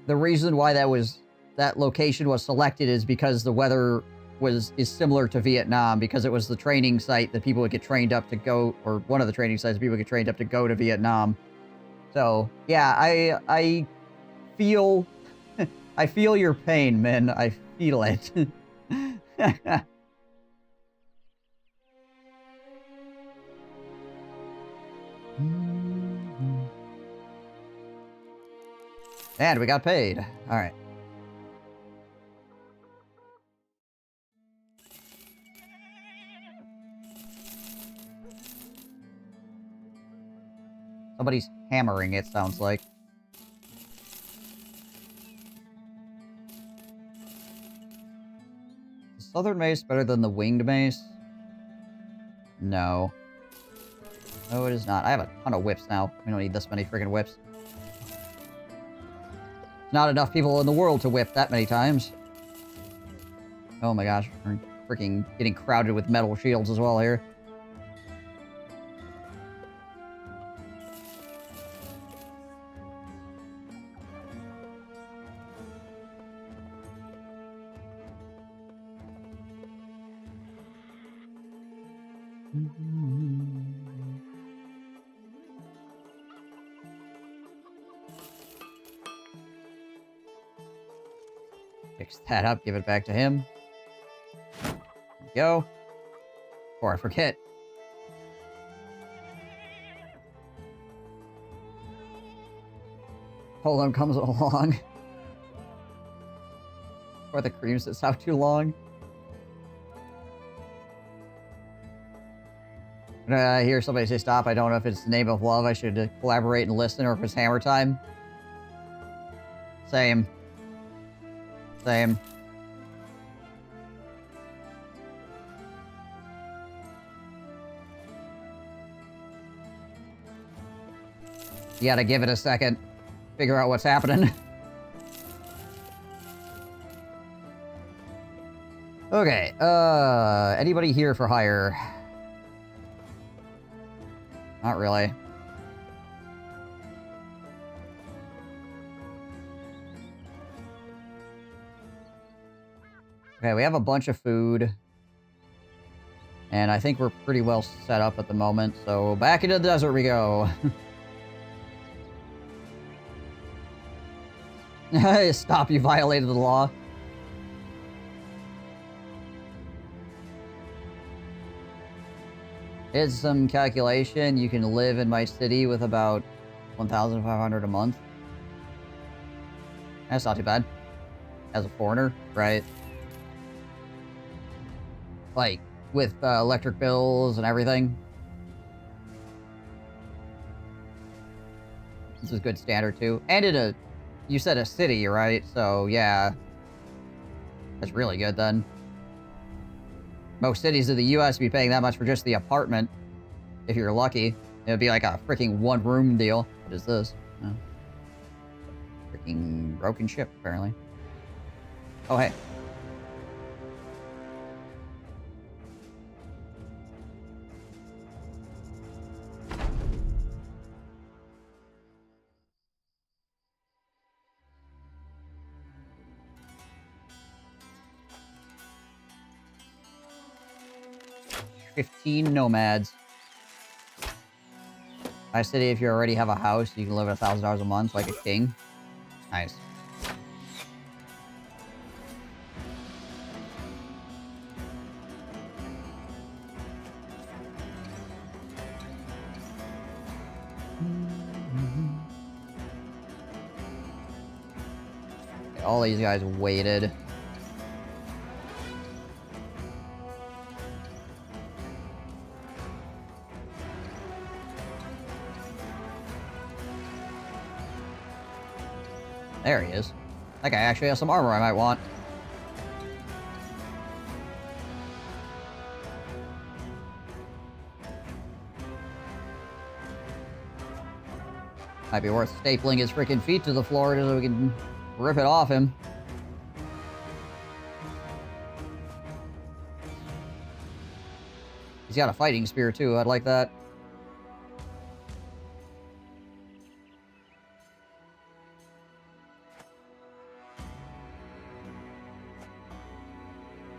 the reason why that location was selected is because the weather is similar to Vietnam, because it was the training site that people would get trained up to go, or one of the training sites people would get trained up to go to Vietnam. So yeah, I feel I feel your pain, man. I feel it. And we got paid. All right. Somebody's hammering, it sounds like. Is the Southern Mace better than the Winged Mace? No. No, it is not. I have a ton of whips now. We don't need this many friggin' whips. Not enough people in the world to whip that many times. Oh my gosh, we're freaking getting crowded with metal shields as well here. Fix that up, give it back to him. There we go. Before I forget. Poland comes along. Or the cream sits out too long. When I hear somebody say stop, I don't know if it's the name of love, I should collaborate and listen, or if it's hammer time. Same. Same. You gotta give it a second. Figure out what's happening. Okay, anybody here for hire? Not really. Okay, we have a bunch of food. And I think we're pretty well set up at the moment, so back into the desert we go. Stop, you violated the law. Did some calculation. You can live in my city with about 1,500 a month. That's not too bad. As a foreigner, right? Like, with electric bills and everything. This is good standard, too. And in a... You said a city, right? So, yeah. That's really good, then. Most cities in the U.S. be paying that much for just the apartment. If you're lucky. It would be like a freaking one-room deal. What is this? Oh. Freaking broken ship, apparently. Oh, hey. $15 nomads. My city, if you already have a house, you can live at $1,000 a month like a king. Nice. Okay, all these guys waited. There he is. That guy actually has some armor I might want. Might be worth stapling his freaking feet to the floor so we can rip it off him. got a fighting spear, too. I'd like that.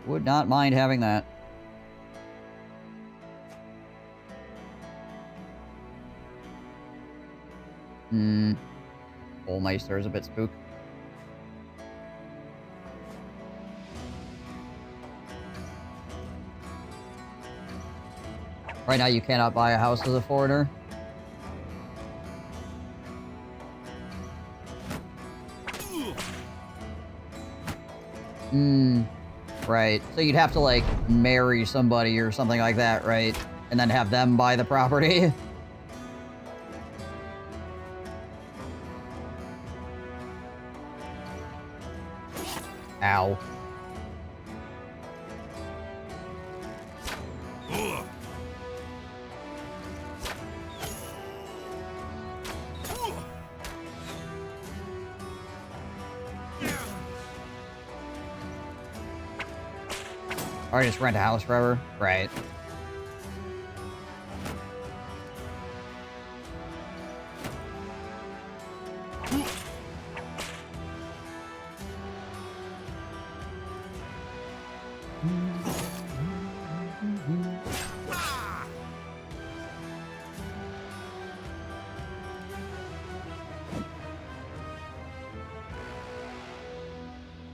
Would not mind having that. Bullmeister is a bit spook. Right now, you cannot buy a house as a foreigner. Right. So you'd have to, like, marry somebody or something like that, right? And then have them buy the property. Ow. Or just rent a house forever? Right.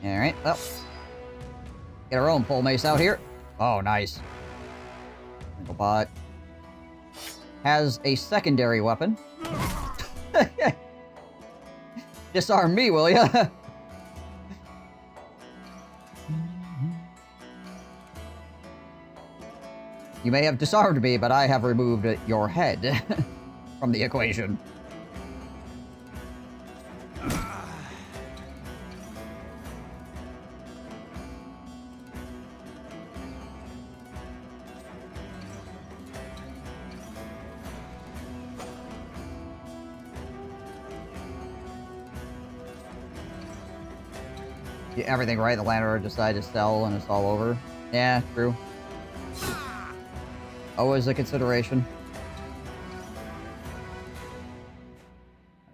Alright, well. Get our own pole mace out here. Oh, nice. Bot has a secondary weapon. Disarm me, will ya? You may have disarmed me, but I have removed your head from the equation. Everything right, the landlord decided to sell and it's all over. Yeah, true. Always a consideration.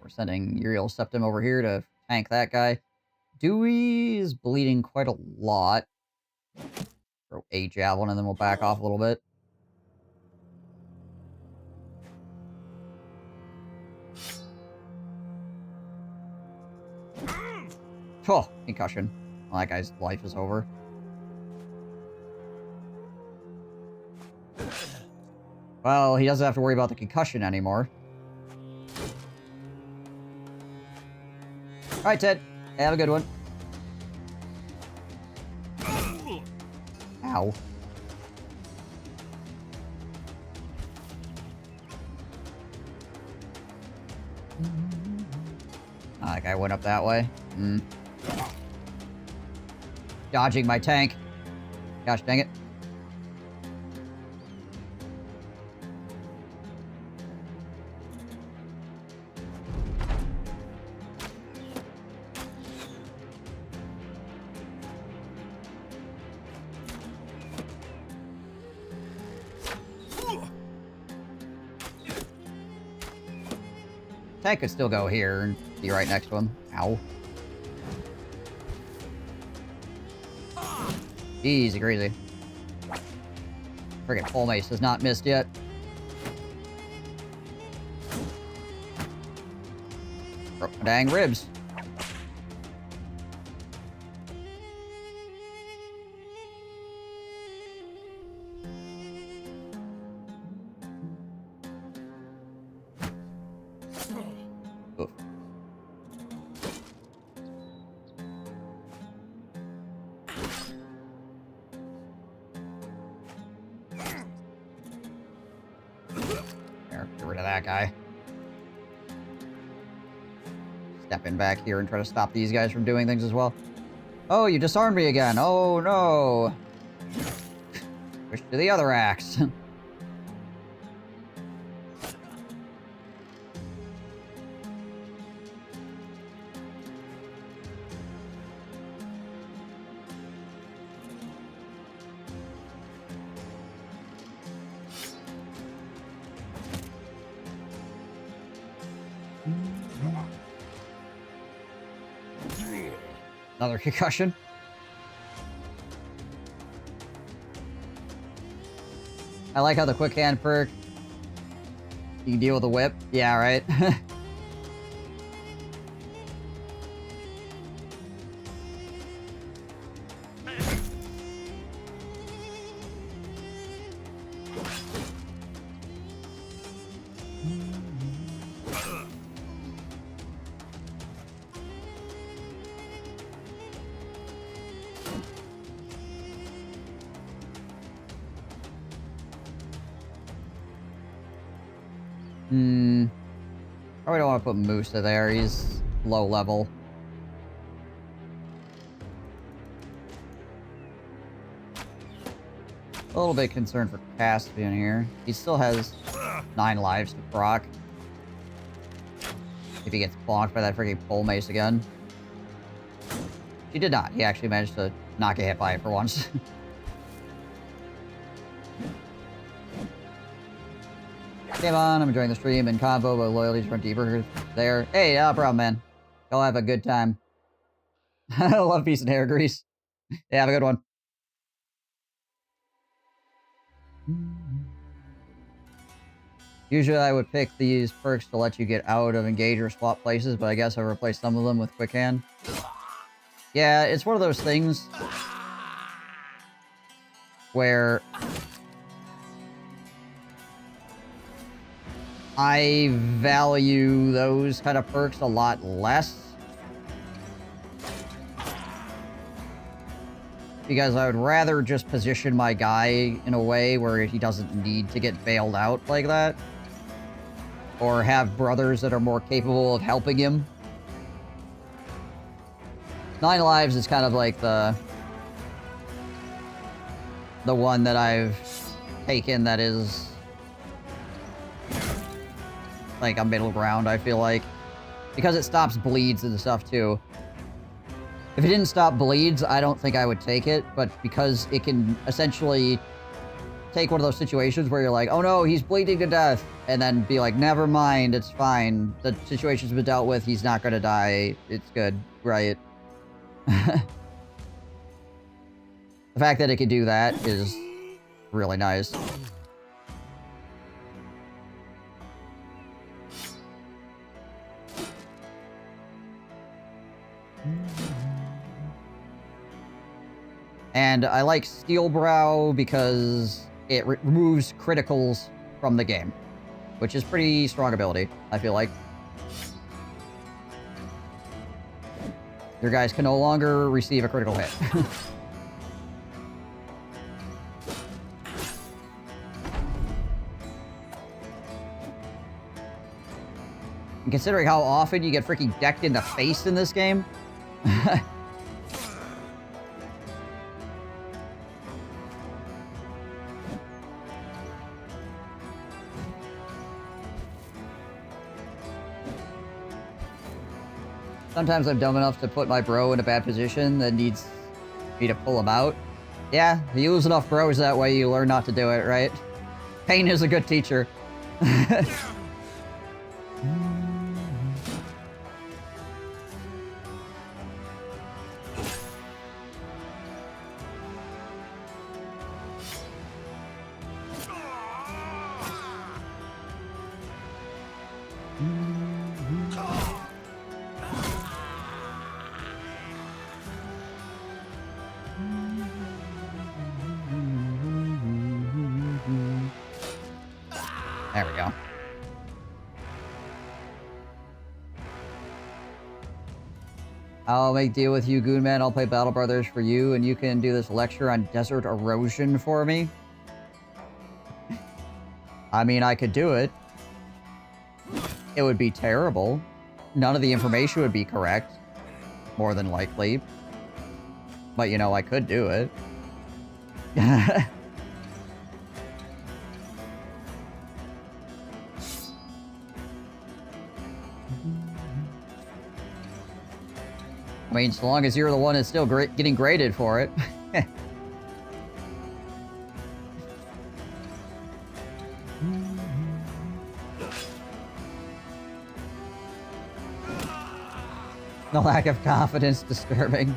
We're sending Uriel Septim over here to tank that guy. Dewey is bleeding quite a lot. Throw a javelin and then we'll back off a little bit. Oh, concussion. Well, that guy's life is over. Well, he doesn't have to worry about the concussion anymore. Alright, Ted. Have a good one. Ow. Oh, that guy went up that way. Dodging my tank. Gosh dang it. Tank could still go here and be right next to him. Ow. Easy greasy. Friggin' pole mace has not missed yet. Broke my dang ribs. Oof. There, get rid of that guy. Step in back here and try to stop these guys from doing things as well. Oh, you disarmed me again. Oh, no. Switch to the other axe. Another concussion. I like how the quick hand perk, you can deal with the whip. Yeah, right? Probably don't want to put Musa there. He's low level. A little bit concerned for Caspian here. He still has 9 lives to proc. If he gets bonked by that freaking pole mace again. He did not. He actually managed to not get hit by it for once. Game on, I'm enjoying the stream and convo, but loyalties run deeper there. Hey, no problem, man. Go have a good time. I love peace and hair grease. Yeah, have a good one. Usually I would pick these perks to let you get out of engage or swap places, but I guess I'll replace some of them with quick hand. Yeah, it's one of those things where I value those kind of perks a lot less. Because I would rather just position my guy in a way where he doesn't need to get bailed out like that. Or have brothers that are more capable of helping him. 9 lives is kind of like the one that I've taken that is like a middle ground, I feel like. Because it stops bleeds and stuff, too. If it didn't stop bleeds, I don't think I would take it, but because it can essentially take one of those situations where you're like, oh no, he's bleeding to death, and then be like, never mind, it's fine. The situation's been dealt with, he's not gonna die, it's good, right? The fact that it can do that is really nice. And I like Steel Brow because it removes criticals from the game, which is pretty strong ability, I feel like. Your guys can no longer receive a critical hit. And considering how often you get freaking decked in the face in this game, sometimes I'm dumb enough to put my bro in a bad position that needs me to pull him out. Yeah, you lose enough bros that way, you learn not to do it, right? Pain is a good teacher. There we go. I'll make deal with you, Goon Man. I'll play Battle Brothers for you, and you can do this lecture on desert erosion for me. I mean, I could do it. It would be terrible. None of the information would be correct. More than likely. But, you know, I could do it. I mean, so long as you're the one that's still getting graded for it. The lack of confidence disturbing.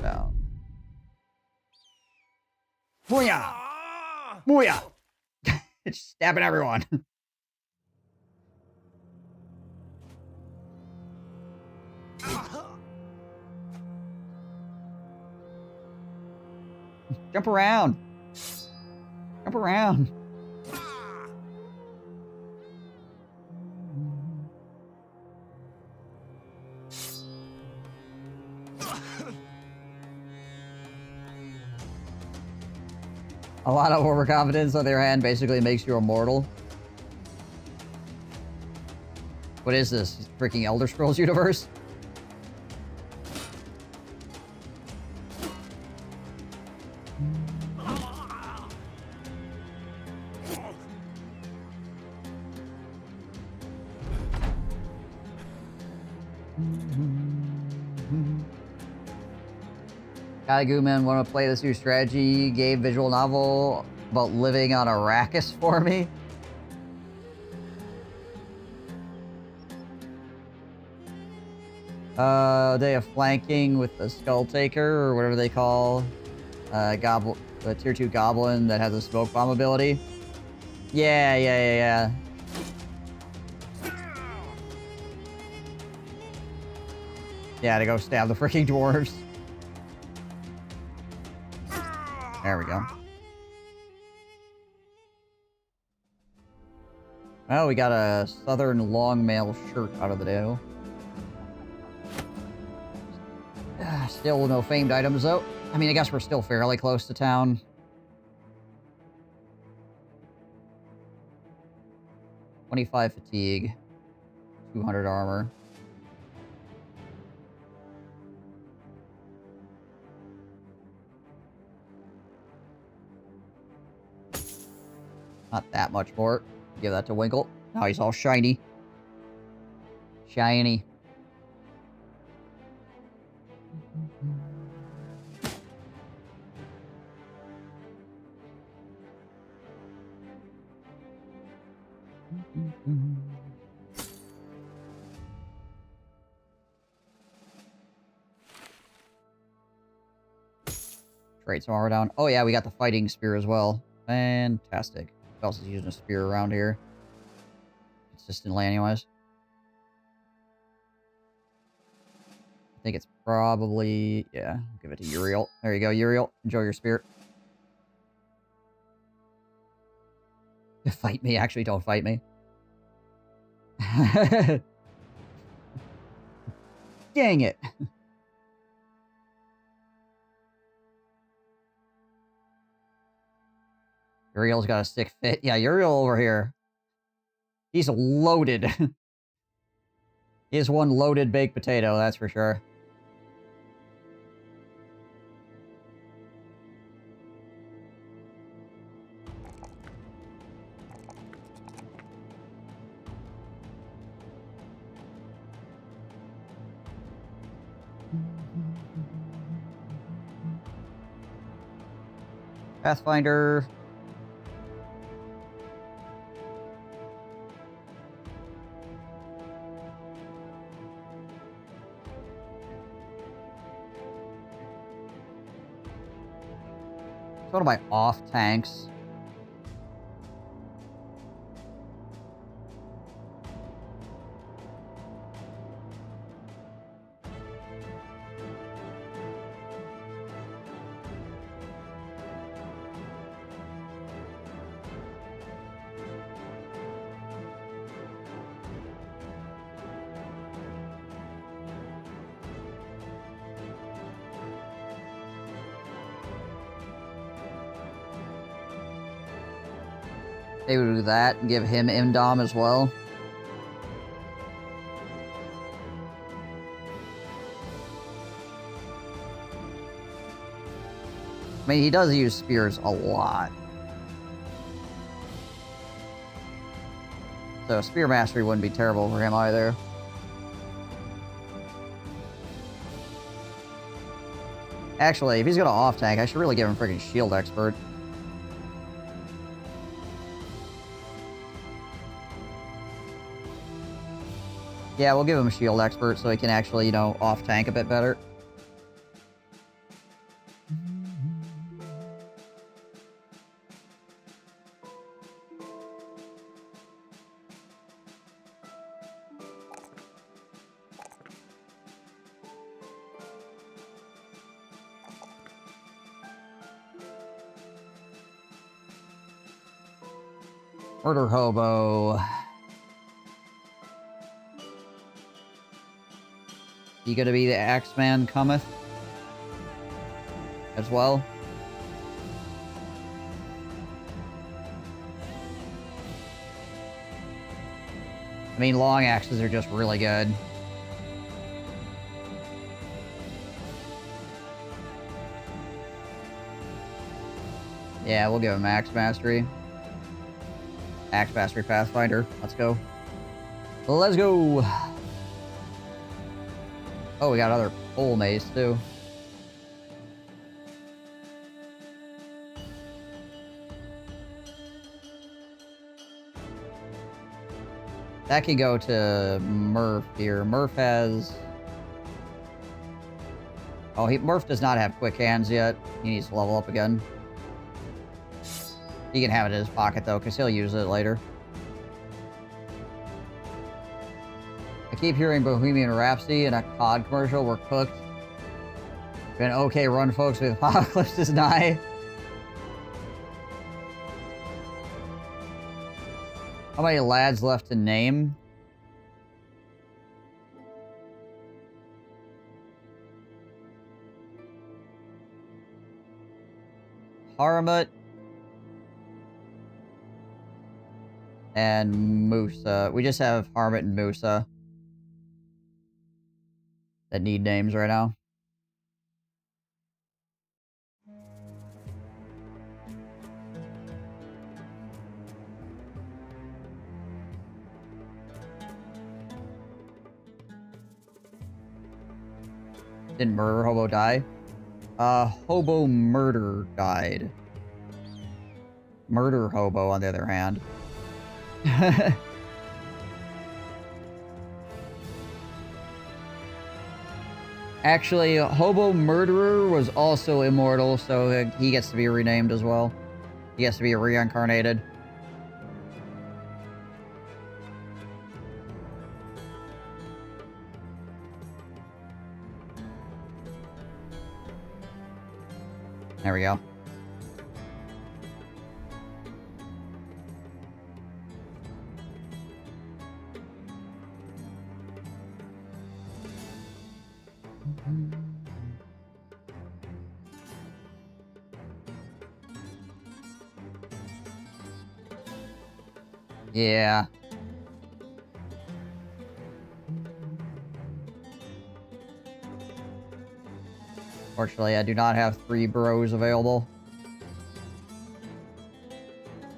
Down. Booyah! Booyah! It's stabbing everyone. Jump around. Jump around. A lot of overconfidence on the other hand basically makes you immortal. What is this? Freaking Elder Scrolls universe? Guman want to play this new strategy game visual novel about living on Arrakis for me? Day of flanking with the Skull Taker, or whatever they call the tier 2 goblin that has a smoke bomb ability. Yeah. Yeah, to go stab the freaking dwarves. There we go. Well, we got a southern long mail shirt out of the deal. Still no famed items, though. I mean, I guess we're still fairly close to town. $25 fatigue. 200 armor. Not that much more. Give that to Winkle. Now he's all shiny. Shiny. Trade some armor down. Oh yeah, we got the fighting spear as well. Fantastic. Who else is using a spear around here? Consistently, anyways. I think it's probably... yeah, give it to Uriel. There you go, Uriel. Enjoy your spear. Fight me. Actually, don't fight me. Dang it. Uriel's got a sick fit. Yeah, Uriel over here. He's loaded. He is one loaded baked potato, that's for sure. Pathfinder. One of my off tanks. They would do that and give him Imdom as well. I mean, he does use spears a lot. So spear mastery wouldn't be terrible for him either. Actually, if he's got an off tank, I should really give him freaking shield expert. Yeah, we'll give him a shield expert so he can actually, you know, off-tank a bit better. Murder Hobo. You gonna be the Axeman cometh? As well? I mean, long axes are just really good. Yeah, we'll give him Axe Mastery. Axe Mastery Pathfinder. Let's go. Let's go! Oh, we got other pole mace, too. That can go to Murph here. Murph has... Oh, Murph does not have quick hands yet. He needs to level up again. He can have it in his pocket, though, because he'll use it later. I keep hearing Bohemian Rhapsody in a COD commercial. We're cooked. Been okay run, folks, with Apocalypse is nigh. How many lads left to name? Harmut. And Musa. We just have Harmut and Musa that need names right now. Didn't Murder Hobo die? Hobo Murder died. Murder Hobo, on the other hand. Actually, Hobo Murderer was also immortal, so he gets to be renamed as well. He gets to be reincarnated. There we go. Yeah. Fortunately, I do not have 3 bros available.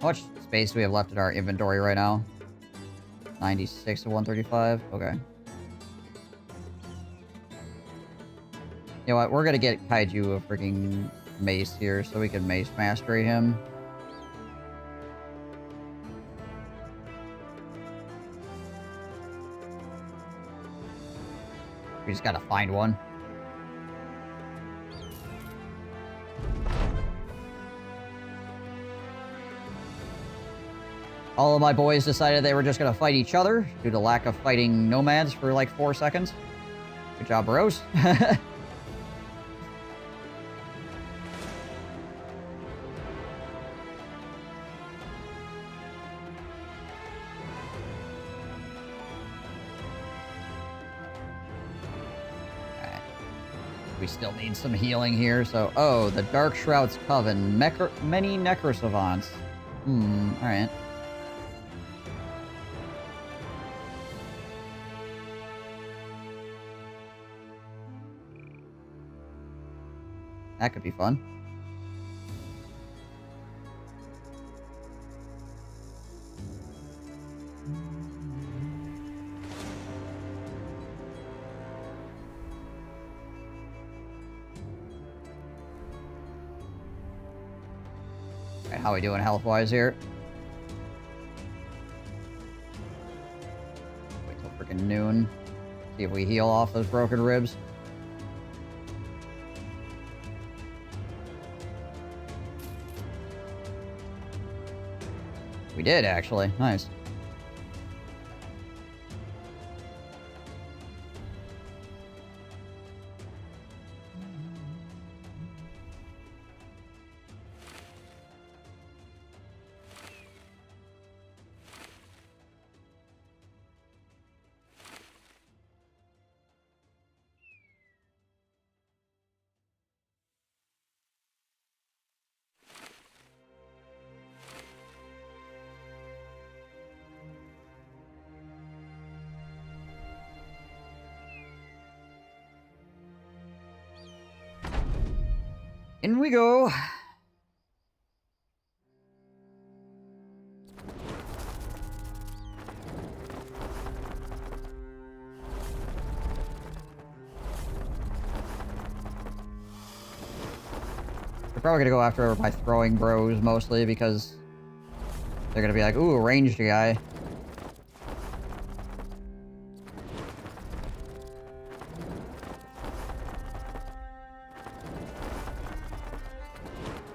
How much space do we have left in our inventory right now? 96 to 135? Okay. You know what? We're gonna get Kaiju a freaking mace here so we can mace mastery him. We just gotta find one. All of my boys decided they were just gonna fight each other due to lack of fighting nomads for like 4 seconds. Good job, bros. We still need some healing here, so... Oh, the Dark Shroud's Coven. Many Necrosavants. Alright. That could be fun. Alright, how are we doing health-wise here? Wait till Freaking noon. See if we heal off those broken ribs. We did, actually. Nice. In we go. We're probably gonna go after my throwing bros mostly because they're gonna be like, ooh, a ranged guy.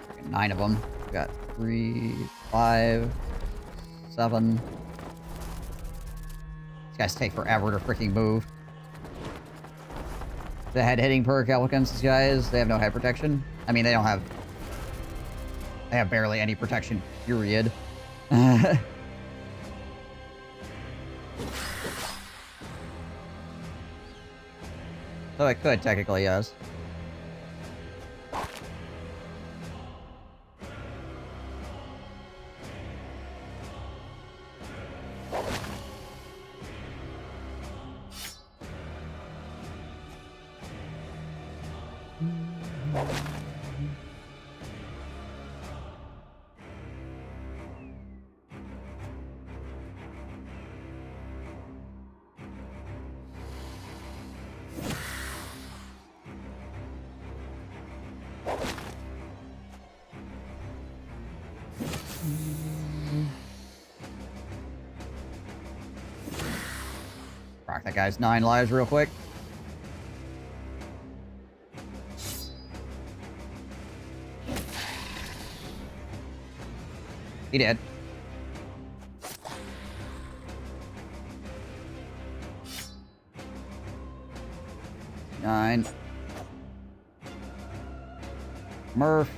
Freaking 9 of them. We got 3, 5, 7. These guys take forever to freaking move. The head hitting perk out against these guys, they have no head protection. I mean, they have barely any protection, period. So I could, technically, yes. Rock that guy's 9 lives real quick. He did. Nine. Murph.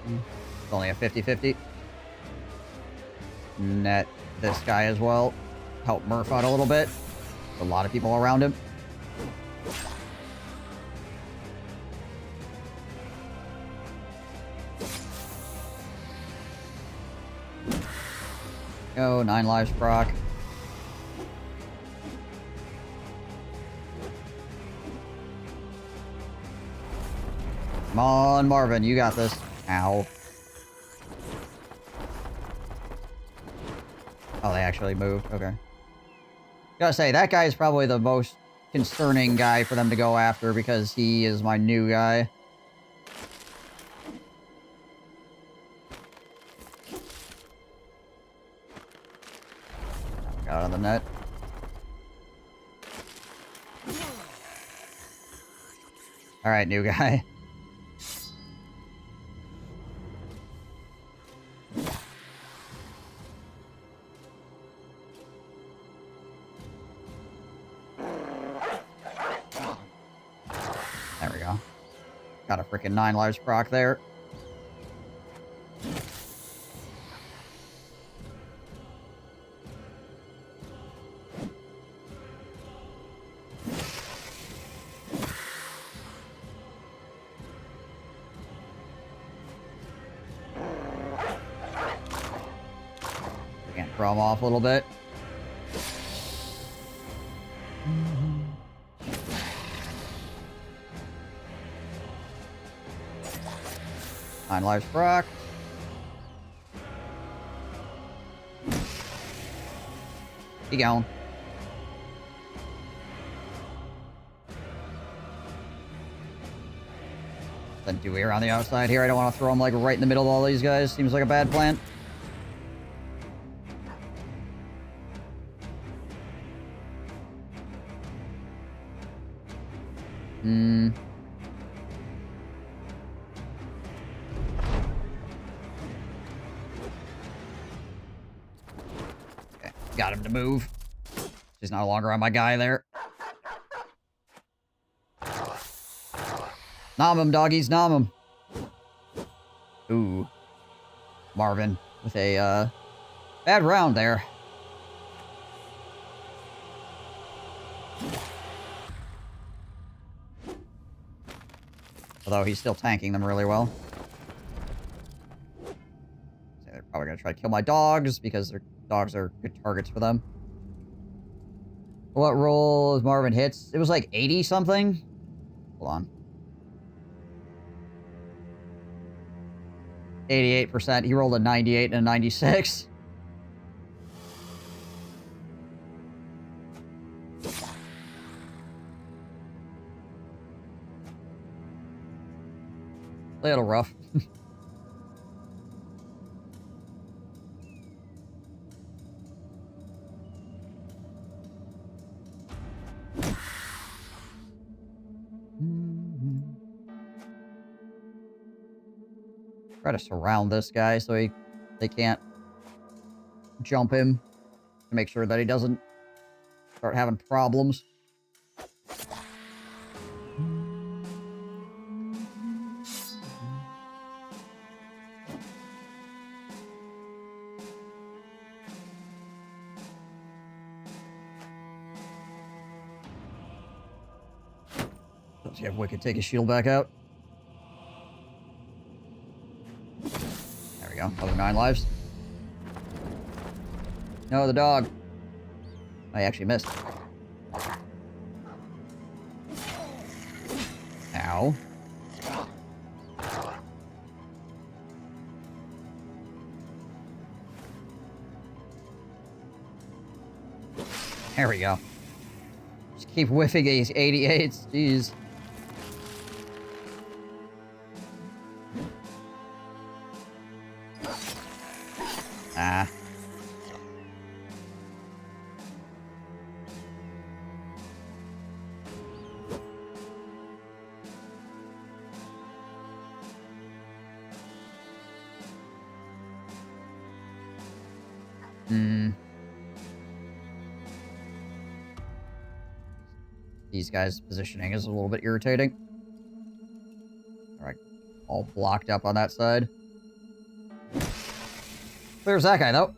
It's only a 50-50. Net this guy as well. Help Murph out a little bit. A lot of people around him. Go, 9 lives proc. Come on, Marvin, you got this. Ow. Oh, they actually moved. Okay. Gotta say, that guy is probably the most concerning guy for them to go after because he is my new guy. Got out of the net. Alright, new guy. There we go. Got a freaking 9 lives proc there. Again, throw him off a little bit. Nine lives proc. Keep going. Send Dewey around the outside here. I don't want to throw him like right in the middle of all these guys. Seems like a bad plan. Okay, got him to move. He's no longer on my guy there. Nom him, doggies, nom him. Ooh. Marvin with a, bad round there. Although he's still tanking them really well. So they're probably going to try to kill my dogs because their dogs are good targets for them. What roll is Marvin hits? It was like 80 something. Hold on. 88%. He rolled a 98 and a 96. A little rough. Try to surround this guy so they can't jump him to make sure that he doesn't start having problems. Does he have Wicked take his shield back out? There we go. Other 9 lives. No, the dog. I actually missed. Ow. There we go. Just keep whiffing these 88s. Jeez. Ah. These guys' positioning is a little bit irritating. Alright. All blocked up on that side. Where's that guy, though?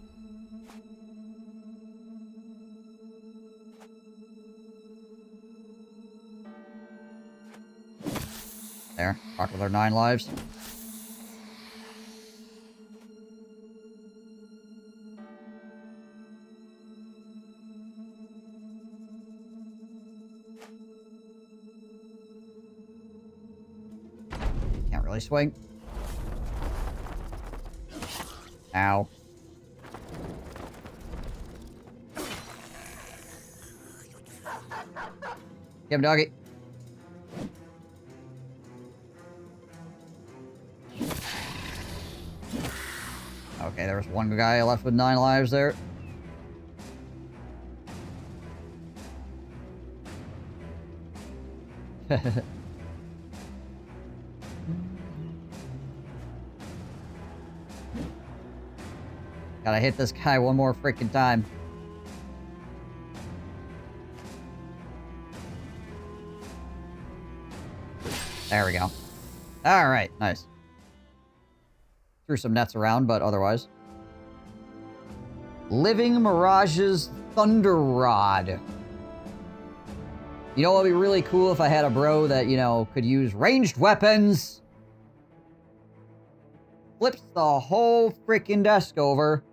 There. Rock with our 9 lives. Can't really swing. Ow. Get him, doggy. Okay, there was one guy left with 9 lives there. Gotta hit this guy one more freaking time. There we go. Alright, nice. Threw some nets around, but otherwise. Living Mirage's Thunder Rod. You know what would be really cool if I had a bro that, you know, could use ranged weapons? Flips the whole freaking desk over.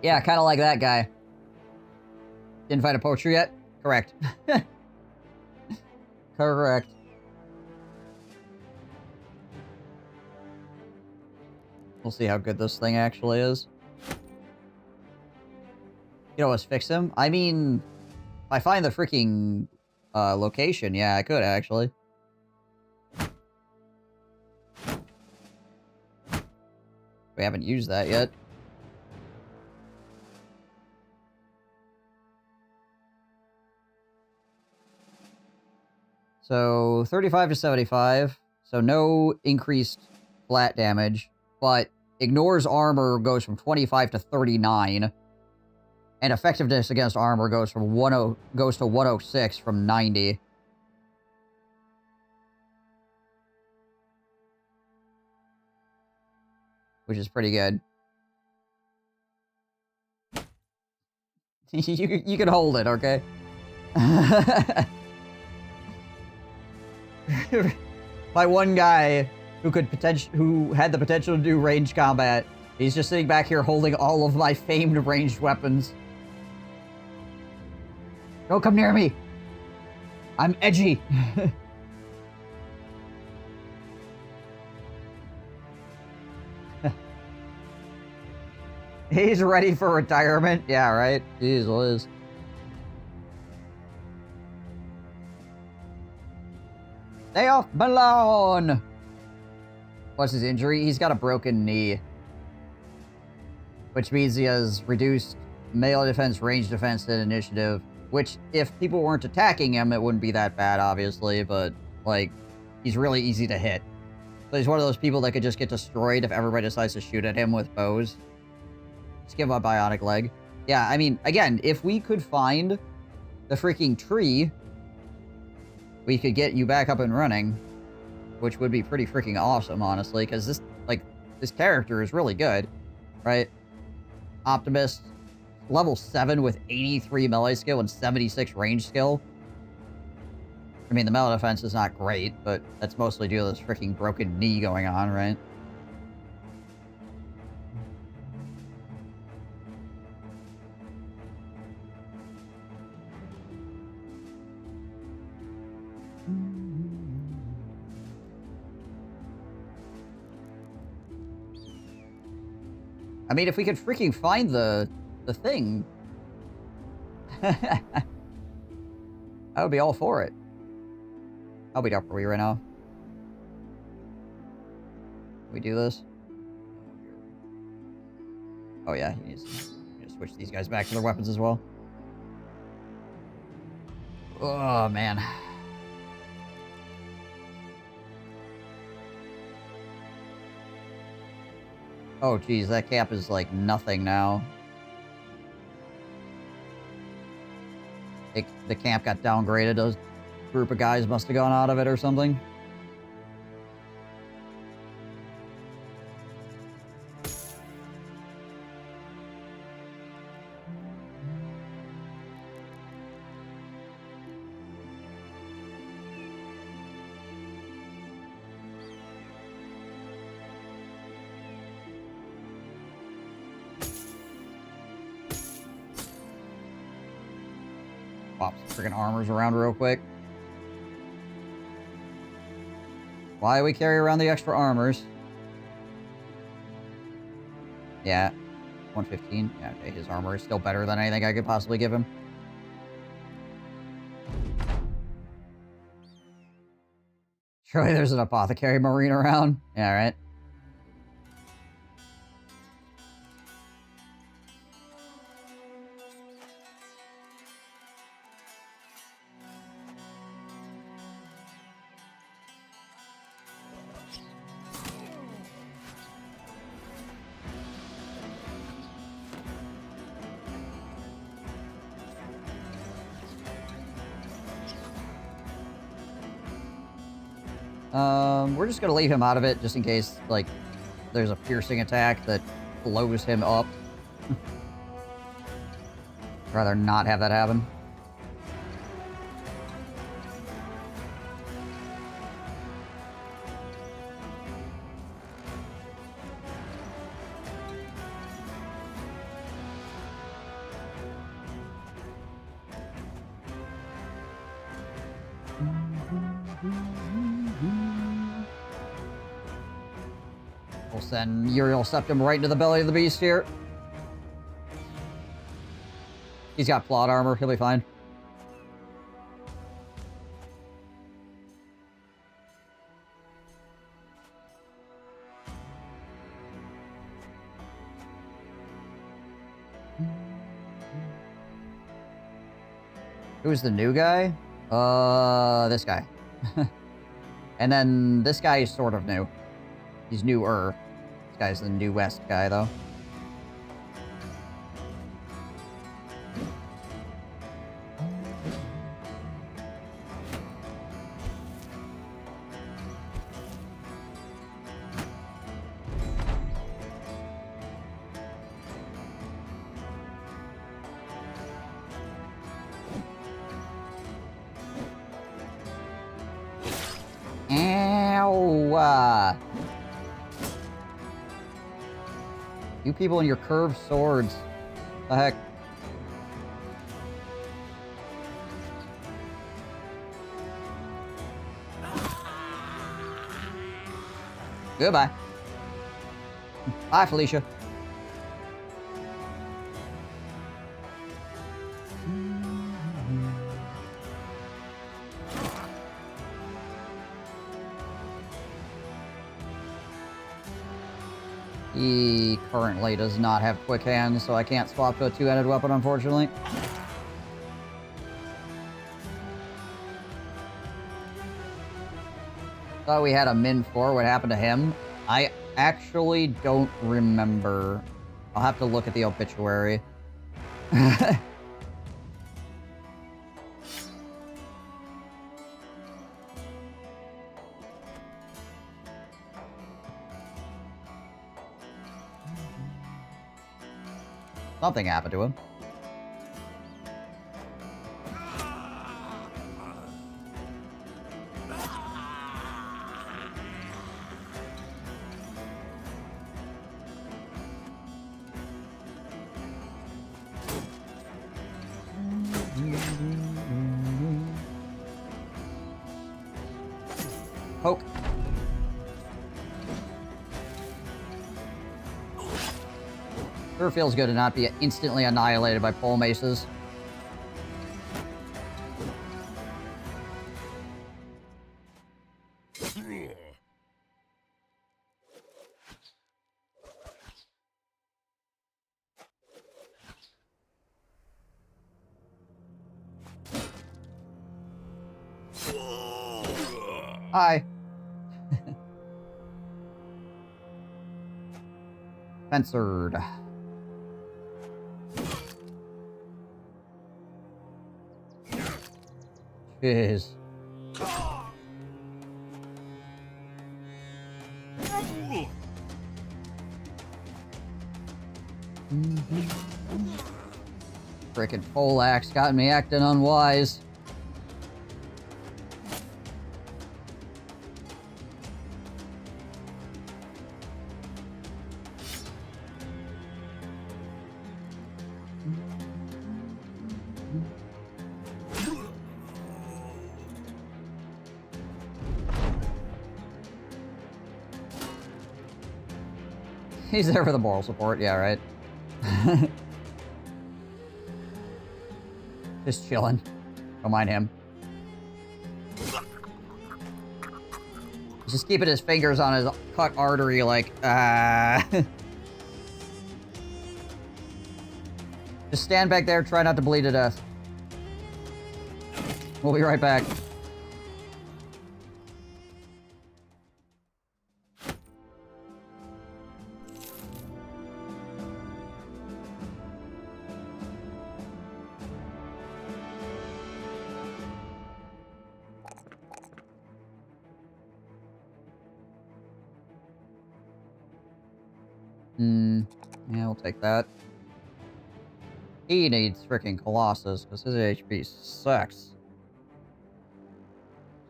Yeah, kind of like that guy. Didn't find a poacher yet? Correct. Correct. We'll see how good this thing actually is. You know, let's fix him. I mean, if I find the freaking location, yeah, I could actually. We haven't used that yet. So 35 to 75. So no increased flat damage, but ignores armor goes from 25 to 39. And effectiveness against armor goes from goes to 106 from 90. Which is pretty good. you can hold it, okay? My one guy who had the potential to do ranged combat, he's just sitting back here holding all of my famed ranged weapons. Don't come near me. I'm edgy. He's ready for retirement. Yeah, right? Jeez Liz. Stay off Malone! What's his injury? He's got a broken knee. Which means he has reduced melee defense, range defense, and initiative. Which, if people weren't attacking him, it wouldn't be that bad, obviously. But, like, he's really easy to hit. So he's one of those people that could just get destroyed if everybody decides to shoot at him with bows. Just give him a bionic leg. Yeah, I mean, again, if we could find the freaking tree, we could get you back up and running, which would be pretty freaking awesome, honestly, because this character is really good, right? Optimist, level 7 with 83 melee skill and 76 range skill. I mean, the melee defense is not great, but that's mostly due to this freaking broken knee going on, right? I mean, if we could freaking find the thing, I would be all for it. How beat up are we right now? Can we do this? Oh yeah, he needs to switch these guys back to their weapons as well. Oh man. Oh geez, that cap is like nothing now. The camp got downgraded. Those group of guys must have gone out of it or something. Swap some freaking armors around real quick. Why we carry around the extra armors? Yeah, 115. Yeah, okay, his armor is still better than anything I could possibly give him. Surely there's an apothecary marine around. Yeah, right. We're just gonna leave him out of it, just in case, like, there's a piercing attack that blows him up. Rather not have that happen. We'll send Uriel Septum right into the belly of the beast here. He's got plot armor. He'll be fine. Who's the new guy? This guy. And then this guy is sort of new. He's newer. This guy's the new West guy, though. Ow! You people and your curved swords. The heck? Goodbye. Bye, Felicia. He currently does not have quick hands, so I can't swap to a two-handed weapon, unfortunately. Thought we had a Min 4. What happened to him? I actually don't remember. I'll have to look at the obituary. Something happened to him. Poke. Sure feels good to not be instantly annihilated by pole maces. Hi. Fencered. Jeez. Frickin' poleaxe got me acting unwise. He's there for the moral support, yeah, right? Just chilling. Don't mind him. He's just keeping his fingers on his cut artery like, Just stand back there, try not to bleed to death. We'll be right back. Yeah, we'll take that. He needs freaking Colossus, because his HP sucks.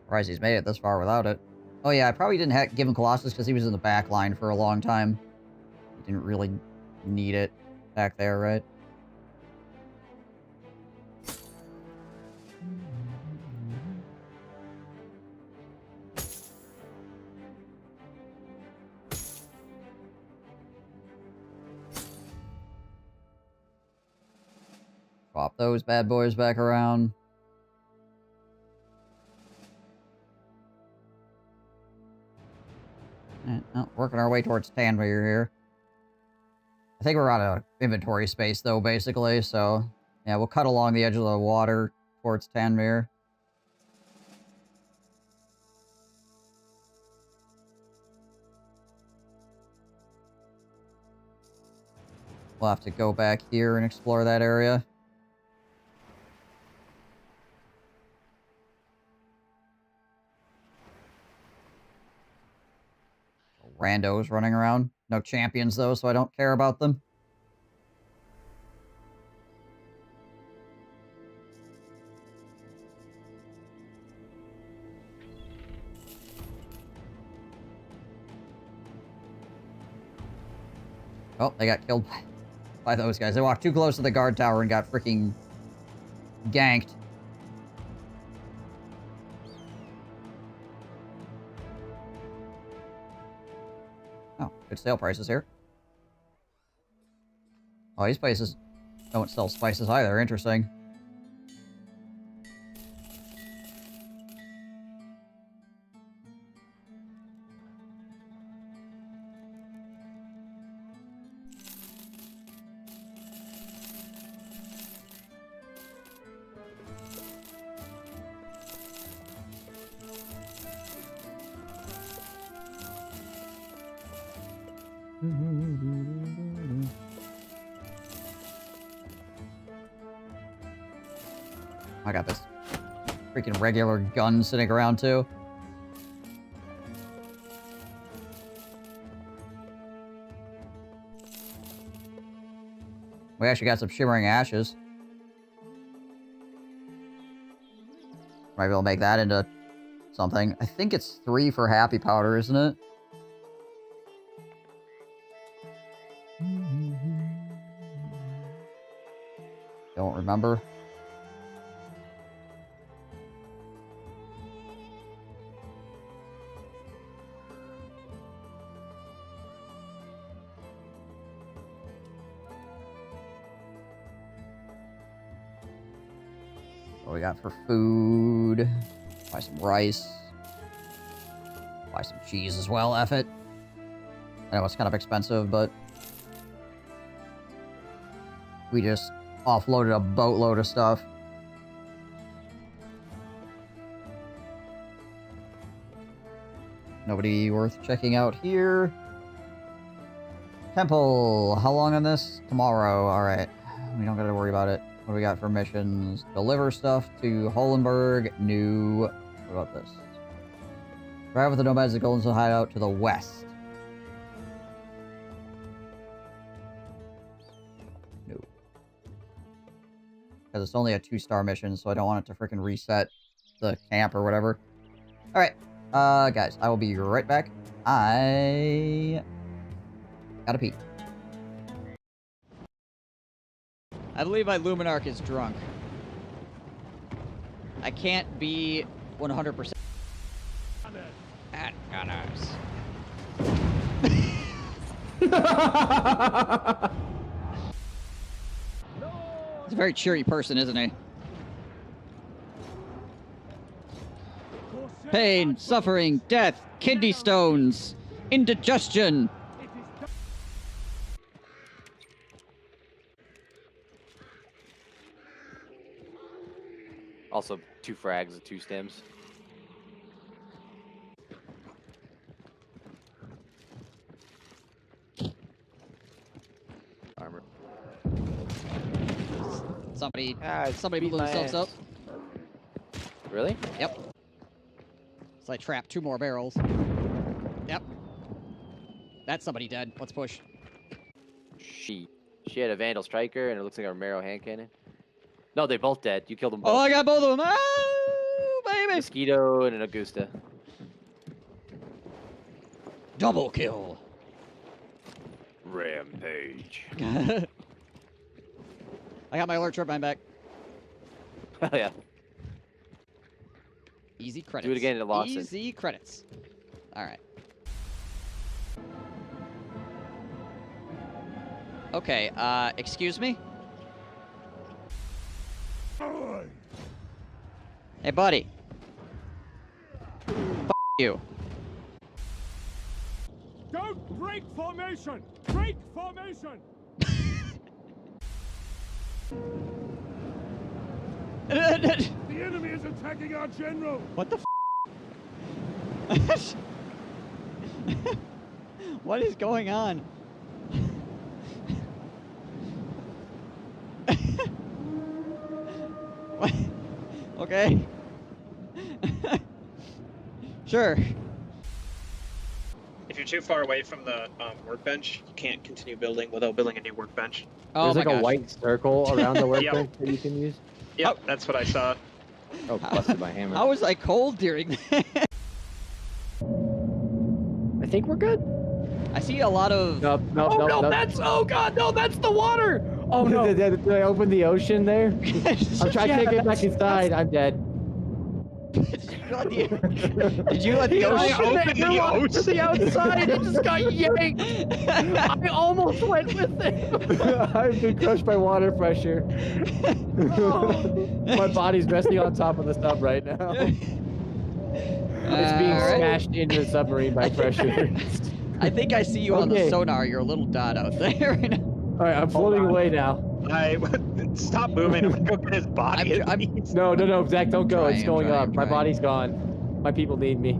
Surprised he's made it this far without it. Oh yeah, I probably didn't give him Colossus because he was in the back line for a long time. He didn't really need it back there, right? Swap those bad boys back around. Oh, working our way towards Tanvir here. I think we're out of inventory space, though, basically, so... Yeah, we'll cut along the edge of the water towards Tanvir. We'll have to go back here and explore that area. Randos running around. No champions, though, so I don't care about them. Oh, they got killed by those guys. They walked too close to the guard tower and got freaking ganked. Oh, good sale prices here. Oh, these places don't sell spices either. Interesting. I got this freaking regular gun sitting around too. We actually got some shimmering ashes. Might be able to make that into something. I think it's 3 for happy powder, isn't it? Don't remember. What we got for food? Buy some rice. Buy some cheese as well, F it. I know it's kind of expensive, but... we just offloaded a boatload of stuff. Nobody worth checking out here. Temple. How long on this? Tomorrow. Alright. We don't gotta worry about it. What do we got for missions? Deliver stuff to Holenberg. New. What about this? Drive with the Nomads to Golden Sun Hideout to the west. No. Because it's only a 2-star mission, so I don't want it to freaking reset the camp or whatever. Alright. Guys, I will be right back. I gotta pee. I believe my Luminarch is drunk. I can't be 100%. At Gunners. He's a very cheery person, isn't he? Pain, suffering, death, kidney stones, indigestion. Also, 2 frags and 2 stems. Armor. Somebody beat blew my themselves up. ass. Really? Yep. So I trapped 2 more barrels. Yep. That's somebody dead. Let's push. She had a Vandal Striker, and it looks like a Romero hand cannon. No, they're both dead. You killed them both. Oh, I got both of them. Oh, baby. Mosquito and an Augusta. Double kill. Rampage. I got my alert turbine back. Oh, yeah. Easy credits. Do it again at Lawson. Easy credits. All right. Okay, excuse me? Hey, buddy. You. Don't break formation! Break formation! The enemy is attacking our general! What the f? What is going on? What? Okay. Sure. If you're too far away from the workbench, you can't continue building without building a new workbench. Oh There's my like a gosh. white circle around the Yep. workbench that you can use. Yep, that's what I saw. Oh, busted my hammer. How was I cold during that? I think we're good. I see a lot of. Nope, nope, Oh nope, no, nope. that's dad, no, that's the water. Oh no. Did I open the ocean there? I'm trying to get back inside. I'm dead. Did you let the I ocean? opened the ocean to the outside. It just got yanked. I almost went with it. I've been crushed by water pressure. My body's resting on top of the sub right now. It's being smashed into the submarine by pressure. I think I see you on the Okay. sonar. You're a little dot out there. Right now. All right, I'm floating away now. Stop moving. I'm gonna go get his body. No, Zach, don't go. It's going up. My trying. body's gone. My people need me.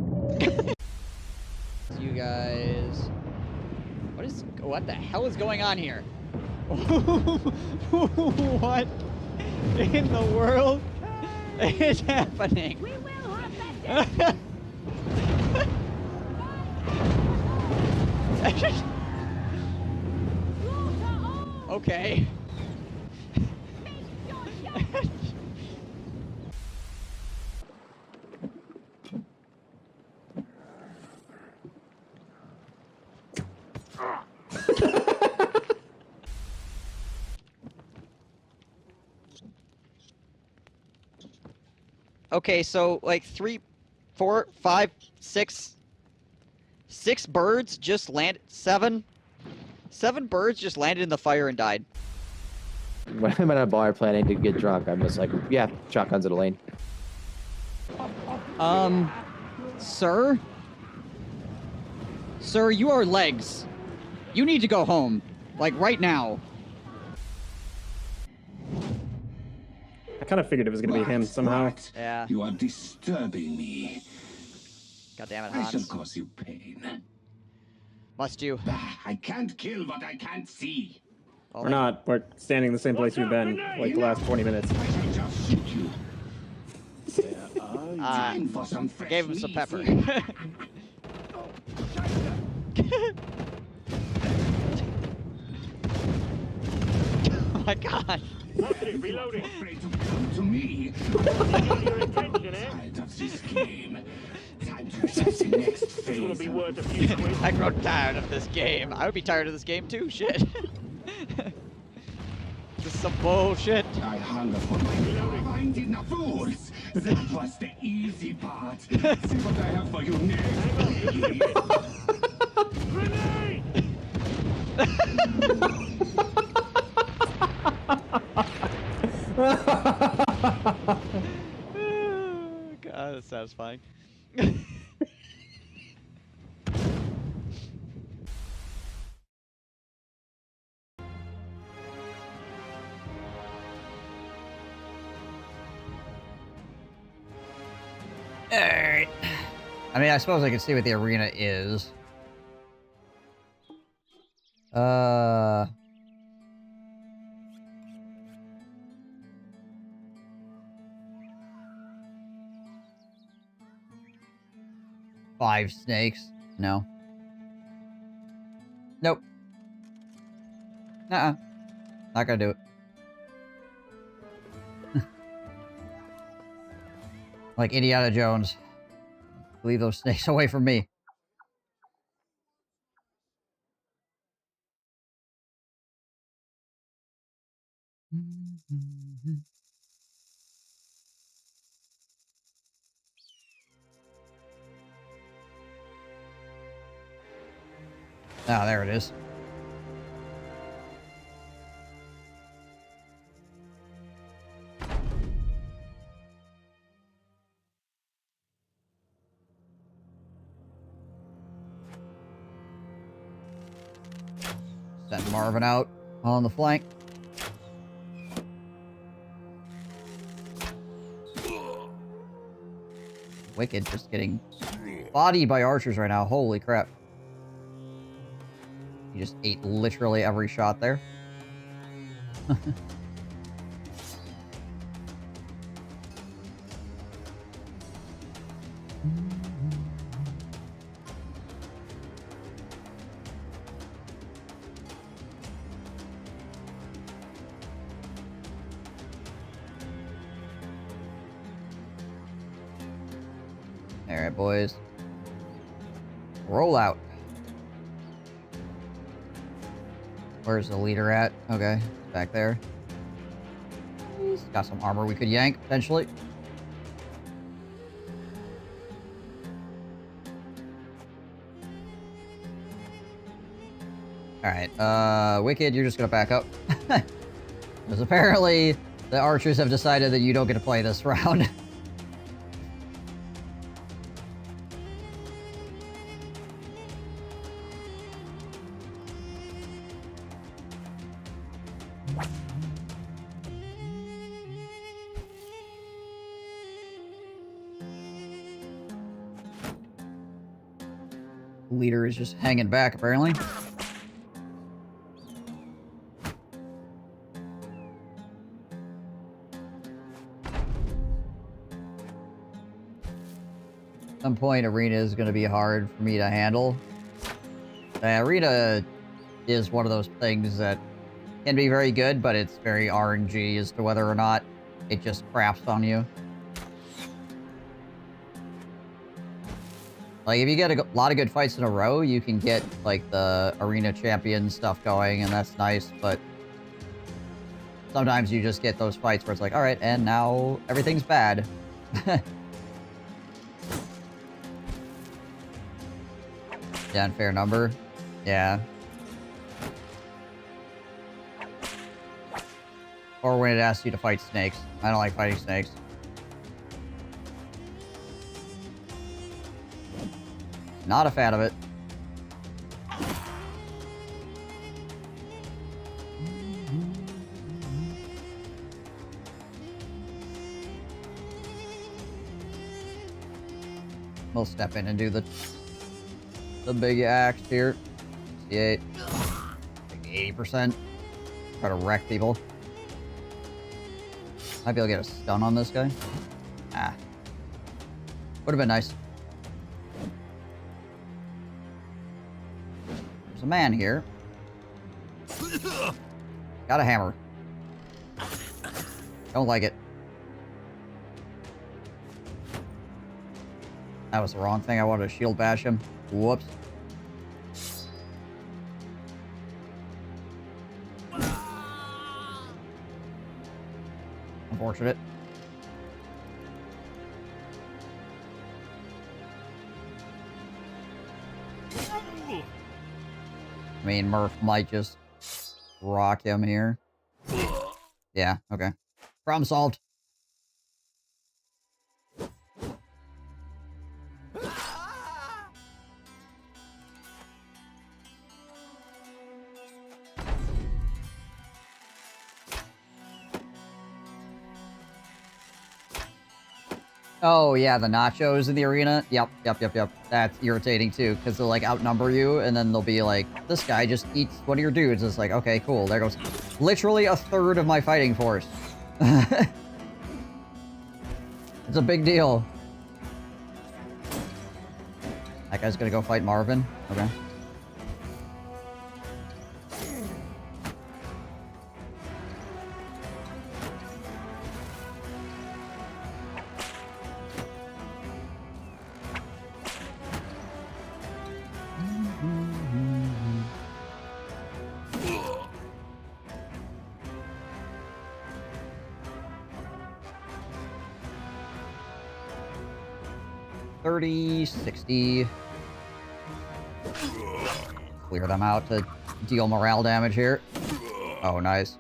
You guys. What the hell is going on here? What in the world is happening? We will have that. Okay. Okay, so like 3, 4, 5, 6 birds just landed. 7 birds just landed in the fire and died. When I'm at a bar planning to get drunk, I'm just like, yeah, shotguns in a lane. Sir? Sir, you are legs. You need to go home. Like, right now. I kind of figured it was going to be him somehow. Yeah. You are disturbing me. God damn it, I shall Hans. cause you pain. Must you? I can't kill what I can't see. We're not. We're standing in the same place we've been like the last 20 minutes. I shall just shoot you. Time for some fresh Gave him some meat. pepper. Oh my god. Reloading. Afraid to come to me. Tired of this game. Time to set the next phase. I grow tired of this game. I would be tired of this game too. Shit. This is some bullshit. I hunger for my blinded fools. That was the easy part. See what I have for you God, that's satisfying. Alright. I mean, I suppose I can see what the arena is. Five snakes? No. Nope. Not gonna do it. Like Indiana Jones. Leave those snakes away from me. Ah, there it is. Marvin out on the flank. Wicked just getting bodied by archers right now. Holy crap. He just ate literally every shot there. Alright, boys. Roll out. Where's the leader at? Okay, back there. He's got some armor we could yank, potentially. Alright, Wicked, you're just gonna back up. Because apparently the archers have decided that you don't get to play this round. Leader is just hanging back, apparently. At some point, arena is going to be hard for me to handle. Arena is one of those things that can be very good, but it's very RNG as to whether or not it just craps on you. Like, if you get a lot of good fights in a row, you can get, like, the arena champion stuff going, and that's nice, but sometimes you just get those fights where it's like, alright, and now everything's bad. Yeah, unfair number. Yeah. Or when it asks you to fight snakes. I don't like fighting snakes. Not a fan of it. We'll step in and do the big axe here. 68. Like 80%. Try to wreck people. Might be able to get a stun on this guy. Ah. Would have been nice. There's a man here. Got a hammer. Don't like it. That was the wrong thing. I wanted to shield bash him. Whoops. Unfortunate. I mean, Murph might just rock him here. Yeah, okay. Problem solved. Oh, yeah, the nachos in the arena. Yep. That's irritating, too, because they'll, like, outnumber you, and then they'll be like, this guy just eats one of your dudes. It's like, okay, cool. There goes literally a third of my fighting force. It's a big deal. That guy's gonna go fight Marvin. Okay. $30, $60. Clear them out to deal morale damage here. Oh, nice.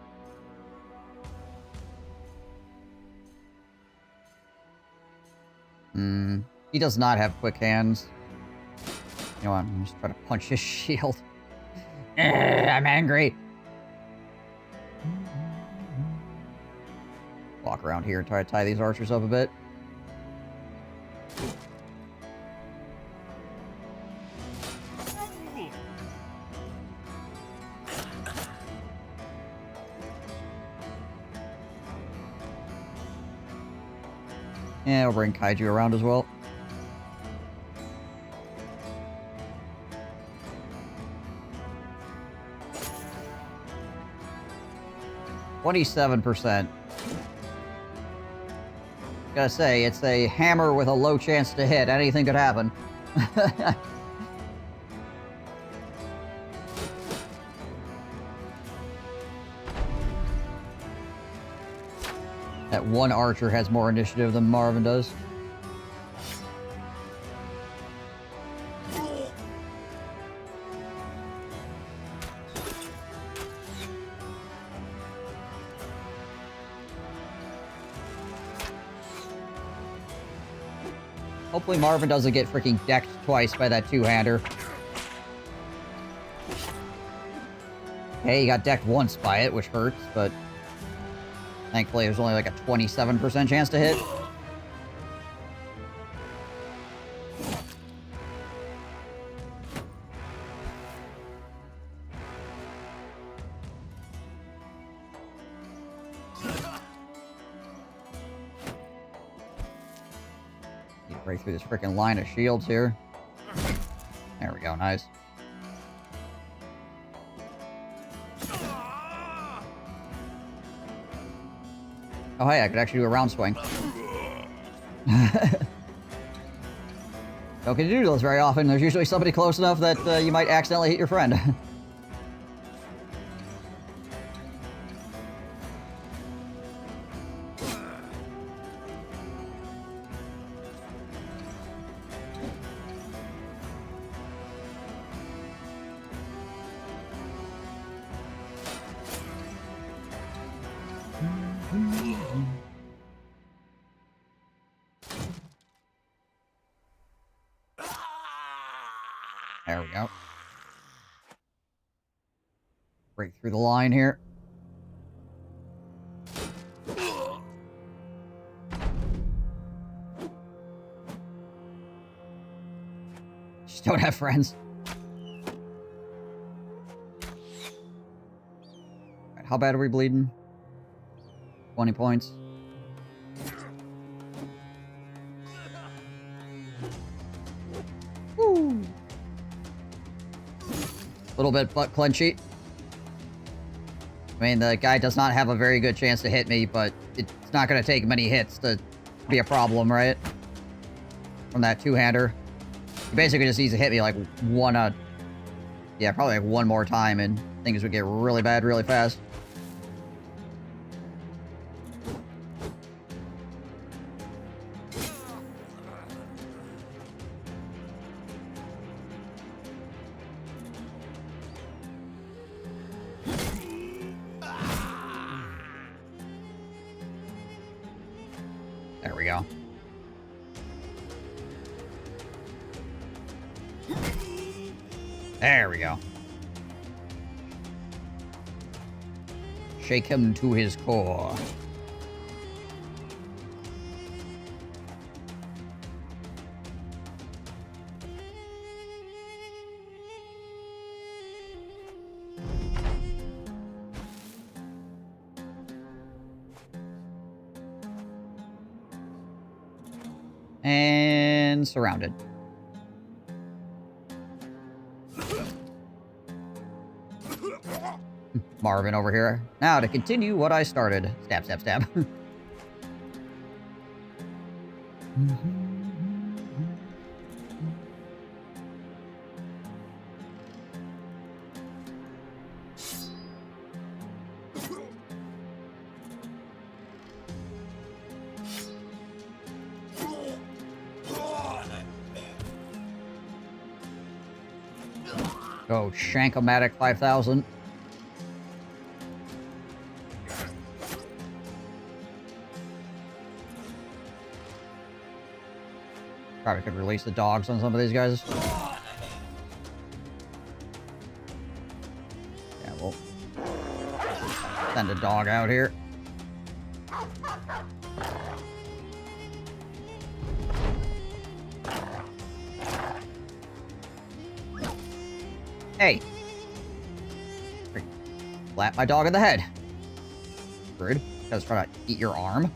He does not have quick hands. You know what? I'm just trying to punch his shield. I'm angry. Walk around here and try to tie these archers up a bit. Yeah, we'll bring Kaiju around as well. %. Gotta say, it's a hammer with a low chance to hit. Anything could happen. That one archer has more initiative than Marvin does. Hopefully Marvin doesn't get freaking decked twice by that two-hander. Hey, he got decked once by it, which hurts, but thankfully there's only like a 27% chance to hit. Break through this freaking line of shields here. There we go, nice. Oh hey, I could actually do a round swing. Don't get to do those very often. There's usually somebody close enough that you might accidentally hit your friend. There we go. Break through the line here. Just don't have friends. Right, how bad are we bleeding? 20 points. Woo! A little bit butt clenchy. I mean, the guy does not have a very good chance to hit me, but it's not going to take many hits to be a problem, right? From that two-hander. He basically just needs to hit me like yeah, probably like one more time, and things would get really bad really fast. There we go. There we go. Shake him to his core. And surrounded. Marvin over here. Now to continue what I started. Stab, stab, stab. Go Shankomatic 5000. Probably could release the dogs on some of these guys. send a dog out here. Hey! Slap my dog in the head. Rude. Because trying to eat your arm.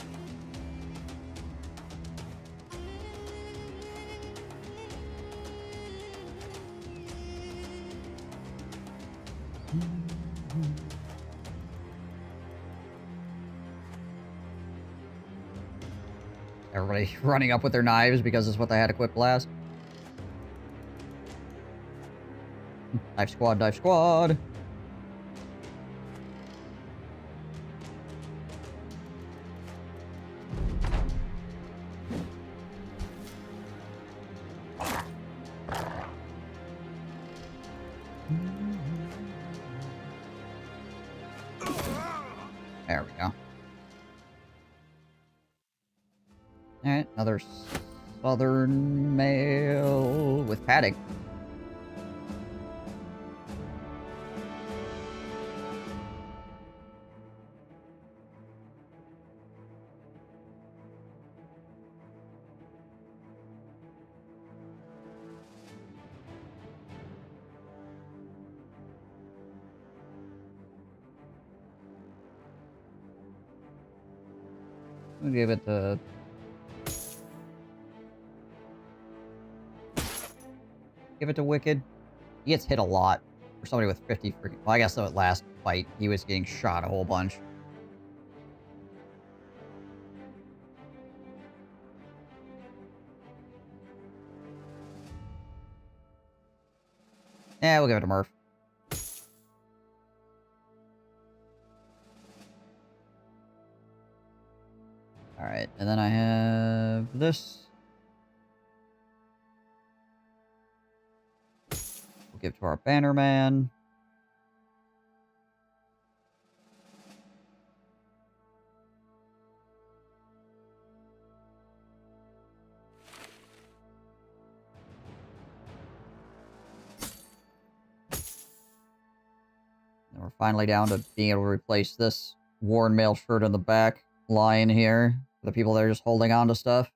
Everybody running up with their knives because it's what they had equipped last. Knife squad, knife squad. There we go. Alright, another southern male with padding. We'll give it the... Give it to Wicked. He gets hit a lot. For somebody with 50 freaking... Well, I guess the last fight, he was getting shot a whole bunch. Yeah, we'll give it to Murph. Alright, and then I have this. We'll give to our Bannerman. And we're finally down to being able to replace this worn mail shirt in the back line here. For the people that are just holding on to stuff.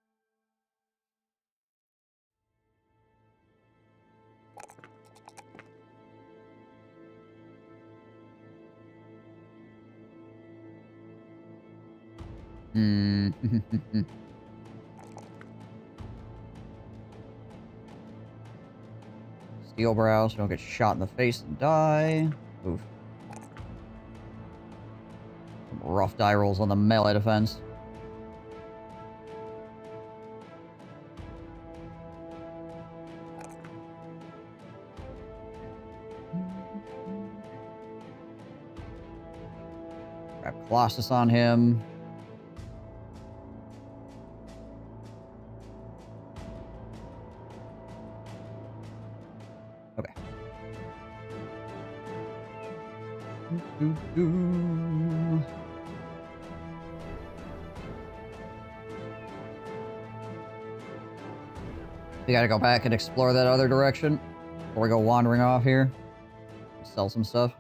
Steel brow, so don't get shot in the face and die. Oof. Some rough die rolls on the melee defense. Grab Colossus on him. Okay. We gotta go back and explore that other direction before we go wandering off here. Sell some stuff.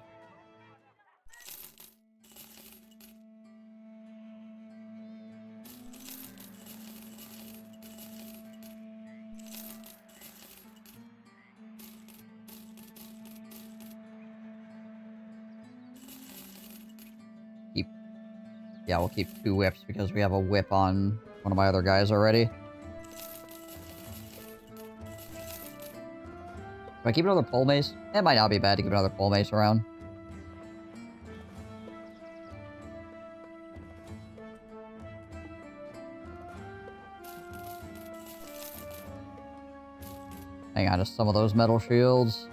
Yeah, we'll keep 2 whips because we have a whip on one of my other guys already. Do I keep another pole mace? It might not be bad to keep another pole mace around. Hang on to some of those metal shields.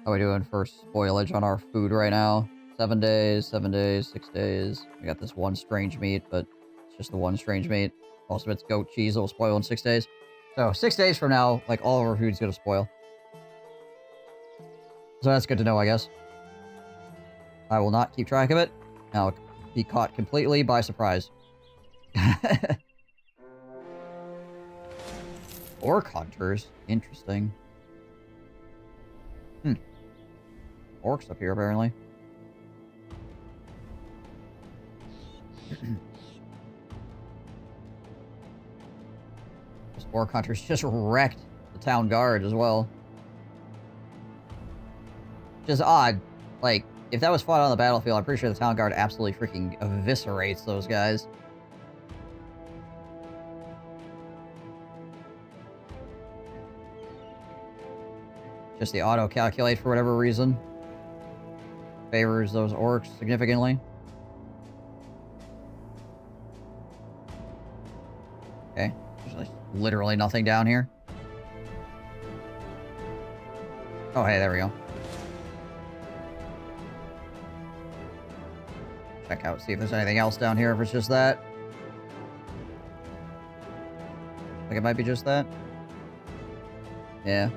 How are we doing for spoilage on our food right now? 7 days, 7 days, 6 days. We got this one strange meat, but it's just the one strange meat. Most of it's goat cheese that will spoil in 6 days. So 6 days from now, like, all of our food's gonna spoil. So that's good to know, I guess. I will not keep track of it. I'll be caught completely by surprise. Orc hunters? Interesting. orcs up here, apparently. Those orc hunters just wrecked the town guard as well. Just odd. Like, if that was fought on the battlefield, I'm pretty sure the town guard absolutely freaking eviscerates those guys. Just the auto-calculate for whatever reason. Favors those orcs significantly. Okay. There's like literally nothing down here. Oh, hey, there we go. Check out, see if there's anything else down here, if it's just that. I think it might be just that. Yeah.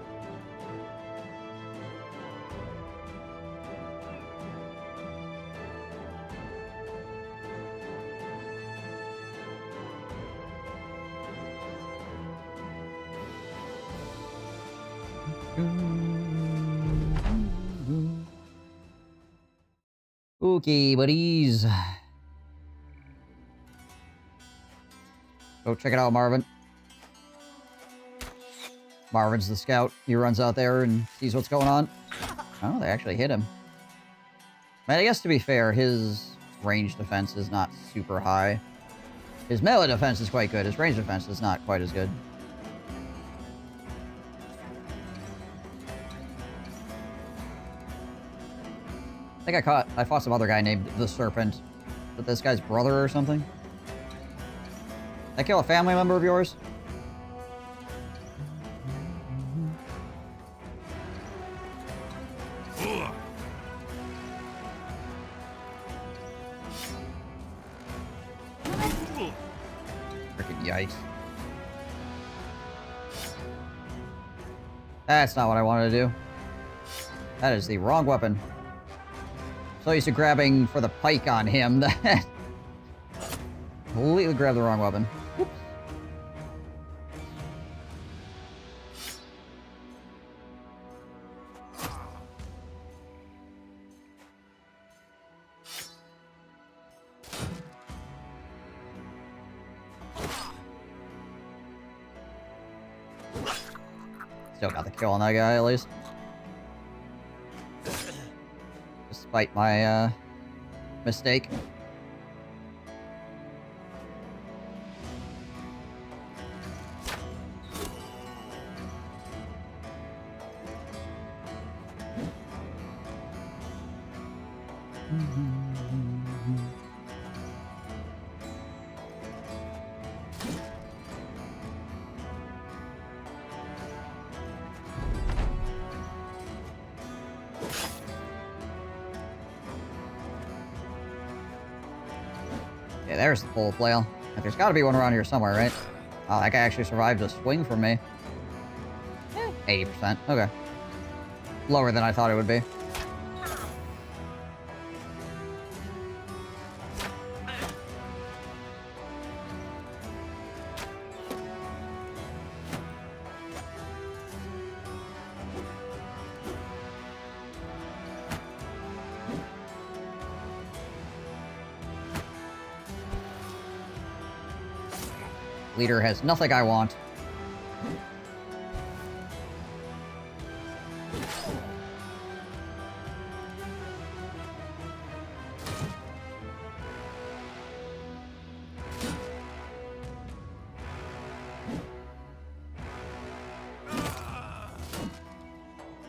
Okay, buddies. Go check it out, Marvin. Marvin's the scout. He runs out there and sees what's going on. Oh, they actually hit him. I mean, I guess to be fair, his range defense is not super high. His melee defense is quite good. His range defense is not quite as good. I think I fought some other guy named the Serpent. Is that this guy's brother or something? Did I kill a family member of yours? Freaking yikes. That's not what I wanted to do. That is the wrong weapon. So used to grabbing for the pike on him that completely grabbed the wrong weapon. Whoops. Still got the kill on that guy at least. Despite my, mistake. Yeah, there's the full flail. There's got to be one around here somewhere, right? Oh, that guy actually survived a swing from me. 80%. Okay. Lower than I thought it would be. Leader has nothing I want.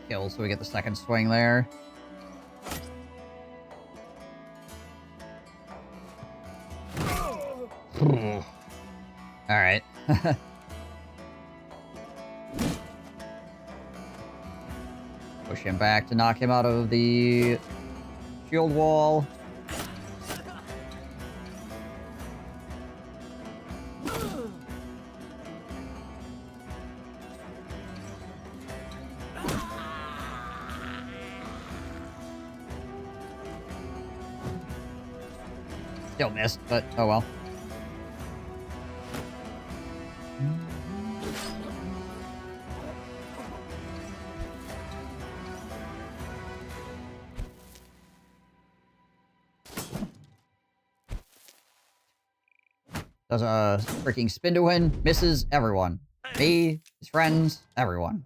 Kill, so we get the second swing there. Alright. Push him back to knock him out of the shield wall. Still missed, but oh well. Does a freaking spin to win, misses everyone. Me, his friends, everyone.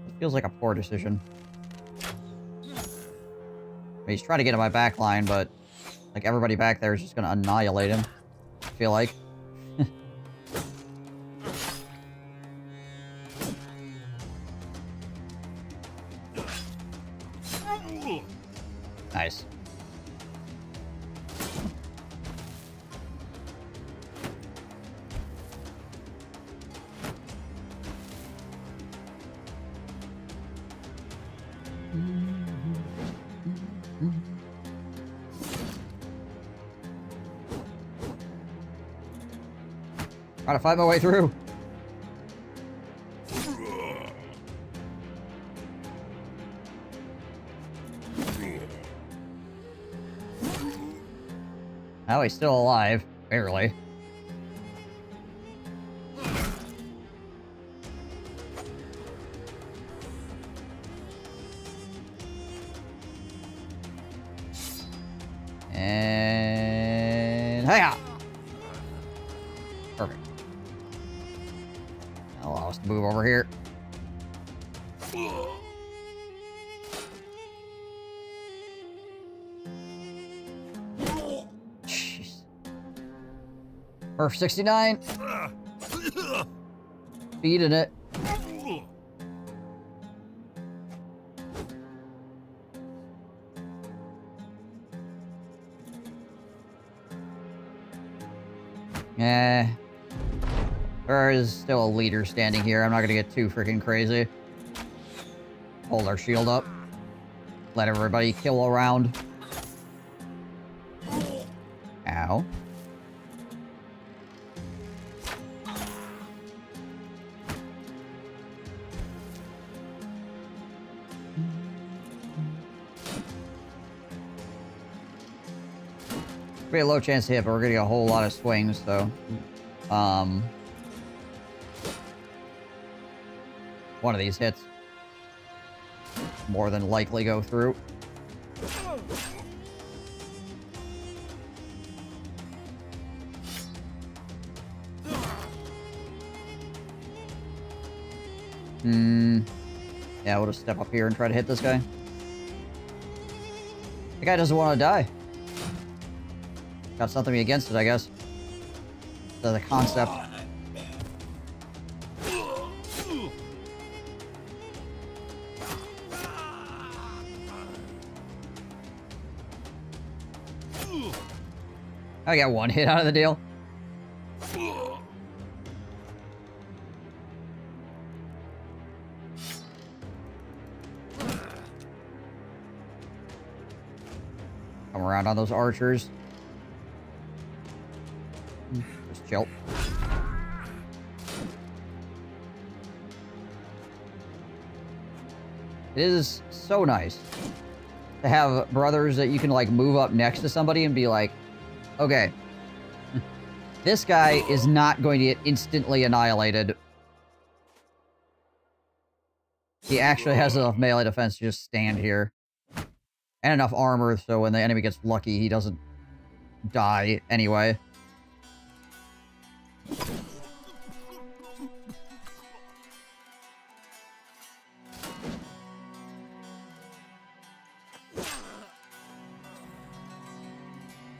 It feels like a poor decision. He's trying to get in my back line, but like everybody back there is just gonna annihilate him. I feel like. Nice. Trying to find my way through. Oh, he's still alive. Barely. And... Hiya! Perfect. Allow us to move over here. Perf 69. Feeding it. There is still a leader standing here. I'm not gonna get too freaking crazy. Hold our shield up. Let everybody kill around. Ow. Pretty low chance to hit, but we're gonna get a whole lot of swings, so one of these hits more than likely go through. Yeah, we'll just step up here and try to hit this guy. The guy doesn't want to die. Got something against it, I guess. The concept. I got one hit out of the deal. Come around on those archers. Just chill. It is so nice to have brothers that you can, like, move up next to somebody and be like, okay, this guy is not going to get instantly annihilated. He actually has enough melee defense to just stand here. And enough armor so when the enemy gets lucky, he doesn't die anyway.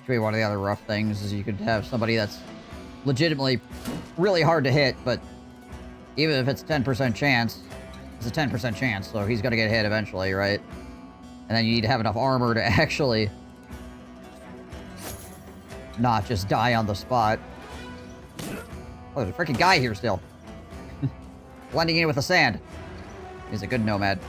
Maybe one of the other rough things is you could have somebody that's legitimately really hard to hit, but even if it's 10% chance, it's a 10% chance, so he's gonna get hit eventually, right? And then you need to have enough armor to actually not just die on the spot. Oh, there's a freaking guy here still. Blending in with the sand. He's a good nomad.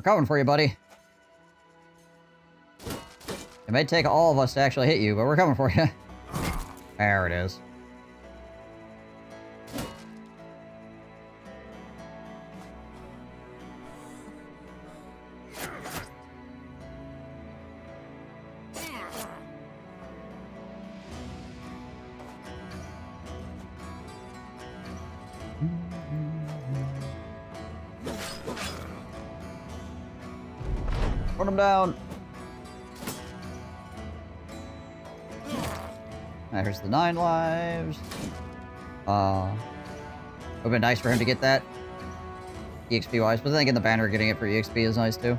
coming for you, buddy. It may take all of us to actually hit you, but we're coming for you. There it is. Run him down. There's the 9 lives. Would've been nice for him to get that. EXP wise, but then again, the banner getting it for EXP is nice too.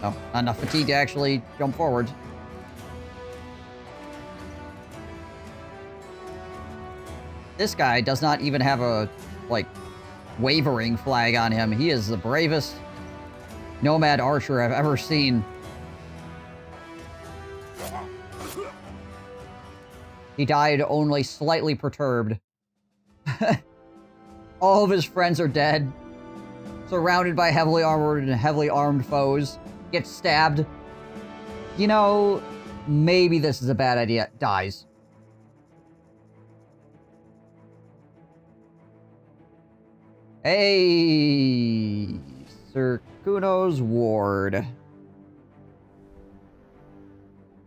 Oh, not enough fatigue to actually jump forward. This guy does not even have a, like, wavering flag on him. He is the bravest nomad archer I've ever seen. He died only slightly perturbed. All of his friends are dead. Surrounded by heavily armored and heavily armed foes. Gets stabbed. You know, maybe this is a bad idea. Dies. Hey, Sir Kuno's Ward.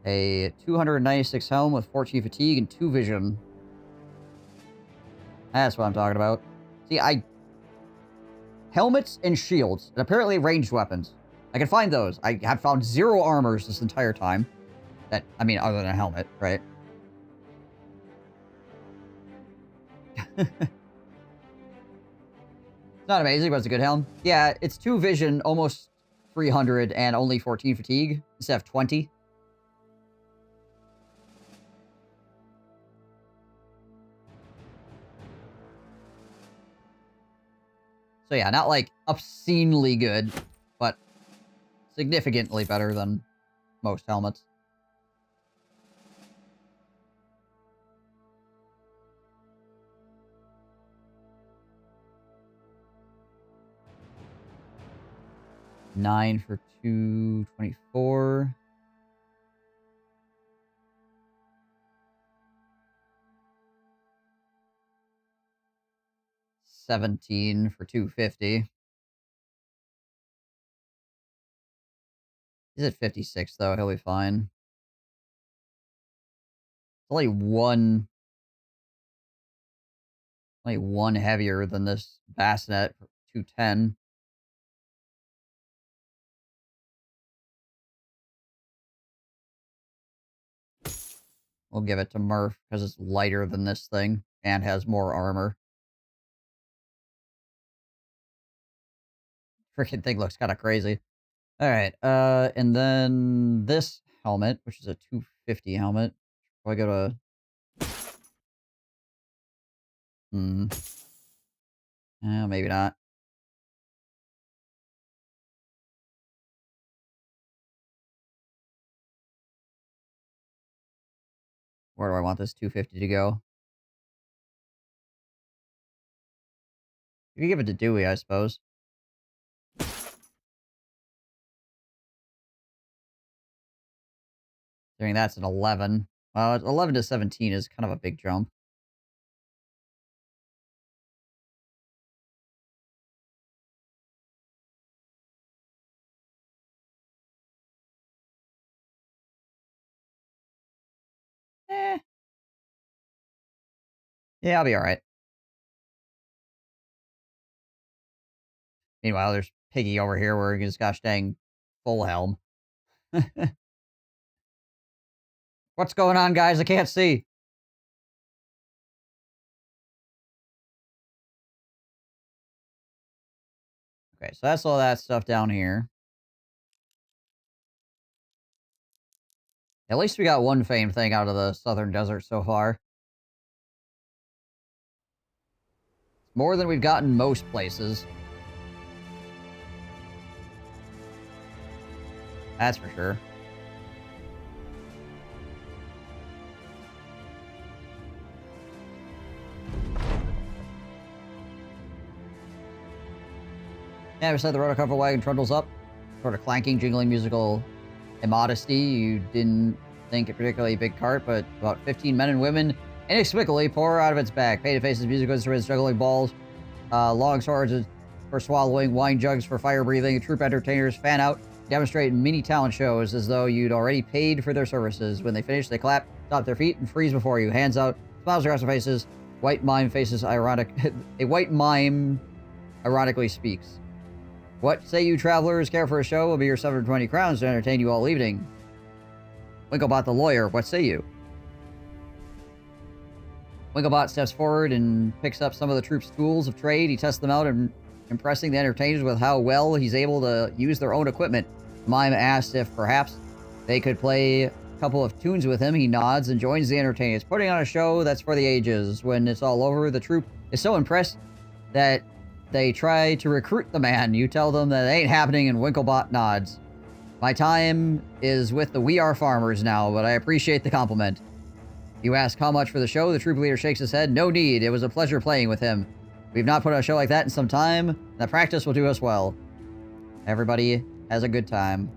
A 296 helm with 14 fatigue and 2 vision. That's what I'm talking about. See, helmets and shields, and apparently ranged weapons. I can find those. I have found 0 armors this entire time. That, I mean, other than a helmet, right? Not amazing, but it's a good helm. Yeah, it's 2 vision, almost 300, and only 14 fatigue instead of 20. So yeah, not like obscenely good, but significantly better than most helmets. $9 for 224. $17 for 250. He's at 56 though, he'll be fine. It's only one heavier than this bassinet for 210. We'll give it to Murph because it's lighter than this thing and has more armor. Freaking thing looks kind of crazy. Alright, and then this helmet, which is a 250 helmet. If I go to... maybe not. Where do I want this 250 to go? You can give it to Dewey, I suppose. Doing that's an 11. Well, 11 to 17 is kind of a big jump. Yeah, I'll be alright. Meanwhile, there's Piggy over here wearing his gosh dang full helm. What's going on, guys? I can't see. Okay, so that's all that stuff down here. At least we got one famed thing out of the southern desert so far. More than we've gotten most places. That's for sure. Yeah, beside the road, a cover wagon trundles up, sort of clanking, jingling musical immodesty. You didn't think a particularly big cart, but about 15 men and women inexplicably pour out of its back. Painted faces, musical instruments, juggling balls, long swords for swallowing, wine jugs for fire breathing. Troop entertainers fan out, demonstrate mini talent shows as though you'd already paid for their services. When they finish, they clap, stop their feet, and freeze before you. Hands out, smiles across their faces. White mime faces ironic. A white mime ironically speaks. What say you travelers care for a show? Will be your 720 crowns to entertain you all evening. Winklebot the lawyer, what say you? Winklebot steps forward and picks up some of the troop's tools of trade. He tests them out and impressing the entertainers with how well he's able to use their own equipment. Mime asks if perhaps they could play a couple of tunes with him. He nods and joins the entertainers, putting on a show that's for the ages. When it's all over, the troop is so impressed that they try to recruit the man. You tell them that it ain't happening, and Winklebot nods. My time is with the We Are Farmers now, but I appreciate the compliment. You ask how much for the show. The troop leader shakes his head. No need. It was a pleasure playing with him. We've not put on a show like that in some time. The practice will do us well. Everybody has a good time.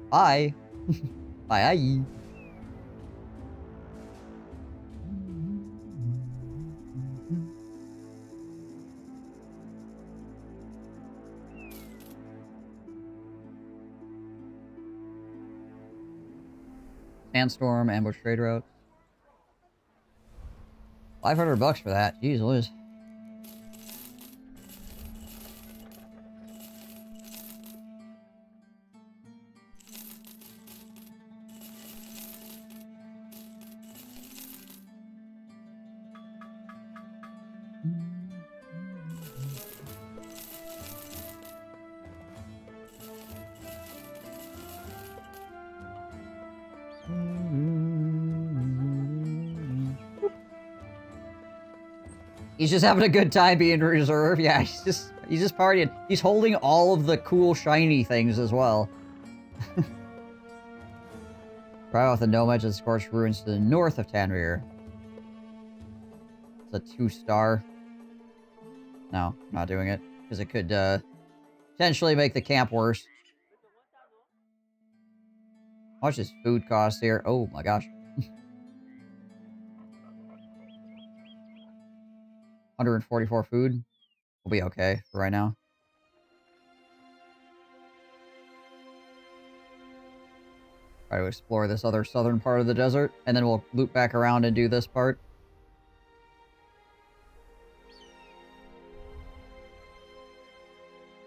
Bye. Bye. Sandstorm, ambush trade route. $500 for that. Jeez Louise. He's just having a good time being reserved. Yeah, he's just partying. He's holding all of the cool shiny things as well. Right off the Gnome Edge of the Scorched Ruins to the north of Tanvir. It's a 2-star. No, I'm not doing it. Because it could potentially make the camp worse. How much does food cost here? Oh my gosh. 144 food. We'll be okay for right now. Try to explore this other southern part of the desert, and then we'll loop back around and do this part.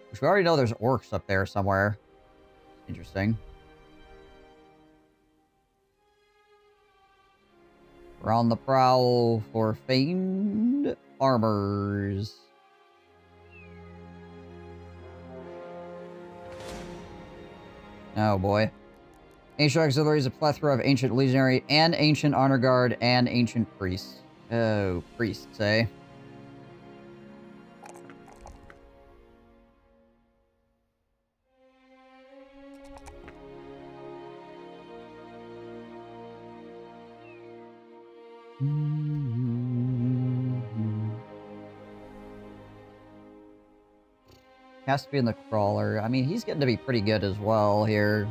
Which we already know there's orcs up there somewhere. Interesting. We're on the prowl for famed armors. Oh boy. Ancient auxiliary is a plethora of ancient legionary and ancient honor guard and ancient priests. Oh, priests, eh? Has to be in the crawler. I mean, he's getting to be pretty good as well here.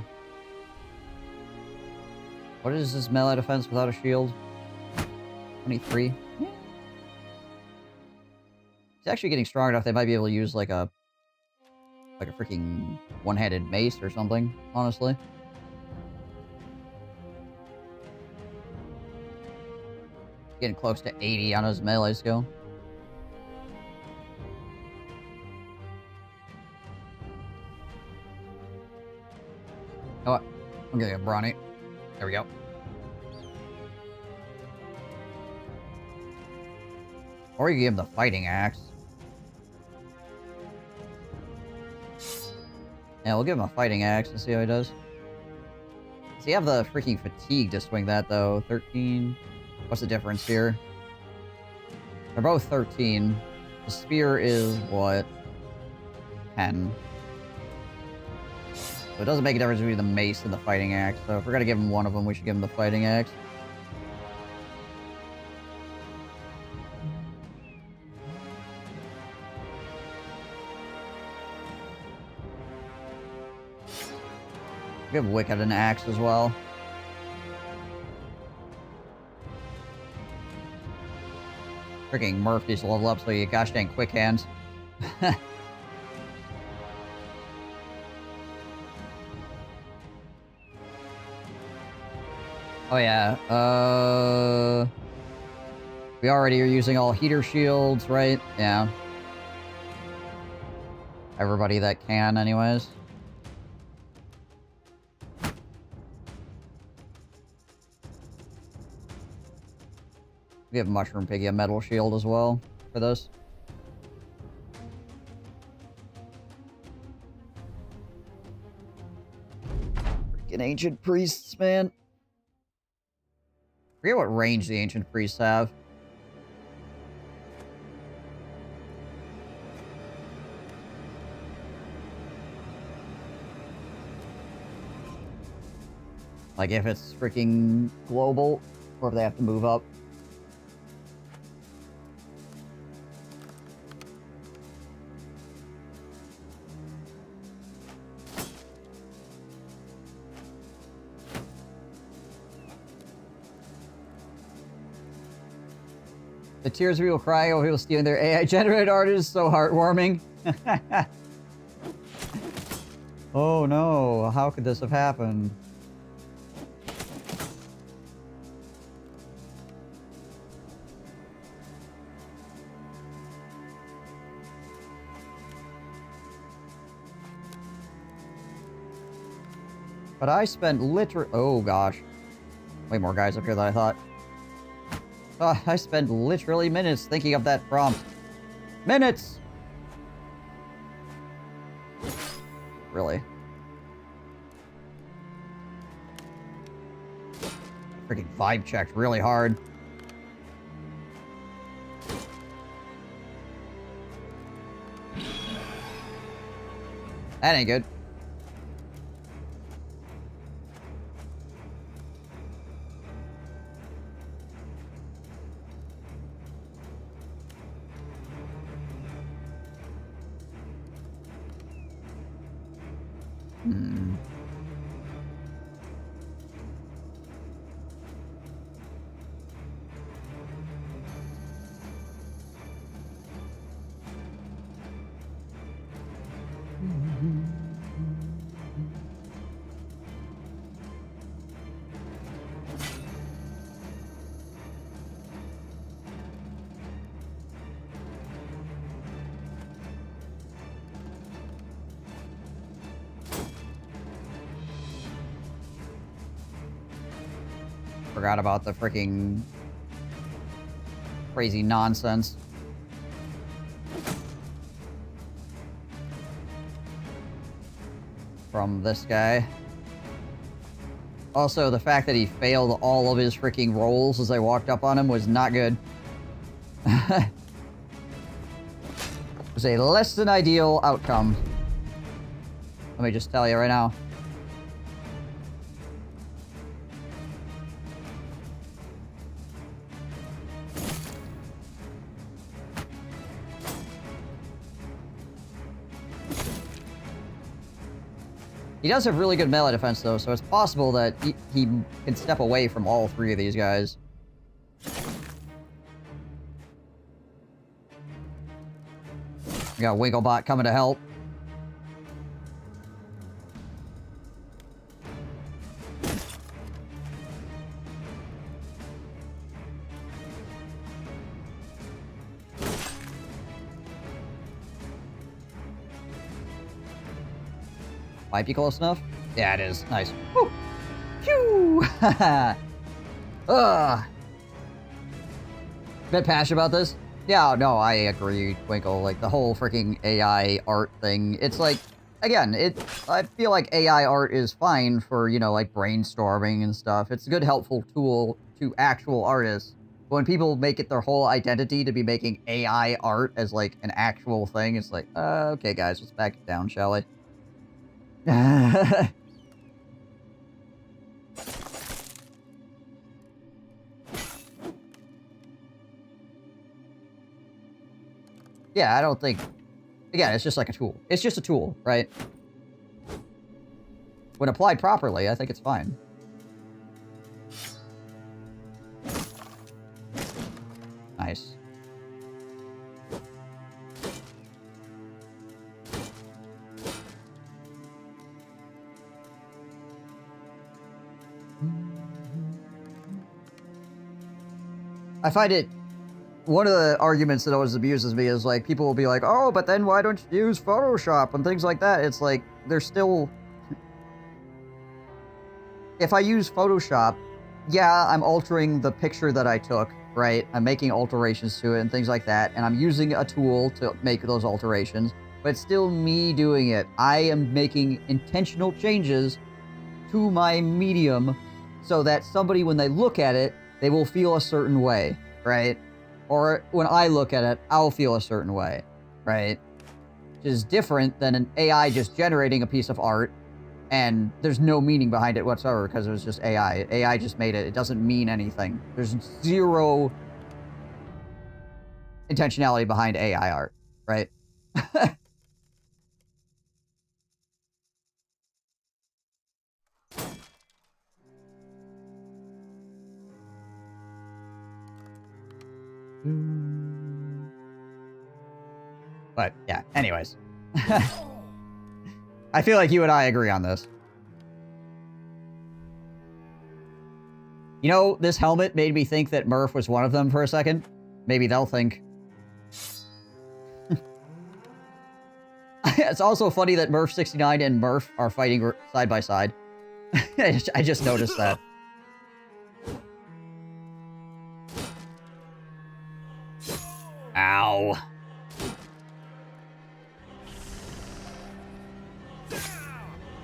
What is his melee defense without a shield? 23. Yeah. He's actually getting strong enough they might be able to use like a freaking one-handed mace or something, honestly. Getting close to 80 on his melee skill. You know what? I'm gonna get Brawny. There we go. Or you give him the fighting axe. Yeah, we'll give him a fighting axe and see how he does. Does he have the freaking fatigue to swing that, though? 13. What's the difference here? They're both 13. The spear is, what? 10. So it doesn't make a difference between the mace and the fighting axe. So if we're gonna give him one of them, we should give him the fighting axe. We have Wicked and Axe as well. Freaking Murph needs to level up so you gosh dang quick hands. Oh yeah, we already are using all heater shields, right? Yeah. Everybody that can, anyways. We have Mushroom Piggy, a metal shield as well for this. Freaking Ancient Priests, man. I forget what range the Ancient Priests have. Like if it's freaking global, or if they have to move up. The tears we will cry over people stealing their AI-generated art is so heartwarming. Oh no, how could this have happened? But I spent oh gosh. Way more guys up here than I thought. I spent literally minutes thinking of that prompt. Minutes! Really? Freaking vibe checked really hard. That ain't good. Forgot about the freaking crazy nonsense. From this guy. Also, the fact that he failed all of his freaking rolls as I walked up on him was not good. It was a less than ideal outcome. Let me just tell you right now. He does have really good melee defense, though, so it's possible that he can step away from all three of these guys. We got Wigglebot coming to help. Might be close enough? Yeah, it is. Nice. Woo! Phew! Ugh! Bit passionate about this? Yeah, no, I agree, Twinkle. Like, the whole freaking AI art thing. It's like, again, I feel like AI art is fine for, you know, like, brainstorming and stuff. It's a good, helpful tool to actual artists. But when people make it their whole identity to be making AI art as, like, an actual thing, it's like, okay, guys, let's back it down, shall we? Yeah, I don't think... Again, it's just like a tool. It's just a tool, right? when applied properly, I think it's fine. Nice. I find it, one of the arguments that always abuses me is like, people will be like, oh, but then why don't you use Photoshop and things like that? It's like, there's still, if I use Photoshop, yeah, I'm altering the picture that I took, right? I'm making alterations to it and things like that, and I'm using a tool to make those alterations, but it's still me doing it. I am making intentional changes to my medium so that somebody, when they look at it, they will feel a certain way, right? Or when I look at it, I'll feel a certain way, right? Which is different than an AI just generating a piece of art and there's no meaning behind it whatsoever because it was just AI. AI just made it. It doesn't mean anything. There's zero intentionality behind AI art, right? But yeah, anyways. I feel like you and I agree on this. You know, this helmet made me think that Murph was one of them for a second. Maybe they'll think. It's also funny that Murph 69 and Murph are fighting side by side. I just noticed that. Ow.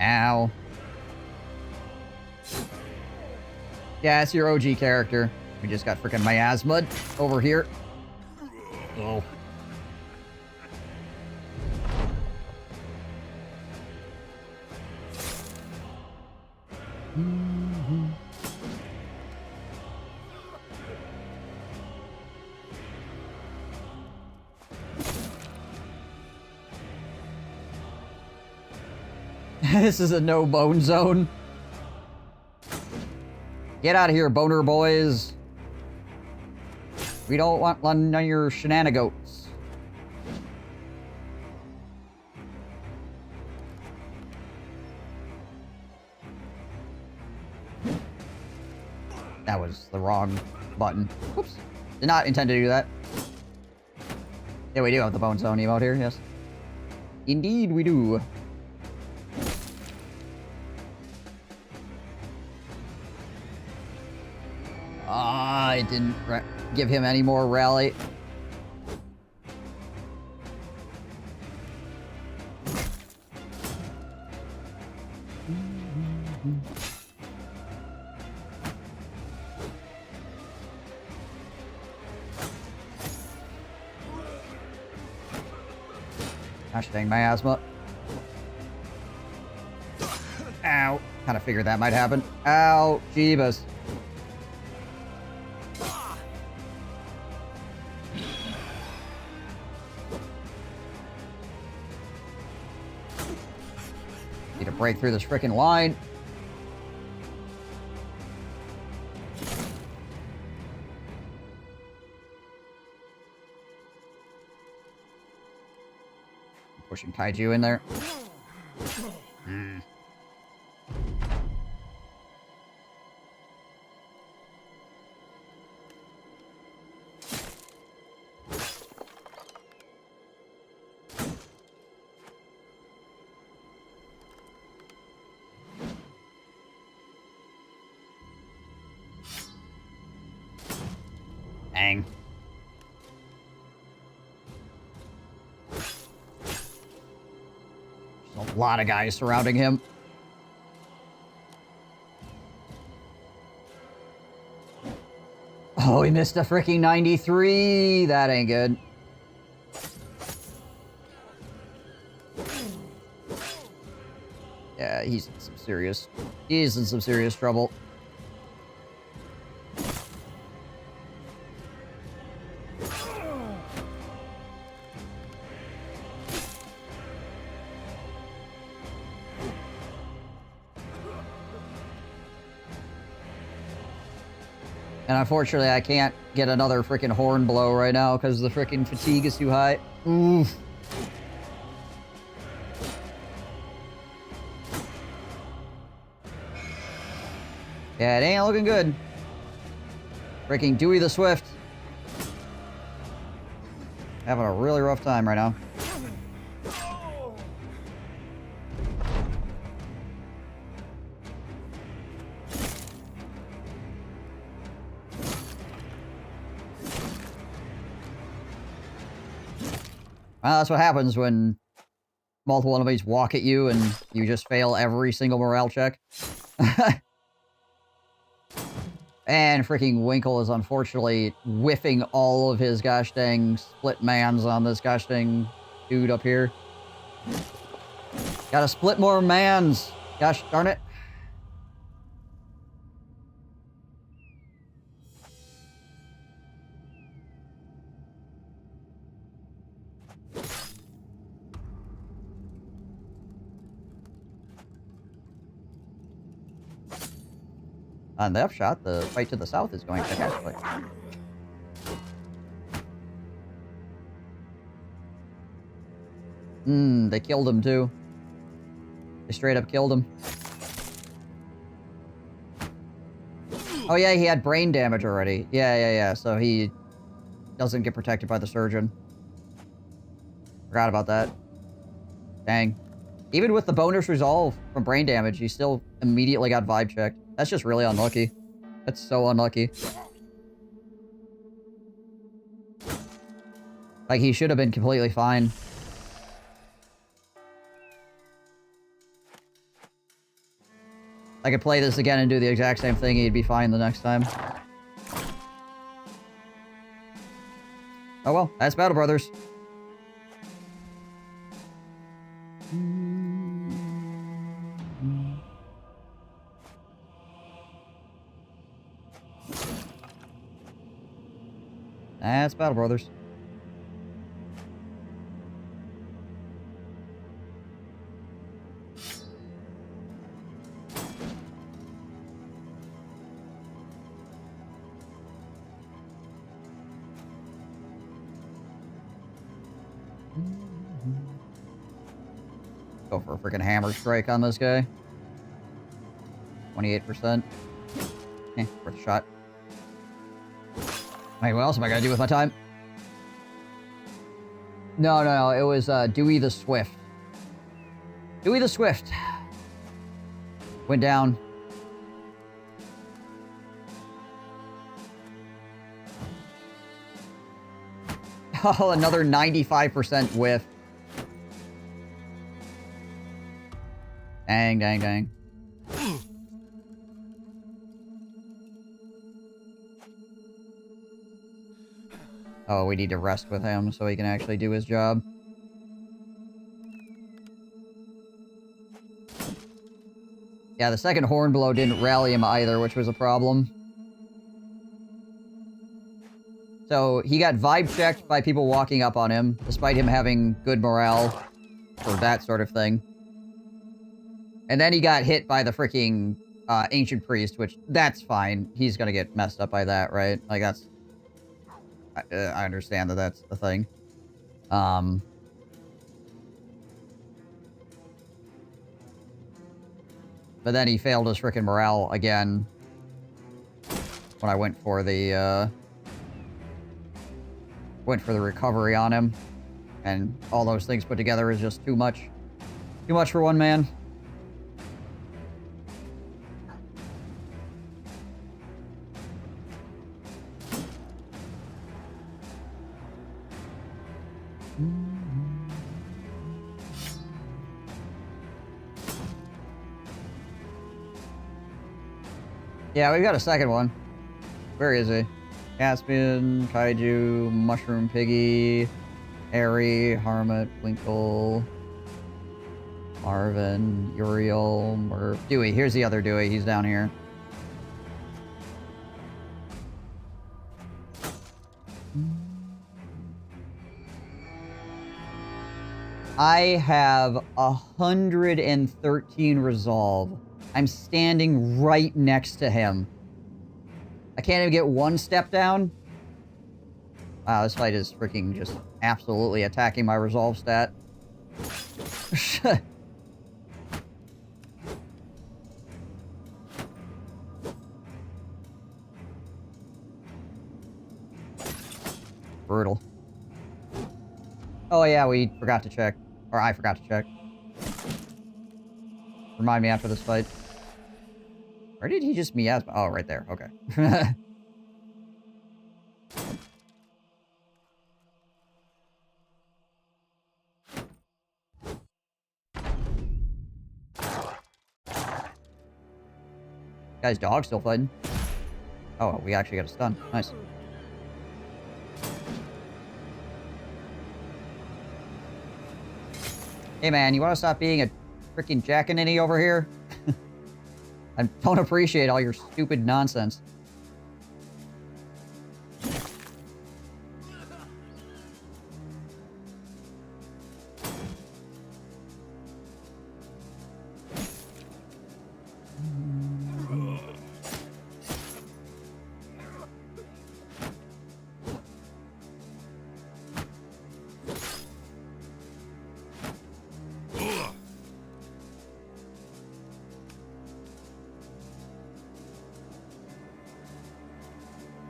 Ow. Yeah, it's your OG character. We just got freaking miasma over here. Oh. This is a no-bone zone. Get out of here, boner boys. We don't want none of your shenanigans. That was the wrong button. Whoops. Did not intend to do that. Yeah, we do have the bone zone emote here, yes. Indeed we do. I didn't give him any more rally. Gosh dang miasma. Ow. Kind of figured that might happen. Ow. Jeebus. Need to break through this frickin' line. Pushing kaiju in there. Dang. There's a lot of guys surrounding him. Oh, he missed a freaking 93. That ain't good. Yeah, he's in some serious trouble. And unfortunately, I can't get another freaking horn blow right now because the freaking fatigue is too high. Oof. Yeah, it ain't looking good. Freaking Dewey the Swift. Having a really rough time right now. Well, that's what happens when multiple enemies walk at you and you just fail every single morale check. And freaking Winkle is unfortunately whiffing all of his gosh dang split mans on this gosh dang dude up here. Gotta split more mans. Gosh darn it. On the upshot, the fight to the south is going fantastically. They killed him too. They straight up killed him. Oh yeah, he had brain damage already. Yeah. So he doesn't get protected by the surgeon. Forgot about that. Dang. Even with the bonus resolve from brain damage, he still immediately got vibe checked. That's just really unlucky. That's so unlucky. Like, he should have been completely fine. I could play this again and do the exact same thing, he'd be fine the next time. Oh well, that's Battle Brothers. That's Battle Brothers. Go for a freaking hammer strike on this guy. 28%. Worth a shot. Wait, what else am I gonna do with my time? No, it was Dewey the Swift. Dewey the Swift. Went down. Oh, another 95% whiff. Dang. Oh, we need to rest with him so he can actually do his job. Yeah, the second horn blow didn't rally him either, which was a problem. So, he got vibe checked by people walking up on him, despite him having good morale for that sort of thing. And then he got hit by the freaking Ancient Priest, which, that's fine. He's gonna get messed up by that, right? Like, that's... I understand that that's the thing. But then he failed his freaking morale again when I went for the recovery on him. And all those things put together is just too much. Too much for one man. Yeah, we've got a second one. Where is he? Caspian, Kaiju, Mushroom Piggy, Airy, Harmut, Winkle, Marvin, Uriel, Murph. Dewey. Here's the other Dewey. He's down here. I have 113 resolve. I'm standing right next to him. I can't even get one step down. Wow, this fight is freaking just absolutely attacking my resolve stat. Brutal. Oh yeah, we forgot to check. Or I forgot to check. Remind me after this fight. Where did he just miasma? Oh, right there. Okay. Guy's dog still fighting. Oh, we actually got a stun. Nice. Hey man, you want to stop being a freaking jackaninny over here? I don't appreciate all your stupid nonsense.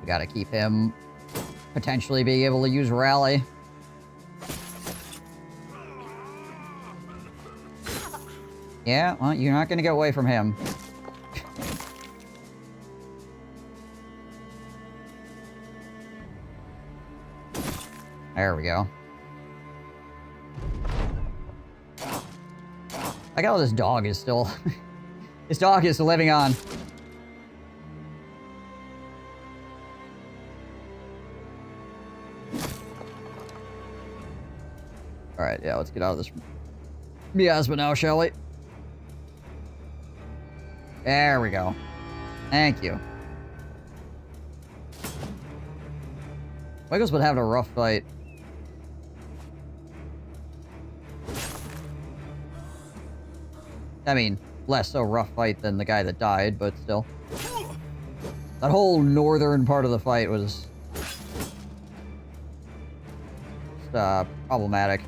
Gotta keep him potentially being able to use rally. Yeah, well, you're not gonna get away from him. There we go. I got how this dog is still... This dog is living on. Alright, yeah, let's get out of this miasma now, shall we? There we go. Thank you. Wiggle's been having a rough fight. I mean, less so rough fight than the guy that died, but still. That whole northern part of the fight was... problematic.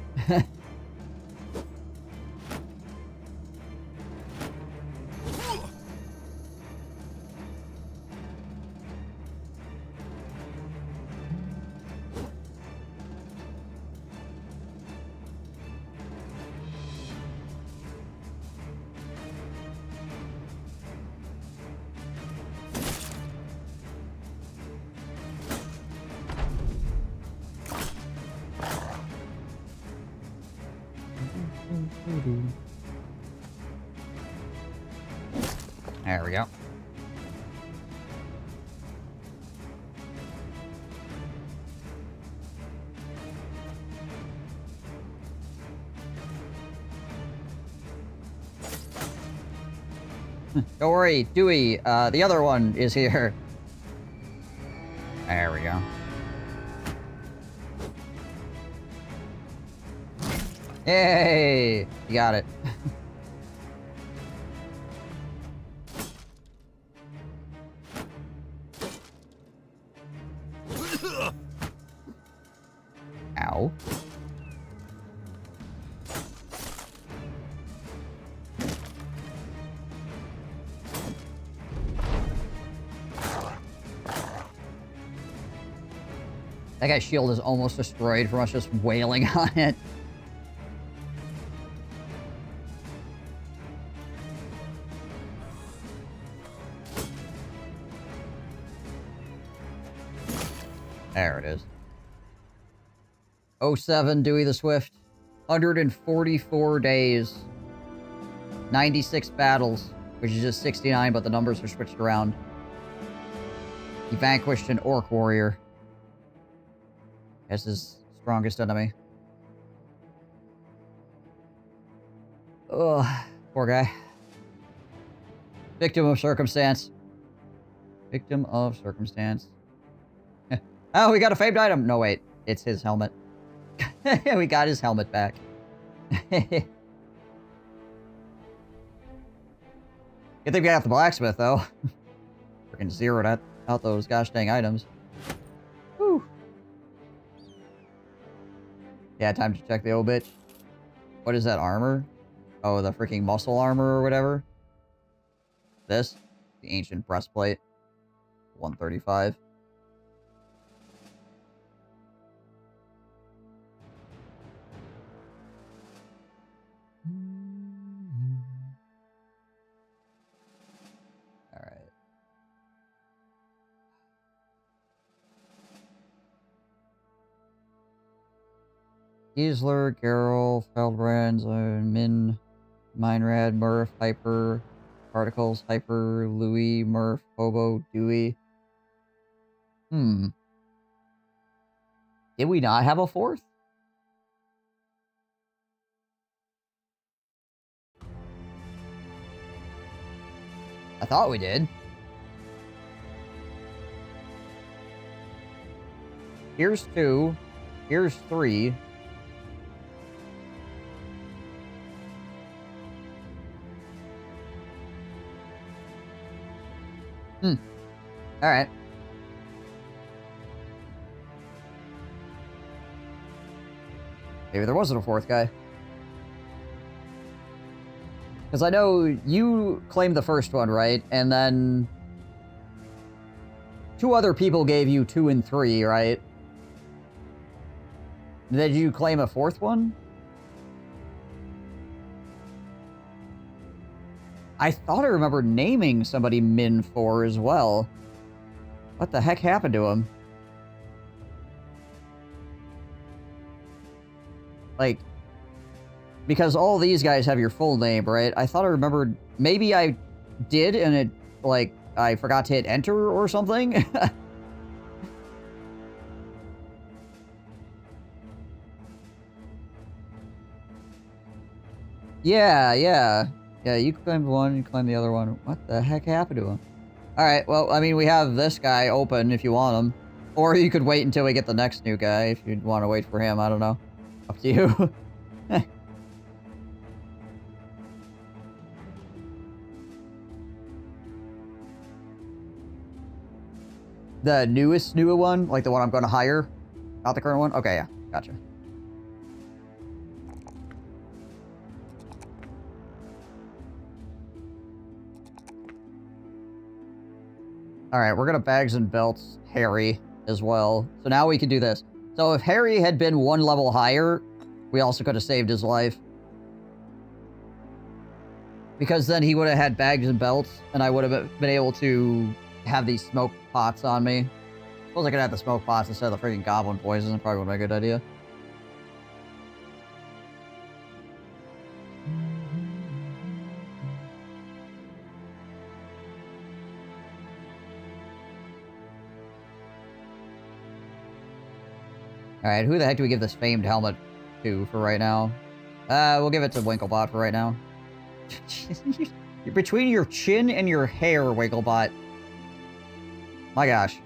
There we go. Don't worry, Dewey, the other one is here. There we go. Yay! You got it. Ow. That guy's shield is almost destroyed from us just wailing on it. There it is. 07 Dewey the Swift. 144 days. 96 battles, which is just 69, but the numbers are switched around. He vanquished an orc warrior. That's his strongest enemy. Ugh, poor guy. Victim of circumstance. Victim of circumstance. Oh, we got a famed item. No, wait. It's his helmet. We got his helmet back. Good thing we got the blacksmith, though. Freaking zeroed out those gosh dang items. Whew. Yeah, time to check the old bitch. What is that armor? Oh, the freaking muscle armor or whatever. This? The ancient breastplate. 135. Alright. Giesler, Geralt, Feldbrands, Min, Meinrad, Murph, Hyper, Particles, Hyper, Louis, Murph, Hobo, Dewey. Did we not have a fourth? I thought we did. Here's 2. Here's 3. Alright. Maybe there wasn't a fourth guy. Because I know you claimed the first one, right? And then 2 other people gave you 2 and 3, right? Did you claim a 4th one? I thought I remember naming somebody Min 4 as well. What the heck happened to him? Like, because all these guys have your full name, right? I thought I remembered, maybe I did and it, like, I forgot to hit enter or something? Yeah, you claimed one, you claimed the other one. What the heck happened to him? Alright, well, I mean, we have this guy open if you want him. Or you could wait until we get the next new guy if you'd want to wait for him. I don't know. Up to you. The newer one? Like the one I'm going to hire? Not the current one? Okay, yeah. Gotcha. Alright, we're gonna bags and belts Harry as well. So now we can do this. So if Harry had been 1 level higher, we also could have saved his life. Because then he would have had bags and belts, and I would have been able to have these smoke pots on me. Suppose I could have the smoke pots instead of the freaking goblin poison. Probably would be a good idea. Alright, who the heck do we give this famed helmet to for right now? We'll give it to Winklebot for right now. You're between your chin and your hair, Winklebot. My gosh.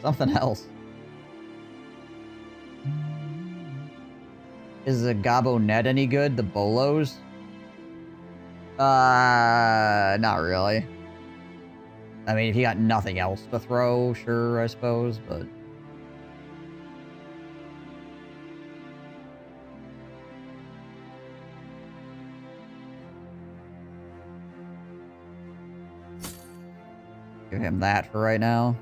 Something else. Is the Gabo net any good? The Bolos? Not really. I mean, if you got nothing else to throw, sure, I suppose, but... Give him that for right now.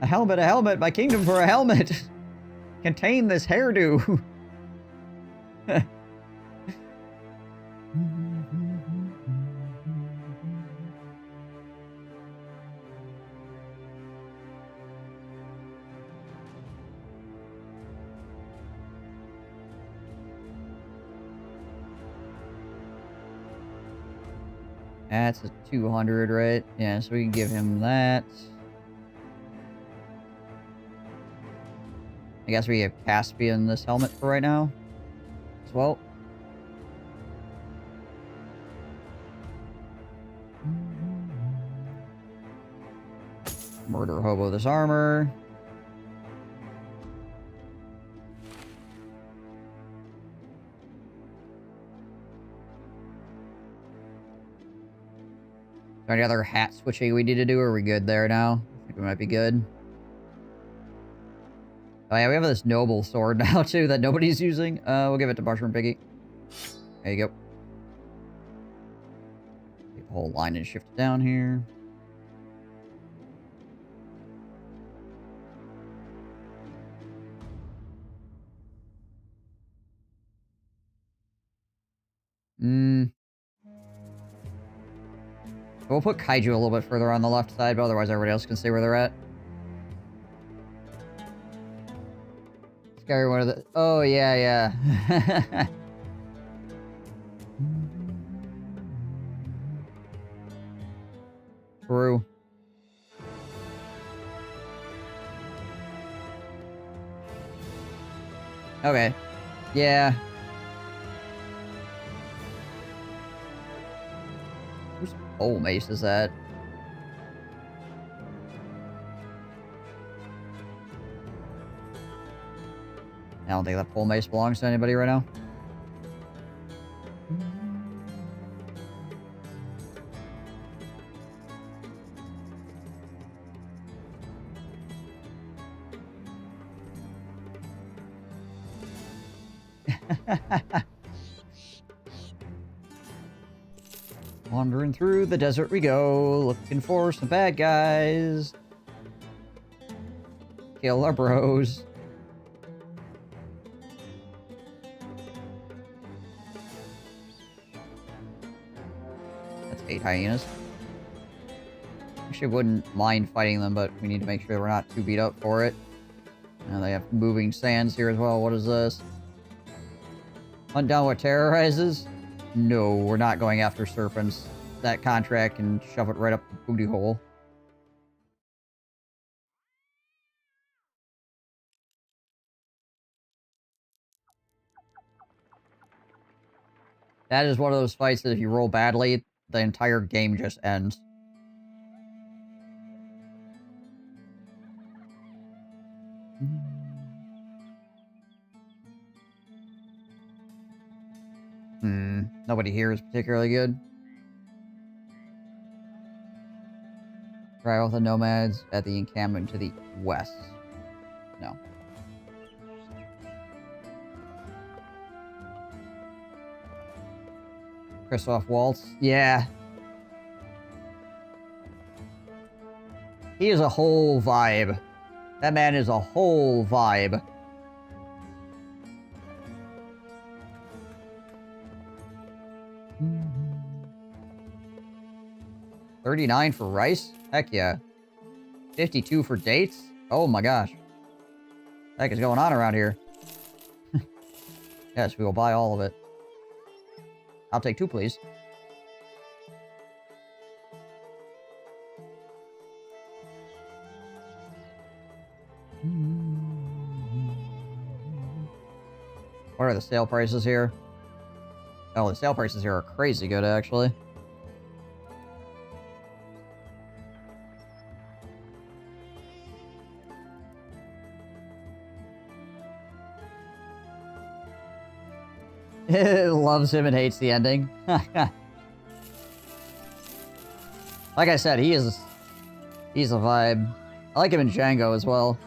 A helmet, my kingdom for a helmet! Contain this hairdo! That's a 200, right? Yeah, so we can give him that. I guess we have Caspian this helmet for right now as well. Murder Hobo this armor. there any other hat switching we need to do? Or are we good there now? I think we might be good. Oh yeah, we have this noble sword now too that nobody's using. We'll give it to Mushroom Piggy. There you go. Take the whole line and shift it down here. We'll put Kaiju a little bit further on the left side, but otherwise everybody else can stay where they're at. Scary one of the... Oh, yeah, yeah. True. Okay. Yeah. Whose pole mace is that? I don't think that pole mace belongs to anybody right now. Wandering through the desert we go, looking for some bad guys. Kill our bros. That's 8 hyenas. Actually wouldn't mind fighting them, but we need to make sure we're not too beat up for it. Now they have moving sands here as well. What is this? Hunt down what terrorizes? No, we're not going after serpents. That contract can shove it right up the booty hole. That is one of those fights that if you roll badly, the entire game just ends. Nobody here is particularly good. Try with the nomads at the encampment to the west. No. Christoph Waltz. Yeah. He is a whole vibe. That man is a whole vibe. $39 for rice? Heck yeah. 52 for dates? Oh my gosh. What the heck is going on around here? Yes, we will buy all of it. I'll take 2, please. What are the sale prices here? Oh, the sale prices here are crazy good, actually. Loves him and hates the ending. Like I said, he's a vibe. I like him in Django as well.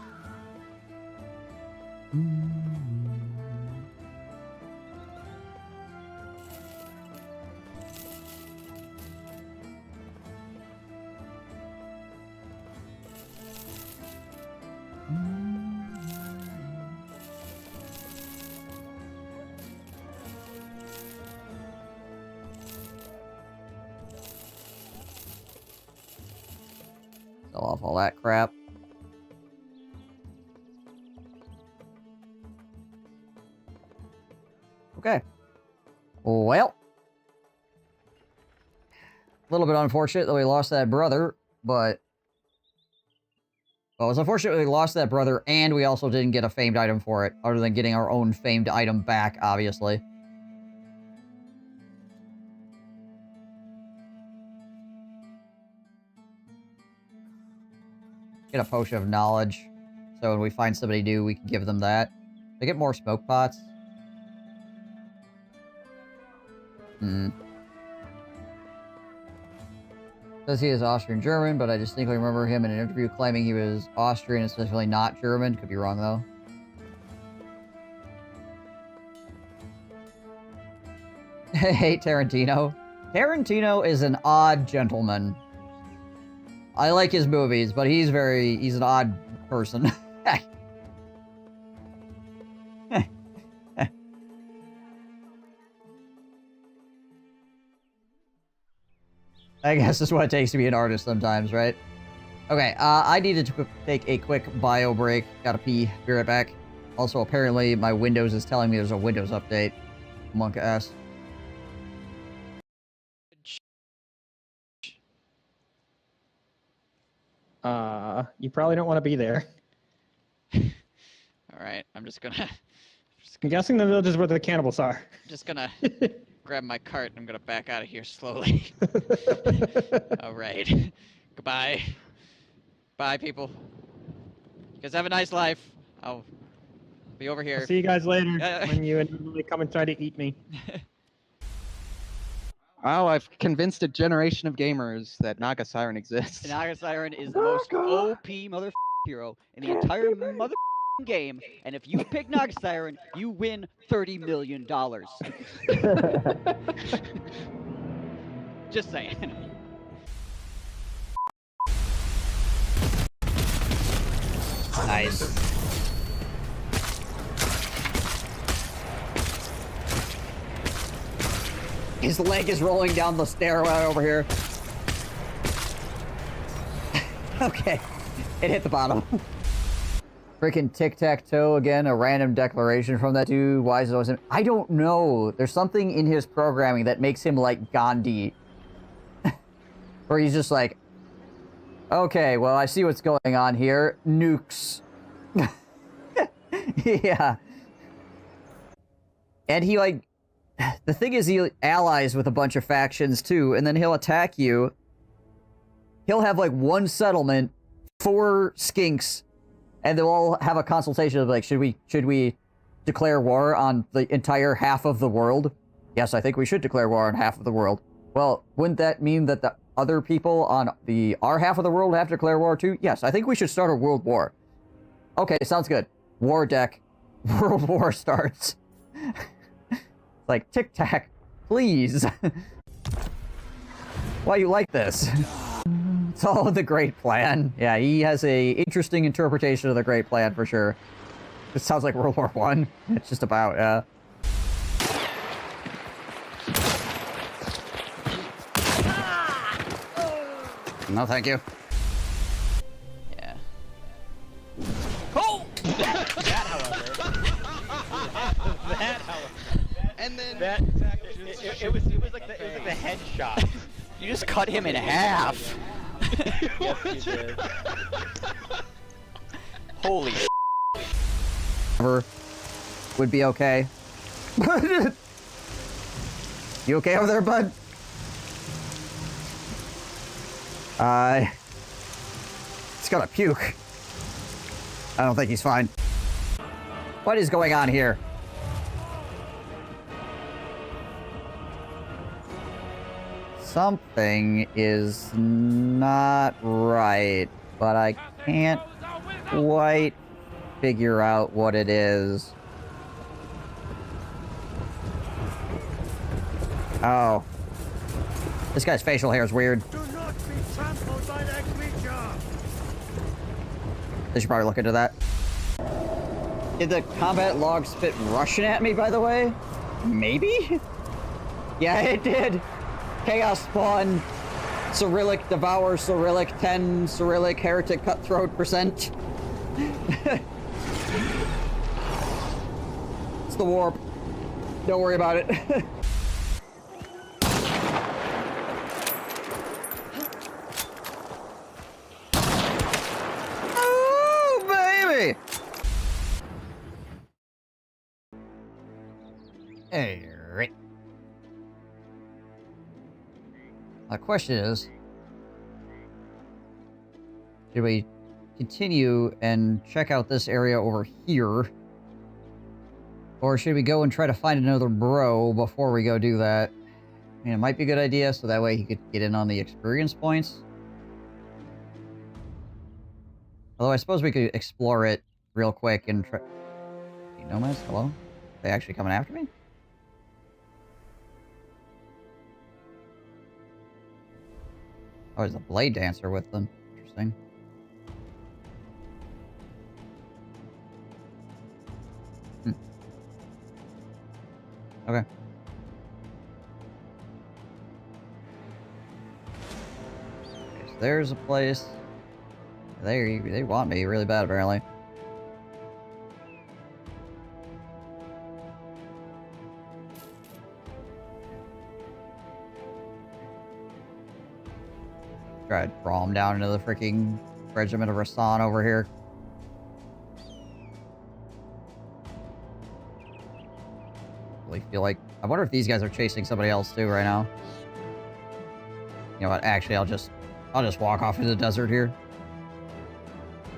Sell off all that crap. Okay. Well. A little bit unfortunate that we lost that brother, but... Well, it was unfortunate we lost that brother, and we also didn't get a famed item for it, other than getting our own famed item back, obviously. Get a potion of knowledge, so when we find somebody new, we can give them that. They get more smoke pots. So Says he is Austrian German, but I distinctly remember him in an interview claiming he was Austrian, especially not German. Could be wrong though. Hey, Tarantino. Tarantino is an odd gentleman. I like his movies, but he's an odd person. I guess that's what it takes to be an artist sometimes, right? Okay, I needed to take a quick bio break. Gotta pee. Be right back. Also, apparently, my Windows is telling me there's a Windows update. Monk ass. You probably don't want to be there. Alright, I'm guessing the village is where the cannibals are. just gonna grab my cart and I'm gonna back out of here slowly. Alright. Goodbye. Bye, people. You guys have a nice life. I'll be over here. I'll see you guys later when you inevitably come and try to eat me. Wow, I've convinced a generation of gamers that Naga Siren exists. Naga Siren is the most OP mother hero in the entire mother game, and if you pick Naga Siren, you win $30 million. Just saying. Nice. His leg is rolling down the stairway over here. Okay. It hit the bottom. Freaking tic-tac-toe again, a random declaration from that dude. Why is it always him? I don't know. There's something in his programming that makes him like Gandhi. Where he's just like, okay, well, I see what's going on here. Nukes. Yeah. And he like... The thing is, he allies with a bunch of factions too, and then he'll attack you. He'll have like one settlement, 4 skinks, and they'll all have a consultation of like, should we declare war on the entire half of the world? Yes, I think we should declare war on half of the world. Well, wouldn't that mean that the other people on our half of the world have to declare war too? Yes, I think we should start a world war. Okay, sounds good. War deck. World war starts. Like, tic-tac, please. Why you like this? It's all the great plan. Yeah, he has a interesting interpretation of the great plan for sure. It sounds like World War One. It's just about, No, thank you. Yeah. Oh! That, however. And then it was like the headshot. You just cut him in half. Yes, you did. Holy would be okay. You okay over there, bud? He's gonna puke. I don't think he's fine. What is going on here? Something is not right, but I can't quite figure out what it is. Oh. This guy's facial hair is weird. Do not be trampled by that creature. They should probably look into that. Did the combat log spit Russian at me, by the way? Maybe? Yeah, it did. Chaos spawn, Cyrillic devour, Cyrillic 10, Cyrillic heretic cutthroat %. It's the warp. Don't worry about it. Oh, baby! Hey, right. The question is, should we continue and check out this area over here? Or should we go and try to find another bro before we go do that? I mean, it might be a good idea, so that way he could get in on the experience points. Although I suppose we could explore it real quick and try... Hey, nomads, hello? Are they actually coming after me? Oh, there's a blade dancer with them. Interesting. Okay. Okay, so there's a place. They want me really bad, apparently. Try to draw him down into the freaking regiment of Rasan over here. Really feel like... I wonder if these guys are chasing somebody else too right now. You know what? Actually, I'll just walk off into the desert here.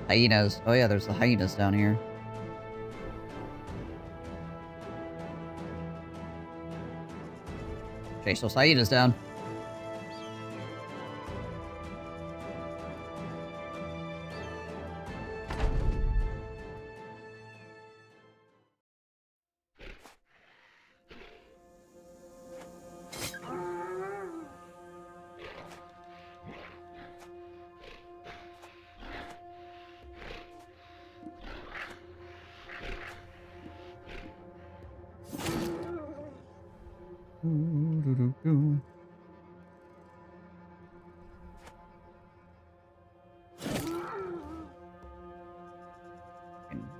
Hyenas. Oh yeah, there's the hyenas down here. Chase those hyenas down.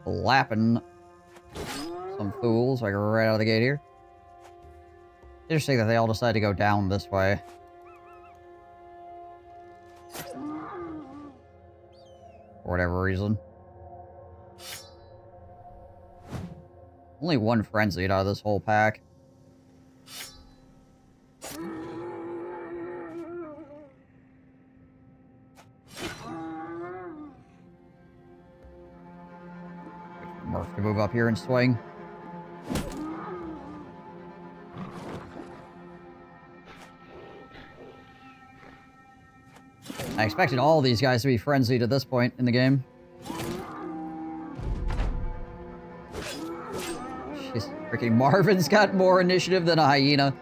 Blapping some fools like right out of the gate here. Interesting that they all decide to go down this way. For whatever reason. Only one frenzied out of this whole pack. Murph to move up here and swing. I expected all these guys to be frenzied at this point in the game. Jeez, freaking Marvin's got more initiative than a hyena.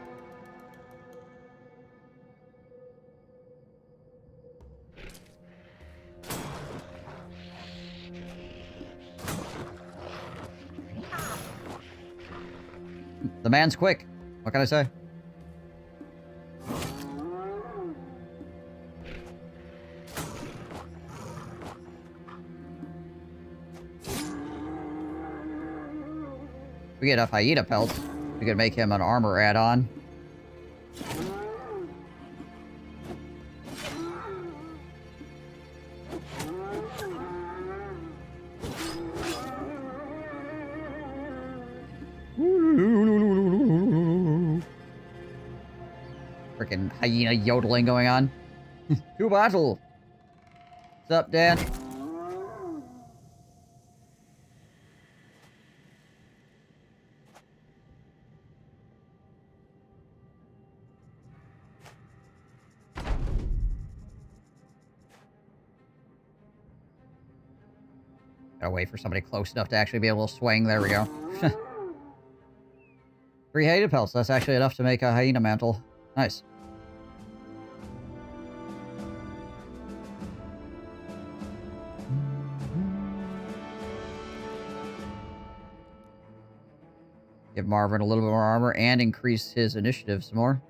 The man's quick. What can I say? We get enough hyena pelts. We could make him an armor add-on. Freaking hyena yodeling going on. To battle. What's up, Dan? Gotta wait for somebody close enough to actually be able to swing. There we go. 3 hyena pelts. That's actually enough to make a hyena mantle. Nice. Give Marvin a little bit more armor and increase his initiative some more.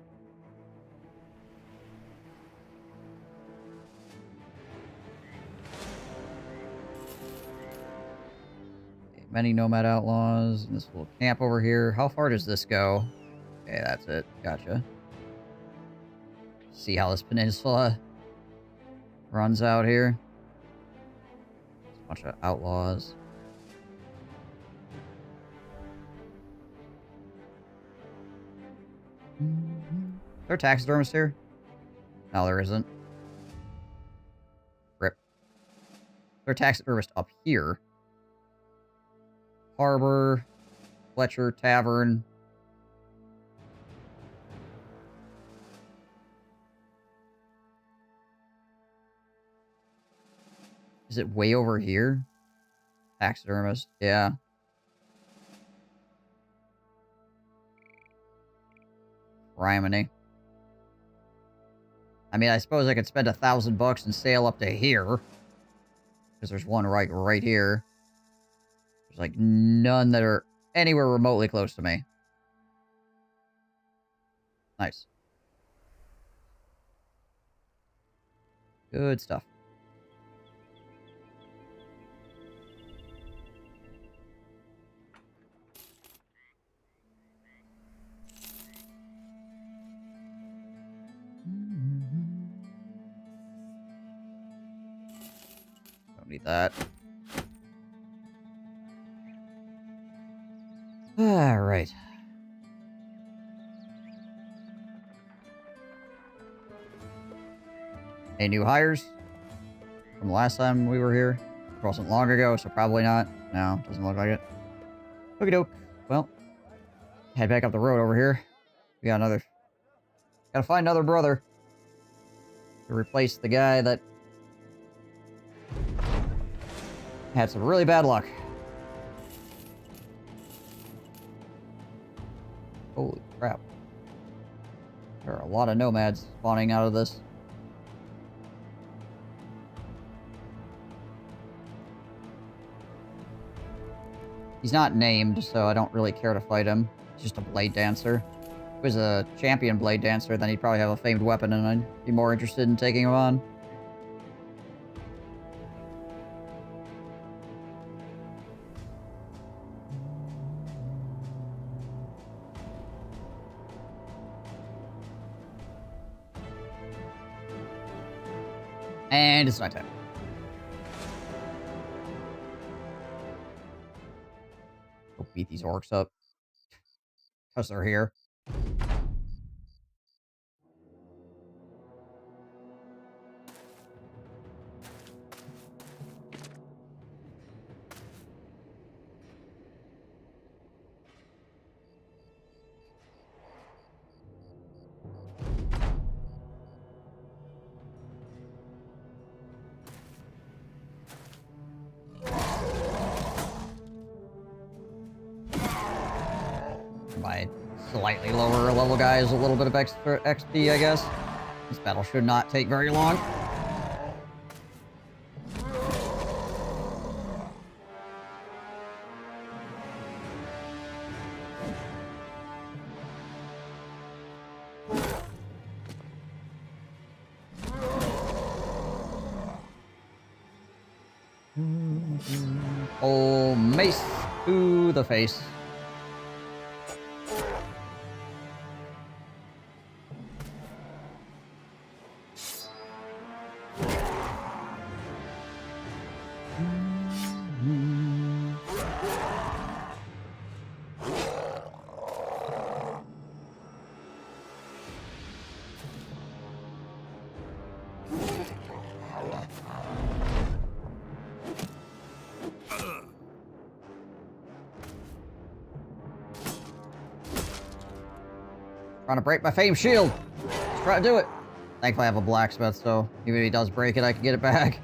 Okay, many nomad outlaws in this little camp over here. How far does this go? Okay, that's it. Gotcha. See how this peninsula runs out here. It's a bunch of outlaws. Is there a taxidermist here? No, there isn't. Rip. Is there a taxidermist up here? Harbor, Fletcher Tavern. Is it way over here? Taxidermist, yeah. Criminy. I mean, I suppose I could spend $1,000 and sail up to here. Because there's one right here. There's like none that are anywhere remotely close to me. Nice. Good stuff. Don't need that. Alright. Any new hires? From the last time we were here? It wasn't long ago, so probably not. No, doesn't look like it. Okie doke. Well, head back up the road over here. We got another... Gotta find another brother. To replace the guy that... had some really bad luck. Holy crap. There are a lot of nomads spawning out of this. He's not named, so I don't really care to fight him. He's just a blade dancer. If he was a champion blade dancer, then he'd probably have a famed weapon, and I'd be more interested in taking him on. And it's nighttime. Go beat these orcs up. Because they're here. My slightly lower level guy is a little bit of extra XP, I guess. This battle should not take very long. Oh, mace to the face. Trying to break my famed shield. Let's try to do it. Thankfully I have a blacksmith, so even if he does break it, I can get it back.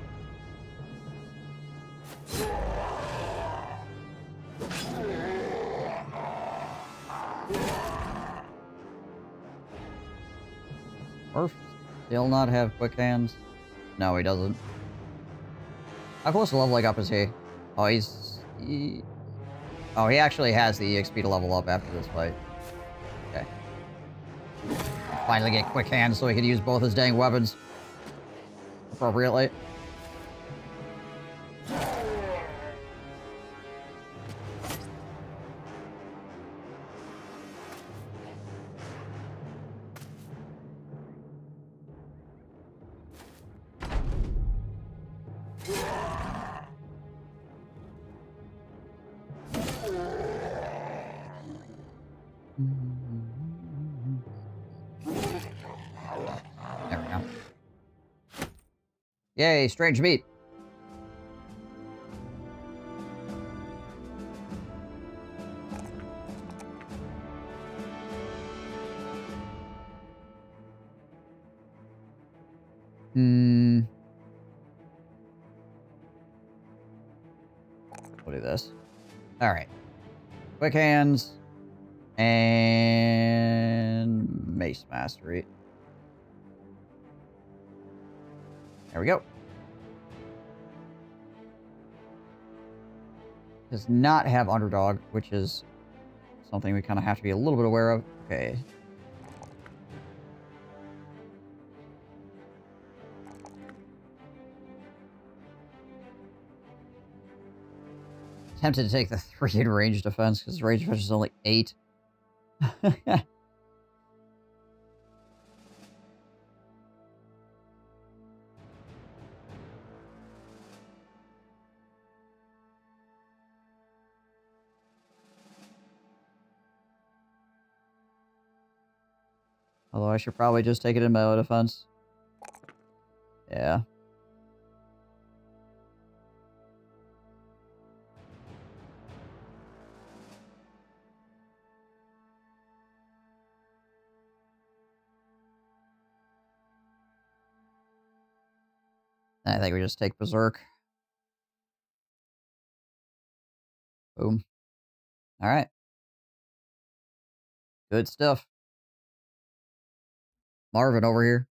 Orf still not have quick hands? No, he doesn't. How close to leveling up is he? Oh, Oh, he actually has the EXP to level up after this fight. Okay. Finally get quick hands so he can use both his dang weapons appropriately. There we go. Yay, strange meat. We'll do this. All right. Quick hands. And mace mastery. There we go. Does not have underdog, which is something we kind of have to be a little bit aware of. Okay. Tempted to take the 3 in range defense because range defense is only 8. Although I should probably just take it in melee defense. Yeah. I think we just take Berserk. Boom. Alright. Good stuff. Marvin over here.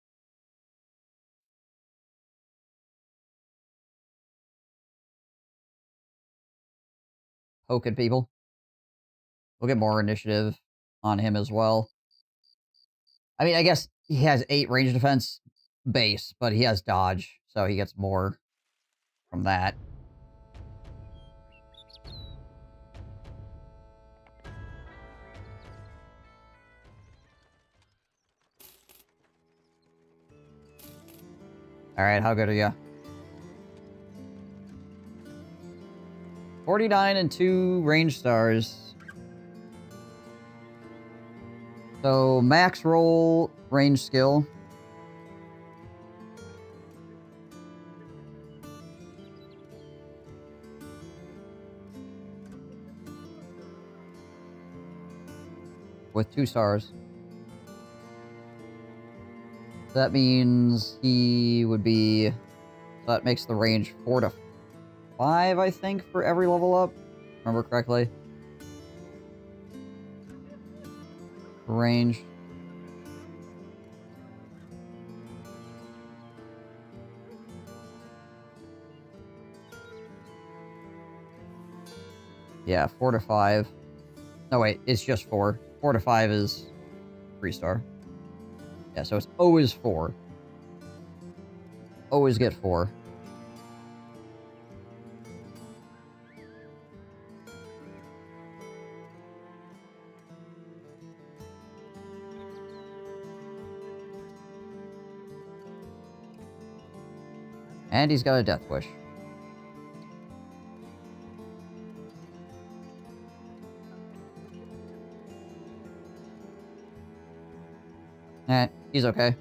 Poking people. We'll get more initiative on him as well. I mean, I guess he has 8 range defense base, but he has dodge, so he gets more from that. Alright, how good are you? 49 and 2 range stars. So, max roll range skill. With 2 stars. That means he would be... So that makes the range 4 to 5, I think, for every level up. Remember correctly. Range. Yeah, 4 to 5. No, wait, it's just 4. 4 to 5 is 3-star. Yeah, so it's always 4. Always get 4. And he's got a death wish. He's okay.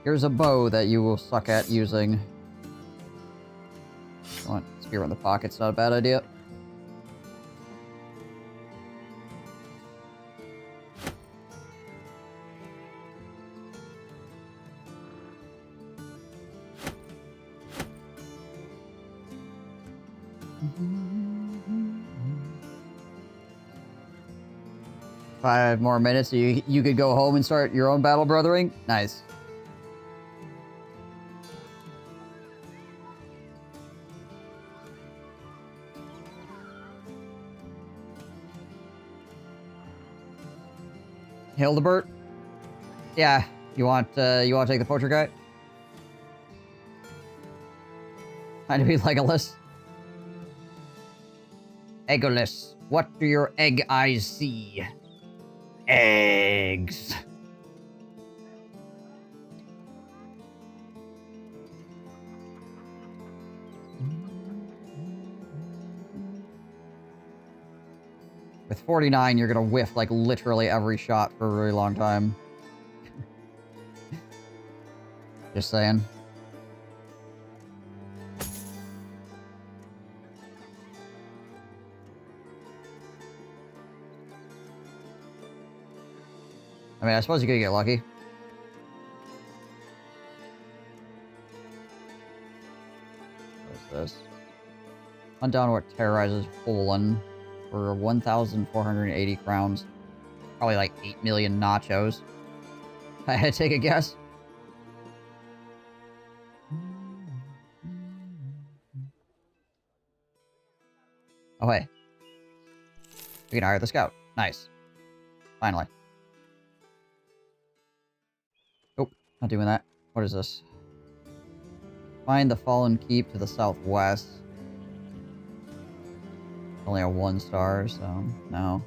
Here's a bow that you will suck at using. Want spear in the pocket's not a bad idea. Five more minutes, so you could go home and start your own battle brothering? Nice. Hildebert? Yeah, you want to take the poacher guy? Trying to be Legolas. Egoless, what do your egg eyes see? Eggs. With 49, you're gonna whiff, like, literally every shot for a really long time. Just saying. I mean, I suppose you could get lucky. What's this? Hunt down what terrorizes Poland for 1,480 crowns. Probably like 8 million nachos. I had to take a guess. Oh, hey. We can hire the scout. Nice. Finally. Oh, not doing that. What is this? Find the fallen keep to the southwest. Only a 1 star, so no.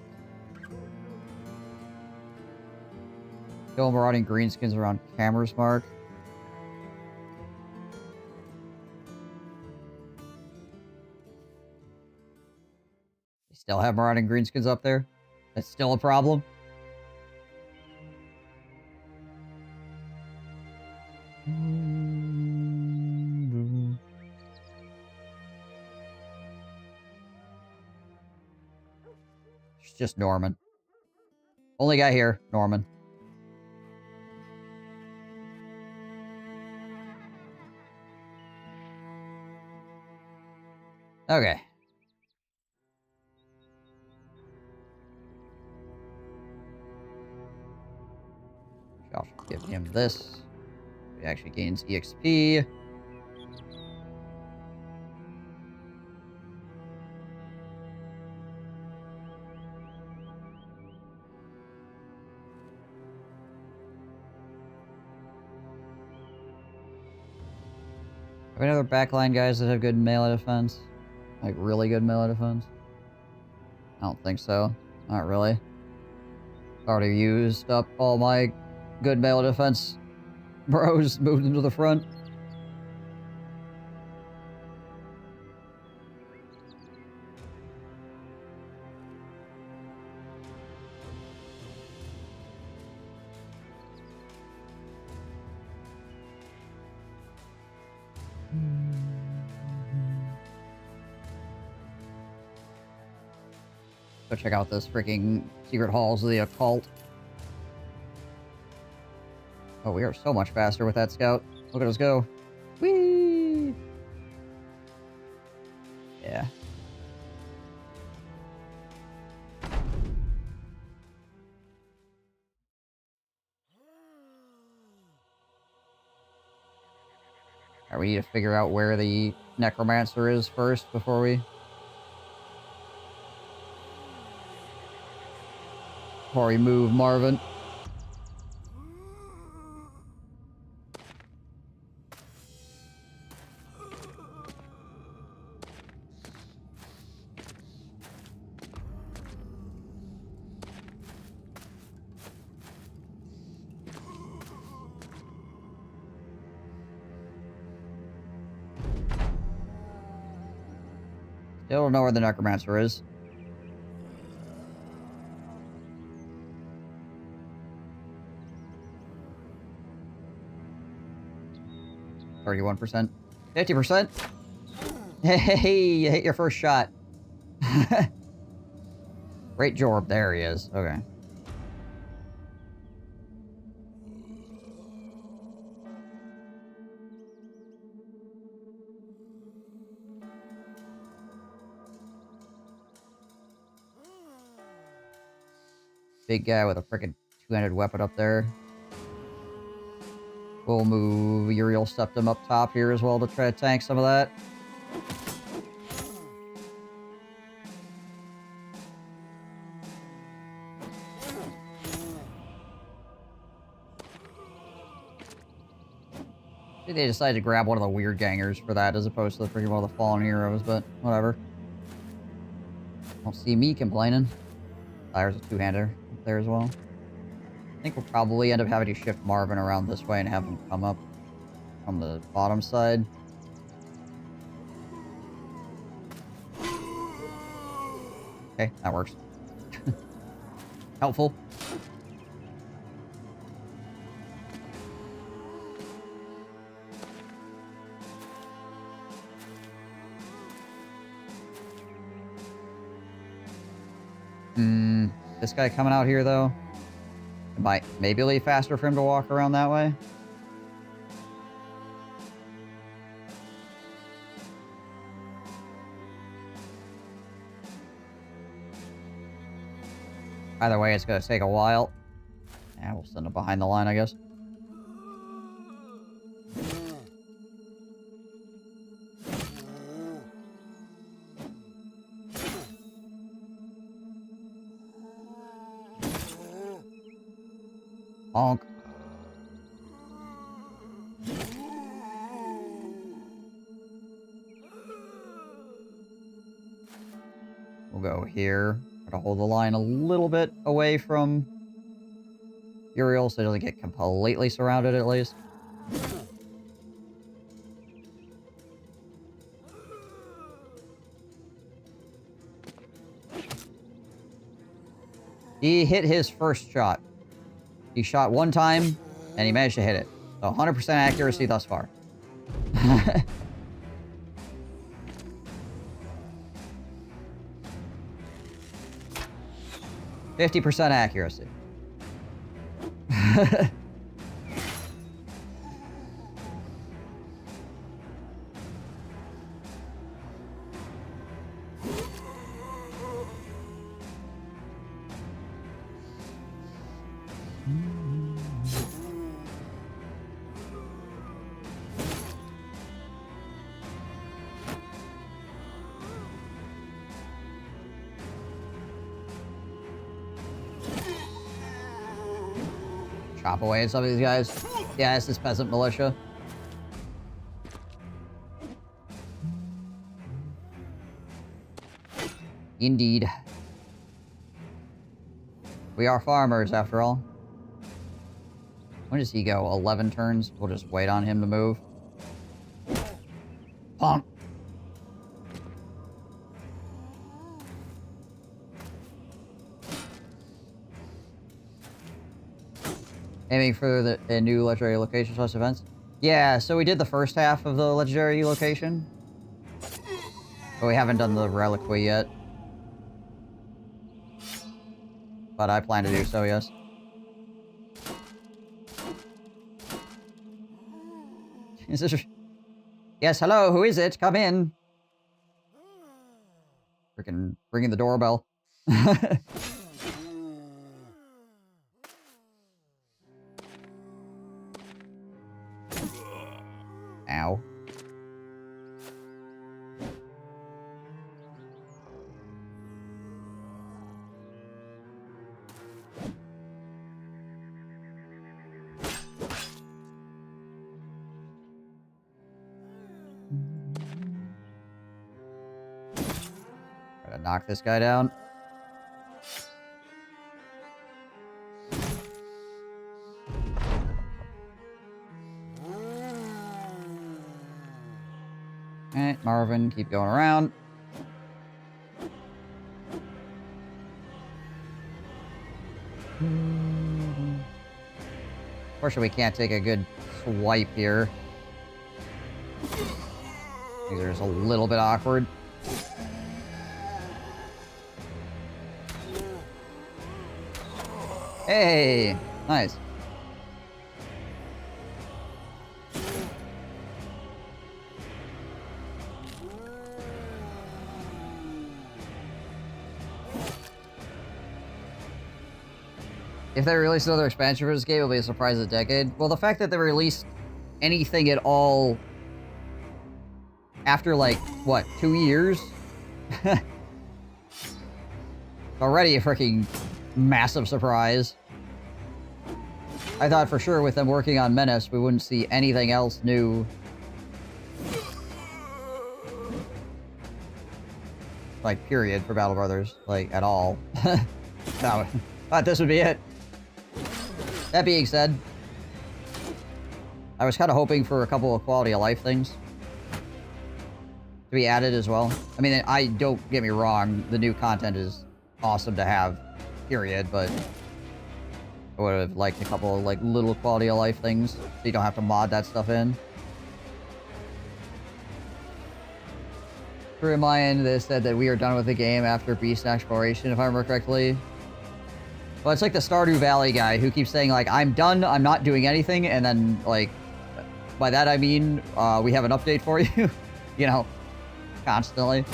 Kill marauding greenskins around Kammersmark. They still have marauding greenskins up there? That's still a problem? It's just Norman. Only guy here, Norman. Okay. I'll give him this. He actually gains EXP. Have any other backline guys that have good melee defense? Like, really good melee defense? I don't think so. Not really. Already used up all my good melee defense bros, moved them to the front. Go check out this freaking secret halls of the occult. Oh, we are so much faster with that scout. Look at us go. Whee! Yeah. Alright, we need to figure out where the necromancer is first before we move Marvin. Still don't know where the necromancer is. %, 50%. Hey, you hit your first shot. Great Jorb, there he is. Okay. Big guy with a frickin' two-handed weapon up there. We'll move Uriel Septum up top here as well to try to tank some of that. I think they decided to grab one of the weird gangers for that as opposed to the freaking one of the fallen heroes, but whatever. Don't see me complaining. There's a two-hander up there as well. I think we'll probably end up having to shift Marvin around this way and have him come up from the bottom side. Okay, that works. Helpful. This guy coming out here, though, Might maybe a little faster for him to walk around that way. Either way, it's going to take a while. Yeah, we'll send him behind the line, I guess. Honk. We'll go here. Try to hold the line a little bit away from Uriel so it doesn't get completely surrounded at least. He hit his first shot. He shot one time, and he managed to hit it. So 100% accuracy thus far. 50% accuracy. Chop away at some of these guys. Yeah, this is peasant militia. Indeed. We are farmers, after all. When does he go? 11 turns? We'll just wait on him to move. Bonk. Aiming for the new legendary location plus events. Yeah, so we did the first half of the legendary location. But we haven't done the reliquary yet. But I plan to do so, yes. Is this... Yes, hello, who is it? Come in. Freaking ringing the doorbell. Ow. Try to knock this guy down. Alright, Marvin, keep going around. Unfortunately, we can't take a good swipe here. These are just a little bit awkward. Hey! Nice. If they release another expansion for this game, it'll be a surprise of the decade. Well, the fact that they released anything at all after, like, what, 2 years? Already a freaking massive surprise. I thought for sure with them working on Menace, we wouldn't see anything else new. Like, period, for Battle Brothers. Like, at all. No, thought this would be it. That being said, I was kind of hoping for a couple of quality of life things to be added as well. I mean, don't get me wrong, the new content is awesome to have, period, but I would have liked a couple of, like, little quality of life things so you don't have to mod that stuff in. To remind, they said that we are done with the game after Beast Exploration, if I remember correctly. Well, it's like the Stardew Valley guy who keeps saying, like, I'm done, I'm not doing anything, and then, like, by that I mean, we have an update for you. You know, constantly.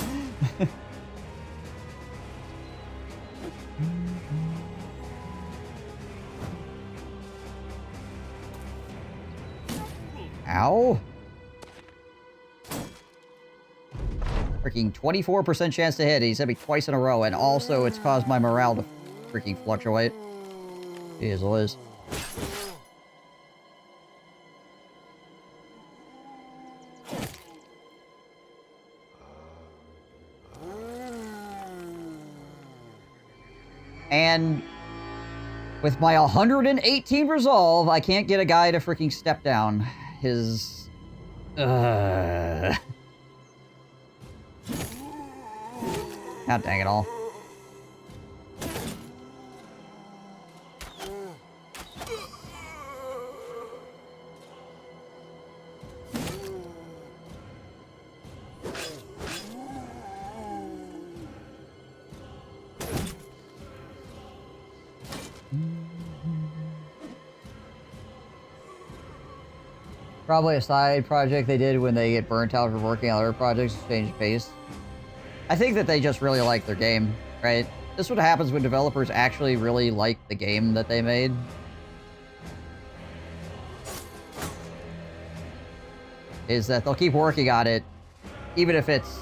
Ow. Freaking 24% chance to hit. He's hit me twice in a row, and also it's caused my morale to freaking fluctuate. Jeez Liz. And with my 118 resolve, I can't get a guy to freaking step down. His... God dang it all. Probably a side project they did when they get burnt out from working on other projects to change pace. I think that they just really like their game, right? This is what happens when developers actually really like the game that they made. Is that they'll keep working on it, even if it's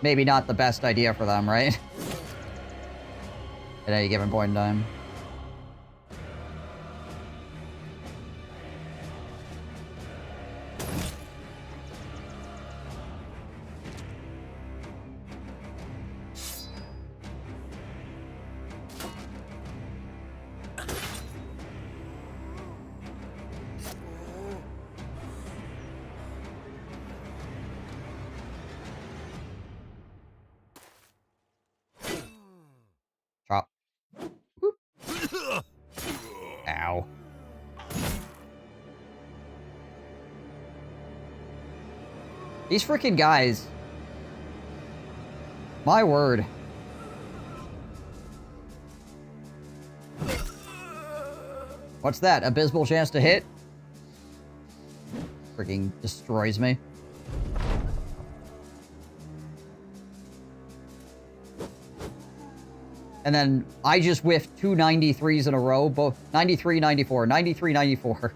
maybe not the best idea for them, right? At any given point in time. Drop. Whoop. Ow. These freaking guys. My word. What's that? Abysmal chance to hit? Freaking destroys me. And then I just whiffed 2 93s in a row, both 93, 94, 93, 94.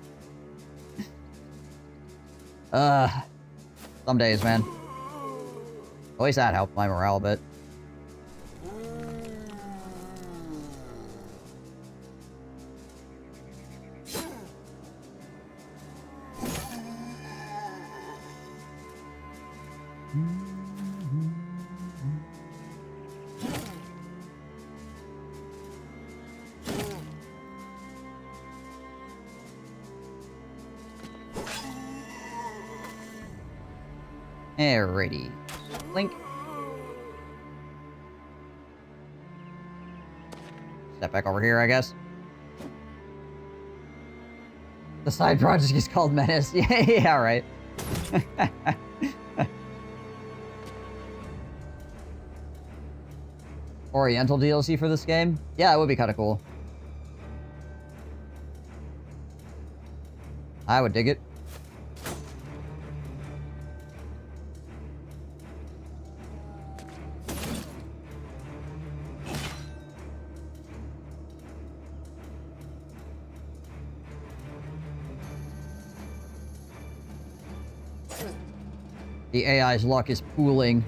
Some days, man. At least that helped my morale a bit. Alrighty. Link. Step back over here, I guess. The side project is called Menace. Yeah, right. Oriental DLC for this game? Yeah, it would be kind of cool. I would dig it. The AI's luck is pooling.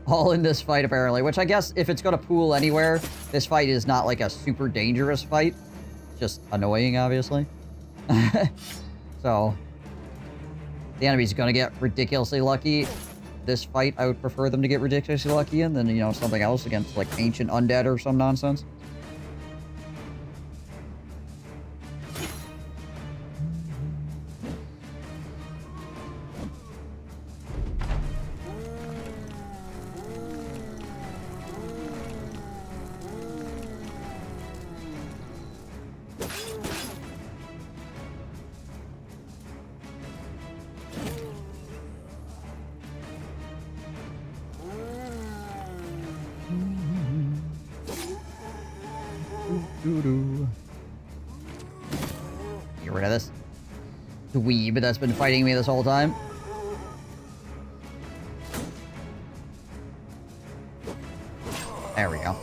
All in this fight, apparently. Which I guess, if it's gonna pool anywhere, this fight is not like a super dangerous fight. It's just annoying, obviously. So, the enemy's gonna get ridiculously lucky. This fight, I would prefer them to get ridiculously lucky in than, you know, something else against, like, ancient undead or some nonsense. Doo-doo. Get rid of this dweeb that's been fighting me this whole time. There we go.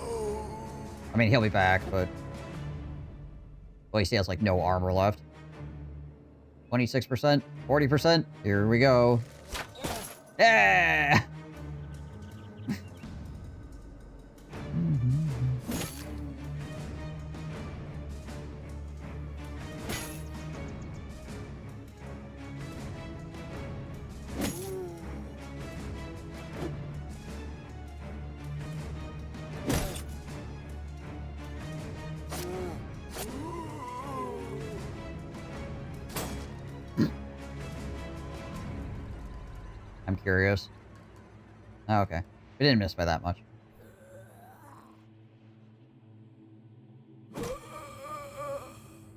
I mean, he'll be back, but... Well, you see, has like no armor left. 26%, 40%. Here we go. Yeah! I'm curious. Oh, okay. We didn't miss by that much.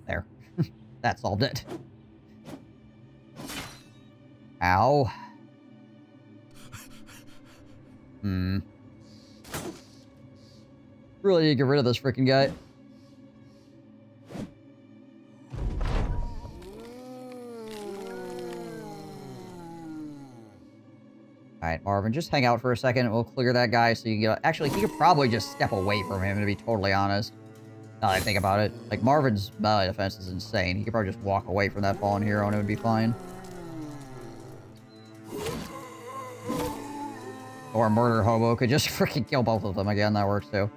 There. That solved it. Ow. Really need to get rid of this freaking guy. Alright, Marvin, just hang out for a second and we'll clear that guy so you can get... Actually, he could probably just step away from him, to be totally honest. Now that I think about it. Like, Marvin's melee defense is insane. He could probably just walk away from that fallen hero and it would be fine. Or Murder Hobo could just freaking kill both of them again. That works too.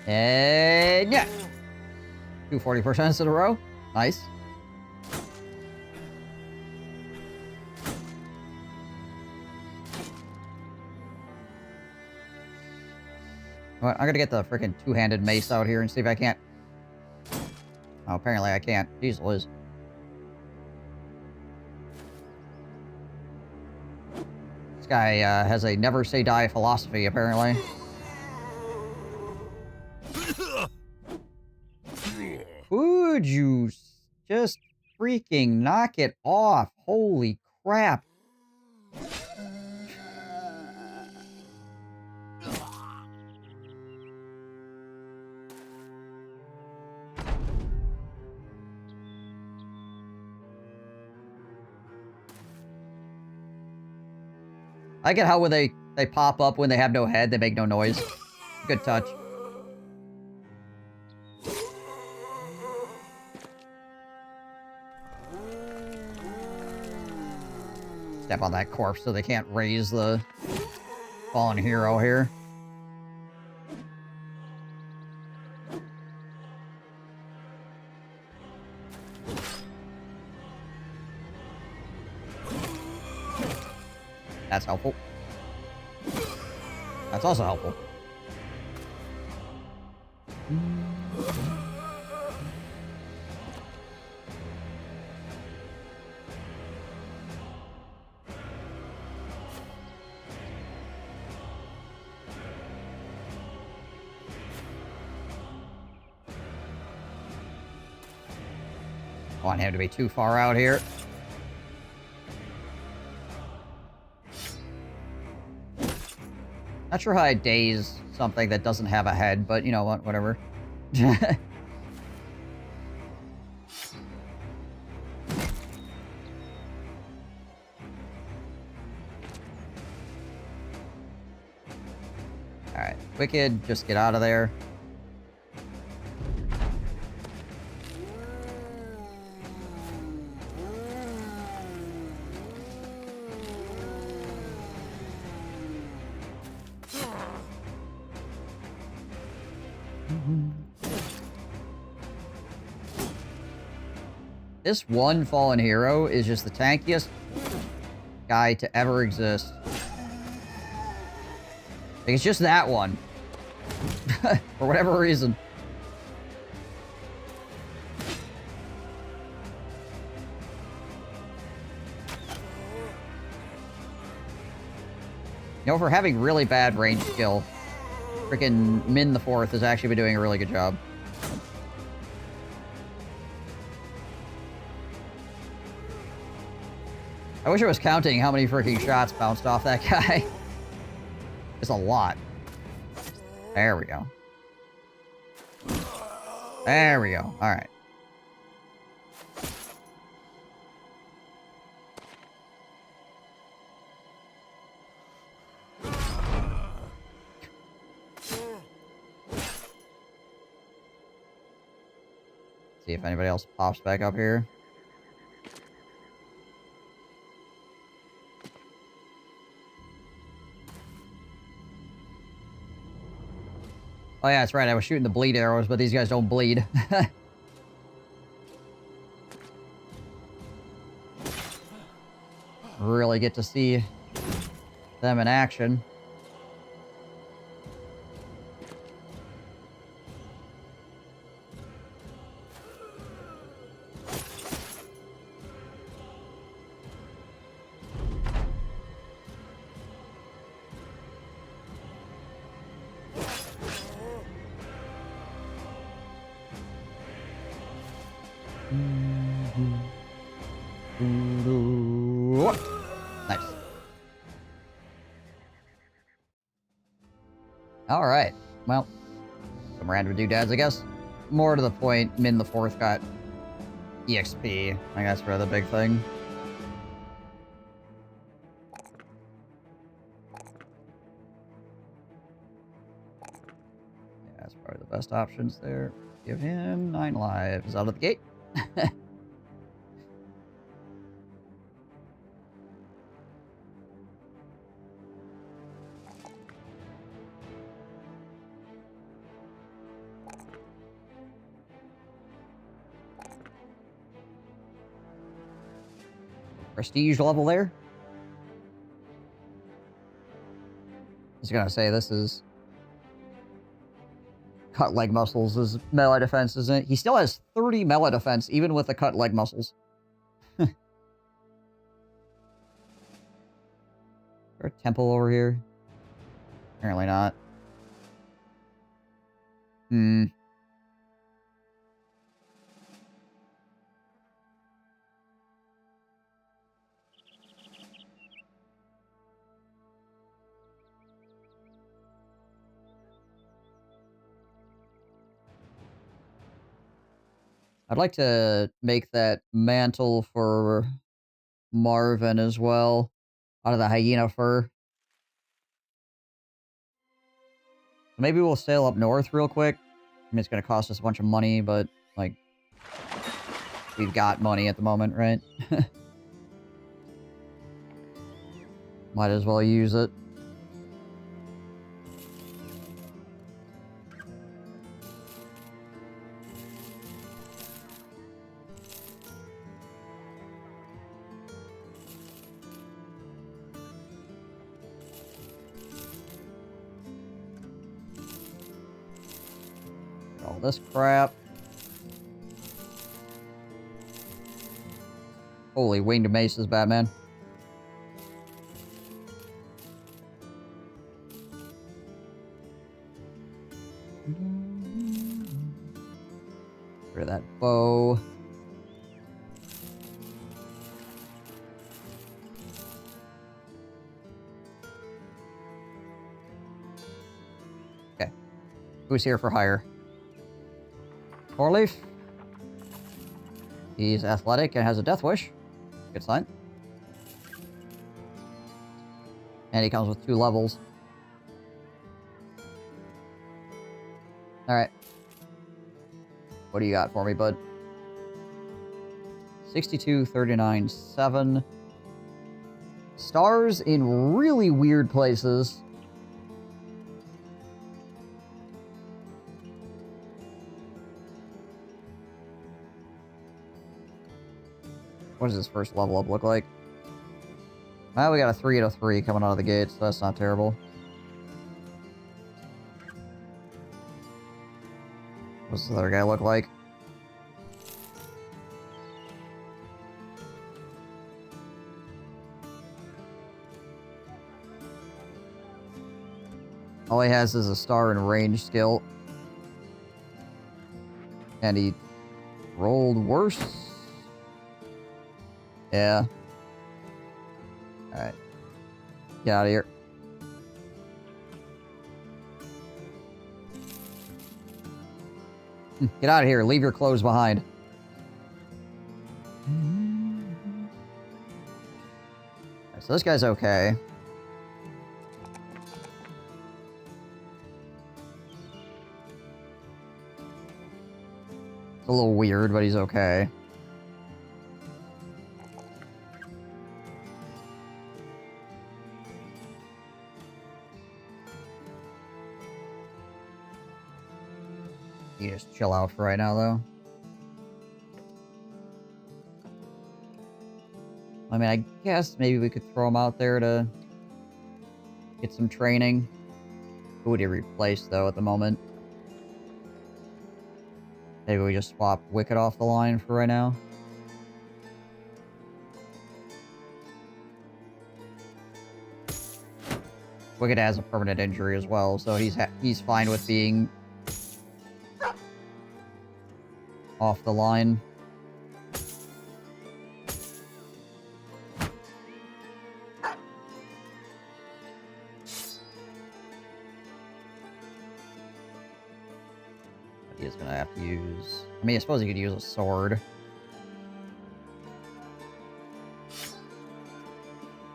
And yeah. 240% in a row. Nice. Well, I'm gonna get the freaking two-handed mace out here and see if I can't. Oh, apparently I can't. Jeez Liz. This guy has a never say die philosophy, apparently. Would you just freaking knock it off? Holy crap. I get how when they pop up when they have no head, they make no noise. Good touch. Step on that corpse so they can't raise the fallen hero here. That's helpful. That's also helpful. I want him to be too far out here. Not sure how I daze something that doesn't have a head, but you know what, whatever. Alright, Wicked, just get out of there. This one fallen hero is just the tankiest guy to ever exist. Like, it's just that one. For whatever reason. You know, for having really bad range skill, freaking Min the Fourth has actually been doing a really good job. I wish I was counting how many freaking shots bounced off that guy. It's a lot. There we go. There we go. Alright. See if anybody else pops back up here. Oh yeah, that's right. I was shooting the bleed arrows, but these guys don't bleed. Really get to see them in action. Nice. Alright. Well, some random doodads, I guess. More to the point, Min the Fourth got EXP. I think that's really the big thing. Yeah, that's probably the best options there. Give him 9 lives out of the gate. Prestige level there. I was gonna say, this is... cut leg muscles is melee defense, isn't it? He still has 30 melee defense, even with the cut leg muscles. Is there a temple over here? Apparently not. I'd like to make that mantle for Marvin as well, out of the hyena fur. Maybe we'll sail up north real quick. I mean, it's going to cost us a bunch of money, but, like, we've got money at the moment, right? Might as well use it. All this crap. Holy winged maces, Batman. Rid of that bow. Okay. Who's here for hire? Four-leaf. He's athletic and has a death wish. Good sign. And he comes with 2 levels. Alright. What do you got for me, bud? 62, 39, 7. Stars in really weird places. What does this first level up look like? Well, we got a 3 out of 3 coming out of the gate, so that's not terrible. What's the other guy look like? All he has is a star and range skill. And he rolled worse. Yeah. Alright. Get out of here. Get out of here. Leave your clothes behind. Right, so this guy's okay. It's a little weird, but he's okay. You just chill out for right now, though. I mean, I guess maybe we could throw him out there to get some training. Who would he replace, though, at the moment? Maybe we just swap Wicked off the line for right now. Wicked has a permanent injury as well, so he's fine with being off the line. But he is gonna have to use... I mean, I suppose he could use a sword.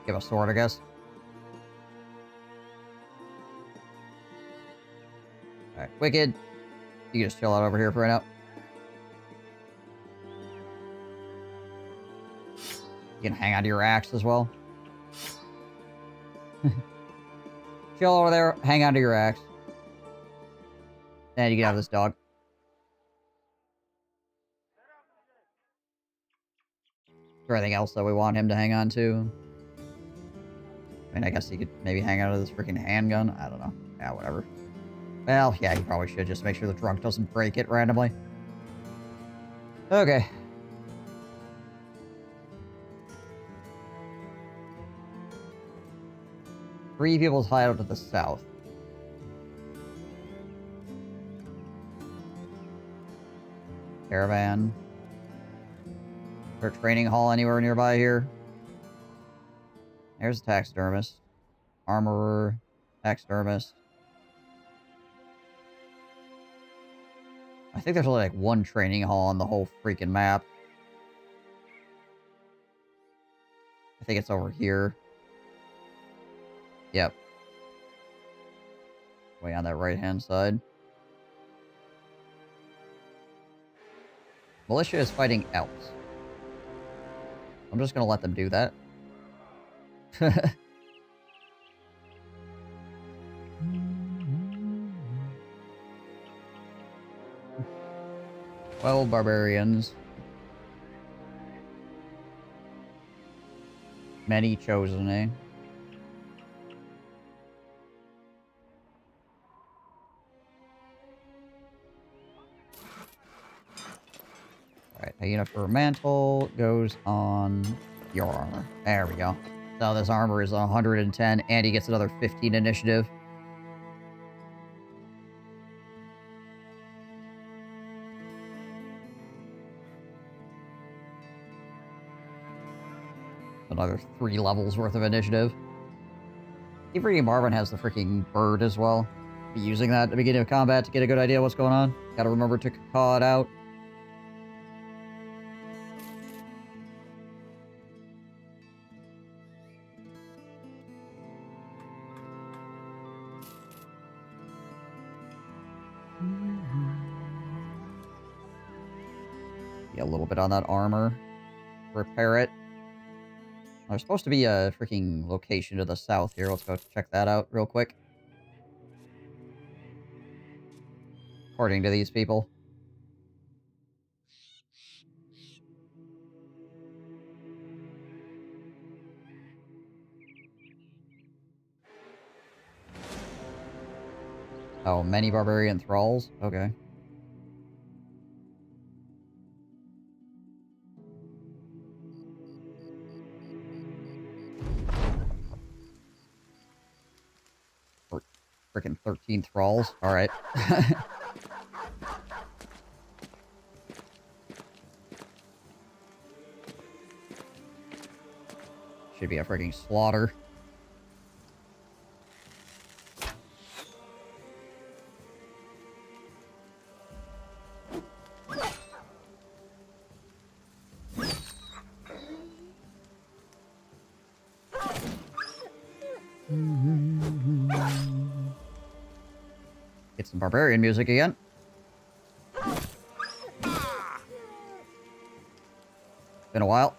Give a sword, I guess. Alright, Wicked. You can just chill out over here for right now. You can hang on to your axe as well. Chill over there, hang on to your axe. And you can have this dog. Is there anything else that we want him to hang on to? I mean, I guess he could maybe hang on to this freaking handgun. I don't know. Yeah, whatever. Well, yeah, he probably should just make sure the trunk doesn't break it randomly. Okay. Three people's hideout to the south. Caravan. Is there a training hall anywhere nearby here? There's a taxidermist. Armorer. Taxidermist. I think there's only like one training hall on the whole freaking map. I think it's over here. Yep. Way on that right-hand side. Militia is fighting elves. I'm just gonna let them do that. 12 barbarians. Many chosen, eh? Alright, hyena for mantle goes on your armor. There we go. So this armor is 110, and he gets another 15 initiative. Another 3 levels worth of initiative. Keep reading Marvin has the freaking bird as well. Be using that at the beginning of combat to get a good idea of what's going on. Gotta remember to call it out. Yeah, a little bit on that armor. Repair it. There's supposed to be a freaking location to the south here. Let's go check that out real quick. According to these people. Oh, many barbarian thralls? Okay. Freaking 13 thralls. Alright. Should be a freaking slaughter. Get some barbarian music again. Been a while.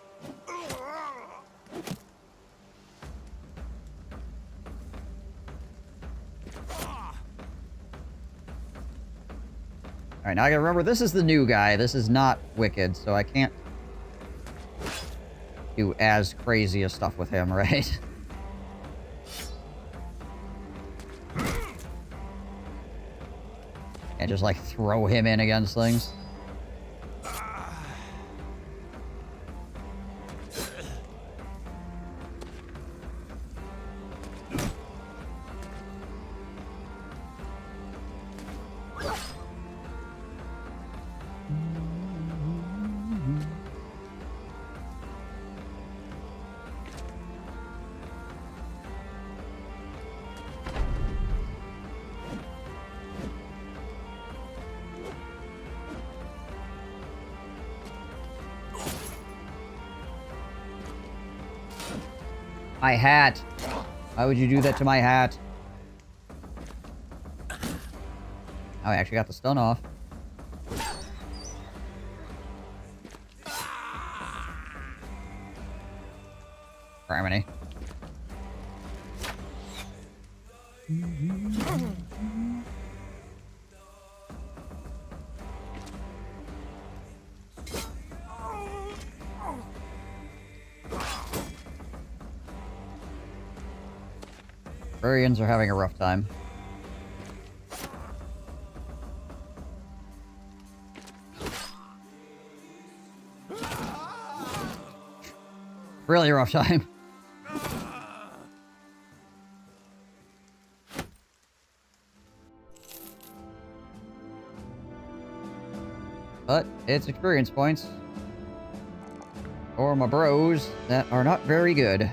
Alright, now I gotta remember, this is the new guy. This is not Wicked, so I can't do as crazy as stuff with him, right? And just, like, throw him in against things. My hat. Why would you do that to my hat? Oh, I actually got the stun off. Harmony. Barbarians are having a rough time. Really rough time. But it's experience points. For my bros that are not very good.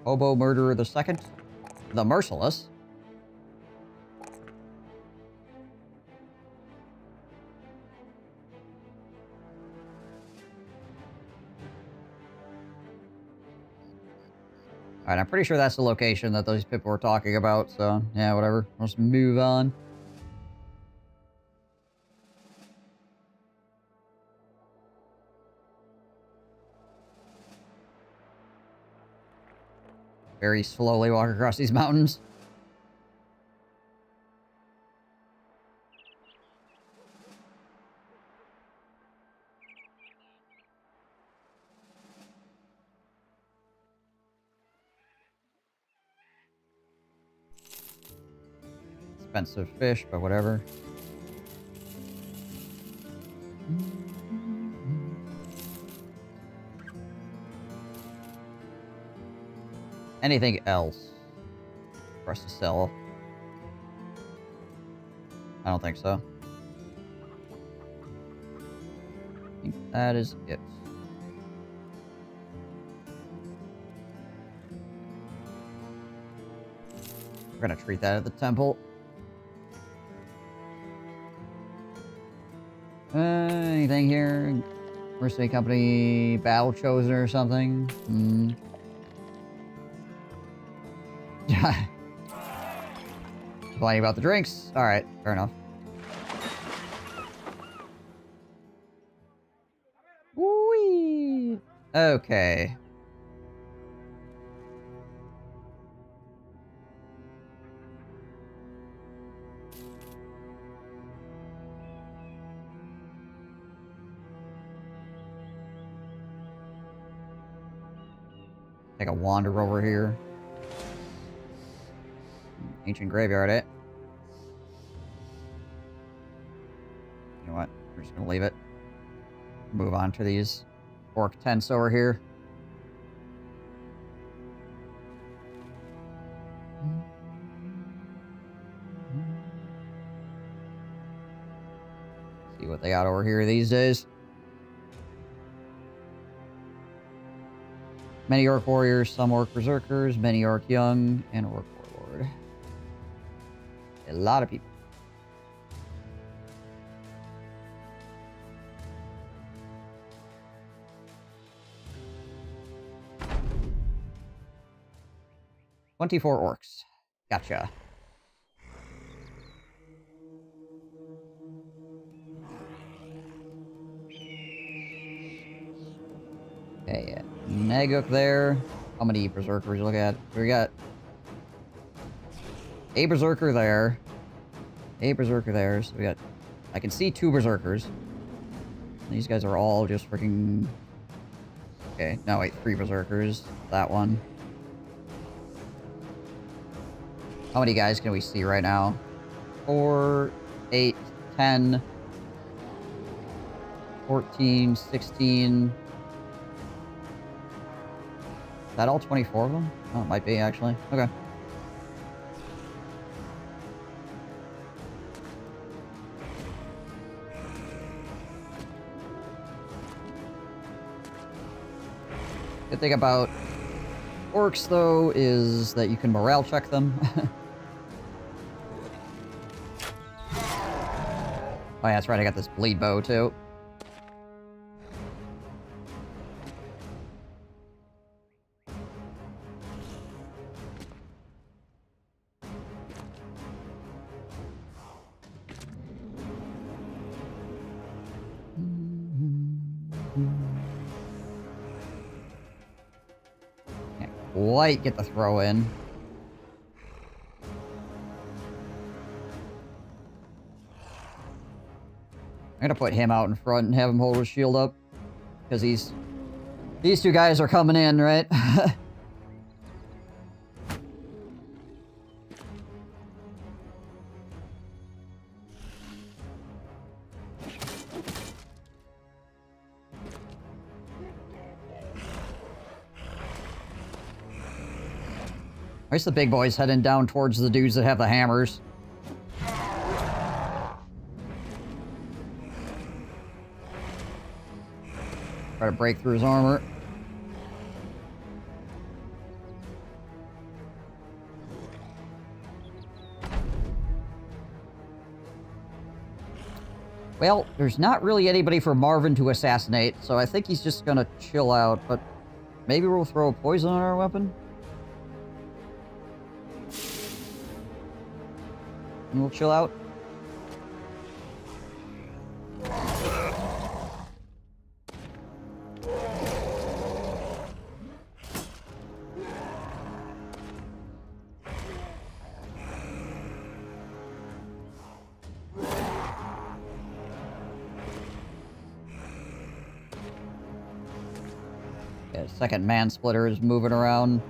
Hobo Murderer the Second, the Merciless. Alright, I'm pretty sure that's the location that those people were talking about, so yeah, whatever. Let's move on. Very slowly walk across these mountains. Expensive fish, but whatever. Anything else for us to sell? I don't think so. I think that is it. We're gonna treat that at the temple. Anything here? Mercenary Company Battle Chosen or something? Complaining about the drinks. Alright, fair enough. Whee! Okay. Take a wander over here. Ancient graveyard, eh? You know what? We're just gonna leave it. Move on to these orc tents over here. See what they got over here these days. Many orc warriors, some orc berserkers, many orc young, and orc warlord. A lot of people. "24 orcs. Gotcha. Okay, yeah. Naguk there. How many berserkers you look at? We got a berserker there. A berserker there. So we got... I can see 2 berserkers. These guys are all just freaking... Okay, no wait, 3 berserkers. That one. How many guys can we see right now? 4, 8, 10, 14, 16... Is that all 24 of them? Oh, it might be, actually. Okay. Good thing about orcs, though, is that you can morale check them. Oh yeah, that's right, I got this bleed bow, too. Can't quite get the throw in. I'm gonna put him out in front and have him hold his shield up. Because these 2 guys are coming in, right? Where's the big boys heading down towards the dudes that have the hammers? Try to break through his armor. Well, there's not really anybody for Marvin to assassinate, so I think he's just gonna chill out, but maybe we'll throw a poison on our weapon? And we'll chill out? Yeah, second man splitter is moving around.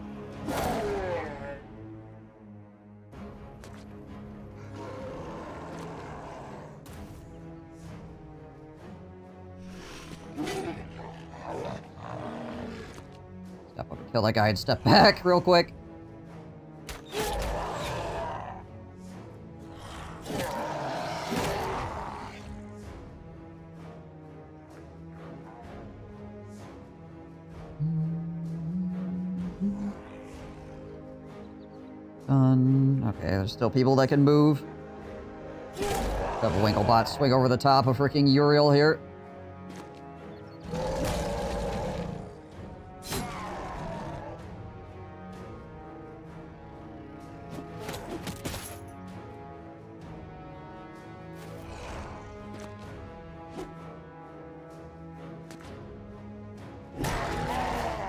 Step up and kill that guy and step back real quick. Okay, there's still people that can move. Double Winklebot swing over the top of freaking Uriel here.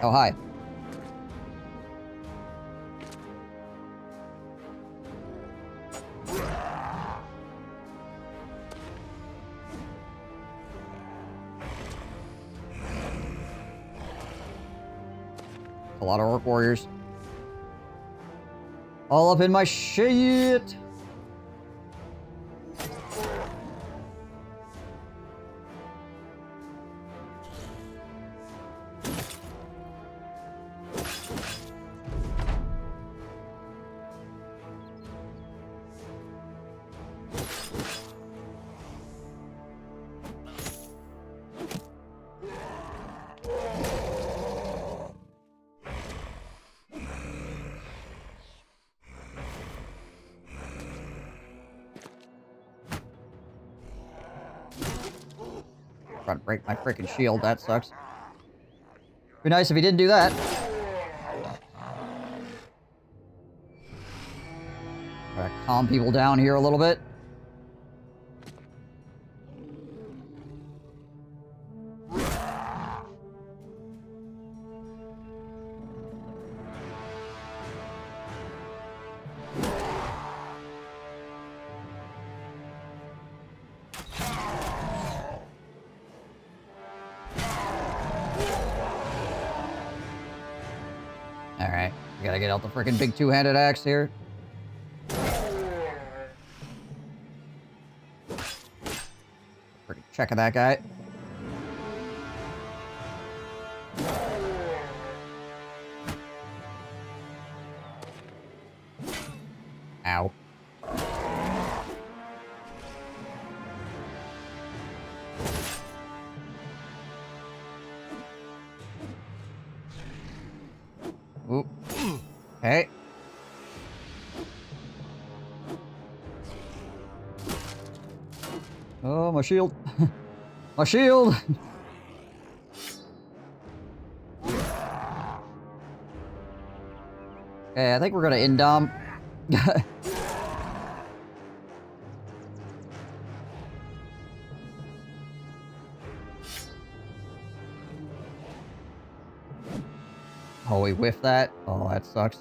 Oh, hi. A lot of orc warriors. All up in my shit. Trying to break my freaking shield. That sucks. Be nice if he didn't do that. Try to calm people down here a little bit. Alright, we gotta get out the freaking big two-handed axe here. Freaking checking that guy. Ow. Oop. Okay. Oh, my shield. My shield! Okay, I think we're gonna indom. Oh, we whiffed that? Oh, that sucks.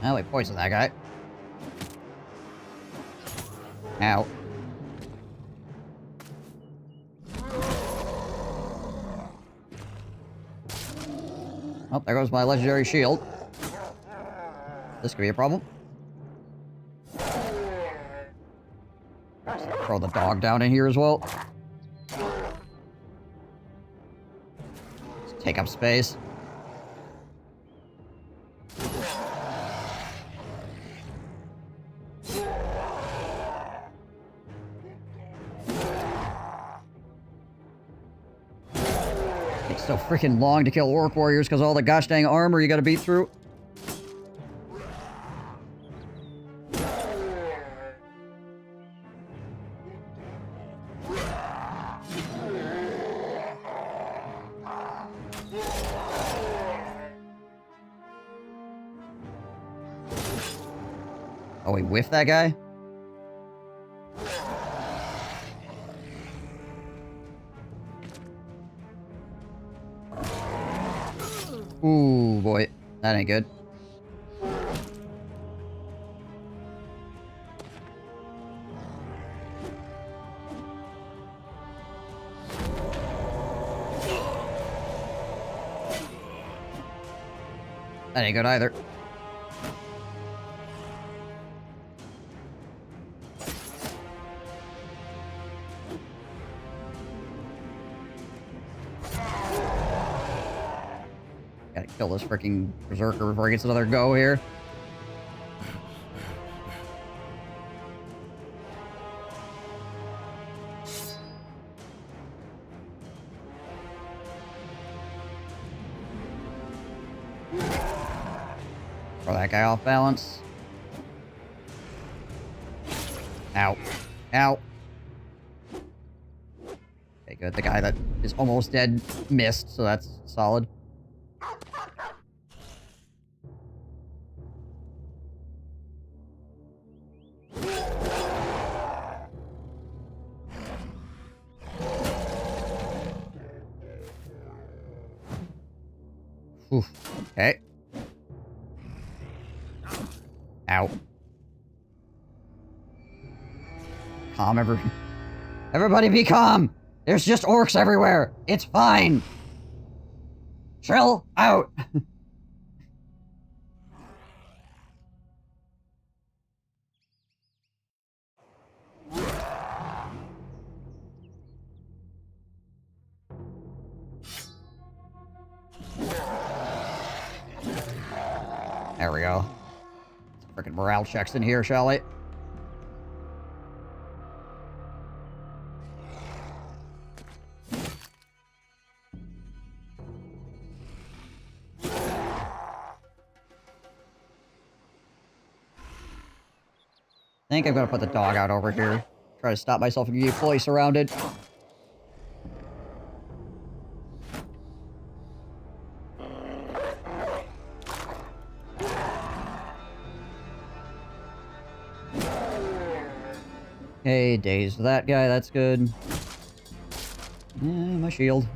Oh, we poisoned that guy. Ow. Oh, there goes my legendary shield. This could be a problem. Throw the dog down in here as well. Let's take up space. Takes so freaking long to kill orc warriors because all the gosh dang armor you gotta beat through. Oh, we whiffed that guy? Ooh, boy. That ain't good. That ain't good either. Gotta kill this freaking berserker before he gets another go here. Throw that guy off balance. Ow. Ow. Okay, good. The guy that is almost dead missed, so that's solid. Oof. Okay. Ow. Calm, everybody be calm! There's just orcs everywhere! It's fine! Chill out! There we go. Frickin' morale checks in here, shall we? I think I'm gonna put the dog out over here. Try to stop myself from getting fully surrounded. Hey, dazed that guy, that's good. My shield.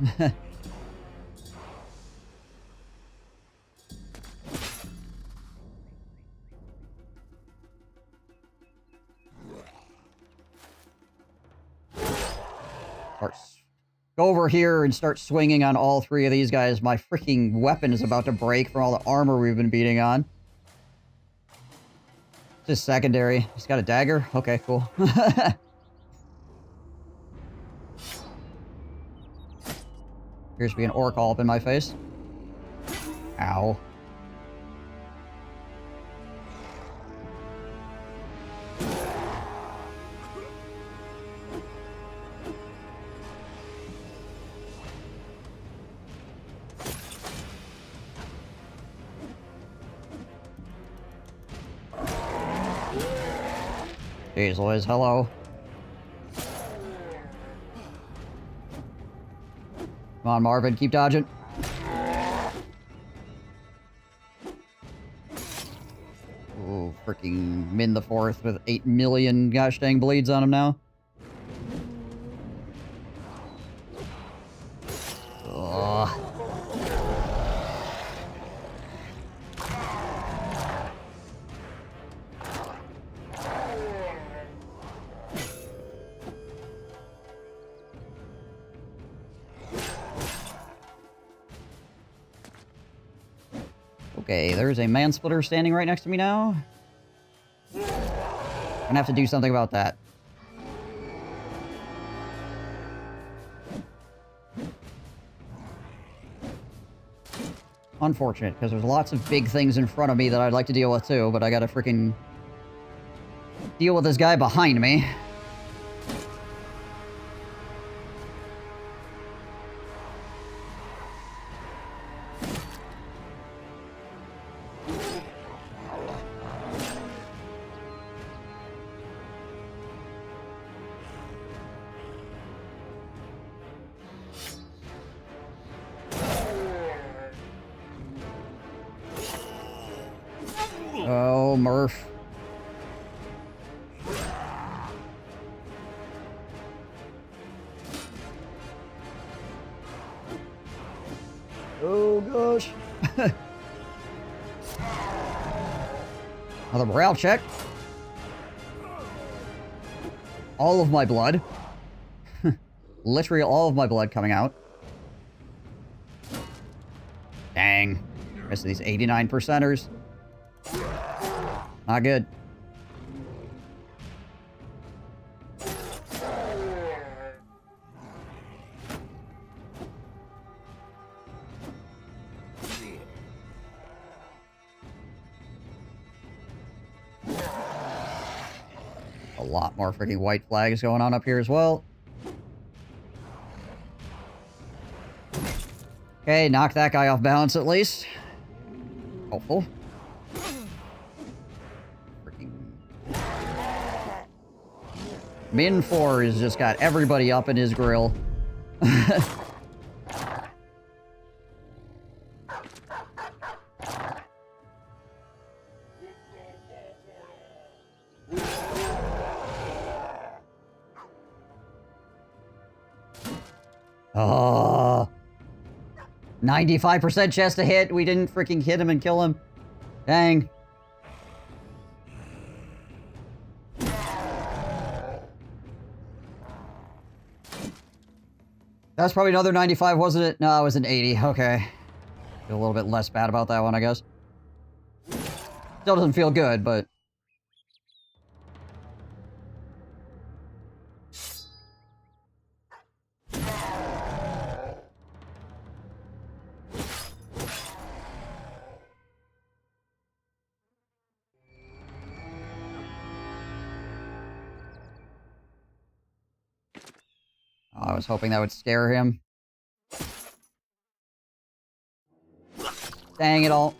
Go over here and start swinging on all three of these guys. My freaking weapon is about to break from all the armor we've been beating on. Just secondary. He's got a dagger? Okay, cool. Appears to be an orc all up in my face. Ow. Jeez Louise, hello. Come on, Marvin, keep dodging. Ooh, freaking Min the Fourth with 8 million gosh dang bleeds on him now. Ugh. Okay, there's a man-splitter standing right next to me now. I'm gonna have to do something about that. Unfortunate, because there's lots of big things in front of me that I'd like to deal with too, but I gotta freaking deal with this guy behind me. Oh, Murph. Oh, gosh. Another morale check. All of my blood. Literally all of my blood coming out. Dang. Rest of these 89%ers. Not good. A lot more freaking white flags going on up here as well. Okay, knock that guy off balance at least. Hopeful. Min 4 has just got everybody up in his grill. Oh. 95% chance to hit. We didn't freaking hit him and kill him. Dang. That's probably another 95, wasn't it? No, it was an 80. Okay. Feel a little bit less bad about that one, I guess. Still doesn't feel good, but... I was hoping that would scare him. Dang it all.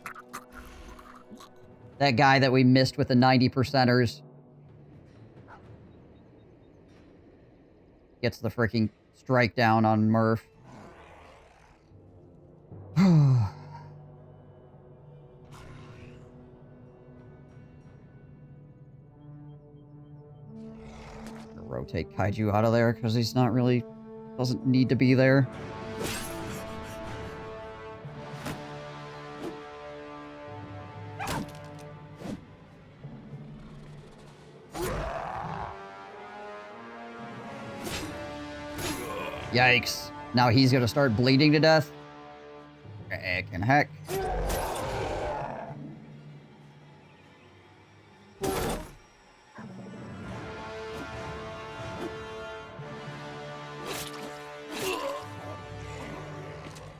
That guy that we missed with the 90%ers. Gets the freaking strike down on Murph. Rotate Kaiju out of there because he's not really... doesn't need to be there. Yikes. Now he's gonna start bleeding to death? Heck and heck.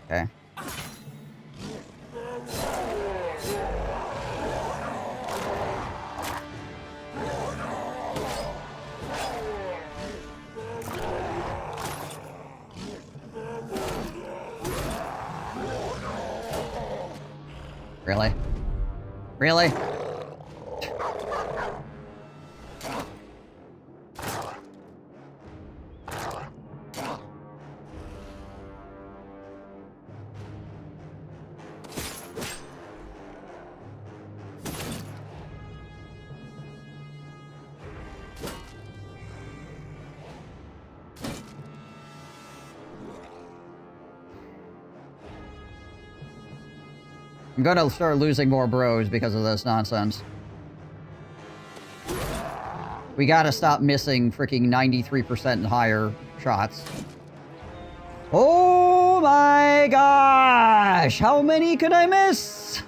Okay. Really? Really? I'm gonna start losing more bros because of this nonsense. We gotta stop missing freaking 93% and higher shots. Oh my gosh! How many could I miss?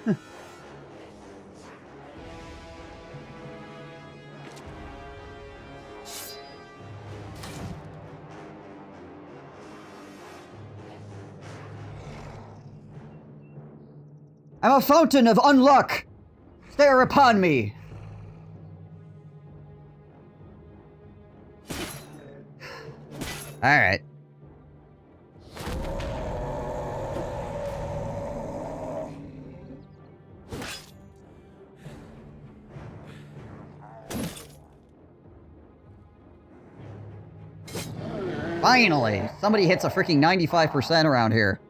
I'm a fountain of unluck! Stare upon me! Alright. Finally! Somebody hits a freaking 95% around here.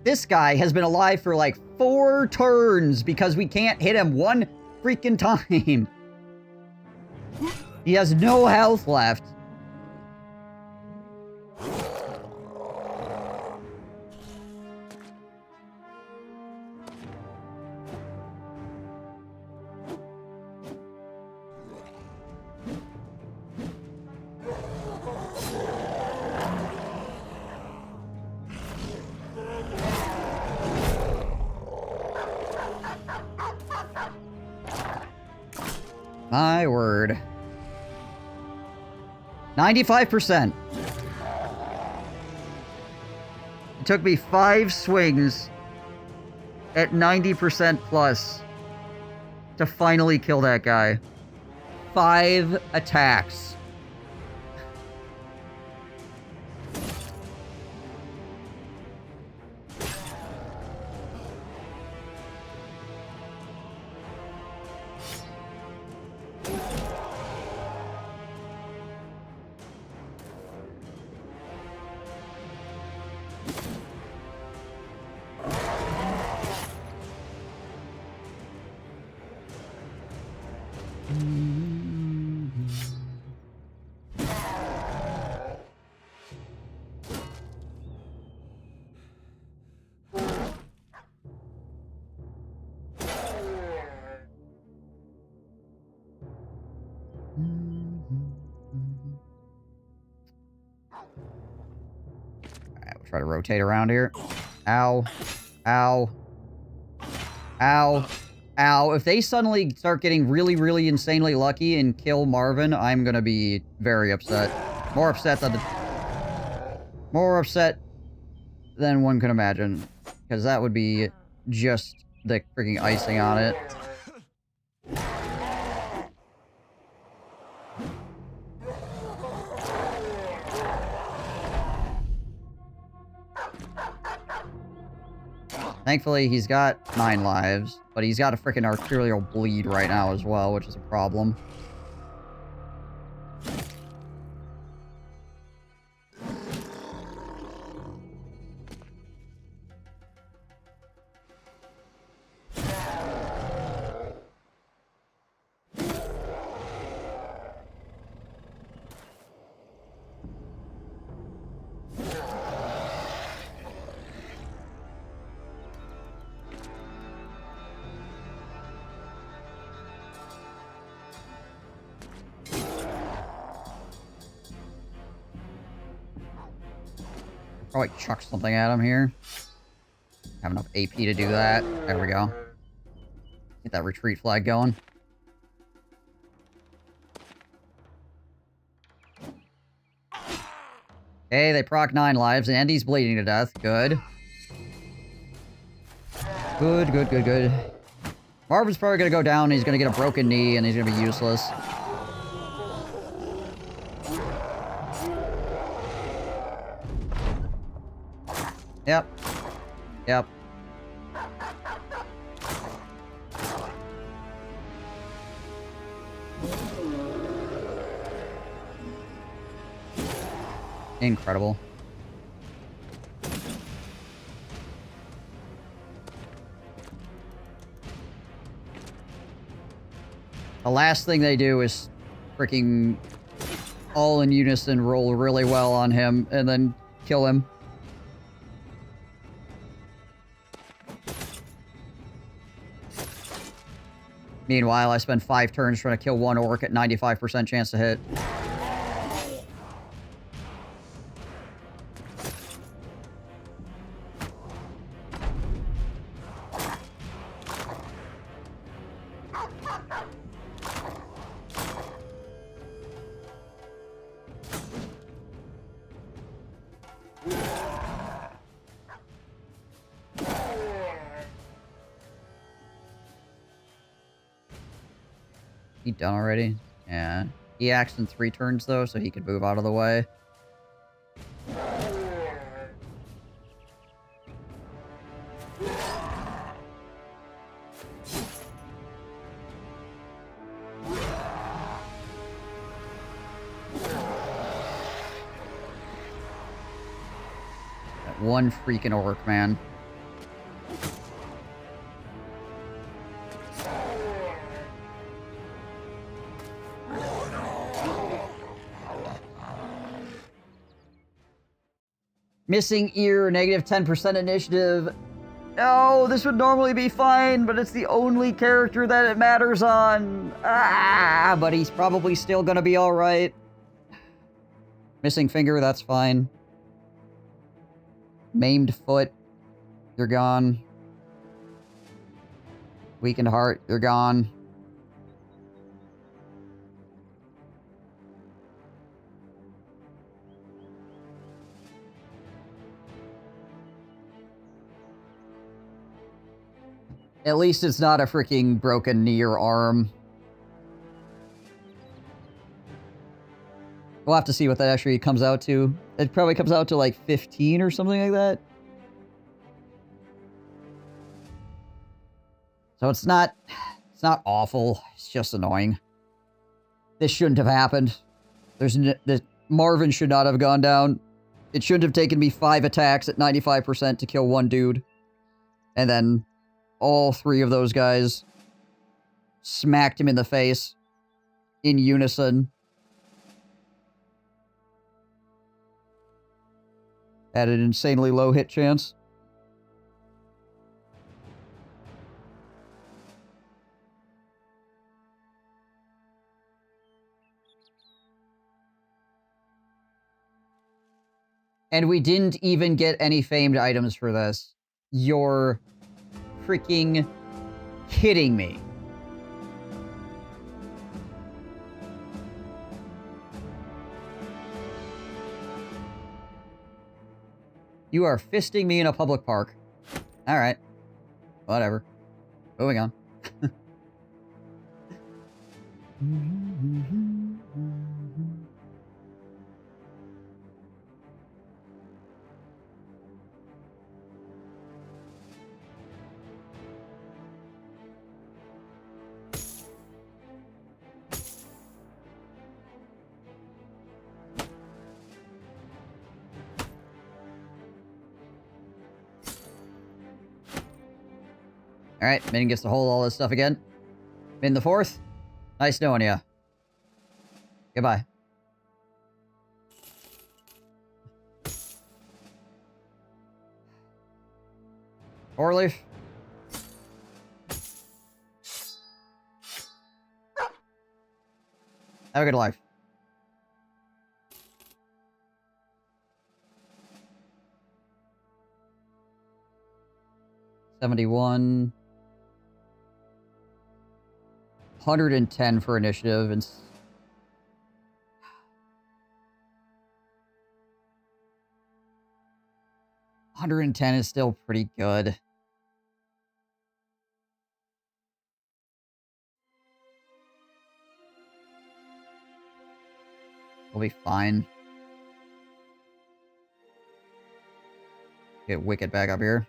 This guy has been alive for like 4 turns because we can't hit him one freaking time. He has no health left. My word. 95%. It took me 5 swings at 90% plus to finally kill that guy. 5 attacks. try to rotate around here. Ow. Ow. Ow. Ow. If they suddenly start getting really, really insanely lucky and kill Marvin, I'm gonna be very upset. More upset than one can imagine. Because that would be just the freaking icing on it. Thankfully, he's got 9 lives, but he's got a freaking arterial bleed right now as well, which is a problem. Probably chuck something at him here. Have enough AP to do that. There we go. Get that retreat flag going. Okay, they proc 9 lives, and he's bleeding to death. Good. Good, good, good, good. Marvin's probably gonna go down, he's gonna get a broken knee, and he's gonna be useless. Yep. Yep. Incredible. The last thing they do is freaking all in unison roll really well on him and then kill him. Meanwhile, I spend 5 turns trying to kill 1 orc at 95% chance to hit. He done already? Yeah. He acts in 3 turns, though, so he could move out of the way. That one freaking orc, man. Missing ear, negative 10% initiative. No, this would normally be fine, but it's the only character that it matters on. Ah, but he's probably still gonna be alright. Missing finger, that's fine. Maimed foot, you're gone. Weakened heart, you're gone. At least it's not a freaking broken knee or arm. We'll have to see what that actually comes out to. It probably comes out to like 15 or something like that. So it's not awful. It's just annoying. This shouldn't have happened. Marvin should not have gone down. It shouldn't have taken me 5 attacks at 95% to kill 1 dude. And then all 3 of those guys smacked him in the face in unison. At an insanely low hit chance. And we didn't even get any famed items for this. You're freaking kidding me. You are fisting me in a public park. Alright. Whatever. Moving on. Alright, Min gets to hold all this stuff again. Min the 4th. Nice knowing ya. Goodbye. Orleaf. Have a good life. $71. 110 for initiative and 110 is still pretty good. We'll be fine. Get Wicked back up here.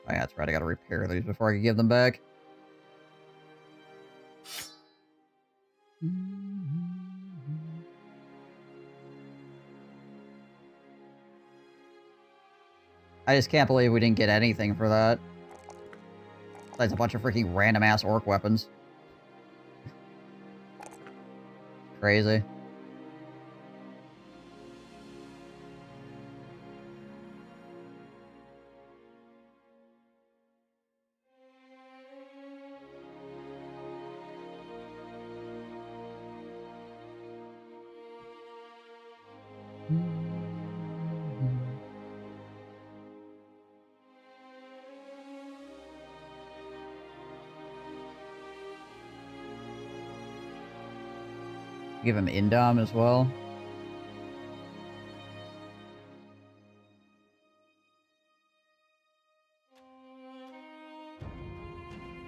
Oh, yeah, that's right. I gotta repair these before I can give them back. I just can't believe we didn't get anything for that. Besides a bunch of freaking random-ass orc weapons. Crazy. Give him Indom as well.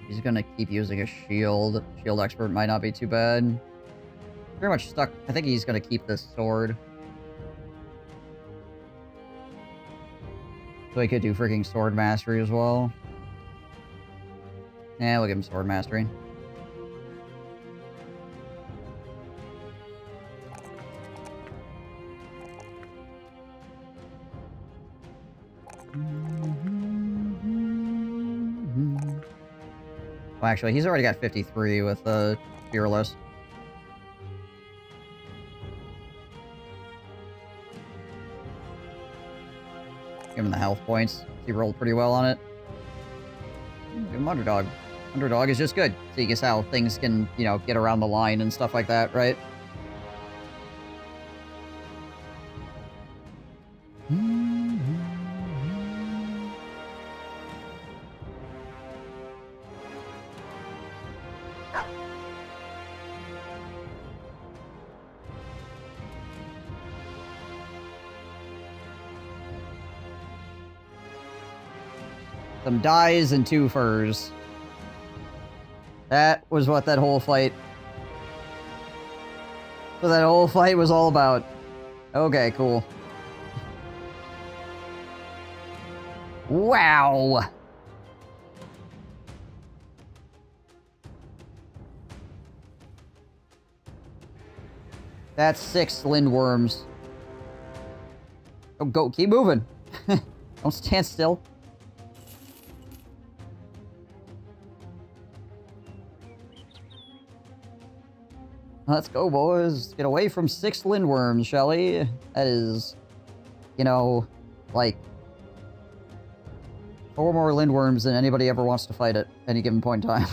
He's gonna keep using a shield. Shield expert might not be too bad. Pretty much stuck. I think he's gonna keep this sword. So he could do freaking sword mastery as well. Yeah, we'll give him sword mastery. Well, actually, he's already got 53 with Fearless. Give him the health points. He rolled pretty well on it. Give him Underdog. Underdog is just good. Seeing as how things can, you know, get around the line and stuff like that, right? Some dies and 2 furs. That was what that whole fight... So that whole fight was all about. Okay, cool. Wow! That's 6 lindworms. Oh, go, keep moving. Don't stand still. Let's go, boys. Get away from 6 lindworms, shall we? That is, you know, like 4 more lindworms than anybody ever wants to fight at any given point in time.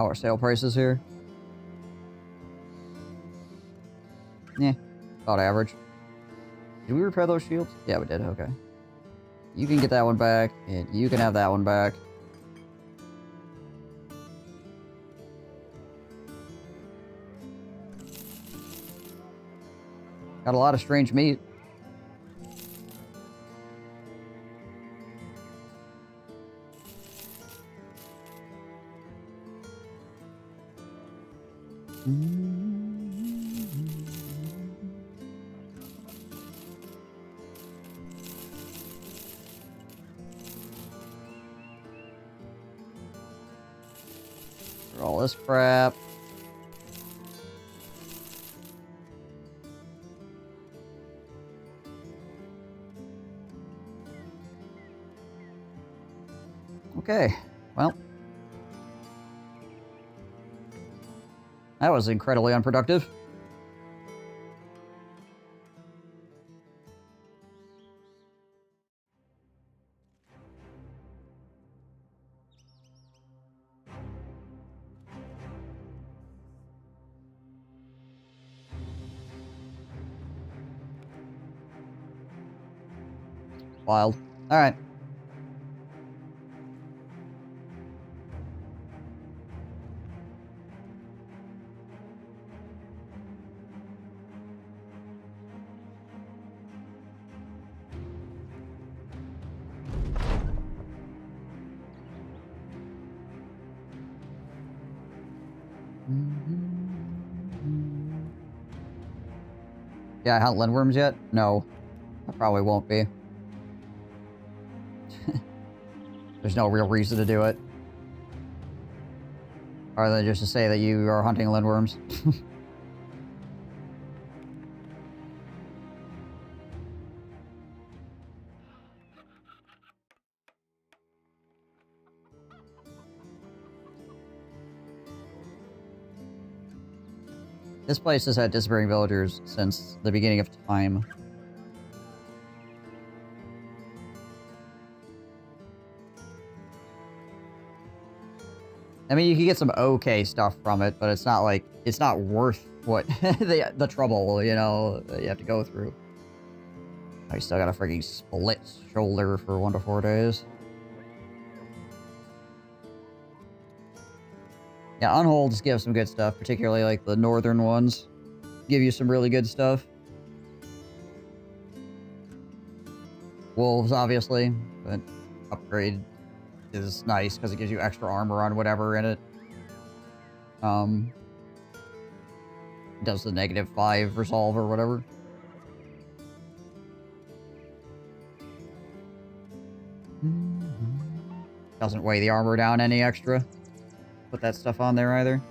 how our sale price is here. Yeah, about average. Did we repair those shields? Yeah, we did. Okay. You can get that one back, and you can have that one back. Got a lot of strange meat. For all this crap. Okay, well. That was incredibly unproductive. Wild. Alright. Yeah, I hunt lindworms yet? No. I probably won't be. There's no real reason to do it. Other than just to say that you are hunting lindworms. This place has had disappearing villagers since the beginning of time. I mean, you can get some okay stuff from it, but it's not like, it's not worth what the trouble, you know, that you have to go through. I still got a freaking split shoulder for 1 to 4 days. Yeah, unholds give some good stuff, particularly like the northern ones. Give you some really good stuff. Wolves, obviously, but upgrade is nice because it gives you extra armor on whatever in it. Does the -5 resolve or whatever. Doesn't weigh the armor down any extra. Put that stuff on there either.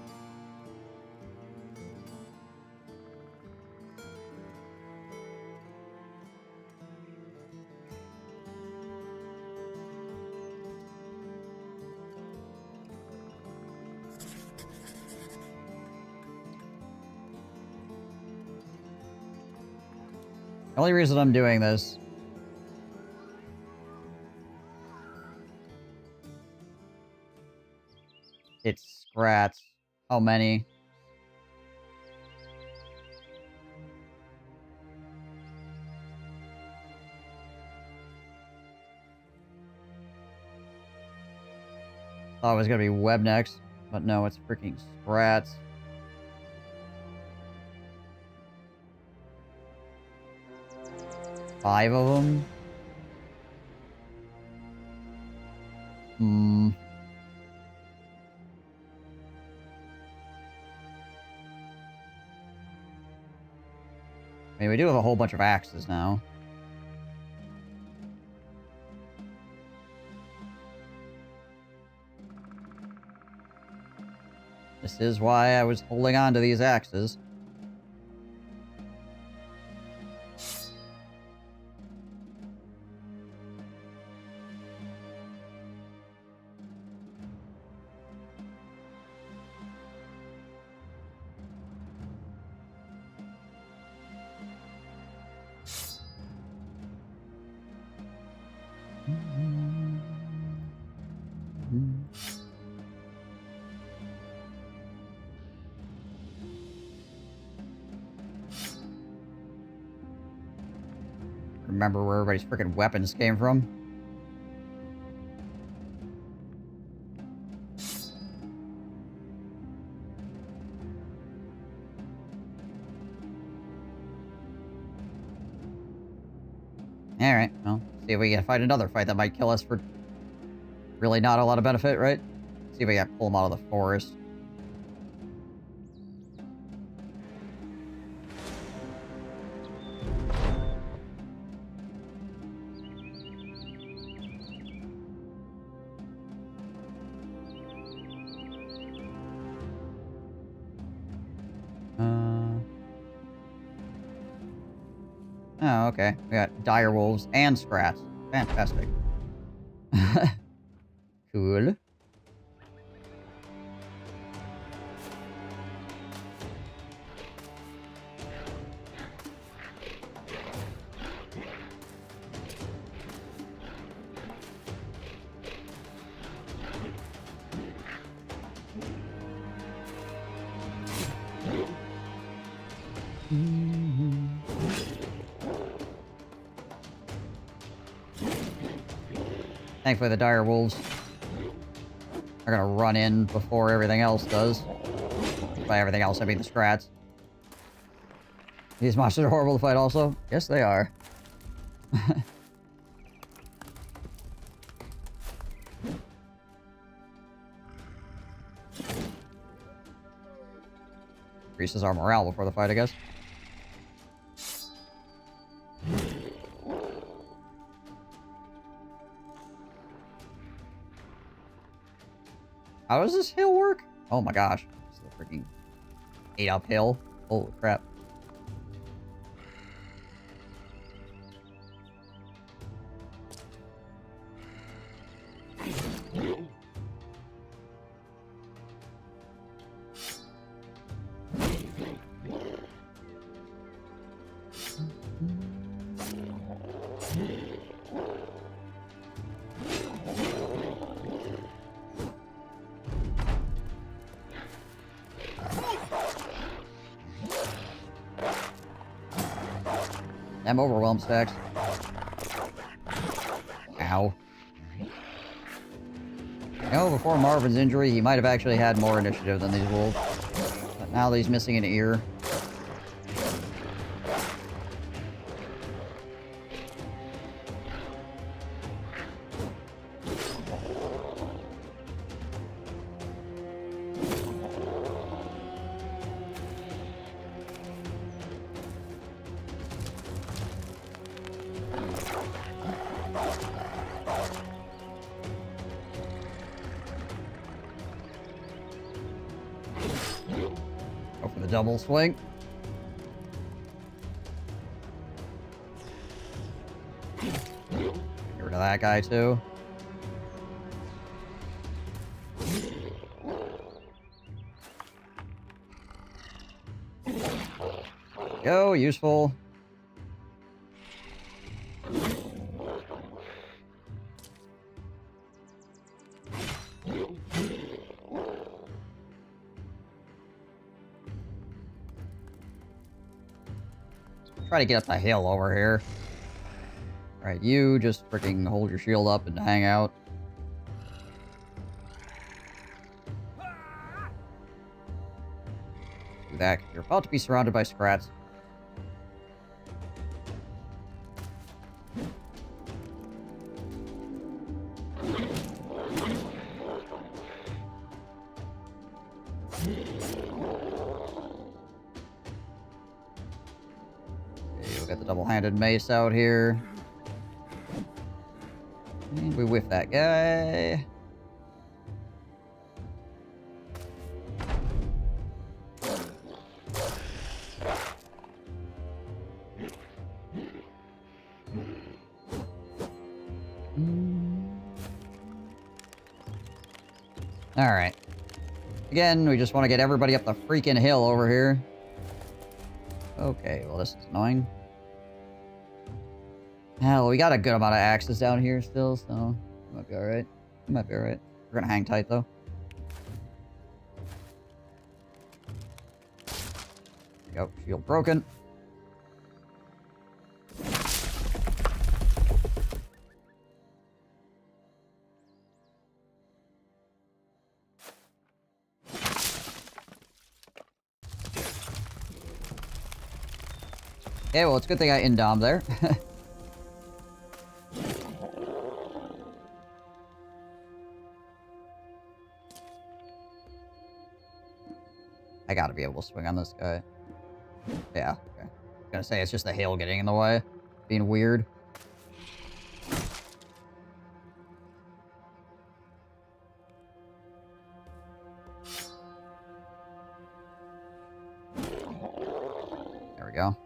The only reason I'm doing this it's scrats. How many? Thought it was gonna be web next, but no, it's freaking scrats. Five of them? I mean, we do have a whole bunch of axes now. This is why I was holding on to these axes. remember where everybody's freaking weapons came from. Alright, well, see if we can find another fight that might kill us for really not a lot of benefit, right? See if we can pull them out of the forest. Oh, okay. We got dire wolves and scrats. Fantastic. Cool. Thankfully, the dire wolves are gonna run in before everything else does. By everything else, I mean the scrats. These monsters are horrible to fight also? Yes, they are. Increases our morale before the fight, I guess. How does this hill work? Oh my gosh. It's a freaking 8 uphill. Holy crap. I'm overwhelmed, Stacks. Ow. You know, before Marvin's injury, he might have actually had more initiative than these wolves. But now that he's missing an ear. Double swing. Get rid of that guy too. Go, useful. Try to get up the hill over here. Alright, you just freaking hold your shield up and hang out. Do that. You're about to be surrounded by scrats. Got the double-handed mace out here. And we whiff that guy. Alright. Again, we just want to get everybody up the freaking hill over here. Okay, well this is annoying. Hell, we got a good amount of axes down here still, so it might be alright. It might be alright. We're gonna hang tight, though. There we go. Shield broken. Okay, well, it's a good thing I indom there. I gotta be able to swing on this guy. Yeah, okay. I was gonna say, it's just the hail getting in the way. Being weird. There we go.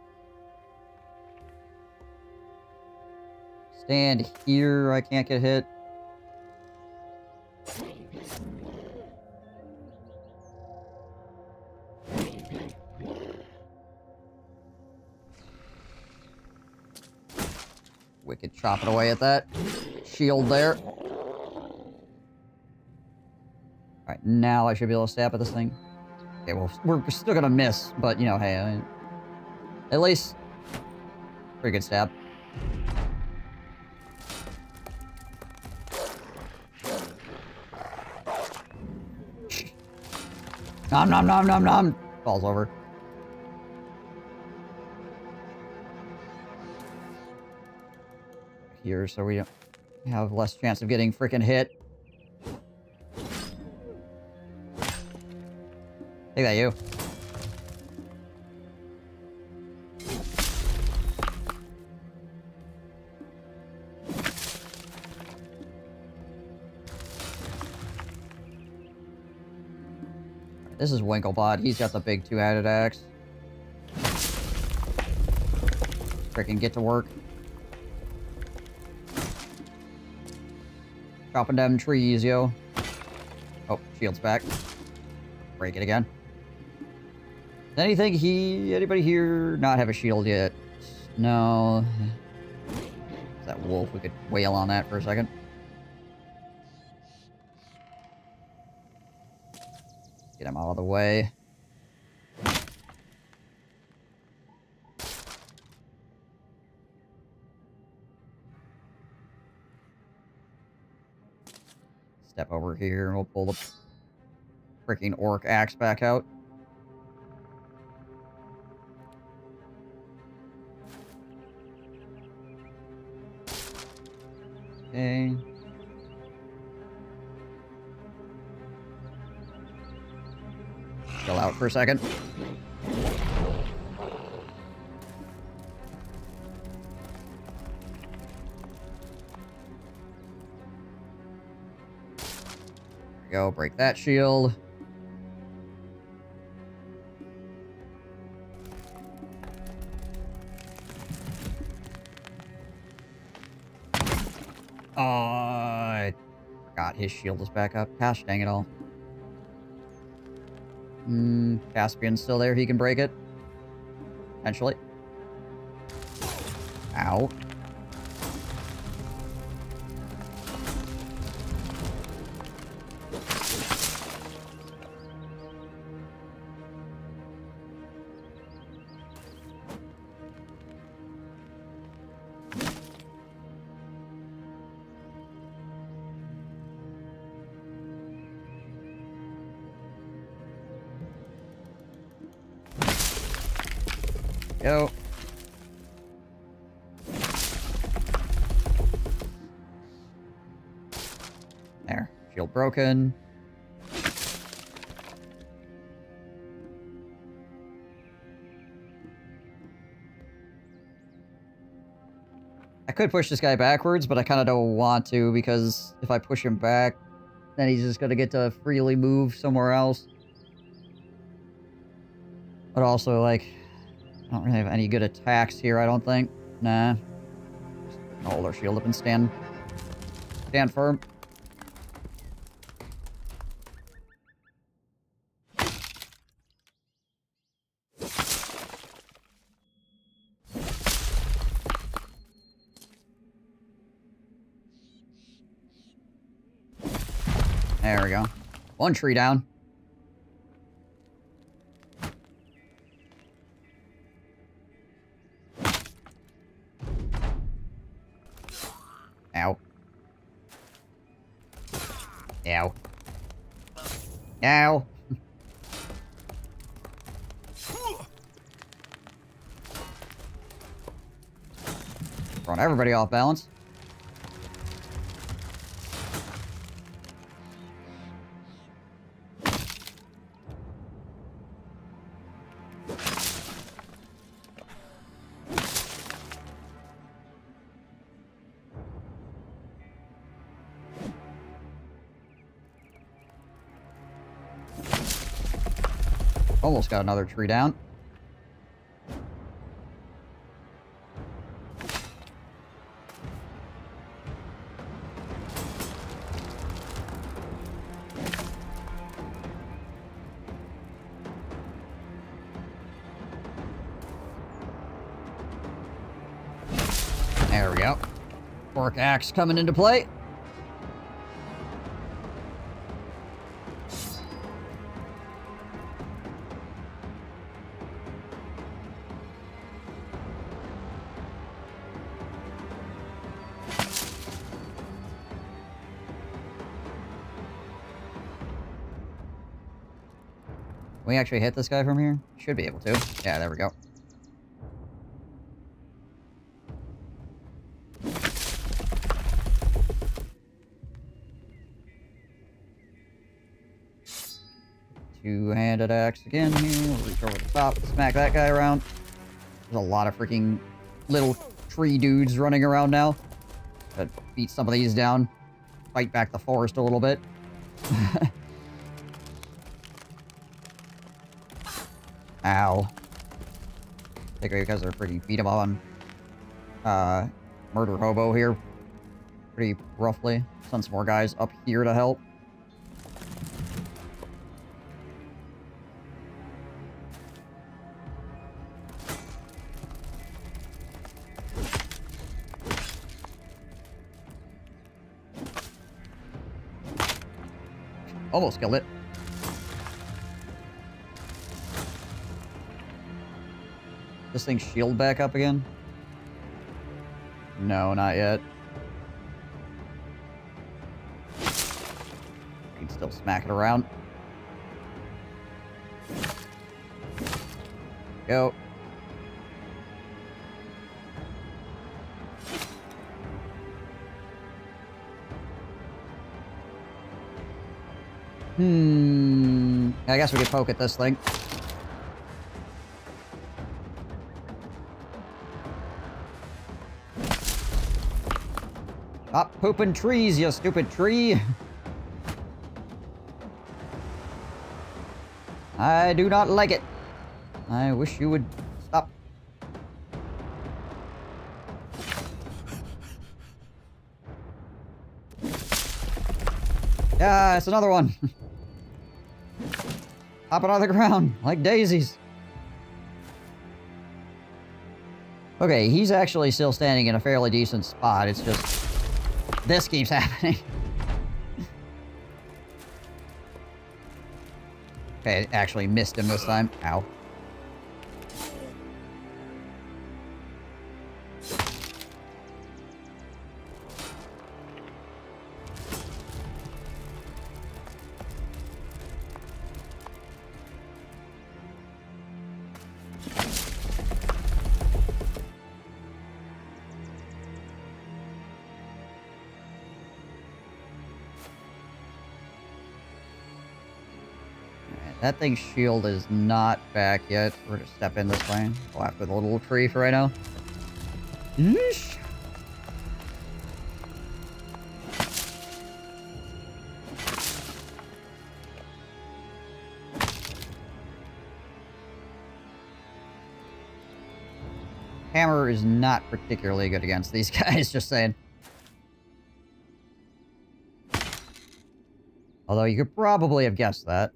Stand here, I can't get hit. Wicked chopping away at that shield there. Alright, now I should be able to stab at this thing. Okay, well, we're still gonna miss, but, you know, hey, I mean, at least, pretty good stab. Nom nom nom nom nom! Falls over. Here, so we have less chance of getting freaking hit. Take that, you. This is Winklebot. He's got the big two-handed axe. Freaking get to work. Chopping down trees, yo. Oh, shield's back. Break it again. Does anybody here not have a shield yet? No. Is that wolf? We could wail on that for a second. Get him out of the way. Step over here and we'll pull the freaking orc axe back out. Okay. Chill out for a second. Go, break that shield. Oh, I forgot his shield is back up. Gosh dang it all. Caspian's still there. He can break it. Potentially. Ow. Go. There. Shield broken. I could push this guy backwards, but I kind of don't want to, because if I push him back, then he's just going to get to freely move somewhere else. But also, like, I don't really have any good attacks here, I don't think. Nah. Just hold our shield up and stand firm. There we go. One tree down. Ow. Ow. Ow. Throwing everybody off balance. Almost got another tree down. There we go. Fork axe coming into play. Can we actually hit this guy from here? Should be able to. Yeah, there we go. Two-handed axe again here. We'll reach over the top, smack that guy around. There's a lot of freaking little tree dudes running around now. Gotta beat some of these down. Fight back the forest a little bit. Ow. Particularly because they're freaking beat him on Murder Hobo here. Pretty roughly. Send some more guys up here to help. Almost killed it. This thing's shield back up again? No, not yet. We can still smack it around. Go. I guess we could poke at this thing. Stop pooping trees, you stupid tree! I do not like it. I wish you would stop. Yeah, it's another one. Hopping on the ground like daisies. Okay, he's actually still standing in a fairly decent spot. It's just this keeps happening. Okay, I actually missed him this time. Ow. That thing's shield is not back yet. We're gonna step in this way. Go after the little tree for right now. Yeesh. Hammer is not particularly good against these guys, just saying. Although you could probably have guessed that.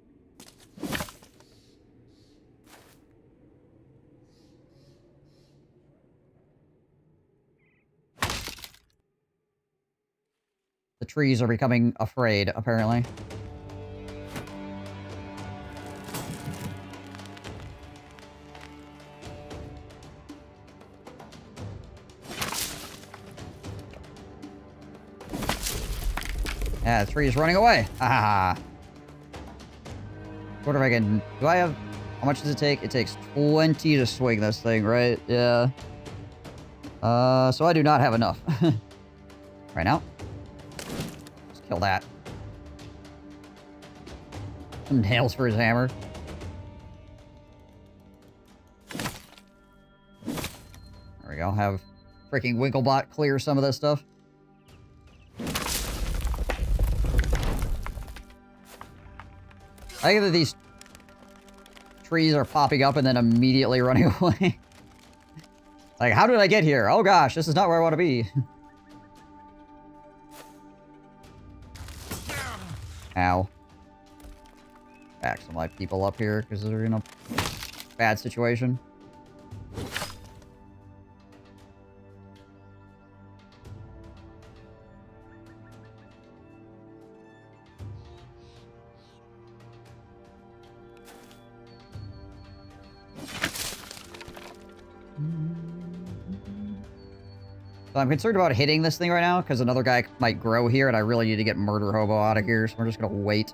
The trees are becoming afraid, apparently. Yeah, the tree is running away. Ah. What if I can... Do I have... How much does it take? It takes 20 to swing this thing, right? Yeah. So I do not have enough. Right now. Let's kill that. Some nails for his hammer. There we go. Have freaking Winklebot clear some of this stuff. I think that these trees are popping up and then immediately running away. Like, how did I get here? Oh gosh, this is not where I want to be. Ow. Back some of my people up here because they're in a bad situation. So I'm concerned about hitting this thing right now, because another guy might grow here, and I really need to get Murder Hobo out of here, so we're just gonna wait.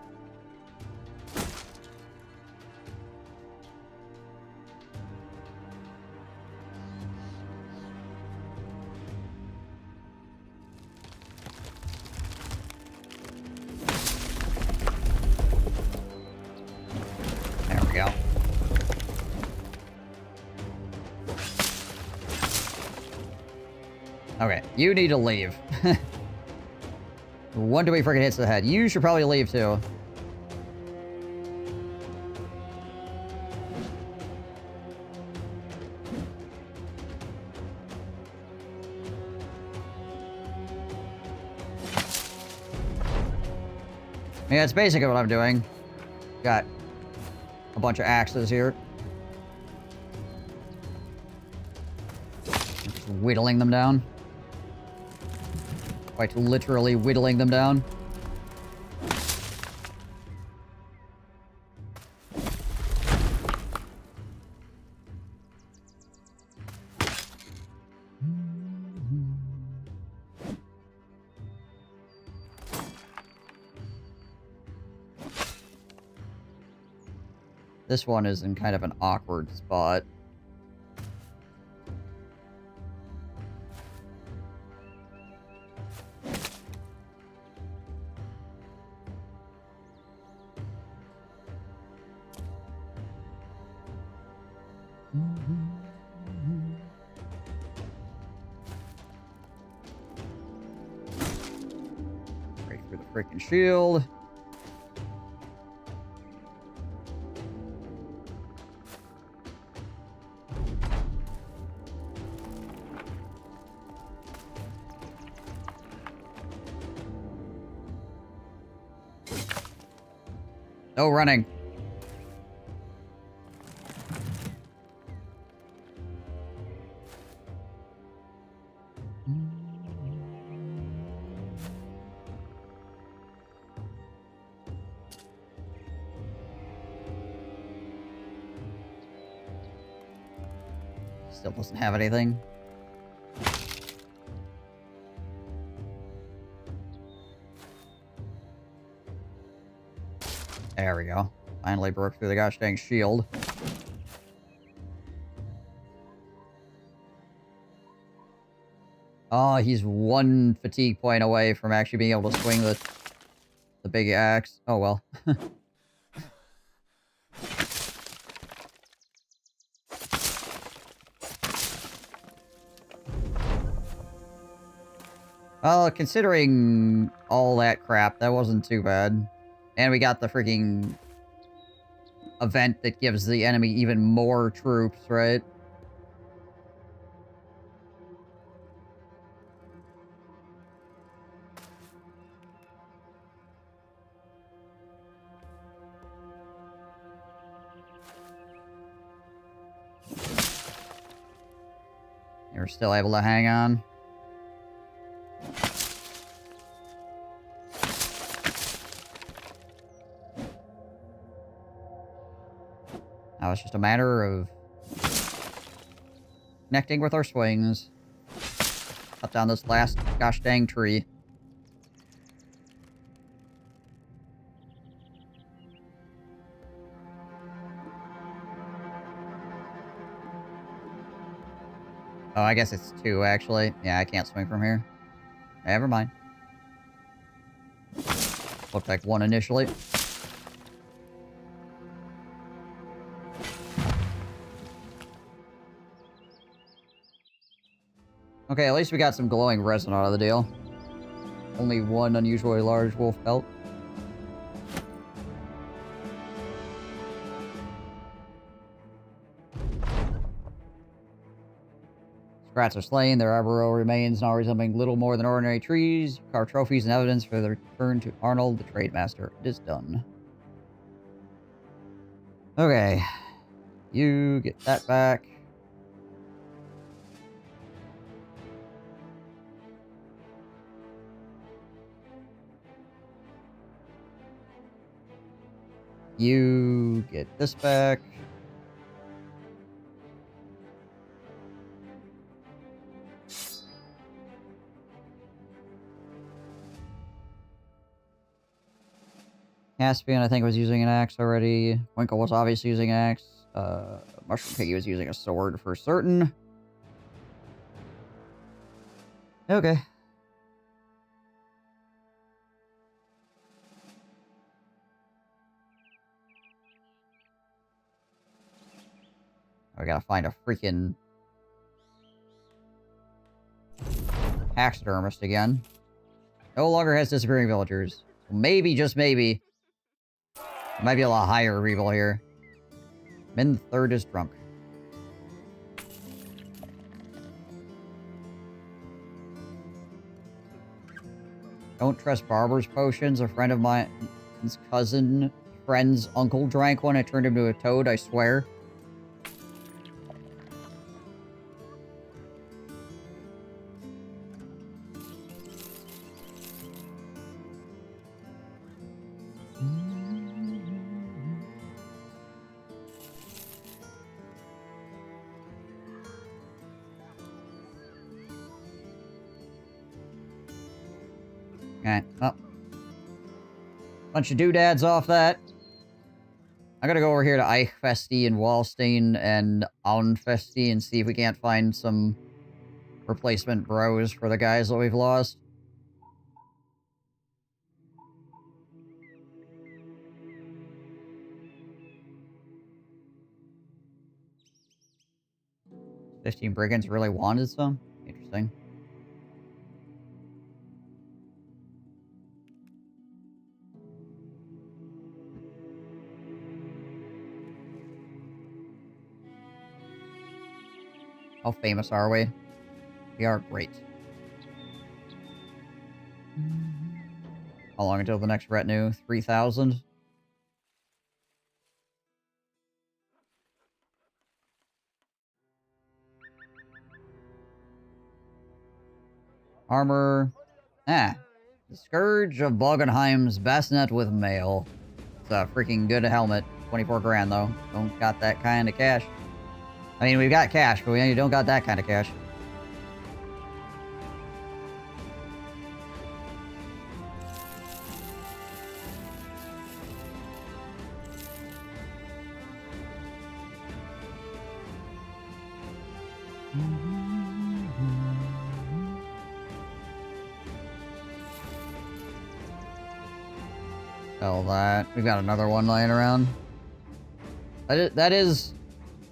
There we go. Okay, you need to leave. One too many freaking hits to the head. You should probably leave too. Yeah, it's basically what I'm doing. Got a bunch of axes here. Just whittling them down. Quite literally whittling them down. This one is in kind of an awkward spot. Break through the freaking shield. No running. Still doesn't have anything. There we go. Finally broke through the gosh dang shield. Oh, he's one fatigue point away from actually being able to swing the big axe. Oh well. Well, considering all that crap, that wasn't too bad. And we got the freaking event that gives the enemy even more troops, right? You're still able to hang on. Now it's just a matter of connecting with our swings. Cut down this last gosh dang tree. Oh, I guess it's 2, actually. Yeah, I can't swing from here. Never mind. Looked like 1 initially. Okay, at least we got some glowing resin out of the deal. Only 1 unusually large wolf pelt. Rats are slain, their arboreal remains now resembling little more than ordinary trees. Carve trophies and evidence for the return to Arnold, the trade master. It is done. Okay. You get that back. You get this back. Caspian, I think, was using an axe already. Winkle was obviously using an axe. Mushroom Piggy was using a sword for certain. Okay. I gotta find a freaking taxidermist again. No longer has disappearing villagers. Maybe, just maybe, might be a lot higher reroll here. Min third is drunk. Don't trust barber's potions. A friend of mine's friend's uncle drank one. It turned him to a toad, I swear. Alright, well. Bunch of doodads off that. I gotta go over here to Eichfesti and Wallstein and Aunfesti and see if we can't find some replacement bros for the guys that we've lost. "15 brigands really wanted some? Interesting. How famous are we? We are great. How long until the next retinue? 3,000? Armor. The Scourge of Bogenheim's bassinet with mail. It's a freaking good helmet. 24 grand, though. Don't got that kind of cash. I mean, we've got cash, but we don't got that kind of cash. Sell that. We've got another one lying around. That is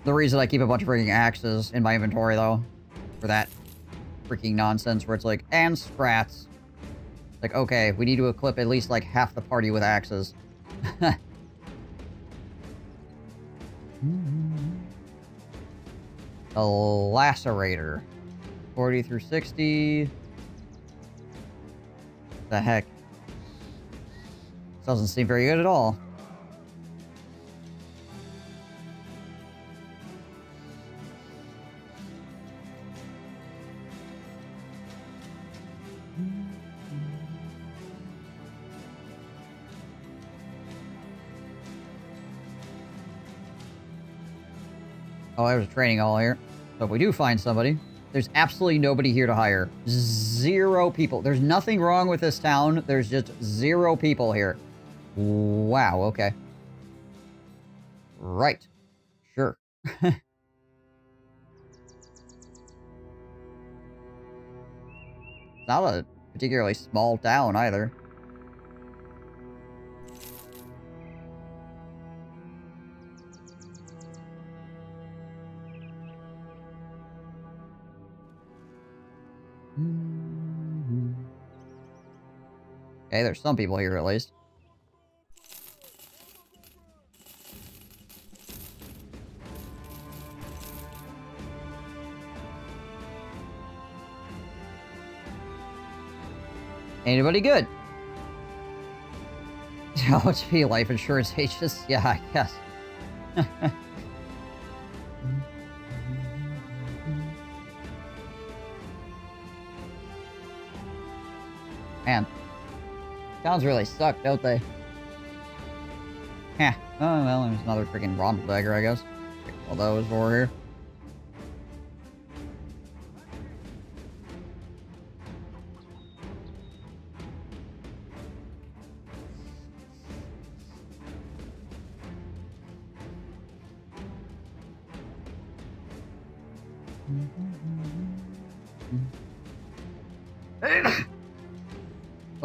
the reason I keep a bunch of freaking axes in my inventory, though. For that freaking nonsense where it's like, and scrats. Like, okay, we need to equip at least, like, half the party with axes. The Lacerator. 40 through 60. The heck? Doesn't seem very good at all. Oh, there's a training hall here. So if we do find somebody, there's absolutely nobody here to hire. 0 people. There's nothing wrong with this town. There's just 0 people here. Wow, okay. Right. Sure. It's not a particularly small town either. Okay, there's some people here at least. Anybody good? How much be life insurance ages? Yeah, I guess. Man. Towns really suck, don't they? Heh. Oh, well, there's another freaking Ronald dagger, I guess. Well, that was over here.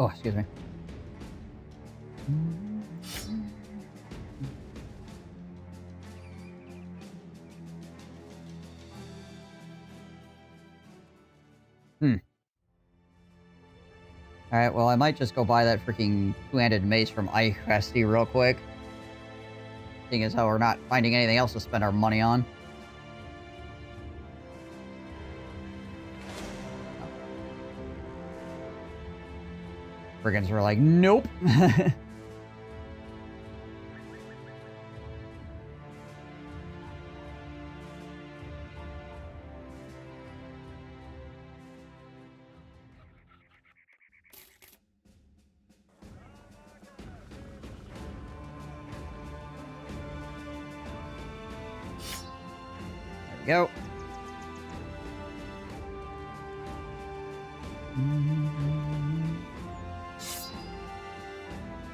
Oh, excuse me. Alright, well, I might just go buy that freaking two-handed mace from iCresty real quick. Seeing as how we're not finding anything else to spend our money on. Brigands were like, nope. There we go.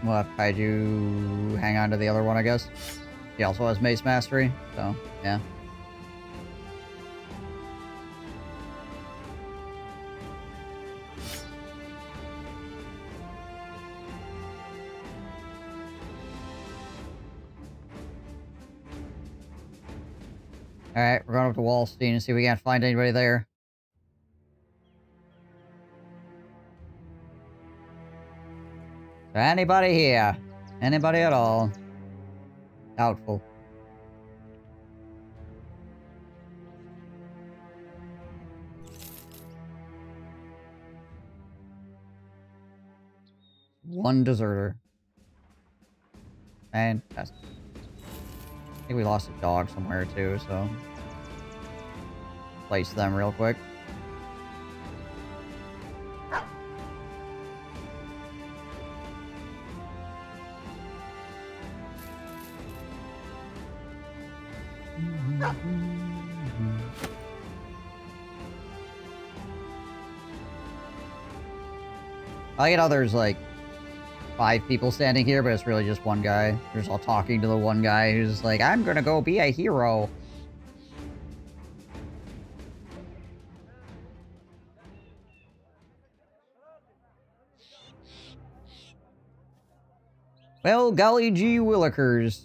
We'll have Kaiju hang on to the other one, I guess. He also has Mace Mastery, so, yeah. Alright, we're going up to Wallstein and see if we can't find anybody there. So anybody here? Anybody at all? Doubtful. One deserter. Fantastic. I think we lost a dog somewhere too, so... place them real quick. I get how there's like 5 people standing here, but it's really just one guy. They're just all talking to the one guy who's like, I'm gonna go be a hero. Well, golly gee willikers.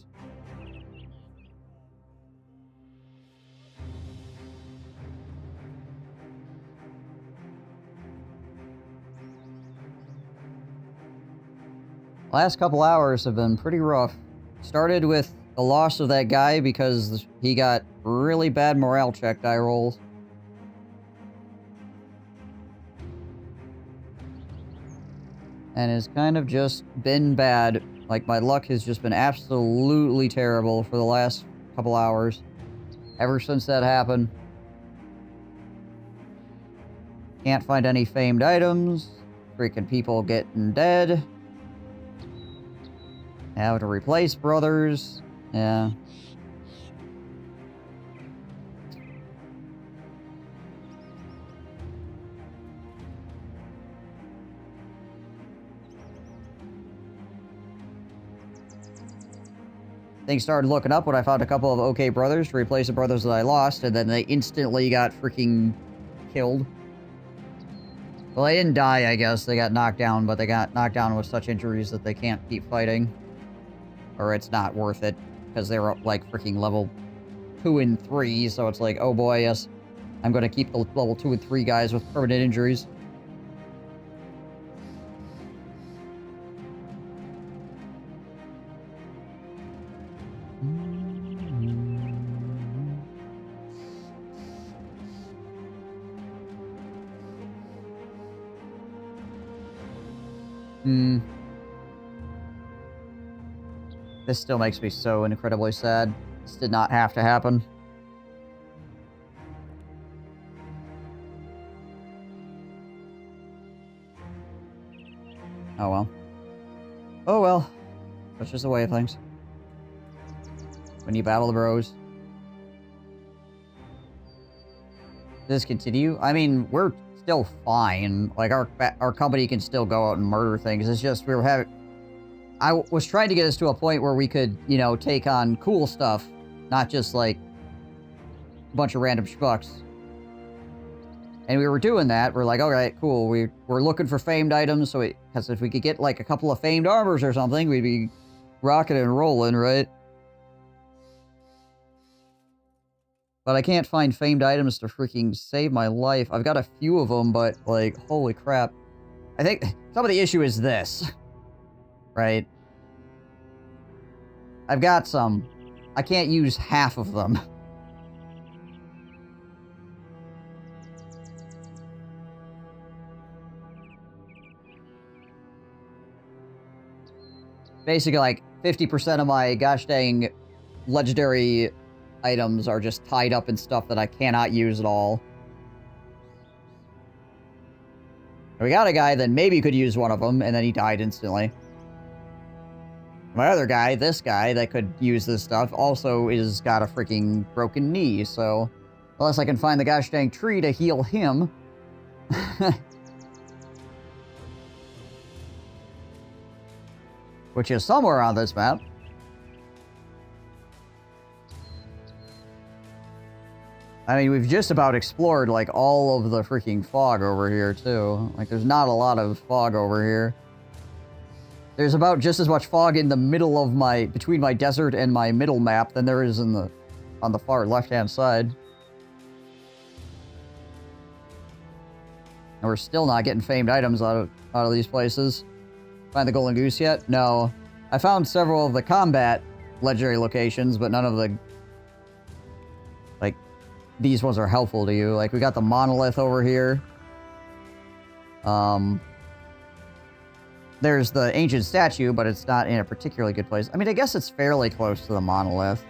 Last couple hours have been pretty rough. Started with the loss of that guy because he got really bad morale check die rolls. And it's kind of just been bad. Like, my luck has just been absolutely terrible for the last couple hours. Ever since that happened. Can't find any famed items. Freaking people getting dead. How to replace brothers. Yeah. Things started looking up when I found a couple of okay brothers to replace the brothers that I lost, and then they instantly got freaking killed. Well, they didn't die, I guess. They got knocked down, but they got knocked down with such injuries that they can't keep fighting. Or it's not worth it, because they were up, like, freaking level 2 and 3, so it's like, oh boy, yes. I'm gonna keep the level 2 and 3 guys with permanent injuries. This still makes me so incredibly sad. This did not have to happen. Oh well. Oh well. That's just the way of things. When you battle the bros. Does this continue? I mean, we're still fine. Like, our company can still go out and murder things. It's just we were having... I was trying to get us to a point where we could, you know, take on cool stuff. Not just, like, a bunch of random schmucks. And we were doing that. We're like, alright, cool. We're looking for famed items, so because if we could get, like, a couple of famed armors or something, we'd be rocking and rolling, right? But I can't find famed items to freaking save my life. I've got a few of them, but, like, holy crap. I think some of the issue is this. Right? I've got some. I can't use half of them. Basically, like, 50% of my gosh dang legendary items are just tied up in stuff that I cannot use at all. We got a guy that maybe could use one of them, and then he died instantly. My other guy, this guy that could use this stuff, also is got a freaking broken knee, so... Unless I can find the gosh dang tree to heal him... Which is somewhere on this map. I mean, we've just about explored, like, all of the freaking fog over here, too. Like, there's not a lot of fog over here. There's about just as much fog in the middle of between my desert and my middle map than there is on the far left-hand side. And we're still not getting famed items out of these places. Find the golden goose yet? No. I found several of the combat legendary locations, but none of the... Like, these ones are helpful to you. Like, we got the monolith over here. There's the ancient statue, but it's not in a particularly good place. I mean, I guess it's fairly close to the monolith.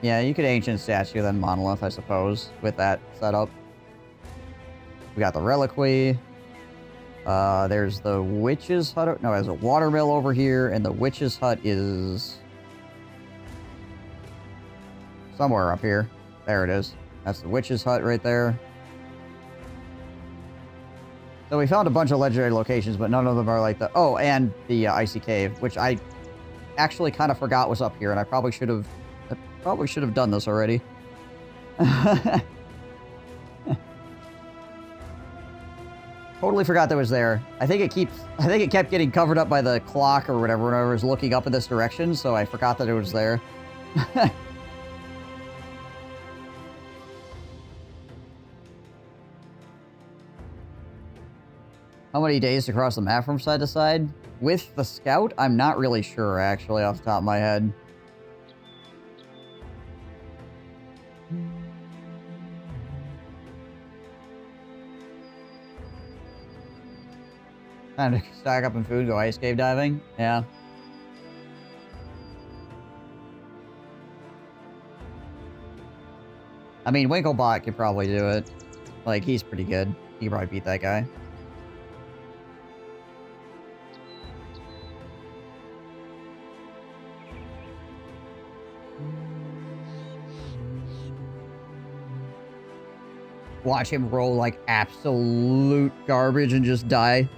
Yeah, you could ancient statue, then monolith, I suppose, with that setup. We got the reliquary. There's the witch's hut. No, there's a watermill over here, and the witch's hut is... somewhere up here. There it is. That's the witch's hut right there. So we found a bunch of legendary locations, but none of them are like the... Oh, and the icy cave, which I actually kind of forgot was up here, and I probably should have done this already. Totally forgot that was there. I think it kept getting covered up by the clock or whatever whenever I was looking up in this direction, so I forgot that it was there. How many days to cross the map from side to side? With the scout? I'm not really sure, actually, off the top of my head. Time to stock up on food, go ice cave diving? Yeah. I mean, Winklebot could probably do it. Like, he's pretty good. He could probably beat that guy. Watch him roll like absolute garbage and just die.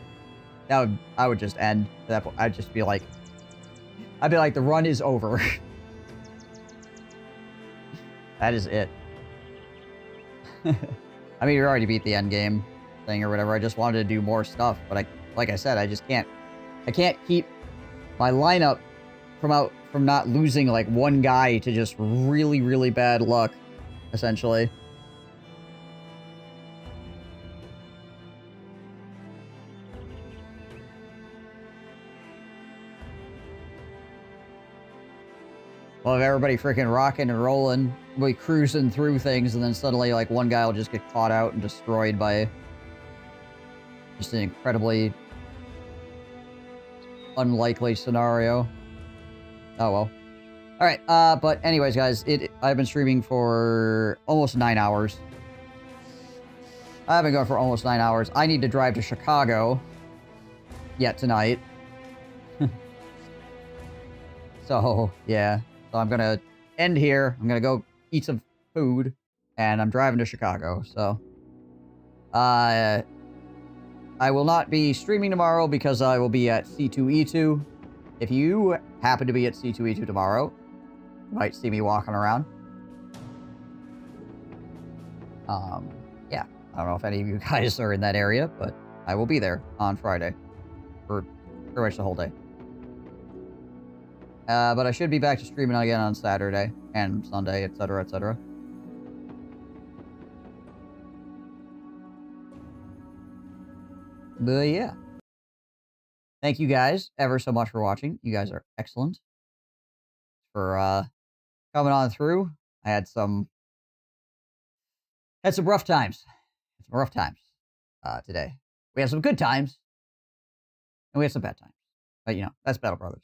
I would just end at that point. I'd be like, the run is over. That is it. I mean, you already beat the end game. thing or whatever. I just wanted to do more stuff, but like I said, I just can't. I can't keep my lineup from not losing like one guy to just really, really bad luck, essentially. Well, if everybody freaking rocking and rolling, we cruising through things, and then suddenly, like, one guy will just get caught out and destroyed by just an incredibly unlikely scenario. Oh, well. Alright, but anyways, guys, I've been streaming for almost 9 hours. I've been going for almost 9 hours. I need to drive to Chicago yet tonight. So, yeah. So I'm gonna end here. I'm gonna go eat some food, and I'm driving to Chicago, so. I will not be streaming tomorrow because I will be at C2E2. If you happen to be at C2E2 tomorrow, you might see me walking around. Yeah. I don't know if any of you guys are in that area, but I will be there on Friday. For pretty much the whole day. But I should be back to streaming again on Saturday and Sunday, etc., etc. But yeah. Thank you guys ever so much for watching. You guys are excellent. For coming on through. I had some rough times. Some rough times today. We had some good times. And we had some bad times. But you know, that's Battle Brothers.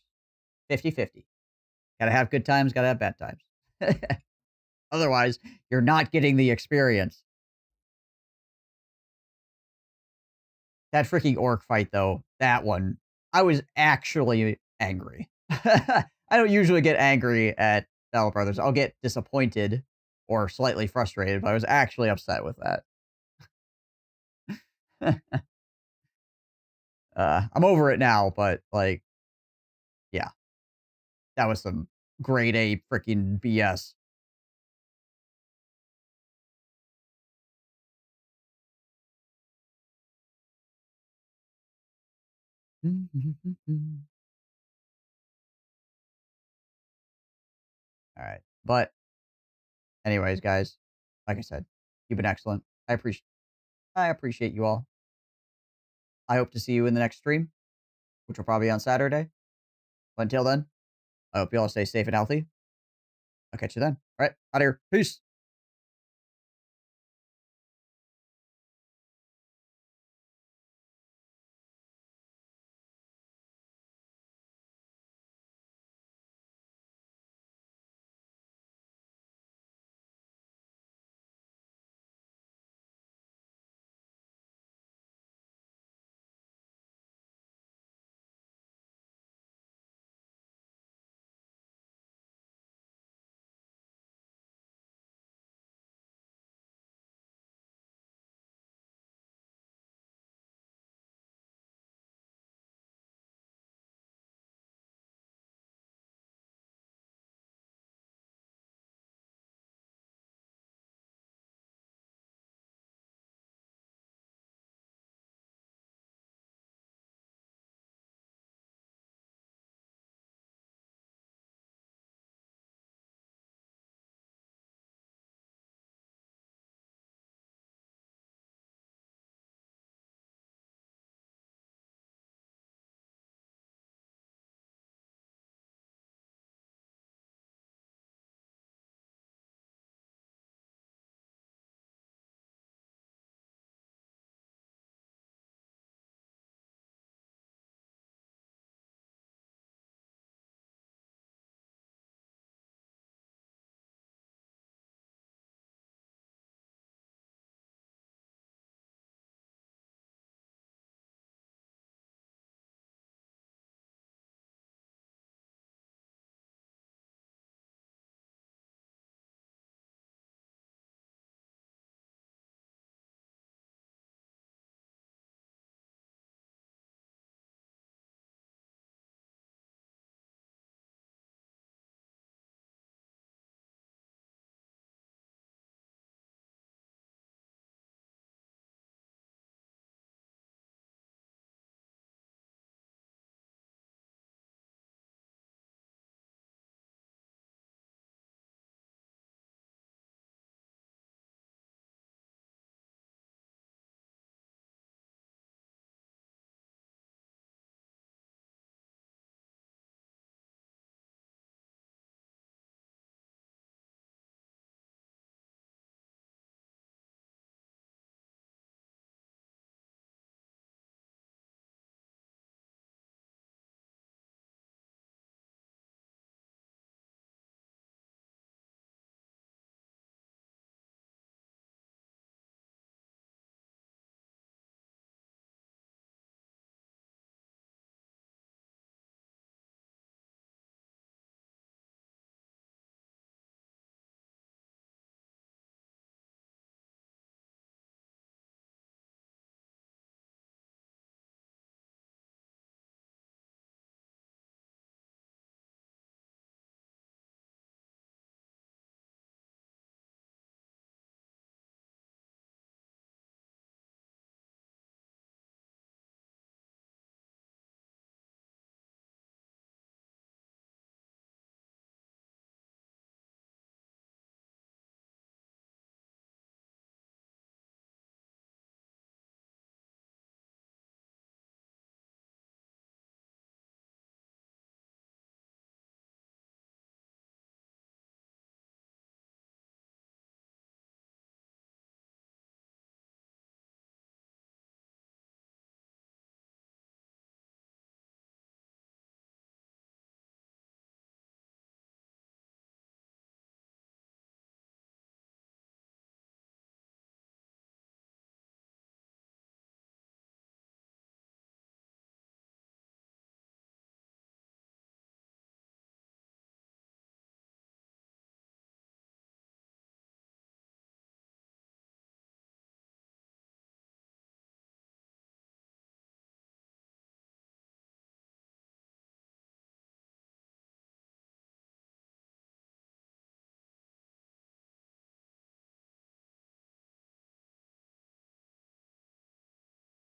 50-50. Gotta have good times, gotta have bad times. Otherwise, you're not getting the experience. That freaking orc fight, though, that one, I was actually angry. I don't usually get angry at Battle Brothers. I'll get disappointed or slightly frustrated, but I was actually upset with that. I'm over it now, but, like, yeah. That was some grade A freaking BS. Alright. But, anyways, guys, like I said, you've been excellent. I appreciate you all. I hope to see you in the next stream, which will probably be on Saturday. But until then, I hope you all stay safe and healthy. I'll catch you then. All right, out of here. Peace.